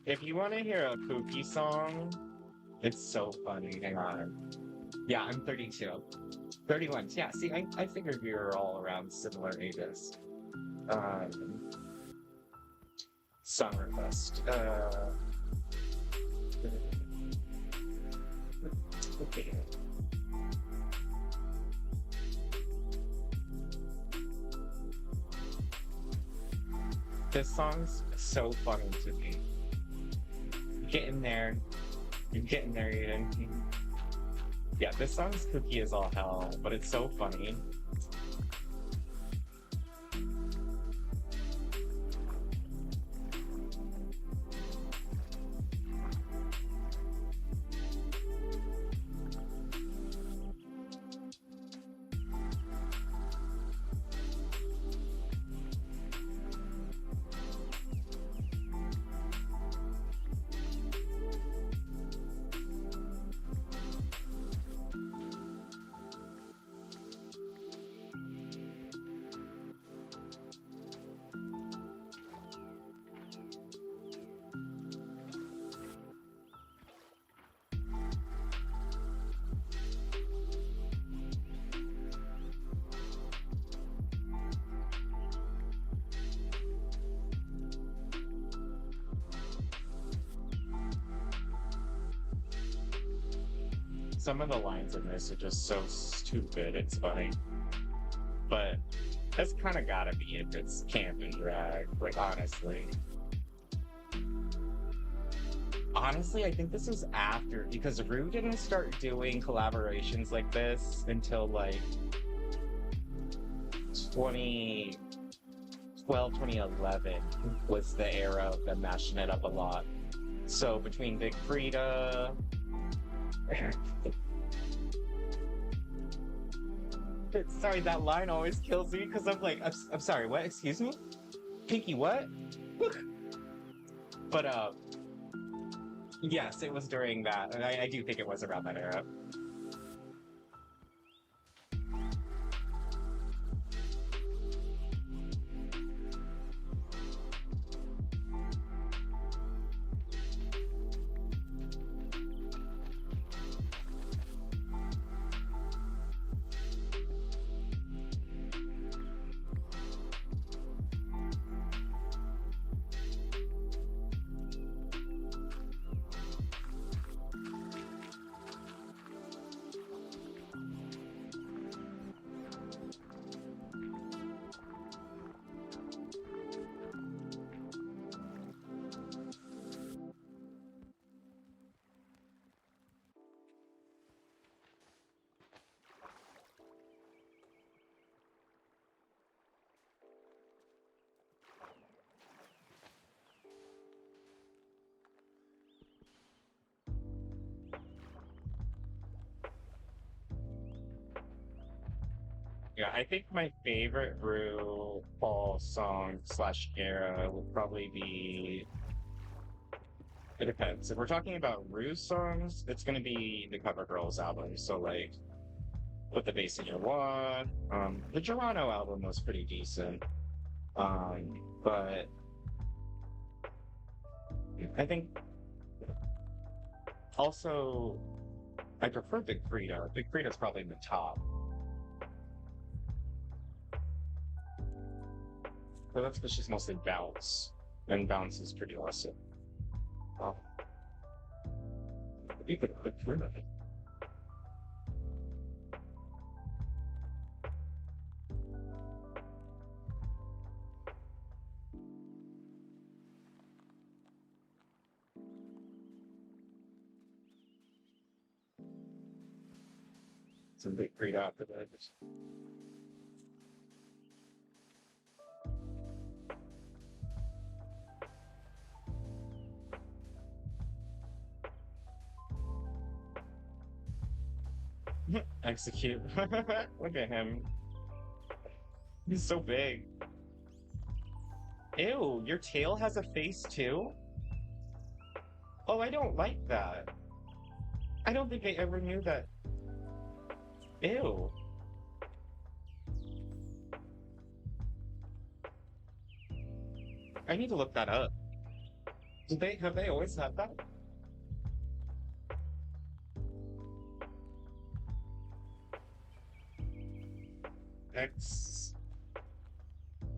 If you want to hear a kooky song, it's so funny. Hang on. Yeah, I'm 32. 31. Yeah, see, I figured we were all around similar ages. Song request. Okay. This song's so funny to me. Get in there. You're getting there, Aiden. Yeah, this song's kooky as all hell, but it's so funny. Some of the lines in this are just so stupid, it's funny. But that's kind of gotta be if it's camp and drag, like, honestly. Honestly, I think this is after, because Rue didn't start doing collaborations like this until, like, 2012, 2011 was the era of them mashing it up a lot. So between Big Frida... Sorry, that line always kills me because I'm like, I'm sorry, what? Excuse me? Pinky, what? But, yes, it was during that, and I do think it was around that era. Yeah, I think my favorite RuPaul song / era would probably be... It depends. If we're talking about Ru's songs, it's gonna be the CoverGirls album. So, like, Put the Bass in Your Wad. The Geronimo album was pretty decent. But I think also I prefer Big Frida. Big Frida's probably in the top. But that's because she's mostly bounce, and bounce is pretty awesome. You could click through it. Some big great after that. Execute. Look at him. He's so big. Ew, your tail has a face too? Oh, I don't like that. I don't think I ever knew that. Ew. I need to look that up. Have they always had that?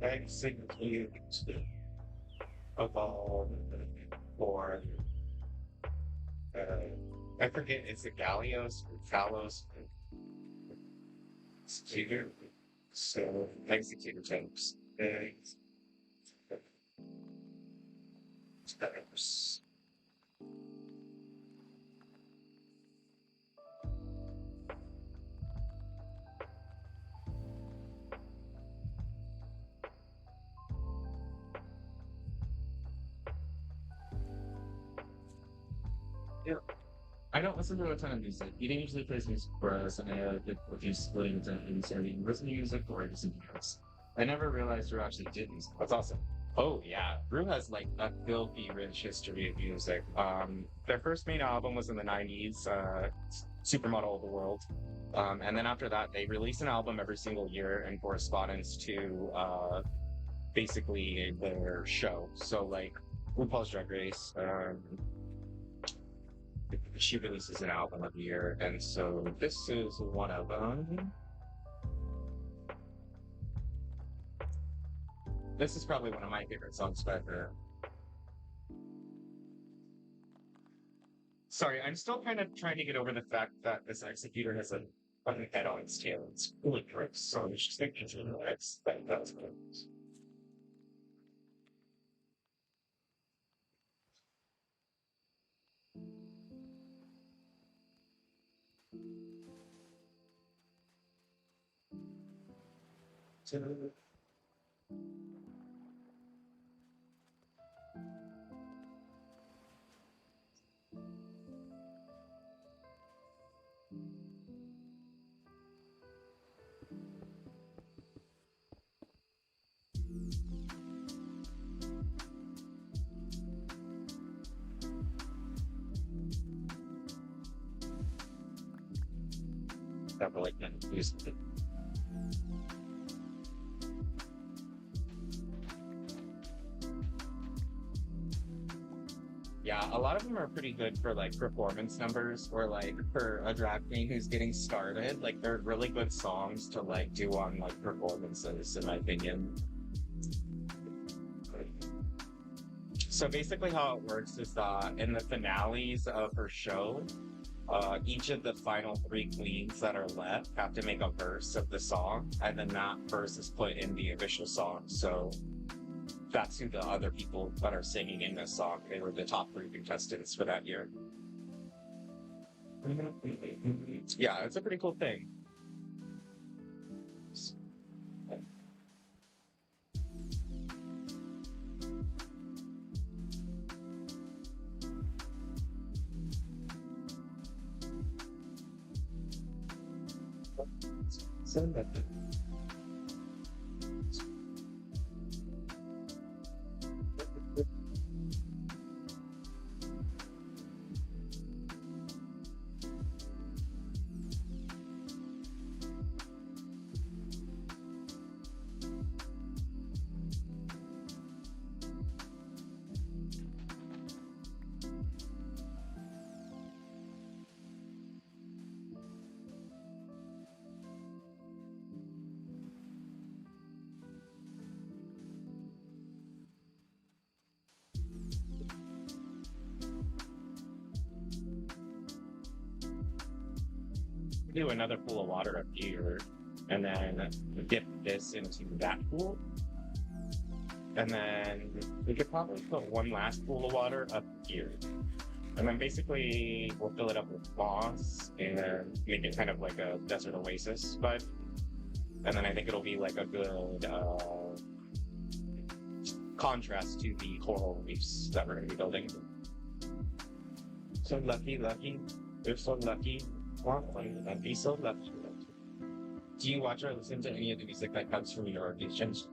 execute evolve for I forget, is it Gallios or Kalos? Executor. So executor types. Types. Yeah. I don't listen to a ton of music. Eating usually plays music for us, and I did produce splitting and studying listen to music or listen to music. I never realized Drew actually did music. That's awesome. Oh yeah, Drew has like a filthy rich history of music. Their first main album was in the '90s, Supermodel of the World. And then after that, they released an album every single year in correspondence to basically their show. So like RuPaul's Drag Race, she releases an album every year, and so this is one of them. This is probably one of my favorite songs by her. Sorry, I'm still kind of trying to get over the fact that this executor has a fucking head on its tail. It's really gross. So I'm just thinking that's good. That really kind of used it. Yeah, a lot of them are pretty good for like performance numbers or like for a drag queen who's getting started. Like they're really good songs to like do on like performances, in my opinion. So basically how it works is that in the finales of her show, each of the final 3 queens that are left have to make a verse of the song, and then that verse is put in the official song. So that's who the other people that are singing in this song. They were the top 3 contestants for that year. Yeah, it's a pretty cool thing. Send that. Do another pool of water up here, and then dip this into that pool, and then we could probably put one last pool of water up here, and then basically we'll fill it up with moss and make it kind of like a desert oasis vibe, and then I think it'll be like a good contrast to the coral reefs that we're going to be building. So lucky, they're so lucky. I'd be so lucky. Do you watch or listen to any of the music that comes from your auditions?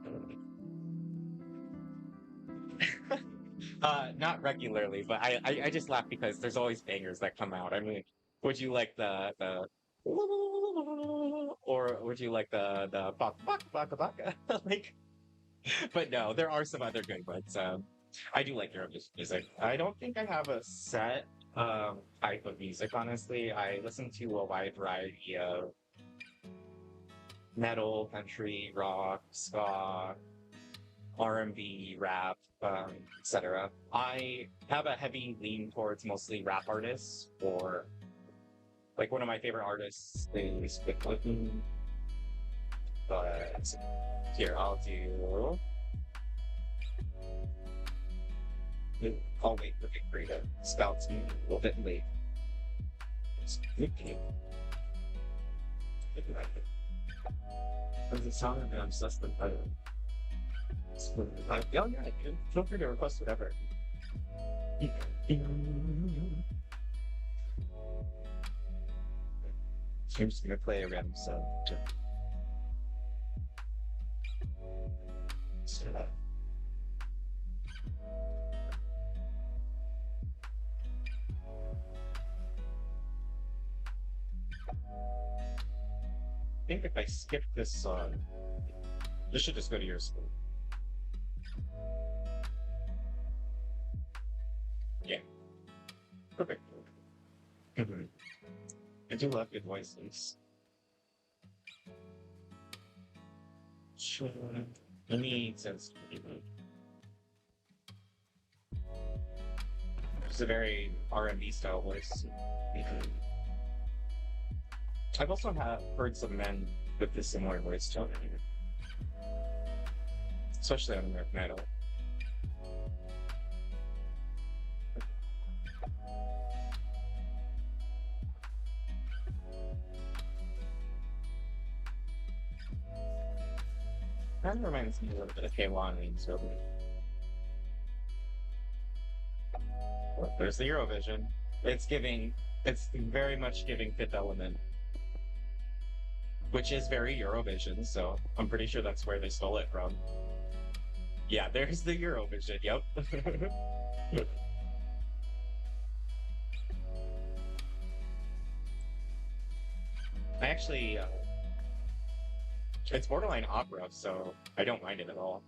Not regularly, but I just laugh because there's always bangers that come out. I mean, would you like the or would you like the baka baka? Like, but no, there are some other good ones. I do like your music. I don't think I have a set type of music, honestly. I listen to a wide variety of metal, country, rock, ska, R&B, rap, etc. I have a heavy lean towards mostly rap artists, or like one of my favorite artists is Cobblemon. But here, I'll do. I'll wait for Victory to spell to me a little bit late. There's a song that I'm obsessed with. Yeah, feel free to request whatever. I'm just gonna play a random song. I think if I skip this song, this should just go to your school. Yeah. Perfect. I do love good voices. Sure. Let me sense. It's a very R&B style voice. I've also heard some men with this similar voice tone, especially on metal. Kind of reminds me a little bit of K1, so. Well, there's the Eurovision. It's very much giving Fifth Element, which is very Eurovision, so I'm pretty sure that's where they stole it from. Yeah, there's the Eurovision, yep. I actually, it's borderline opera, so I don't mind it at all.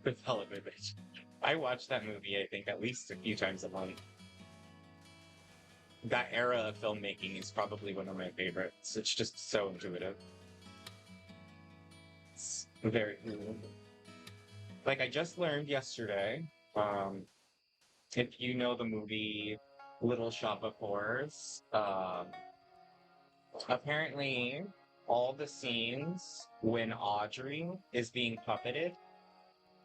Fifth Element. I watch that movie, I think, at least a few times a month. That era of filmmaking is probably one of my favorites. It's just so intuitive. It's very cool. Like, I just learned yesterday, if you know the movie Little Shop of Horrors, apparently all the scenes when Audrey is being puppeted,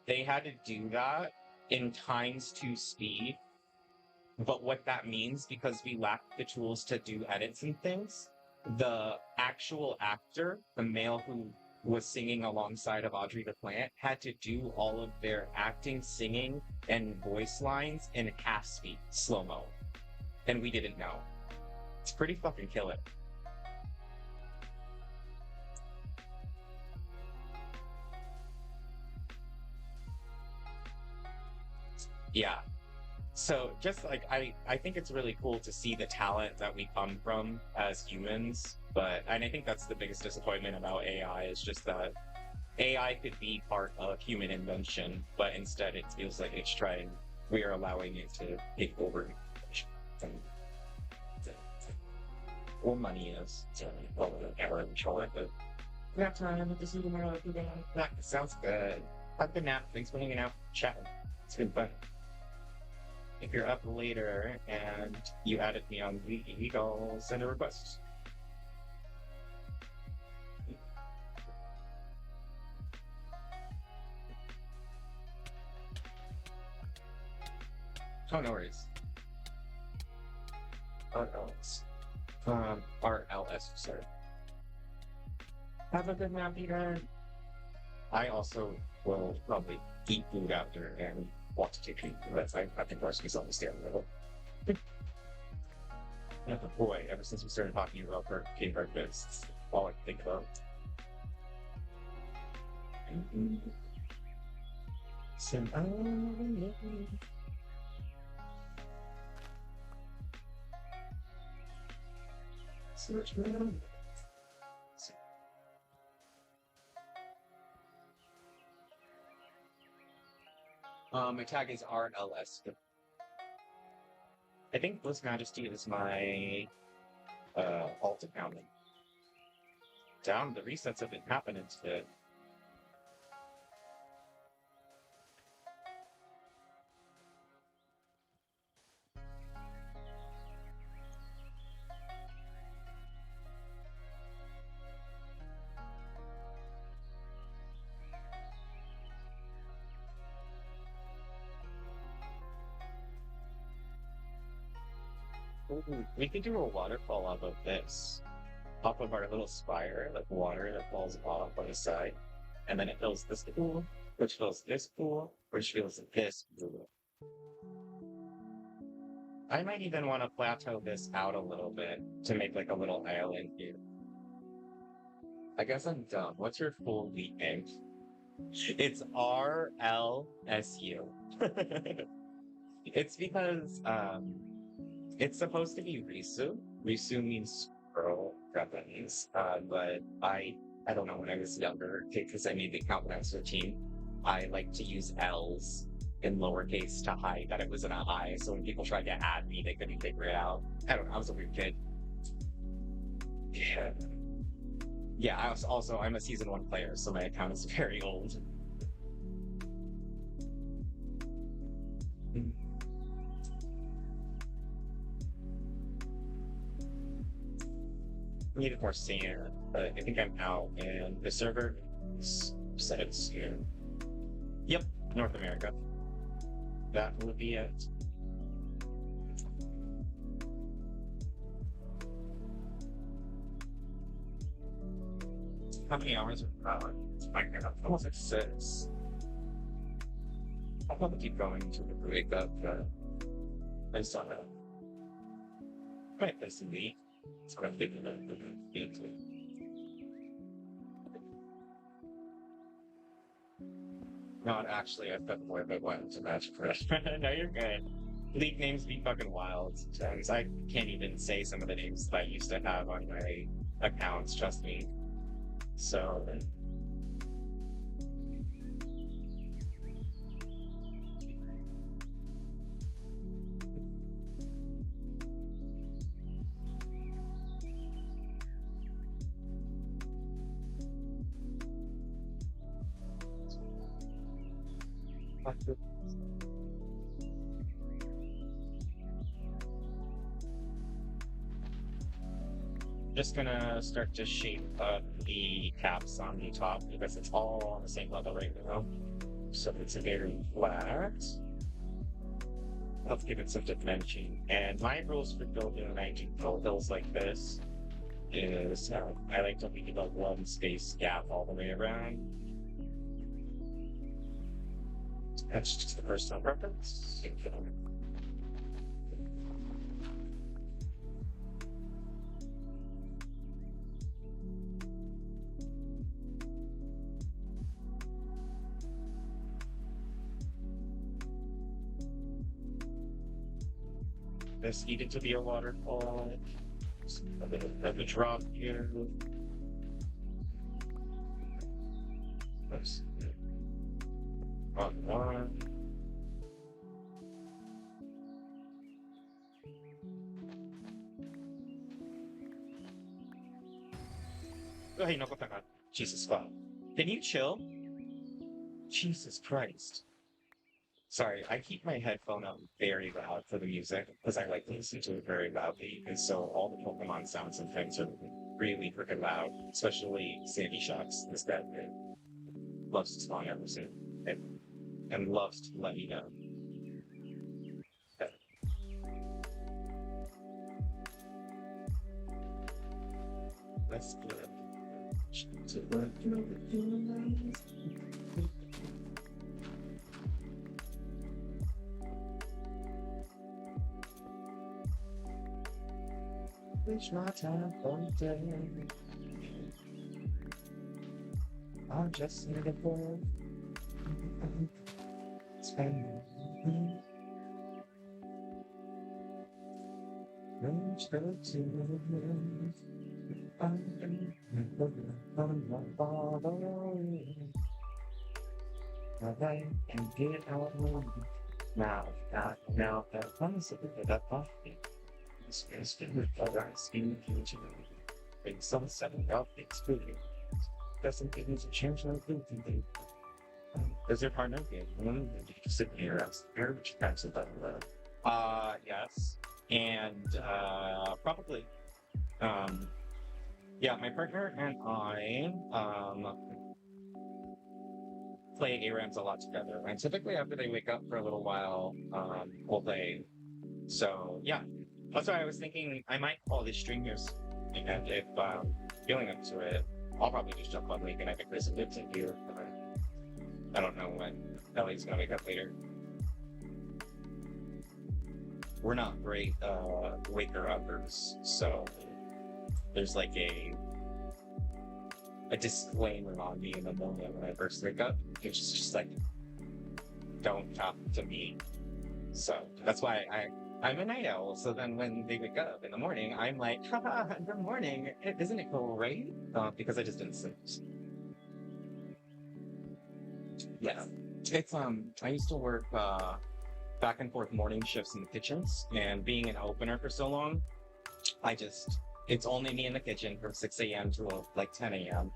they had to do that in ×2 speed. But what that means, because we lacked the tools to do edits and things, the actual actor, the male who was singing alongside of Audrey the Plant, had to do all of their acting, singing, and voice lines in half speed, slow-mo. And we didn't know. It's pretty fucking killer. Yeah. So just like, I think it's really cool to see the talent that we come from as humans, and I think that's the biggest disappointment about AI, is just that AI could be part of human invention, but instead it feels like we are allowing it to take over. Well, money is, ever control it, but we have time to see tomorrow. That sounds good. Have a good nap. Thanks for hanging out, chatting. It's been fun. If you're up later and you added me on League, I'll send a request. Oh, no worries. RLS, sorry. Have a good nap, Peter. I also will probably eat food after and want to take people. I think Varsity is understanding a little. Boy, ever since we started talking about King Breakfast, it's all I can think about. My tag is RLS. I think Bliss Majesty is my alt account. Damn, the resets have been happening today. Ooh, we could do a waterfall off of this. Off of our little spire, like water that falls off on the side. And then it fills this pool, which fills this pool, which fills this pool. I might even want to plateau this out a little bit to make like a little island here. I guess I'm dumb. What's your full lead name? It's RLSU. It's because it's supposed to be Risu. Risu means girl, Japanese. But I don't know, when I was younger, because I made the account when I was 13, I like to use L's in lowercase to hide that it was an I, so when people tried to add me, they couldn't figure it out. I don't know, I was a weird kid. Yeah. Yeah, I'm a season 1 player, so my account is very old. Needed more sand, but I think I'm out, and the server says here. Yep, North America. That would be it. How many hours are almost like 6. I'll probably keep going until we wake up, but I just don't know. Might play some meat. It's what I'm thinking of. Not actually, I've got more than one to match for us. No, you're good. League names be fucking wild sometimes. I can't even say some of the names that I used to have on my accounts, trust me. So... Just gonna start to shape up the caps on the top because it's all on the same level right now. So it's very flat. Let's give it some dimension. And my rules for building 19 hills like this is I like to leave about 1 space gap all the way around. That's just the personal preference. This needed to be a waterfall. A bit of a drop here. Oops. One. Oh, hey, no, Jesus, fuck. Can you chill? Jesus Christ. Sorry, I keep my headphone up very loud for the music because I like to listen to it very loudly, and so all the Pokemon sounds and things are really freaking loud, especially Sandy Shocks. This guy loves to spawn everything and loves to let me know. Let's get it. Reach my time for the day. I'm just looking for spend. Reach the to and get out home. now that honestly that coffee is been with other skin future. It's some setting up experience. Doesn't need to change nothing. Does your partner get one? You just sit here as very much types of yes. And probably. Yeah, my partner and I play ARAMs a lot together. And typically after they wake up for a little while, we'll play. So yeah. That's why I was thinking I might call these streamers, and if feeling up to it, I'll probably just jump on link and I can play some bits in here. I don't know when Ellie's gonna wake up later. We're not great waker uppers, so there's like a disclaimer on me in the moment when I first wake up, which is just like, don't talk to me. So that's why I'm a night owl, so then when they wake up in the morning, I'm like, haha, good morning. Isn't it cool, right? Because I just didn't sleep. Yeah. It's, I used to work, back and forth morning shifts in the kitchens, and being an opener for so long, it's only me in the kitchen from 6 a.m. to like 10 a.m.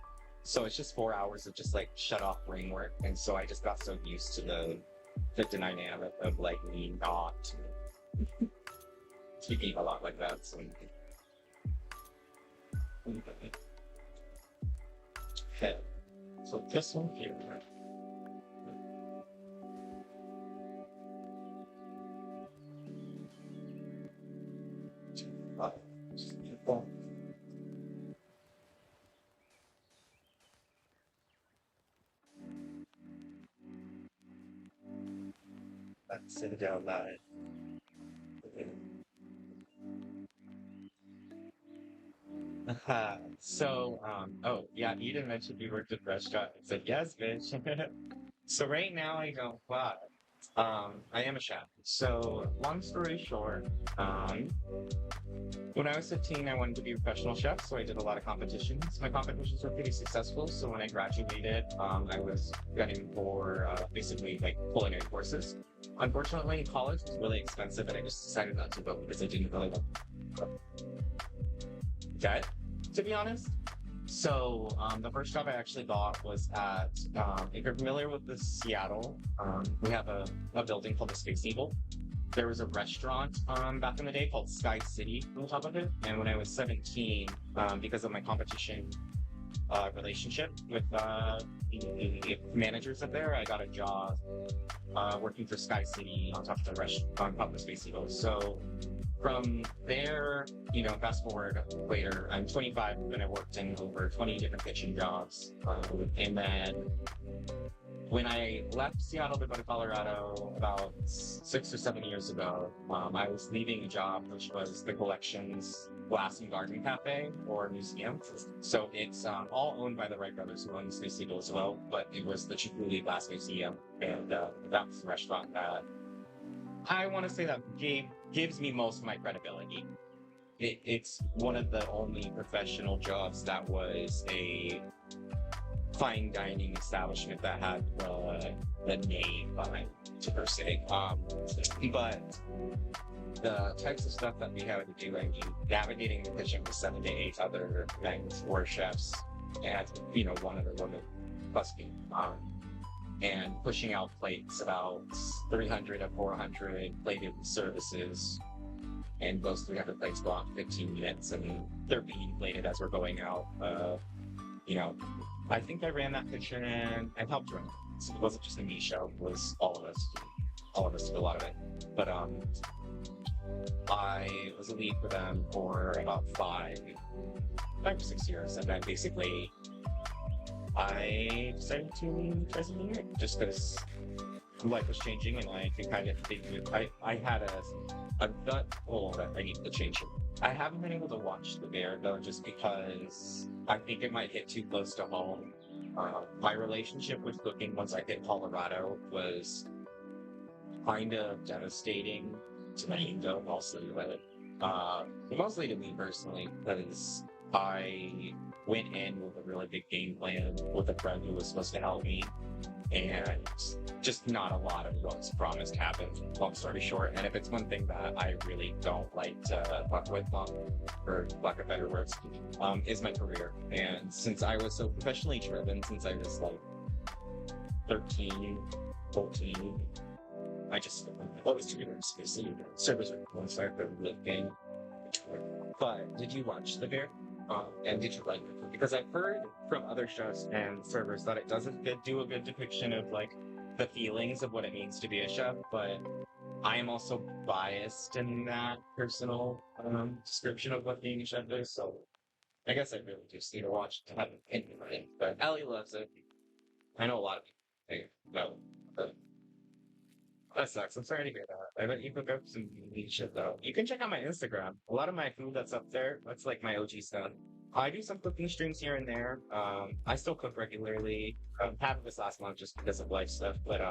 So it's just 4 hours of just like shut off brain work. And so I just got so used to the dynamic of like me not speaking a lot like that. So, okay. So this one here. Let's sit it down loud. So, oh, yeah, you didn't mention you worked at a restaurant. I said, yes, bitch. So right now I don't fly. I am a chef. So, long story short, when I was 15, I wanted to be a professional chef, so I did a lot of competitions. My competitions were pretty successful, so when I graduated, I was gunning for basically like culinary courses. Unfortunately, college was really expensive, and I just decided not to go because I didn't really want debt, to be honest. So the first job I actually got was at, if you're familiar with the Seattle, we have a building called the Space Eagle. There was a restaurant back in the day called Sky City on the top of it. And when I was 17, because of my competition relationship with the managers up there, I got a job working for Sky City on top of the Space Eagle. So from there, fast forward later, I'm 25 and I've worked in over 20 different kitchen jobs. And then when I left Seattle to go to Colorado about 6 or 7 years ago, I was leaving a job which was the Collections Glass and Garden Cafe or Museum. So it's all owned by the Wright brothers, who own the Space Eagle as well, but it was the Chicouli Glass Museum, and that was the restaurant that I want to say that gives me most of my credibility. It's one of the only professional jobs that was a fine dining establishment that had the name behind it, per se. But the types of stuff that we had to do, I mean, navigating the kitchen with 7 to 8 other men or chefs, and one other woman plus me, and pushing out plates, about 300 to 400 plated services, and those 300 plates go out in 15 minutes, and they're being plated as we're going out. I think I ran that kitchen and helped run it. So it wasn't just a me show, it was all of us did a lot of it. But I was a lead for them for about 5 or 6 years, and then basically I decided to try something new, just because life was changing, and I could kind of think I had a gut pull that I needed to change it. I haven't been able to watch The Bear, though, just because I think it might hit too close to home. My relationship with cooking once I hit Colorado was kind of devastating to my ego, mostly to me personally, because I went in with a really big game plan with a friend who was supposed to help me, and just not a lot of what's promised happened, long story short. And if it's one thing that I really don't like to fuck with, for lack of better words, is my career. And since I was so professionally driven since I was like 13, 14, I just always too busy. Servers are one side of the game. But did you watch The Bear? And did you like it? Because I've heard from other shows and servers that it doesn't do a good depiction of like the feelings of what it means to be a chef, but I am also biased in that personal description of what being a chef is, so I guess I really just need to watch it to have an opinion on it. But Ellie loves it. I know a lot of people know, but that sucks. I'm sorry to hear that. I bet you cook up some neat shit though. You can check out my Instagram. A lot of my food that's up there, that's like my OG stuff. I do some cooking streams here and there. I still cook regularly. Half of this last month just because of life stuff, but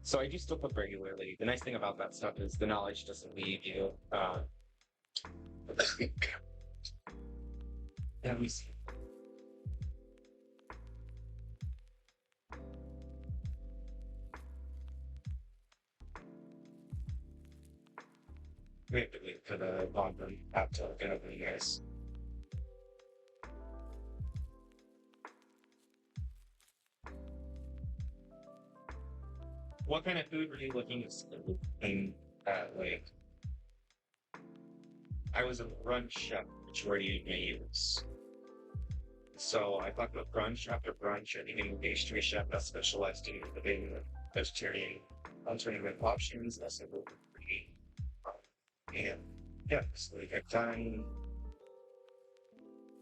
so I do still cook regularly. The nice thing about that stuff is the knowledge doesn't leave you. Let me see. We have to wait for the Bonbon app to get over you guys. What kind of food were you looking to steal in like? I was a brunch chef majority of my years. So I thought about brunch after brunch and even a pastry chef that specialized in the vegetarian alternative options. That's a little pretty. And yeah, so like I've done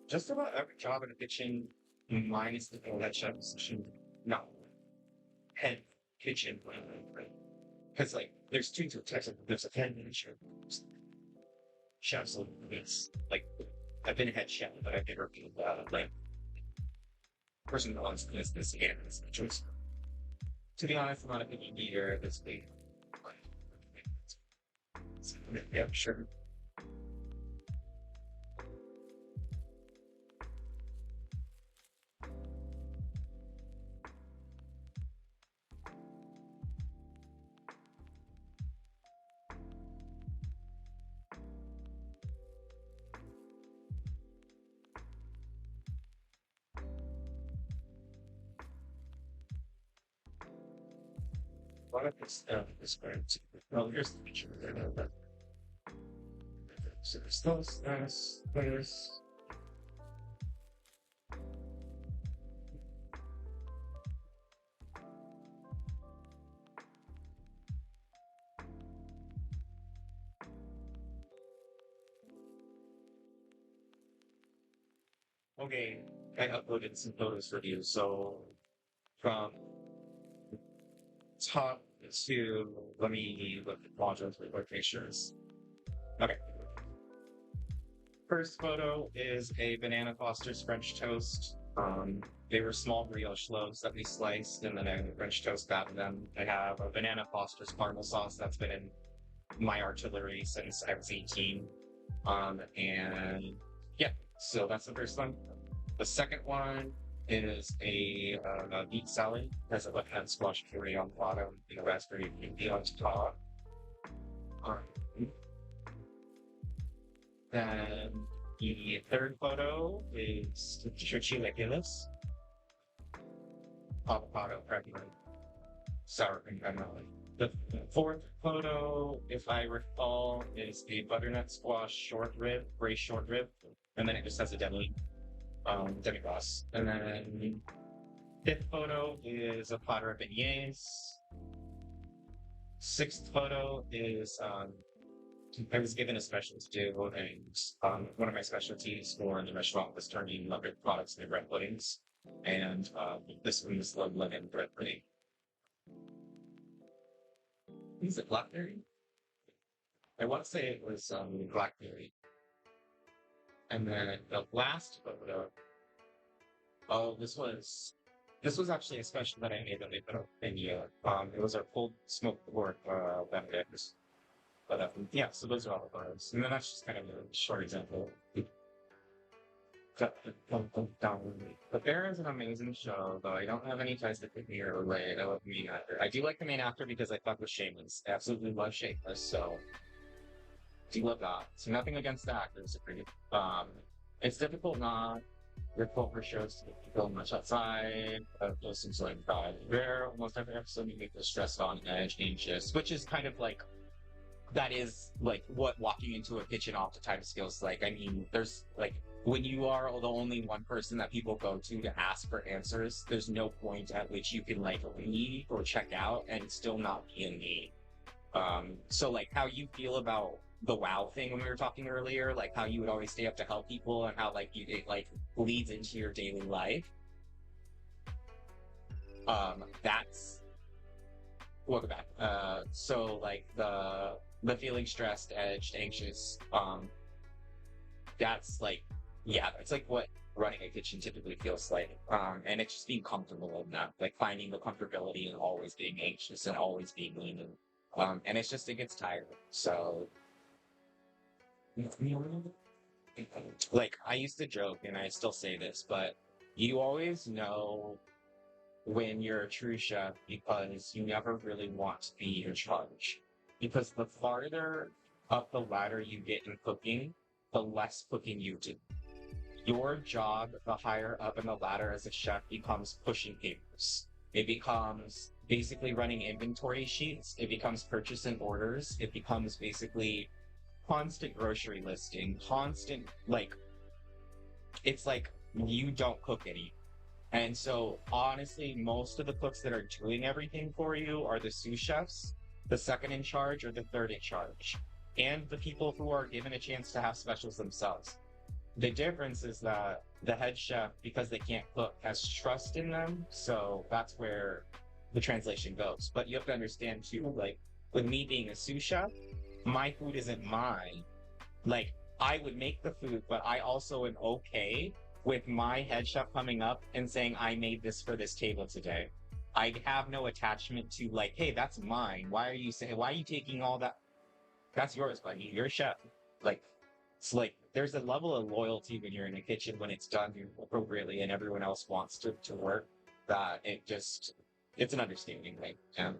just about every job in the kitchen, minus the head chef position. No, head kitchen, because like there's two types of there's a head and chef. Chefs like I've been a head chef, but I've never been like person who wants this again is the choice. To be honest, I'm not a picky eater this week. Yeah, sure. What if this is going to? Well, here's the picture. So there's those, there's. Okay, I uploaded some photos for you. So from top to let me look at modules with more pictures. Okay. First photo is a Banana Foster's French toast. They were small brioche loaves that we sliced, and then I French toast battered them. I have a Banana Foster's caramel sauce that's been in my artillery since I was 18. And yeah, so that's the first one. The second one is a beet salad. Has a left-hand squash puree on the bottom and a raspberry puree on top. Then the third photo is chilaquiles, avocado, peppermint, sour cream, and melon. The fourth photo, if I recall, is a butternut squash short rib, braised short rib, and then it just has a demi-glace. And then fifth photo is a platter of beignets. Sixth photo is I was given a special to do, and one of my specialties for the restaurant was turning lemon products into bread puddings, and this one was lemon bread pudding. Is it blackberry? I want to say it was blackberry. And then the last photo. Oh, this was actually a special that I made that they put up in here. It was our pulled smoked pork Benedict. But yeah, so those are all the photos. And then that's just kind of a short example. The Bear is an amazing show, though I don't have any ties to Pick Me or Relate. I love the main actor. I do like the main actor because I fuck with Shameless. I absolutely love Shameless, so do love that. So nothing against the actors. It's difficult not difficult for shows to film much outside. Those things like Bear, almost every episode you make us stressed on edge, anxious, which is kind of like that is like what walking into a kitchen oftentimes feels like. I mean, there's like when you are the only one person that people go to ask for answers, there's no point at which you can like leave or check out and still not be in need. So like how you feel about the WoW thing when we were talking earlier, like how you would always stay up to help people and how like it like bleeds into your daily life. That's welcome back. So like the feeling stressed, edged, anxious, that's like, yeah, that's like what running a kitchen typically feels like. And it's just being comfortable in that, like finding the comfortability and always being anxious and always being leaning. And it's just, it gets tired. So, like, I used to joke, and I still say this, but you always know when you're a true chef because you never really want to be in charge. Because the farther up the ladder you get in cooking, the less cooking you do. Your job, the higher up in the ladder as a chef, becomes pushing papers. It becomes basically running inventory sheets. It becomes purchasing orders. It becomes basically constant grocery listing, constant, like, it's like you don't cook any. And so, honestly, most of the cooks that are doing everything for you are the sous chefs, the second in charge, or the third in charge, and the people who are given a chance to have specials themselves. The difference is that the head chef, because they can't cook, has trust in them, so that's where the translation goes. But you have to understand, too, like, with me being a sous chef, my food isn't mine. Like, I would make the food, but I also am okay with my head chef coming up and saying, I made this for this table today. I have no attachment to like, hey, that's mine. Why are you taking all that? That's yours, buddy. You're a chef. Like, it's like, there's a level of loyalty when you're in a kitchen when it's done appropriately and everyone else wants to work that it's an understanding thing. Yeah.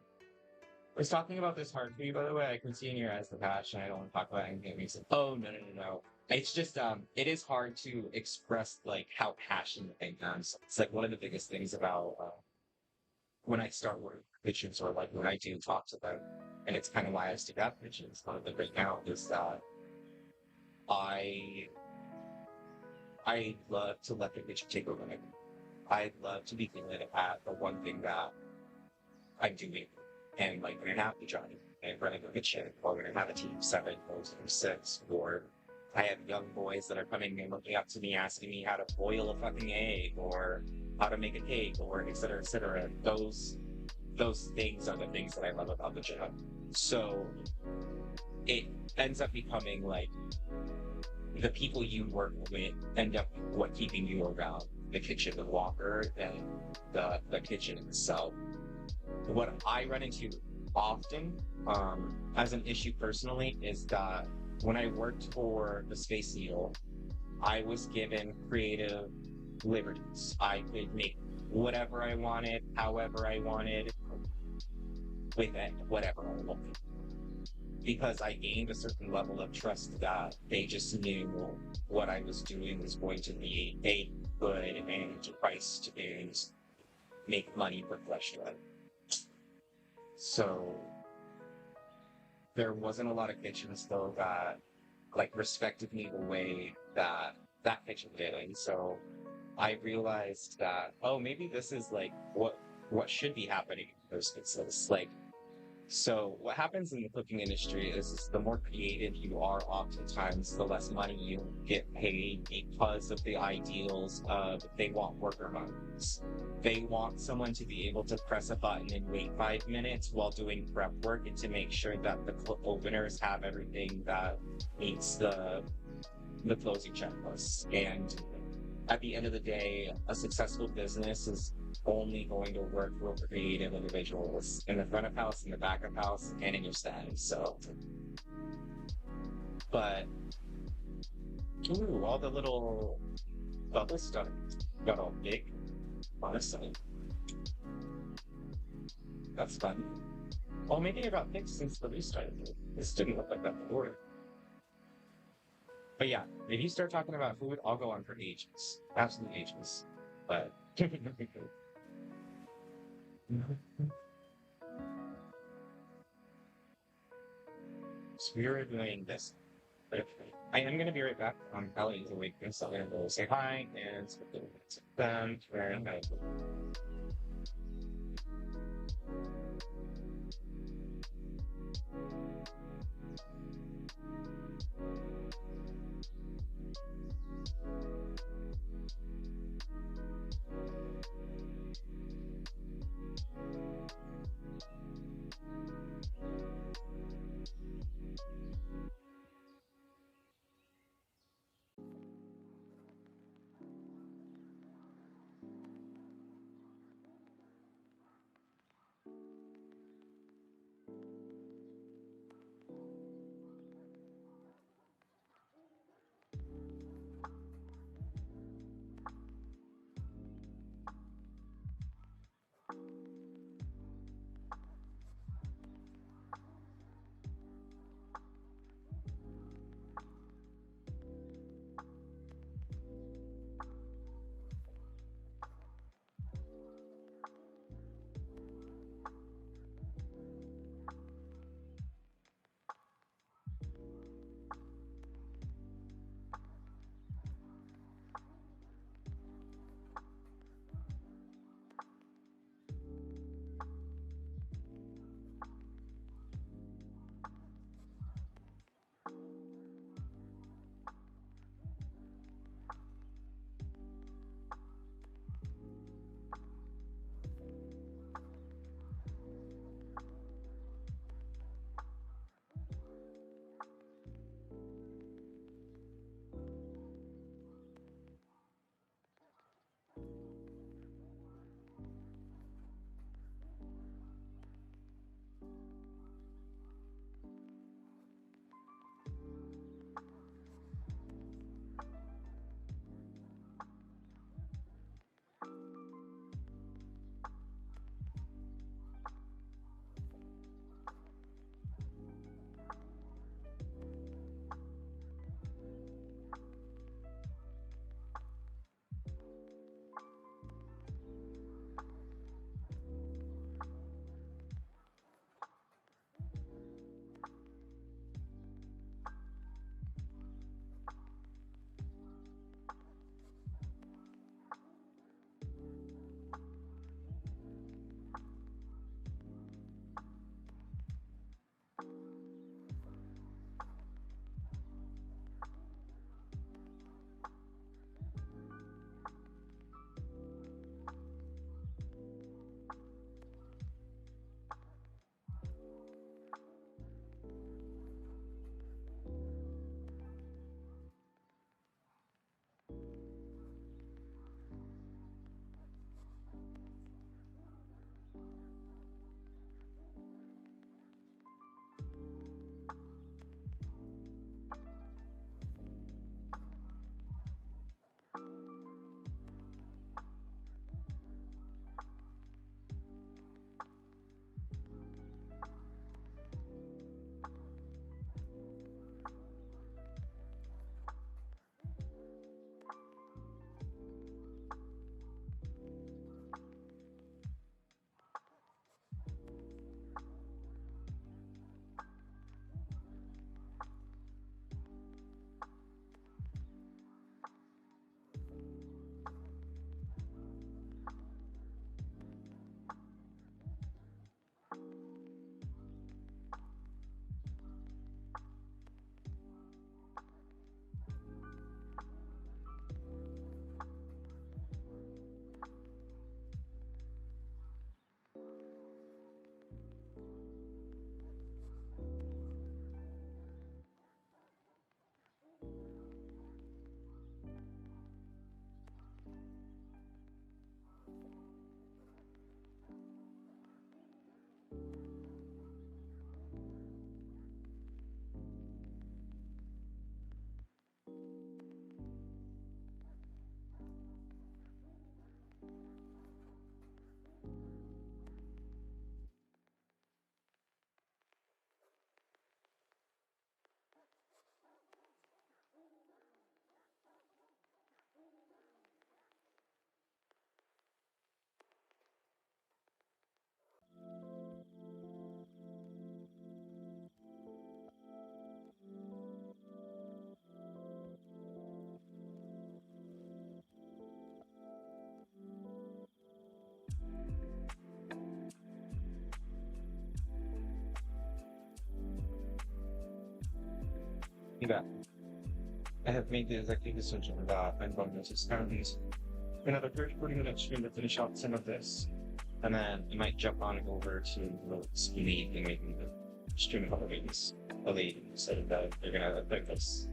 I was talking about this hard for you, by the way. I can see in your eyes the passion. I don't want to talk about anything recent. Oh, no. It's just, it is hard to express, like, how passionate I am. It's, like, one of the biggest things about when I start working kitchens or, like, when I do talk to them. And it's kind of why I stick out kitchens. One of them right now is that I love to let the kitchen take over me. I love to be good at the one thing that I'm doing. And like when I have the job and running a kitchen, or when I have a team of 7 or 6, or I have young boys that are coming and looking up to me asking me how to boil a fucking egg or how to make a cake or et cetera, et cetera. Those things are the things that I love about the job. So it ends up becoming like the people you work with end up what keeping you around the kitchen longer than the kitchen itself. What I run into often as an issue personally is that when I worked for the Space Needle, I was given creative liberties. I could make whatever I wanted, however I wanted, with it, whatever I wanted. Because I gained a certain level of trust that they just knew what I was doing was going to be a good and price to make money for Fleshlight. So there wasn't a lot of kitchens though that like respected me the way that kitchen did. And so I realized that, oh, maybe this is like what should be happening in those kitchens. Like, so what happens in the cooking industry is the more creative you are, oftentimes the less money you get paid because of the ideals of they want worker moms. They want someone to be able to press a button and wait 5 minutes while doing prep work and to make sure that the openers have everything that meets the closing checklists. And at the end of the day, a successful business is only going to work for creative individuals in the front of house, in the back of house, and in your stand. So, but ooh, all the little bubble stuff got all big on a sudden. That's fun. Well, maybe it got fixed since the restart. This didn't look like that before. But yeah, if you start talking about food, I'll go on for ages. Absolute ages. But so we're doing this. But I am gonna be right back. I'm probably into weakness, so I'm gonna go say hi and them and You bet. I have made the executive decision that I'm going to spend another 30-40 minutes stream to finish out some of this. And then I might jump on and go over to League and maybe stream a couple meetings. The League said that they're gonna affect us.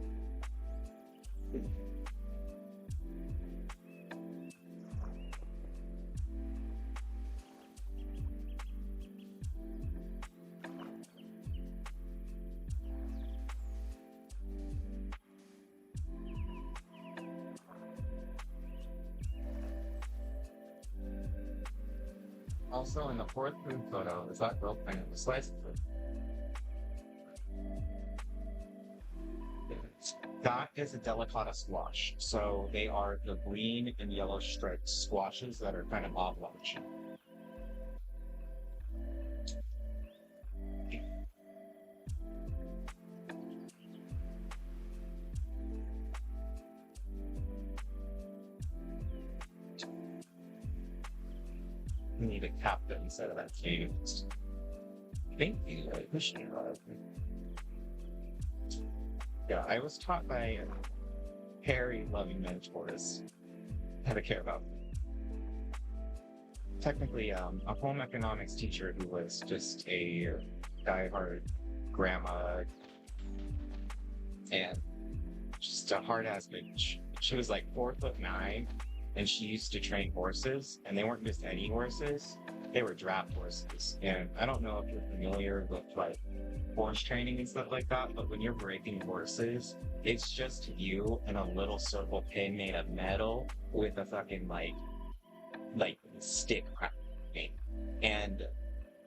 Also, in the fourth food photo, is that girl playing with a slice of food? That is a delicata squash. So they are the green and yellow striped squashes that are kind of oblong. Need a captain instead of that team. Thank you. I appreciate it. Yeah, I was taught by Harry loving mentors how to care about. Technically, a home economics teacher who was just a diehard grandma and just a hard ass bitch. She was like 4'9", and she used to train horses, and they weren't just any horses, they were draft horses. And I don't know if you're familiar with like horse training and stuff like that, but when you're breaking horses, it's just you and a little circle pin made of metal with a fucking like stick. And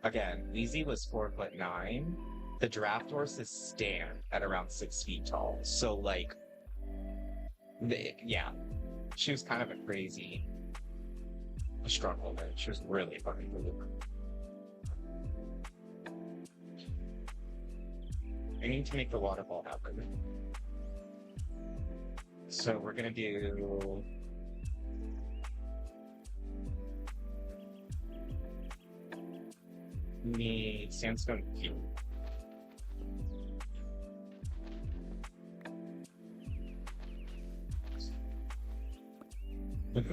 again, Weezy was 4'9". The draft horses stand at around 6 feet tall. So like, yeah, she was kind of a crazy struggle, man. She was really fucking good. I need to make the waterfall happen. So we're gonna do need sandstone cube.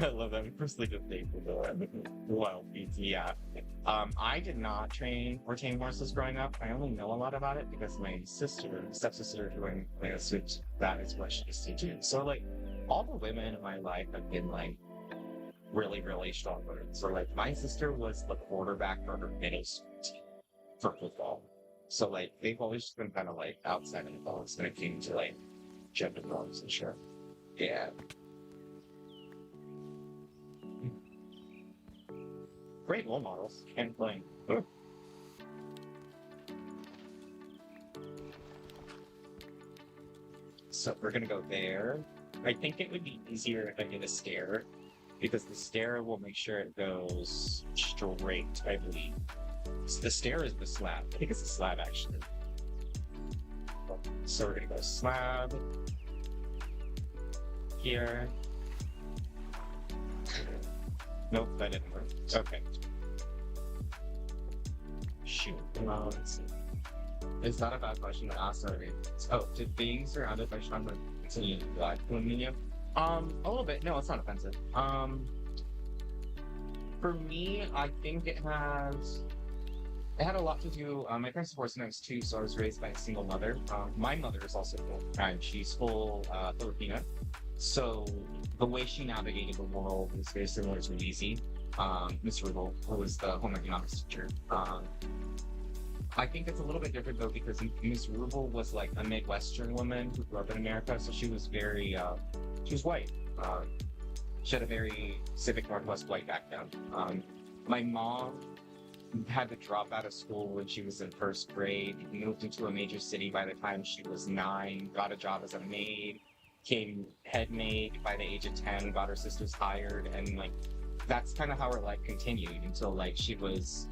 I love that. We personally just think the wild beats. Yeah. I did not train or tame horses growing up. I only know a lot about it because my stepsister, doing like a suit, that is what she used to do. So like, all the women in my life have been like really, really strong women. So like, my sister was the quarterback for her middle school team for football. So like, they've always just been kind of like outside of the box when it came to like gender norms and shit. Yeah. Great role models and playing. So we're gonna go there. I think it would be easier if I did a stair, because the stair will make sure it goes straight, I believe. So the stair is the slab. I think it's the slab actually. So we're gonna go slab here. Nope, that didn't work. Okay. Shoot. Let's see. It's not a bad question to ask already. Oh, did being surrounded by Sean continue to black medium? A little bit. No, it's not offensive. For me, I think it had a lot to do. My parents were Horse too, so I was raised by a single mother. My mother is also full, and she's full Filipina. So the way she navigated the world is very similar to Weezy, Miss Rubel, who was the home economics teacher. I think it's a little bit different though, because Miss Rubel was like a Midwestern woman who grew up in America, so she was very, she was white. She had a very Pacific Northwest white background. My mom had to drop out of school when she was in first grade, moved into a major city by the time she was 9, got a job as a maid, became head maid by the age of 10, got her sisters hired, and like that's kind of how her life continued until like she was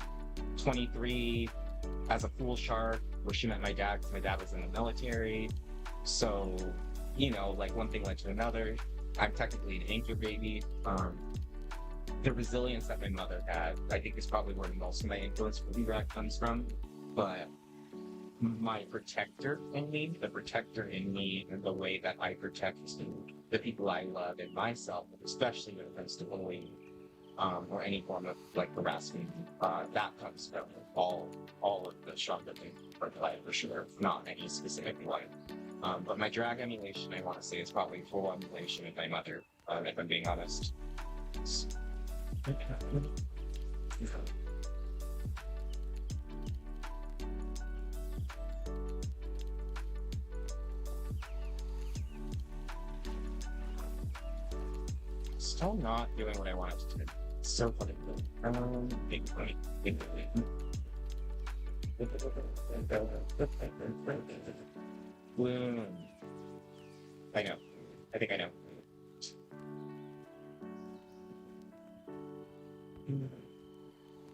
23 as a pool shark, where she met my dad because my dad was in the military. So, you know, like one thing led to another. I'm technically an anchor baby. The resilience that my mother had, I think, is probably where most of my influence for Iraq comes from. But my protector in me, the protector in me, and the way that I protect the people I love and myself, especially when it comes to bullying, or any form of like harassment, that comes from all of the genre things for play for sure, not any specific one. But my drag emulation, I want to say, is probably full emulation of my mother, if I'm being honest. Still not doing what I wanted to do. So funny. Big funny. Bloom. I know. I think I know.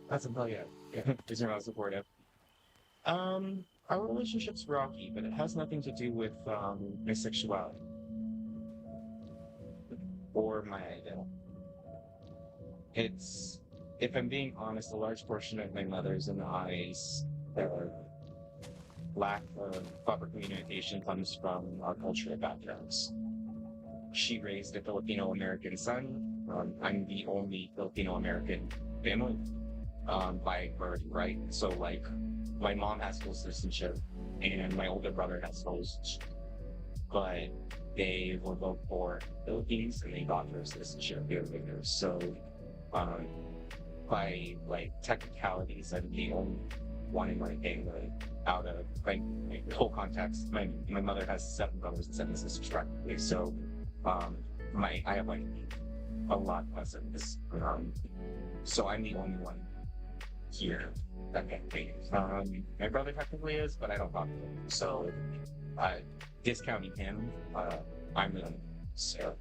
That's a bug, yeah. Is your mom supportive? Our relationship's rocky, but it has nothing to do with my sexuality or my ideal. It's, if I'm being honest, a large portion of my mother's and I's lack of proper communication comes from our cultural backgrounds. She raised a Filipino American son. I'm the only Filipino American family by birth, right? So like, my mom has full citizenship and my older brother has full citizenship, but they were both born Philippines and they got their citizenship here later. So by like technicalities, I'm the only one in my family out of like whole context. My mother has 7 brothers and 7 sisters practically. So I have like a lot of cousins. So I'm the only one here that can be. My brother technically is, but I don't talk to him. So discounting him, I'm the only. So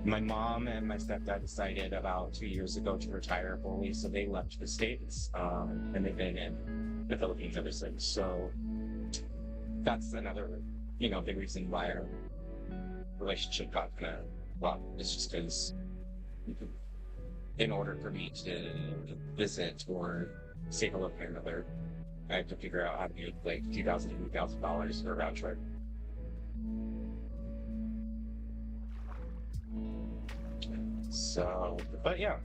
my mom and my stepdad decided about 2 years ago to retire fully, so they left the States, and they've been in the Philippines ever since. So that's another, big reason why our relationship got kind of, well, it's just because in order for me to visit or take a look at another, I have to figure out how to get like $2,000 to $3,000 for a round trip. So, but yeah.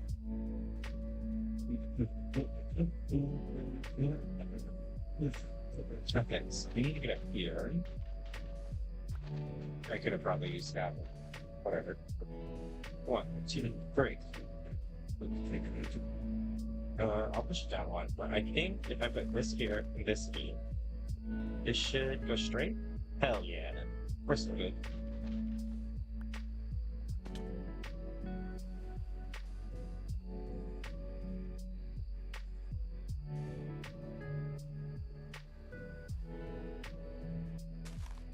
Okay, so we need to get up here. I could have probably used that. Whatever. 1, 2, 3. I'll push it down 1, but I think if I put this here and this here, this should go straight. Hell yeah, we're still good.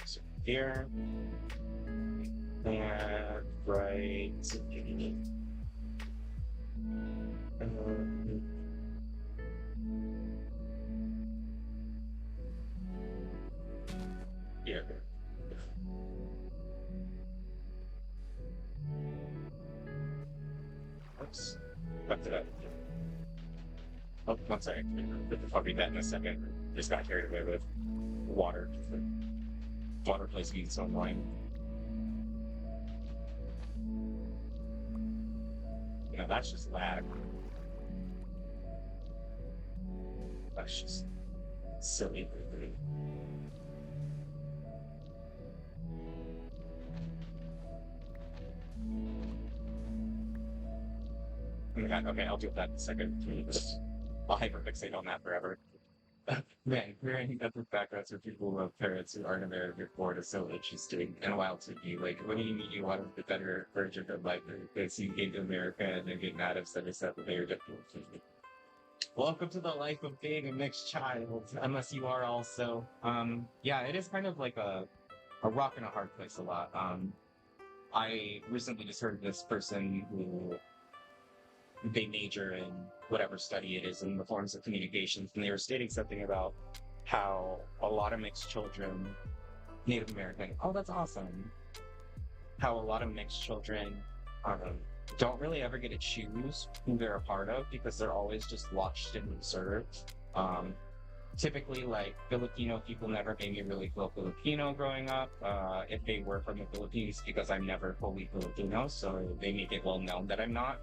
So here and right. Here. Oops. Left it up. Oh, one second. I'll read that in a second. Just got carried away with water. Water plays games online. That's just lag. That's just silly. Oh my god, okay, I'll deal with that in a second. I'll hyperfixate on that forever. Man, hearing other backgrounds for people who have parents who aren't American born is so interesting and wild to me. Like, when you meet one of the better version of life, because you came to America and then get mad upset that they're different. Welcome to the life of being a mixed child, unless you are also. Yeah, it is kind of like a rock and a hard place a lot. I recently just heard this person who they major in whatever study it is in the forms of communications, and they were stating something about how a lot of mixed children, Native American, oh, that's awesome. How a lot of mixed children don't really ever get to choose who they're a part of because they're always just watched and observed. typically, like, Filipino people never made me really feel Filipino growing up. If they were from the Philippines, because I'm never fully Filipino, so they make it well known that I'm not.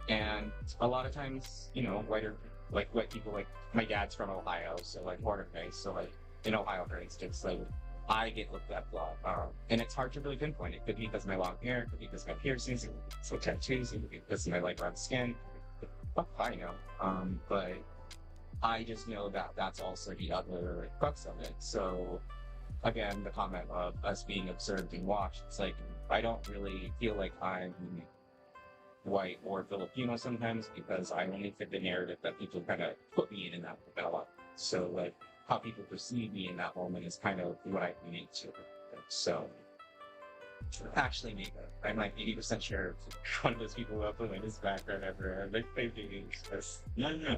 And a lot of times, you know, white people, like, my dad's from Ohio, so, like, born and raised, so, like, in Ohio, for instance, like, I get looked at a lot. And it's hard to really pinpoint. It could be because of my long hair, it could be because of my piercings, it could be because of tattoos, it could be because of my light brown skin. Fuck, I know. But I just know that that's also the other crux of it. So, again, the comment of us being observed and watched, it's like, I don't really feel like I'm white or Filipino sometimes because I only fit the narrative that people kind of put me in that moment. So, like, how people perceive me in that moment is kind of what I relate to. So, actually, maybe I'm like 80% sure one of those people who have the latest background ever. Like,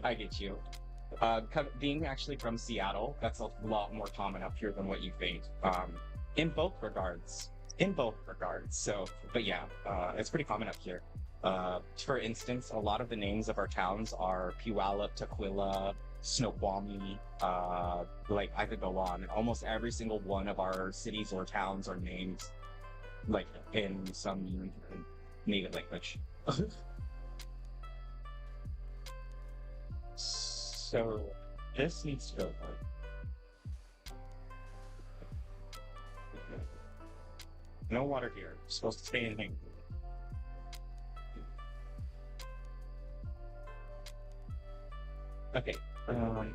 I get you. Being actually from Seattle, that's a lot more common up here than what you think. In both regards. So, but yeah, it's pretty common up here. For instance, a lot of the names of our towns are Puyallup, Tequila, Snoqualmie, like I could go on. Almost every single one of our cities or towns are named like in some native language. So this needs to go on. No water here. It's supposed to stay in here. Okay,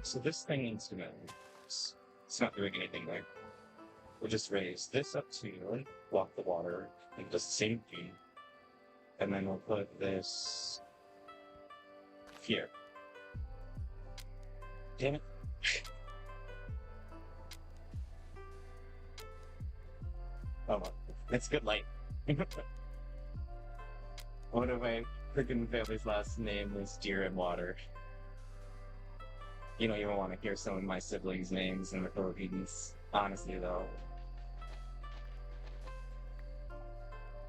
so this thing needs to go. It's not doing anything there. We'll just raise this up to block the water and just the same thing. And then we'll put this here. Damn it. Oh well, it's good light. One of my freaking family's last name was Deer and Water. You don't even want to hear some of my siblings' names in the Philippines. Honestly, though.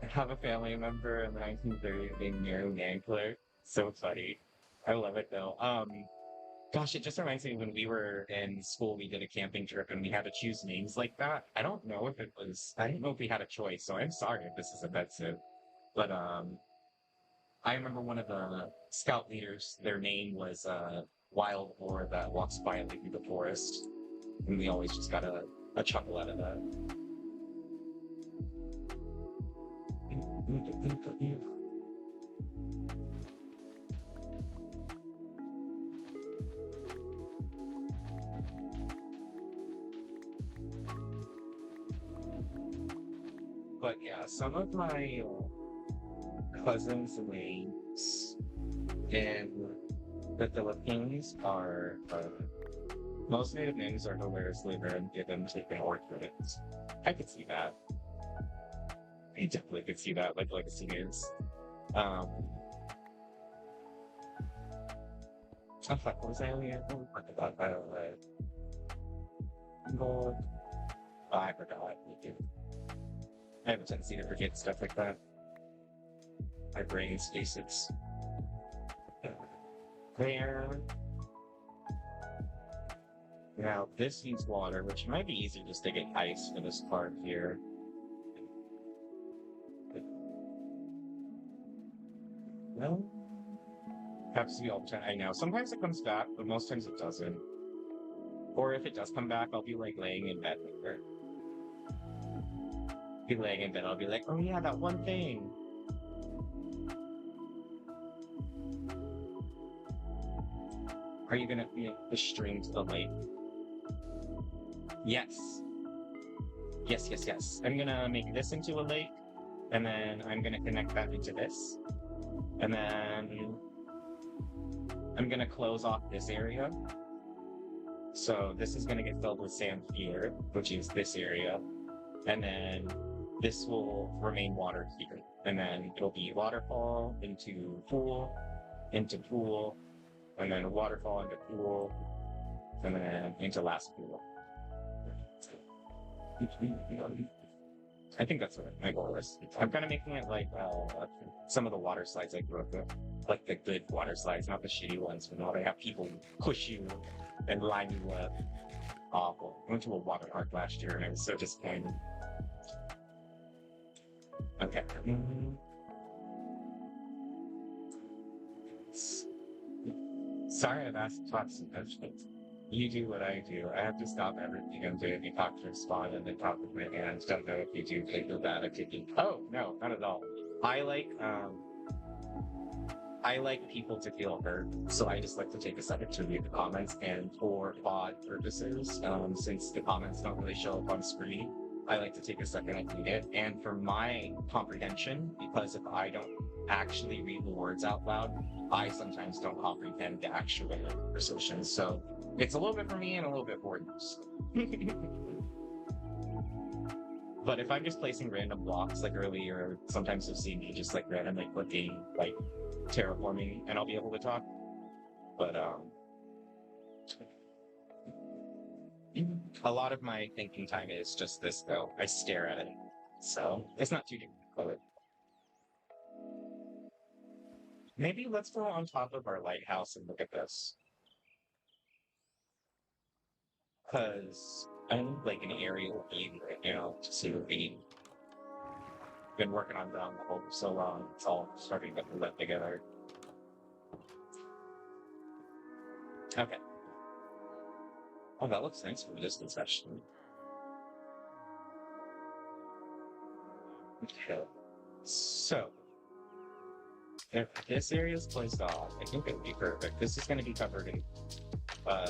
I have a family member in the 1930s named Mary Nankler. So funny. I love it, though. Gosh, it just reminds me when we were in school, we did a camping trip and we had to choose names like that. I don't know if we had a choice, so I'm sorry if this is offensive. But, I remember one of the scout leaders, their name was, Wild Boar that walks quietly through the forest. And we always just got a chuckle out of that. But yeah, some of my cousins' names in the Philippines are, most native names are hilariously random given taken ornaments. I could see that. I definitely could see that, like legacy names. Oh fuck, what was I only about? I don't know. Oh, I forgot. I have a tendency to forget stuff like that. My brain spaces. There. Now, this needs water, which might be easier just to get ice for this part here. No? Happens to be all the time. I know. Sometimes it comes back, but most times it doesn't. Or if it does come back, I'll be like laying in bed with her. Be laying in bed, I'll be like, oh yeah, that one thing. Are you gonna be the string to the lake? Yes. Yes, yes, yes. I'm gonna make this into a lake, and then I'm gonna connect that into this. And then I'm gonna close off this area. So this is gonna get filled with sand here, which is this area. And then this will remain water here. And then it'll be waterfall into pool, and then a waterfall into pool, and then into last pool. I think that's what my goal is. I'm kind of making it like some of the water slides I grew up with. Like the good water slides, not the shitty ones, when all they have people push you and line you up. Awful. I went to a water park last year and I was so disappointed. Okay. Sorry I've asked to talk so much, but you do what I do. I have to stop everything I'm doing. You talk to respond and then talk with my hands. Don't know if you do feel bad at taking. Oh, no, not at all. I like people to feel heard, so I just like to take a second to read the comments, and for VOD purposes, since the comments don't really show up on screen, I like to take a second and read it. And for my comprehension, because if I don't actually read the words out loud, I sometimes don't comprehend the actual assertions. So it's a little bit for me and a little bit for you. But if I'm just placing random blocks, like earlier, sometimes you'll see me just like randomly clicking like terraforming and I'll be able to talk. But a lot of my thinking time is just this though. I stare at it. So it's not too difficult. Maybe let's go on top of our lighthouse and look at this. Because I need like an aerial view right now to see the beam. Been working on ground level for so long, it's all starting to blend together. Okay. Oh, that looks nice from a distance, actually. Okay. So, if this area is placed off, I think it would be perfect. This is going to be covered in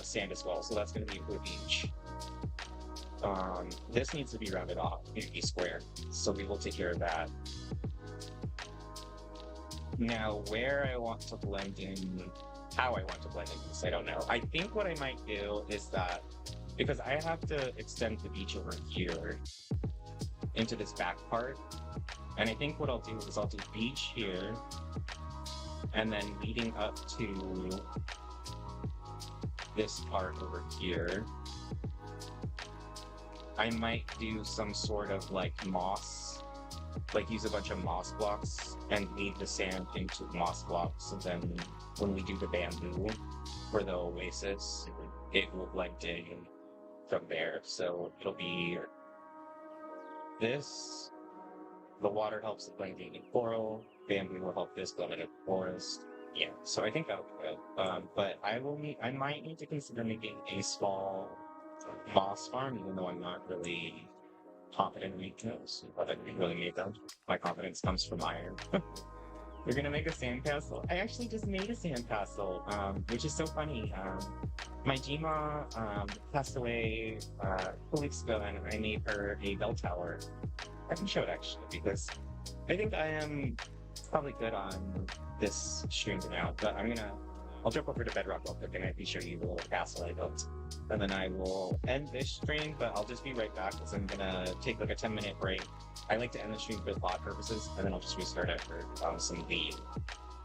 sand as well, so that's going to be a beach. This needs to be rounded off, it needs to be square, so we will take care of that. Now, where I want to blend in, how I want to blend in this, I don't know. I think what I might do is that, because I have to extend the beach over here into this back part, and I think what I'll do is I'll do beach here, and then leading up to this part over here, I might do some sort of like moss, like use a bunch of moss blocks and lead the sand into moss blocks, and then when we do the bamboo for the oasis, it will blend in from there. So it'll be this, the water helps it blend in coral, bamboo will help this blend in forest. Yeah, so I think that'll be good. But I might need to consider making a small moss farm, even though I'm not really confident in making those. But I can really make them. My confidence comes from iron. We're gonna make a sandcastle. I actually just made a sandcastle, which is so funny. My Gma passed away a couple weeks ago, and I made her a bell tower. I can show it actually, because I think I am probably good on this stream now, but I'll jump over to Bedrock real quick and I can show you the little castle I built. And then I will end this stream, but I'll just be right back because I'm gonna take like a 10-minute break. I like to end the stream for plot purposes, and then I'll just restart it for some lead.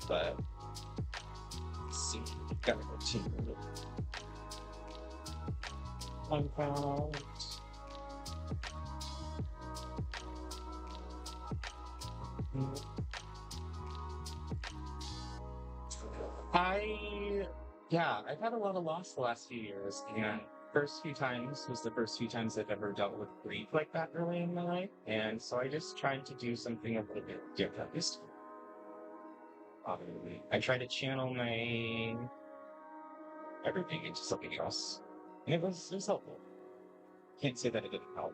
But let's see, gotta go to Minecraft. I've had a lot of loss the last few years, and first few times was the first few times I've ever dealt with grief like that early in my life, and so I just tried to do something a little bit different. I tried to channel my everything into something else, and it was helpful. Can't say that it didn't help.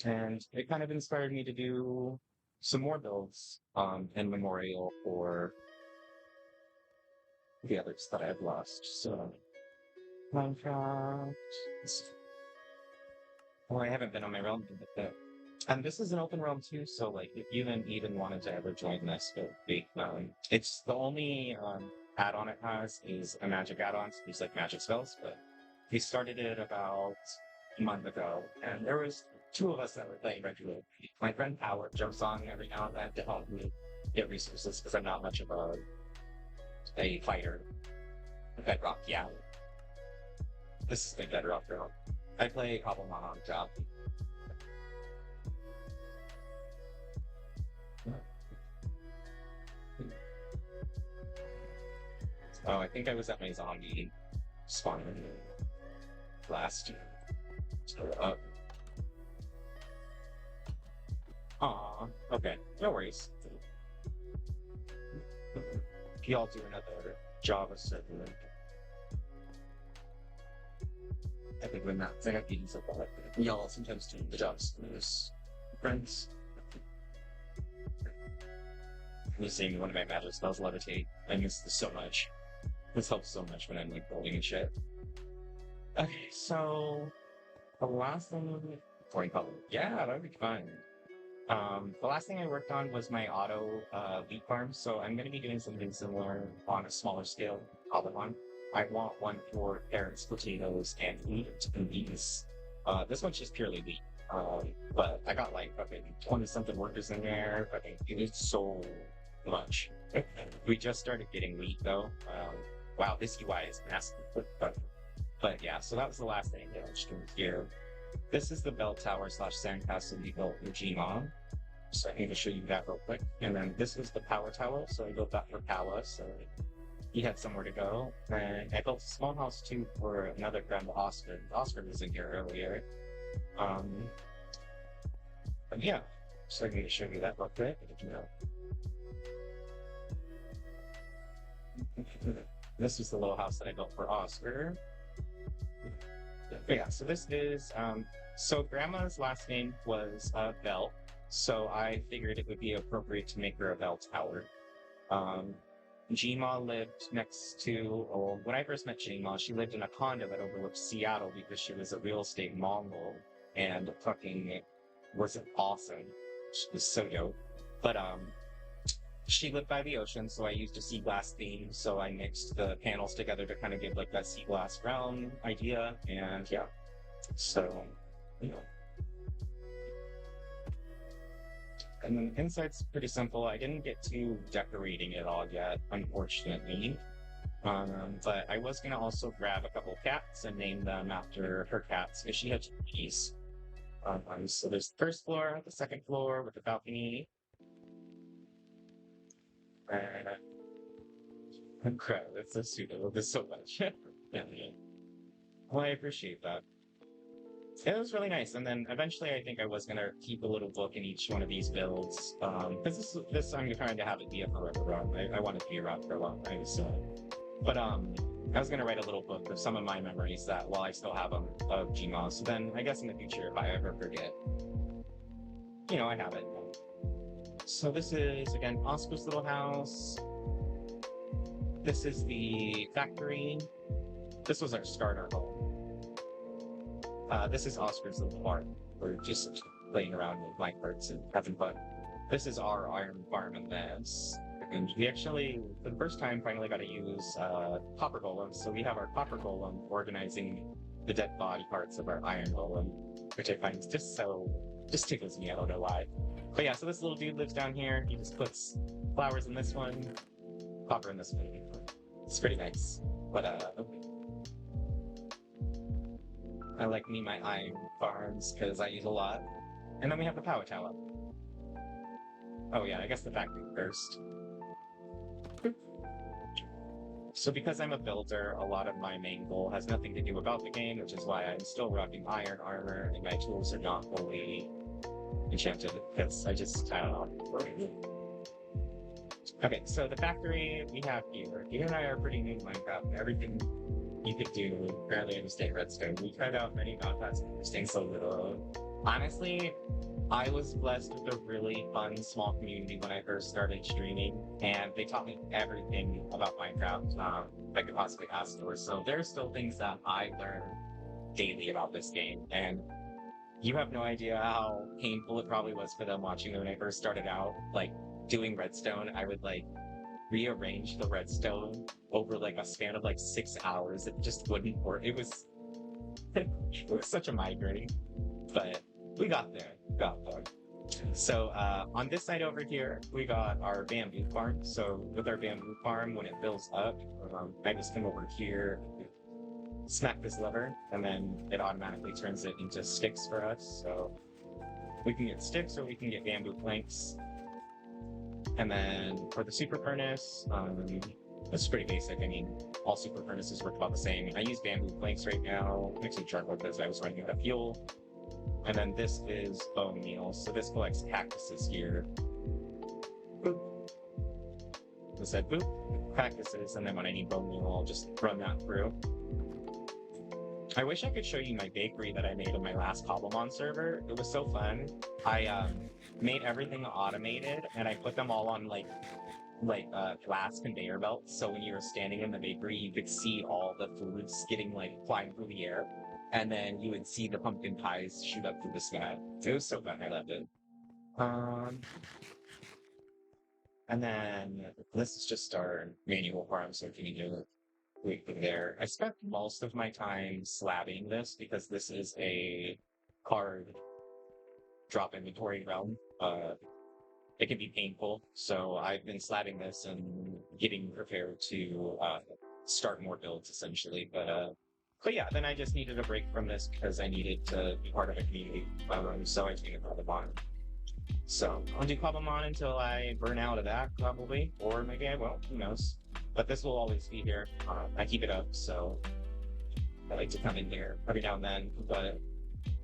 And it kind of inspired me to do some more builds in memorial for the others that I've lost. So, Minecraft. Well, I haven't been on my realm in a bit. And this is an open realm too, so like if you even wanted to ever join this, it would be, it's the only add-on it has is a magic add-on, so there's like magic spells, but we started it about a month ago, and there was 2 of us that were playing regularly. My friend Howard jumps on every now and then to help me get resources because I'm not much of a fighter. Bedrock, yeah. This is my Bedrock girl. I play Cobblemon on job. Oh, I think I was at my zombie spawn last. Up. Aw, okay, no worries. Y'all do another Java server. I think when that thing so bad. Y'all sometimes do the Java servers. Friends. I'm seeing one of my magic spells levitate. I miss this so much. This helps so much when I'm like building and shit. Okay, so the last thing pouring Cobblemon. Yeah, that would be fun. The last thing I worked on was my auto wheat farm, so I'm going to be doing something similar on a smaller scale. Cobblemon. I want one for carrots, potatoes, and wheat and beans. This one's just purely wheat. But I got like fucking 20-something workers in there. Fucking, it is so much. We just started getting wheat though. Wow, this UI is massive. But yeah, so that was the last thing that I was doing here. This is the bell tower / sandcastle we built in Gmon. So I need to show you that real quick. And then this was the power tower, so I built that for Pala, so he had somewhere to go. And I built a small house too for another friend, Oscar. Oscar was in here earlier. But yeah, so I need to show you that real quick. This is the little house that I built for Oscar. But yeah, so this is, so Grandma's last name was Bell, so I figured it would be appropriate to make her a bell tower. Gma lived next to, well, when I first met Gma, she lived in a condo that overlooked Seattle because she was a real estate Mongol and fucking was awesome. She was so dope. But, she lived by the ocean, so I used a sea glass theme, so I mixed the panels together to kind of give like that sea glass realm idea, and yeah. So, you know. And then inside's pretty simple. I didn't get to decorating it all yet, unfortunately. But I was gonna also grab a couple cats and name them after her cats, because she had two keys. So there's the first floor, the second floor with the balcony. Crap, that's so stupid. I love this so much. Yeah. Well, I appreciate that. It was really nice, and then eventually I think I was gonna keep a little book in each one of these builds, because this I'm trying to have it be a forever run. I want it to be around for a long time, so. But I was gonna write a little book of some of my memories that, while I still have them, of Gmod. So then I guess in the future, if I ever forget, you know, I have it. So this is, again, Oscar's little house. This is the factory. This was our starter home. This is Oscar's little farm. We're just playing around with minecarts and having fun. This is our iron farm and this. And we actually, for the first time, finally got to use copper golems. So we have our copper golem organizing the dead body parts of our iron golem, which I find just tickles me. I don't know why. But yeah, so this little dude lives down here. He just puts flowers in this one, copper in this one. It's pretty nice. But I like my iron farms because I use a lot. And then we have the power tower. Oh yeah, I guess the factory first. So because I'm a builder, a lot of my main goal has nothing to do about the game, which is why I'm still rocking iron armor and my tools are not fully enchanted, because I don't know. Okay, so the factory we have here. You and I are pretty new to Minecraft. Everything you could do, apparently understand redstone. We tried out many mods and understand so little. Honestly, I was blessed with a really fun, small community when I first started streaming, and they taught me everything about Minecraft I could possibly ask for. So there are still things that I learn daily about this game, and you have no idea how painful it probably was for them watching me when I first started out. Like, doing redstone, I would, like, rearrange the redstone over, like, a span of, like, 6 hours. It just wouldn't work. It was such a migraine, but we got there. So, on this side over here, we got our bamboo farm. So, with our bamboo farm, when it builds up, I just come over here, smack this lever, and then it automatically turns it into sticks for us. So, we can get sticks or we can get bamboo planks. And then for the super furnace, It's pretty basic. I mean, all super furnaces work about the same. I use bamboo planks right now, mixing charcoal because I was running out of fuel. And then this is bone meal. So this collects cactuses here. Boop. It said boop, cactuses, and then when I need bone meal, I'll just run that through. I wish I could show you my bakery that I made on my last Cobblemon server. It was so fun. I made everything automated, and I put them all on like glass conveyor belts. So when you were standing in the bakery, you could see all the foods getting like flying through the air, and then you would see the pumpkin pies shoot up through the sky. It was so fun. I loved it. And then this is just our manual farm, so if you need to wait there. I spent most of my time slabbing this because this is a card drop inventory realm. It can be painful, so I've been slabbing this and getting prepared to start more builds essentially. But yeah, then I just needed a break from this because I needed to be part of a community. So I took a Cobblemon. So I'll do Cobblemon until I burn out of that, probably, or maybe I won't. Who knows? But this will always be here. I keep it up, so I like to come in here every now and then. But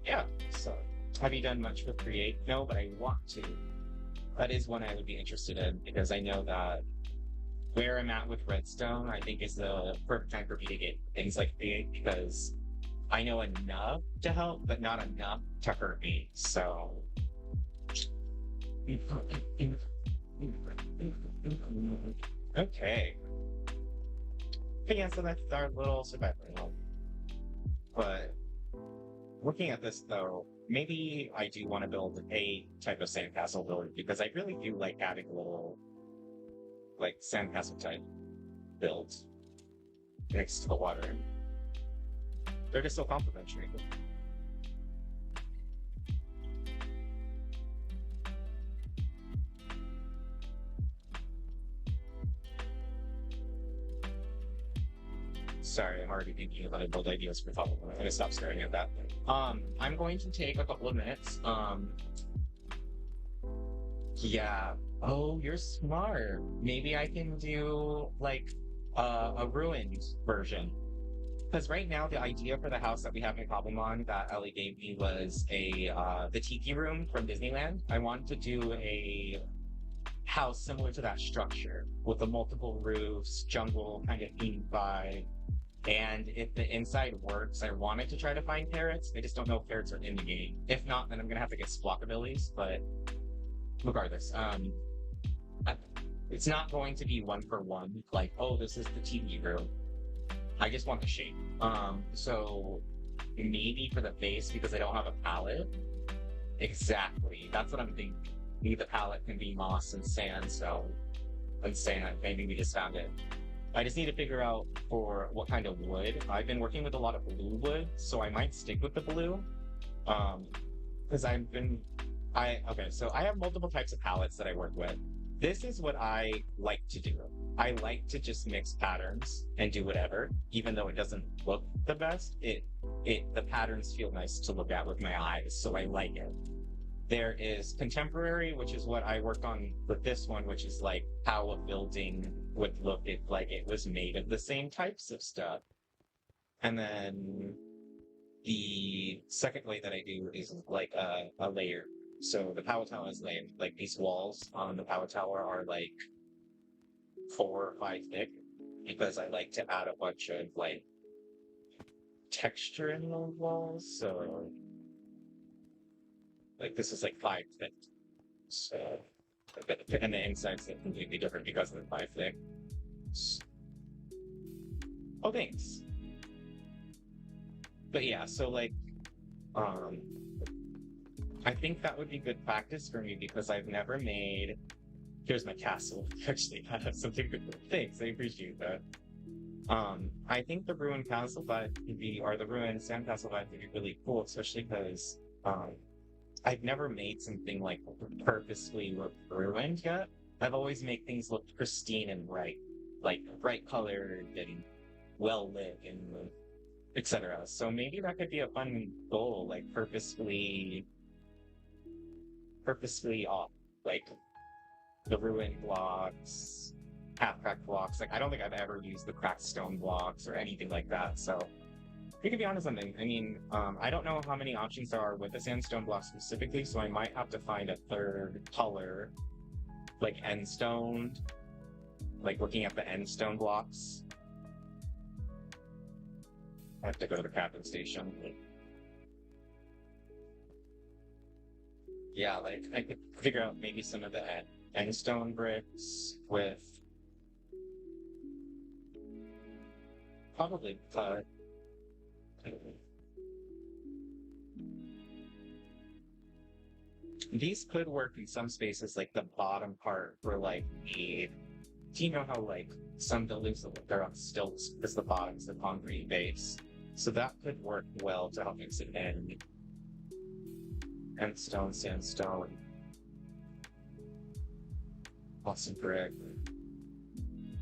yeah, so have you done much with Create? No, but I want to. That is one I would be interested in because I know that where I'm at with Redstone, I think is the perfect time for me to get things like Create because I know enough to help, but not enough to hurt me. So. Okay. But yeah, so that's our little survival home. But looking at this though, maybe I do want to build a type of sandcastle build because I really do like having a little like sandcastle type builds next to the water. They're just so complimentary. Sorry, I'm already thinking about build ideas for Cobblemon. I'm gonna stop staring at that. I'm going to take a couple of minutes. Yeah. Oh, you're smart. Maybe I can do like a ruined version. Because right now the idea for the house that we have in Cobblemon that Ellie gave me was the tiki room from Disneyland. I wanted to do a house similar to that structure with the multiple roofs, jungle kind of themed vibe. And if the inside works, I wanted to try to find parrots. I just don't know if parrots are in the game. If not, then I'm gonna have to get Splockabillies, but regardless, it's not going to be one for one, like, oh, this is the TV room. I just want the shape. So maybe for the base, because I don't have a palette. Exactly, that's what I'm thinking. Maybe the palette can be moss and sand, so, and sand, maybe we just found it. I just need to figure out for what kind of wood. I've been working with a lot of blue wood, so I might stick with the blue. Because okay, so I have multiple types of palettes that I work with. This is what I like to do. I like to just mix patterns and do whatever, even though it doesn't look the best. The patterns feel nice to look at with my eyes, so I like it. There is contemporary, which is what I work on with this one, which is like how a building would look if like it was made of the same types of stuff. And then the second way that I do is like a layer. So the power tower is layered. Like these walls on the power tower are like 4 or 5 thick because I like to add a bunch of like texture in the walls. So like this is like 5 thick. So, and the inside's like completely different because of the 5 thick. Oh, thanks. But yeah, so like, I think that would be good practice for me because I've never made. Here's my castle. Actually, I have something good. Thanks, I appreciate that. I think the ruined castle vibe could be, or the ruined sandcastle vibe would be really cool, especially because I've never made something like purposely ruined yet. I've always made things look pristine and bright, like bright colored and well lit and etc. So maybe that could be a fun goal, like purposefully off, like the ruined blocks, half-cracked blocks. Like, I don't think I've ever used the cracked stone blocks or anything like that, so... We can be onto something. I mean, I don't know how many options there are with the sandstone block specifically, so I might have to find a third color, like end stone, like looking at the end stone blocks. I have to go to the crafting station. Yeah, like, I could figure out maybe some of the end stone bricks with... Probably, these could work in some spaces, like the bottom part for like the... Do you know how like some buildings they're on stilts because the bottom's the concrete base? So that could work well to help mix it in. And stone, sandstone. Awesome brick.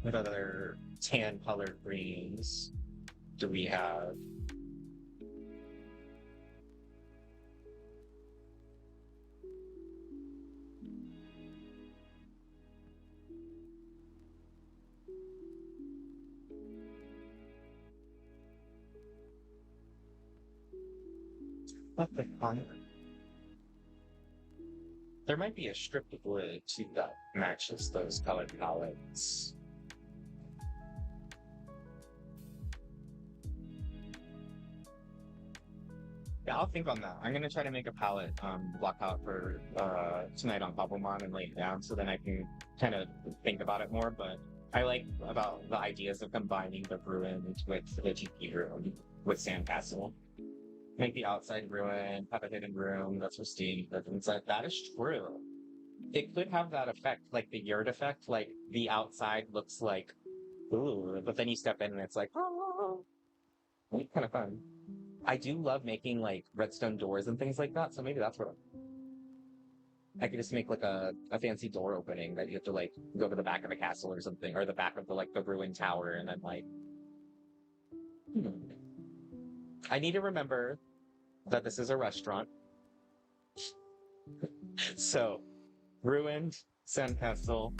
What other tan colored greens do we have? What the fuck? There might be a strip of wood too that matches those colored palettes. Yeah, I'll think on that. I'm gonna try to make a palette, block palette for tonight on Cobblemon and lay it down so then I can kind of think about it more, but I like about the ideas of combining the ruined with the GP room with Sandcastle. Make the outside ruin, have a hidden room, that's pristine, that's inside. That is true. It could have that effect, like the yurt effect, like the outside looks like, ooh, but then you step in and it's like, oh, it's kind of fun. I do love making like redstone doors and things like that, so maybe that's what I could just make like a fancy door opening that you have to like go to the back of the castle or something, or the back of the like the ruined tower, and then like, I need to remember that this is a restaurant. So, ruined, sandcastle,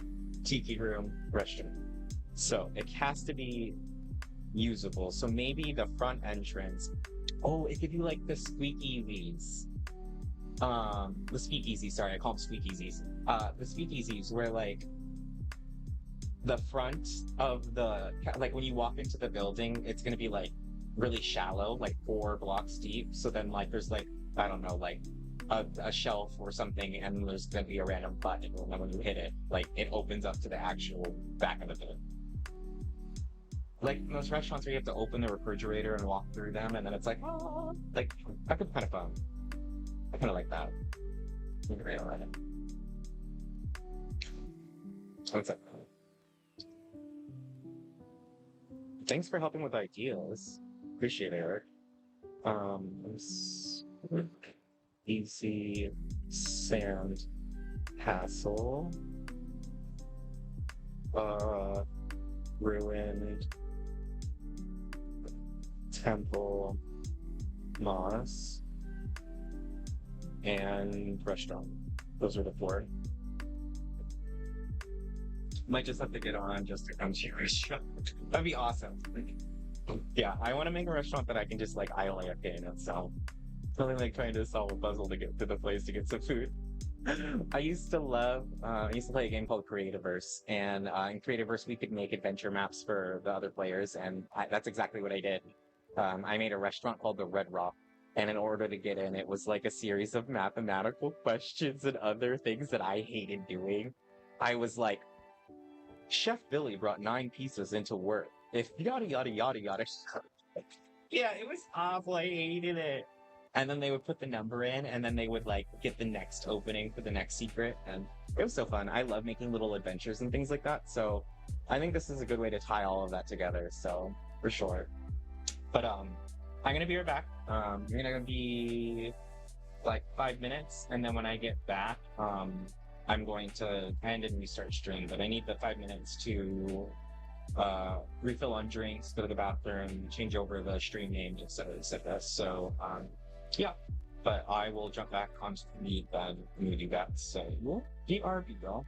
tiki room, restaurant. So, it has to be usable. So maybe the front entrance. Oh, it could be like the speakeasies. The speakeasies, sorry, I call them speakeasies. The speakeasies where like the front of the, like when you walk into the building, it's gonna be like really shallow, like 4 blocks deep. So then like there's like, I don't know, like a shelf or something, and there's gonna be a random button, and then when you hit it, like it opens up to the actual back of the building. Like those restaurants where you have to open the refrigerator and walk through them, and then it's like, oh, like that could be kind of fun. I kind of like that. What's up? Thanks for helping with ideas. Appreciate it, Eric. Easy sand castle. Ruined temple moss and restaurant. Those are the 4. Might just have to get on just to come to your restaurant. That'd be awesome. Yeah, I want to make a restaurant that I can just like ILAFK in itself. Really like trying to solve a puzzle to get to the place to get some food. I used to play a game called Creativerse, and in Creativerse we could make adventure maps for the other players, and that's exactly what I did. I made a restaurant called the Red Rock, and in order to get in, it was like a series of mathematical questions and other things that I hated doing. I was like, Chef Billy brought 9 pizzas into work. If yada yada yada yada. Yeah, it was awful. I hated it. And then they would put the number in, and then they would like get the next opening for the next secret, and it was so fun. I love making little adventures and things like that, so I think this is a good way to tie all of that together, so for sure. But I'm gonna be right back. I'm gonna be like 5 minutes, and then when I get back, I'm going to end and restart stream, but I need the 5 minutes to refill on drinks, go to the bathroom, change over the stream name, etc. So yeah, but I will jump back onto the meet and we do that. So BRB, y'all.